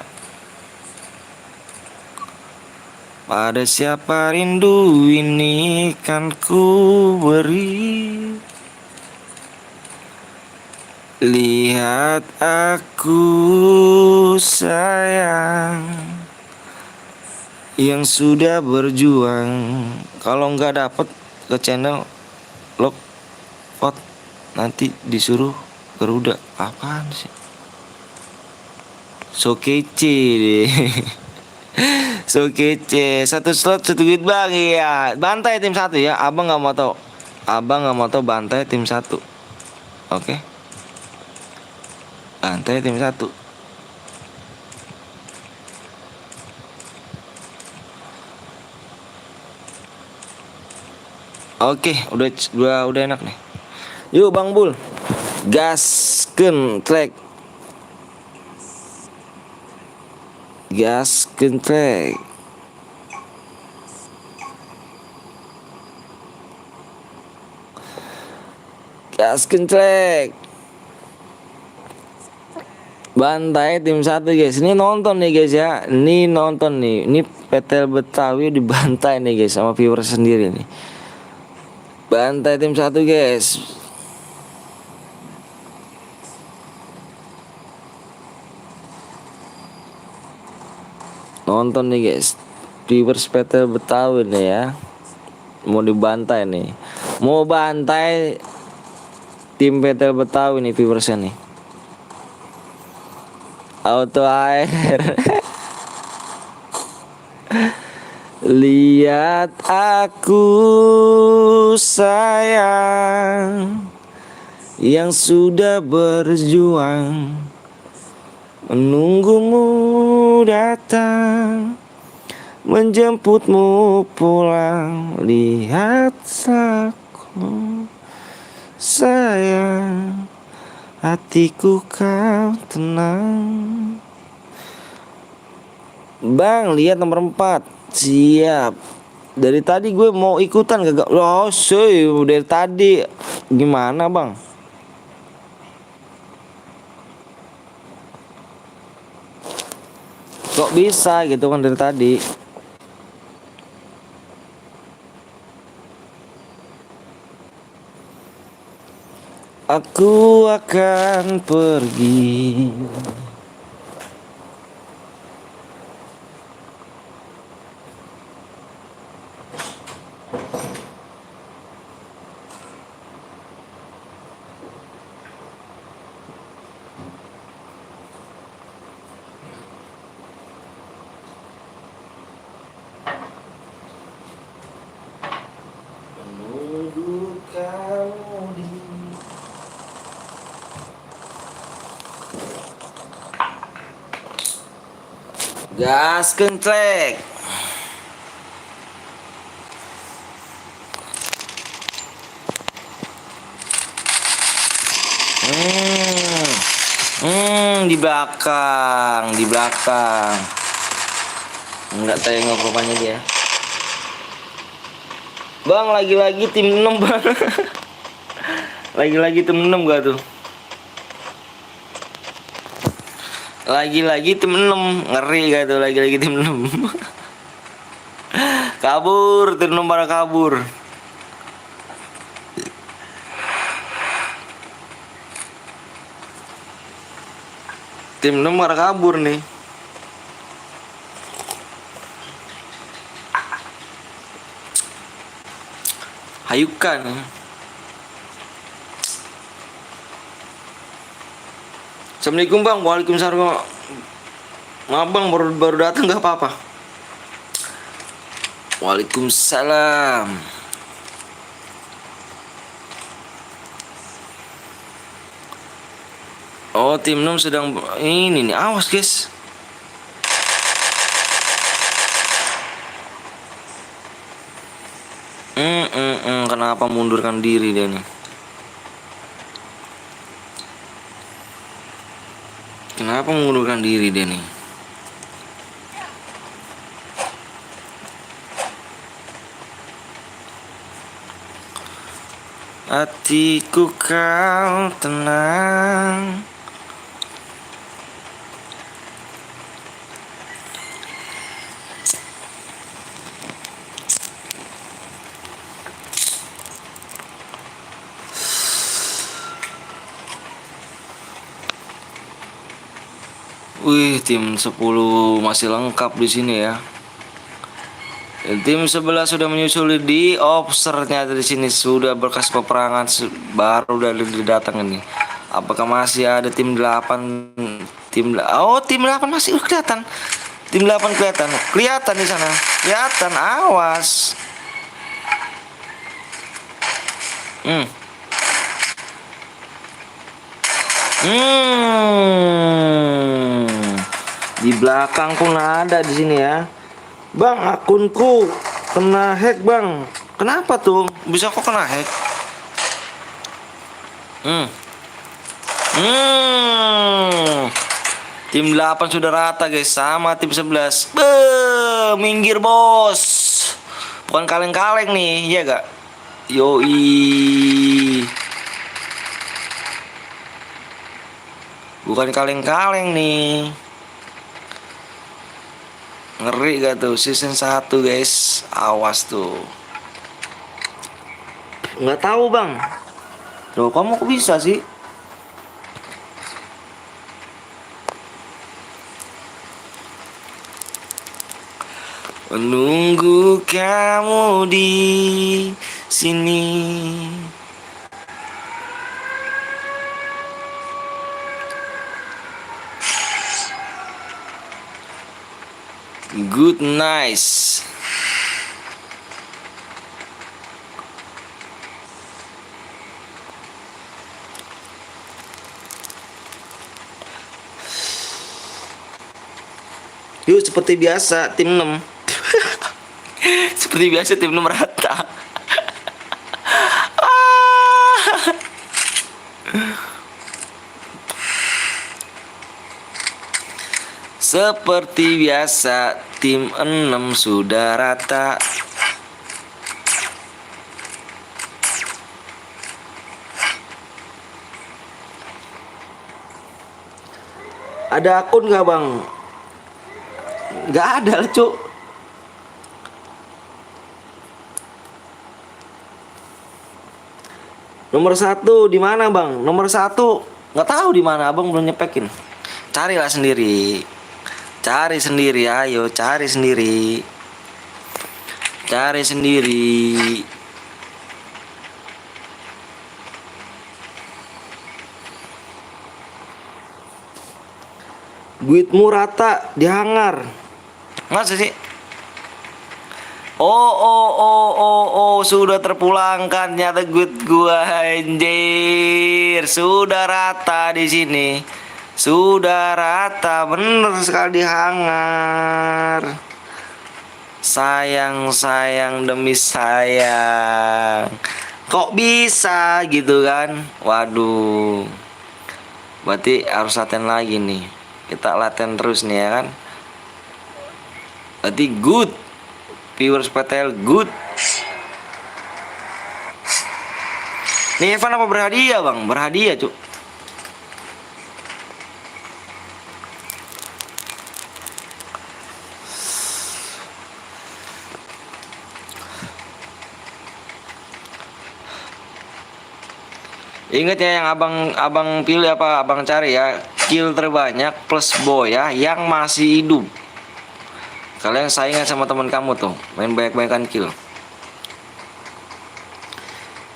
S1: Pada siapa rindu ini kan ku beri. Lihat aku sayang yang sudah berjuang. Kalau nggak dapet ke channel lock out nanti disuruh Garuda. Apaan sih? So kece deh. So kece. 1 slot 1 duit bang ya. Bantai tim 1 ya. Abang nggak mau tahu. Abang nggak mau tahu bantai tim 1. Oke. Bantai tim 1. Oke, udah enak nih. Yuk Bang Bul. Gaskeun track. Gaskeun track. Gaskeun track. Bantai tim 1 guys. Ini nonton nih guys ya. Ini nonton nih. Ini PTL Betawi dibantai nih guys sama viewer sendiri nih. Bantai tim 1 guys. Nonton nih guys. Viewers PTL Betawi nih ya. Mau dibantai nih. Mau bantai tim PTL Betawi nih viewersnya nih. Auto air. Lihat aku sayang, yang sudah berjuang menunggumu datang, menjemputmu pulang. Lihat aku sayang, hatiku kau tenang. Bang, lihat nomor 4. Siap. Dari tadi gue mau ikutan gak? Oh, dari tadi. Gimana, Bang? Kok bisa gitu kan dari tadi? Aku akan pergi. Menunggu kamu di gaskeun trek. Di belakang. Enggak tengok rupanya dia. Bang, lagi-lagi tim 6 bang. Lagi-lagi tim 6 gak tuh? Lagi-lagi tim 6. Ngeri gak tuh lagi-lagi tim 6. Kabur, tim 6 pada kabur. Tim 6 pada kabur nih. Hayukan. Assalamualaikum bang. Waalaikumsalam. Maaf bang, baru datang nggak apa-apa. Waalaikumsalam. Oh, tim 6 sedang ini nih. Awas guys. Kenapa mundurkan diri dia nih? Kenapa mengundurkan diri dia nih? Hatiku kau tenang. Wih, tim 10 masih lengkap di sini ya. Tim 11 sudah menyusuli di obsernya di sini sudah berkas peperangan baru dari datang ini. Apakah masih ada tim 8? Tim 8 masih kelihatan. Tim 8 kelihatan. Kelihatan di sana. Kelihatan, awas. Hmm. Di belakang pun ada di sini ya. Bang, akunku kena hack, Bang. Kenapa tuh? Bisa kok kena hack? Hmm. Hmm. Tim 8 sudah rata guys sama tim 11. Minggir bos. Bukan kaleng-kaleng nih, iya gak? Yoi. Bukan kaleng-kaleng nih. Ngeri gak tuh season 1 guys. Awas tuh. Nggak tahu bang. Loh kamu kok bisa sih? Menunggu kamu di sini. Good nice. Yuk seperti biasa tim 6. Seperti biasa tim 6 rata. Seperti biasa tim 6 sudah rata. Ada akun gak bang? Gak ada lah cuk. Nomor 1 di mana bang? Nomor 1 nggak tahu di mana, abang belum nyepekin. Carilah sendiri. Cari sendiri, ayo cari sendiri. Cari sendiri. Duitmu rata di hangar. Masa sih? Oh, sudah terpulangkan nyata gua anjir. Sudah rata di sini. Sudah rata bener sekali di hangar. Sayang demi sayang. Kok bisa gitu kan? Waduh. Berarti harus latihan lagi nih. Kita latihan terus nih ya kan. Berarti good. Viewers PTL good. Nih Evan apa berhadiah bang? Berhadiah cuk. Ingat ya yang abang pilih apa abang cari ya. Kill terbanyak plus boy ya yang masih hidup. Kalian saingan sama teman kamu tuh, main banyak-banyakan kill.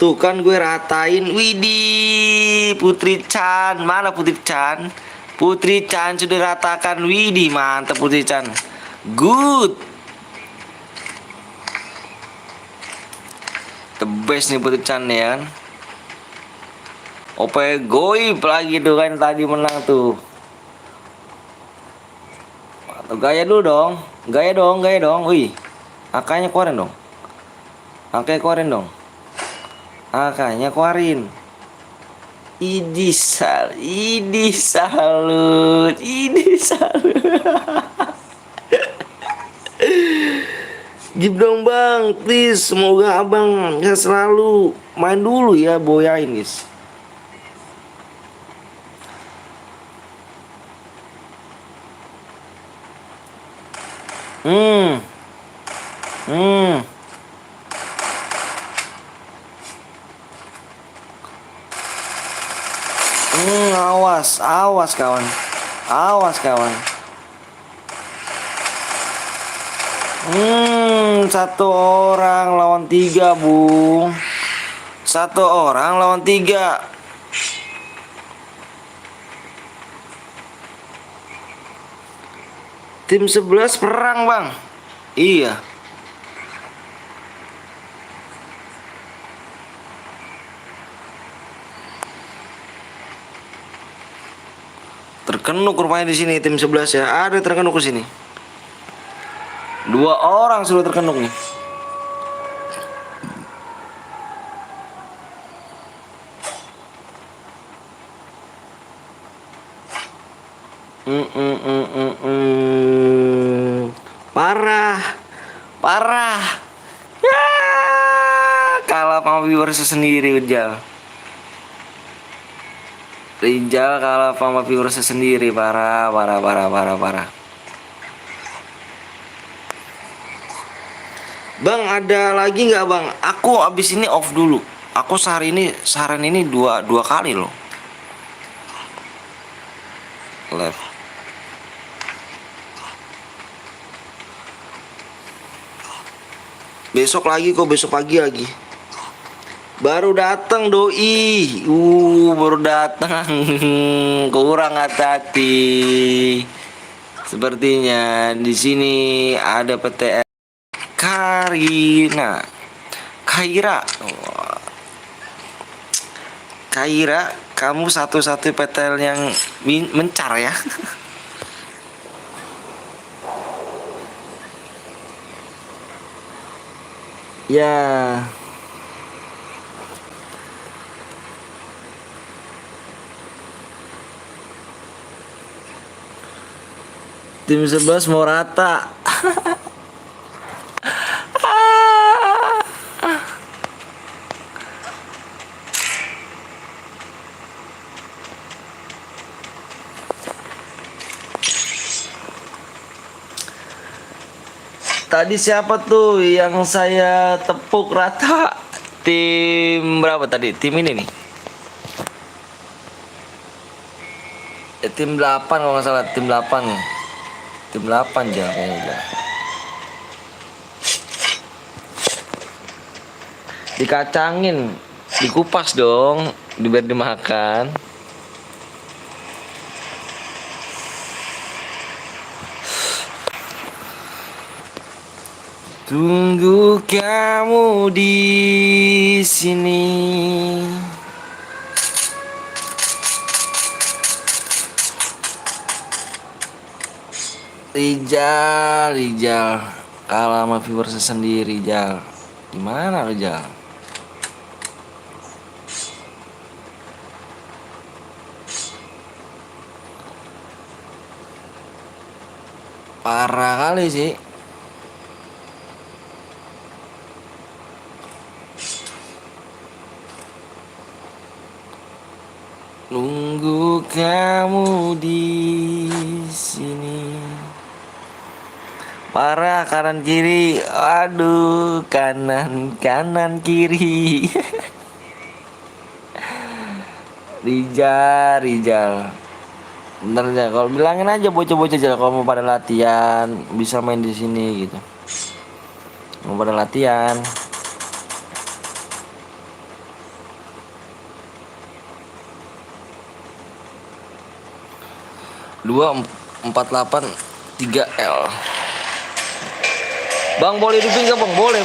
S1: Tuh kan gue ratain. Widih, Putri Chan. Mana Putri Chan? Putri Chan sudah ratakan. Widih, mantap Putri Chan. Good. The best nih Putri Chan ya kan. OP goib lagi tuh kan tadi menang tuh. Gaya dulu dong. Gaya dong. Wih. Angkanya keluarin dong. Angkanya keluarin dong. Angkanya keluarin. Idi salut. Give dong bang, please. Semoga abang ya selalu main dulu ya, boyain guys. Awas kawan. Satu orang lawan 3 bung. Satu orang lawan 3. Tim 11 perang bang. Iya. Terkenuk rupanya di sini tim 11 ya. Ada terkenuk ke sini. 2 orang sudah terkenuk nih. Parah, parah. Ya, kalah sama viewers sendiri Rijal. Rijal kalah sama viewers sendiri, parah, parah, parah, parah, parah. Bang, ada lagi nggak bang? Aku abis ini off dulu. Aku seharian ini dua kali loh. Live. Besok lagi kok, besok pagi lagi. Baru datang doi. Baru datang. Kurang hati-hati. Sepertinya di sini ada PTN Kaira. Wah. Kaira, kamu satu-satu PTL yang mencar ya. Ya. Tim 11 mau rata. Tadi siapa tuh yang saya tepuk rata? Tim berapa tadi? Tim ini nih. Tim 8 kalau nggak salah, tim 8. Tim 8 aja kayaknya. Dikacangin, dikupas dong, dibiar dimakan. Tunggu kamu di sini. Rijal, kalah sama viewers sendiri, Rijal. Gimana Rijal? Parah kali sih. Nunggu kamu di sini. Parah, kanan kiri. Aduh, kanan kiri. Rijal. Bener ya, kalau bilangin aja bocah-bocah aja kalau mau pada latihan bisa main di sini gitu. Mau pada latihan. 2483L. Bang, boleh duping gak bang? Boleh.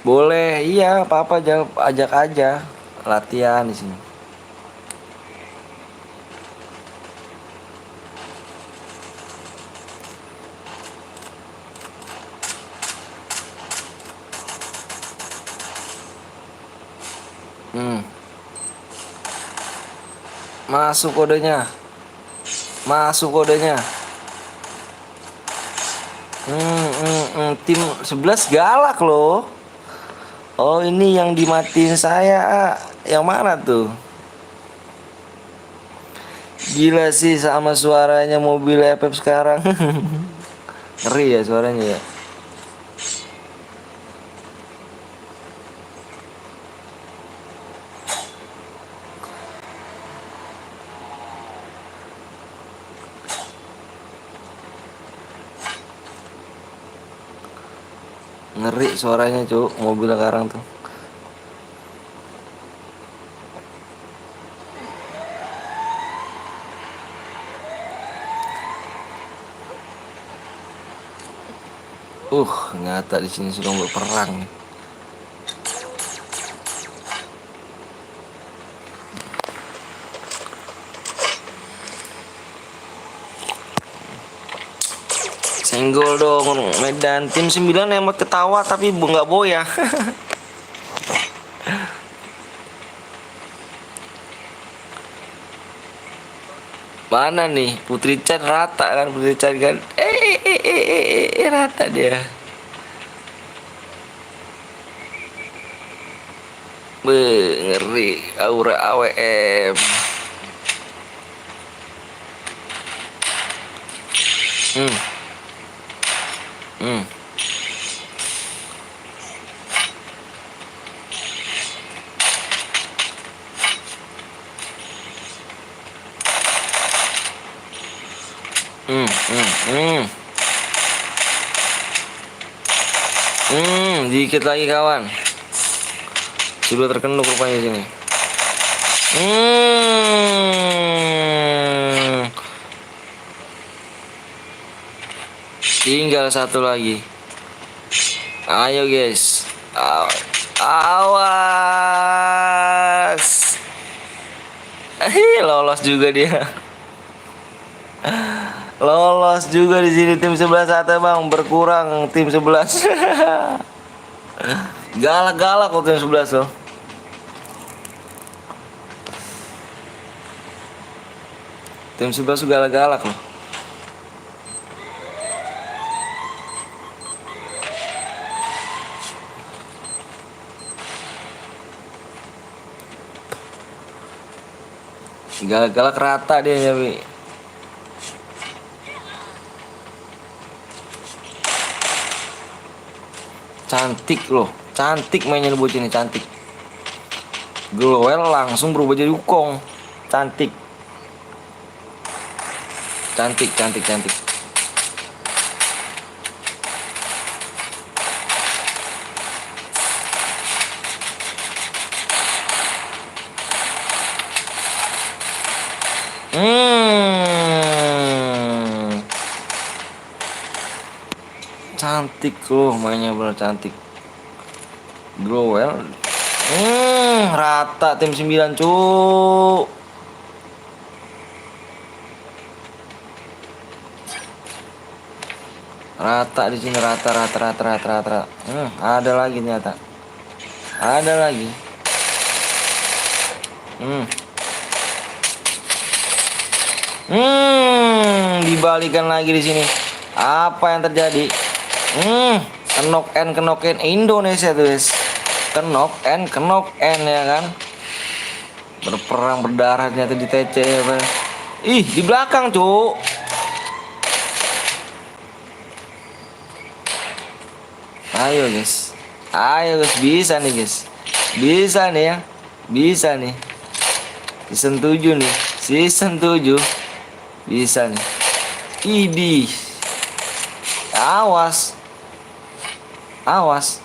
S1: Boleh, iya, apa-apa ajak aja latihan di sini. Masuk kodenya. Tim 11 galak loh. Oh, ini yang dimatiin saya. Yang mana tuh? Gila sih sama suaranya mobil FF sekarang. Ngeri ya suaranya ya. Ngeri suaranya cuk, mobil sekarang tuh. Nyata di sini sudah berperang nih. Senggol dong Medan. Tim 9 yang mau ketawa tapi nggak boya. Mana nih Putri Chan rata kan, Putri Chan kan. Rata dia. Ngeri aura AWM. Hmm. Hmm. Dikit lagi kawan. Sudah terkenduk rupanya sini. Tinggal satu lagi. Ayo guys. Awas. Lolos juga dia. Lolos juga di sini tim 11 satu bang, berkurang tim 11. Galak-galak kok tim 11 loh. Tim 11 tuh galak-galak loh. Galak-galak rata dia ya, Bi. Cantik loh, cantik mainnya bocah ini, cantik. Glowel langsung berubah jadi Wukong. Cantik. Cantik, cantik, cantik. Cantik loh, mainnya bener cantik. Glowel. Rata tim 9 cuk. Rata di sini, rata. Ada lagi ternyata. Ada lagi. Dibalikan lagi di sini. Apa yang terjadi? Knock in Indonesia tuh guys. Knock in ya kan. Berperang berdarah ternyata di TC ya, Bang. Ih, di belakang, cuk. Ayo guys, bisa nih guys. Bisa nih ya. Bisa nih. Season 7 nih. Season 7. Bisa nih. Idih. Awas. Awas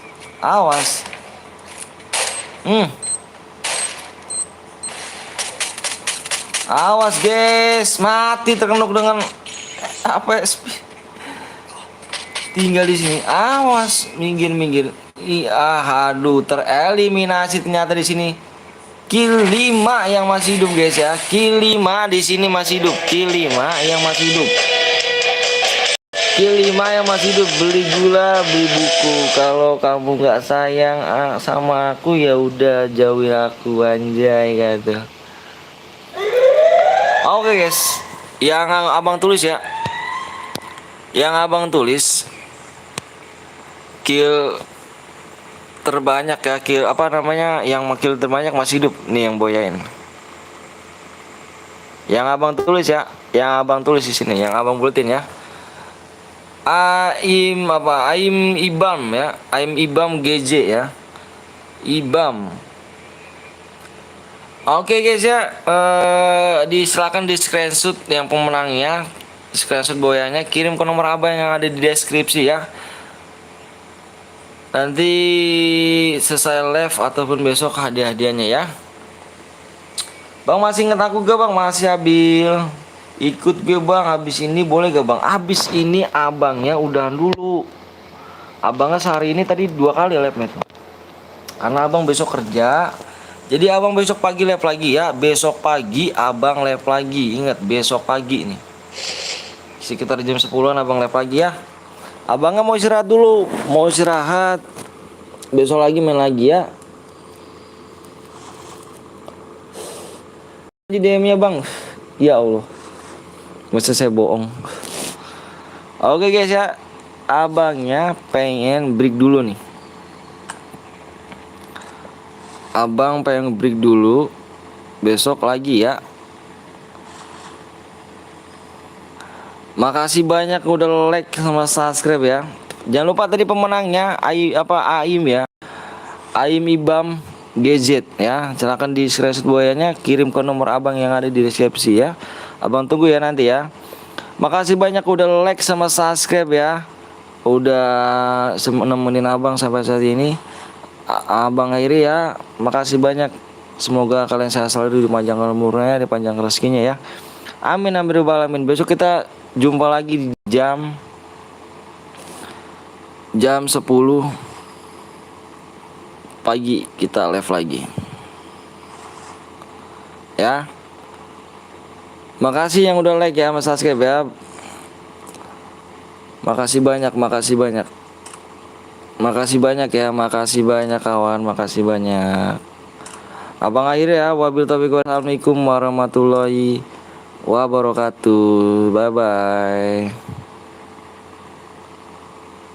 S1: guys, mati terkenduk dengan apa ya? Tinggal di sini. Awas, minggir. Aduh, tereliminasi ternyata di sini. Kill 5 yang masih hidup guys ya. Kill 5 di sini masih hidup. Kill 5 yang masih hidup. Beli gula, beli buku. Kalau kamu nggak sayang sama aku ya udah jauhi aku, anjay gitu. Oke guys, yang abang tulis ya. Yang abang tulis kill terbanyak ya, kill apa namanya, yang kill terbanyak masih hidup nih yang boyain. Yang abang tulis ya, yang abang tulis di sini, yang abang buletin ya. Aim Ibam ya, Aim Ibam GJ ya, Ibam. Oke guys ya, silakan di screenshot yang pemenangnya, screenshot boyanya, kirim ke nomor abang yang ada di deskripsi ya. Nanti selesai live ataupun besok hadiah-hadiahnya ya. Bang masih inget aku gak bang? Masih Abil. Ikut gue bang, habis ini boleh gak bang? Habis ini abangnya udah dulu. Abangnya sehari ini tadi 2 kali live-nya tuh. Karena abang besok kerja. Jadi abang besok pagi live lagi ya. Besok pagi abang live lagi. Ingat besok pagi nih. Sekitar jam 10-an abang live lagi ya. Abangnya mau istirahat dulu. Mau istirahat. Besok lagi main lagi ya. Di DM-nya bang. Ya Allah. Masa saya bohong. Oke guys ya. Abangnya pengen break dulu nih. Abang pengen break dulu. Besok lagi ya. Makasih banyak udah like sama subscribe ya. Jangan lupa tadi pemenangnya Aim ya. Aim Ibam GZ ya. Silahkan di screenshot buayanya, kirim ke nomor abang yang ada di deskripsi ya. Abang tunggu ya nanti ya. Makasih banyak udah like sama subscribe ya. Udah nemenin abang sampai saat ini. Abang Airi ya. Makasih banyak. Semoga kalian sehat selalu, dipanjangkan umurnya, dipanjang rezekinya ya. Amin amin rabbal alamin. Besok kita jumpa lagi di jam 10 pagi, kita live lagi ya. Makasih yang udah like ya, mas subscribe ya. Makasih banyak, makasih banyak. Makasih banyak ya, makasih banyak kawan, makasih banyak. Abang akhir ya, wabil taufiq wal hidayah. Assalamualaikum warahmatullahi wabarakatuh. Bye bye.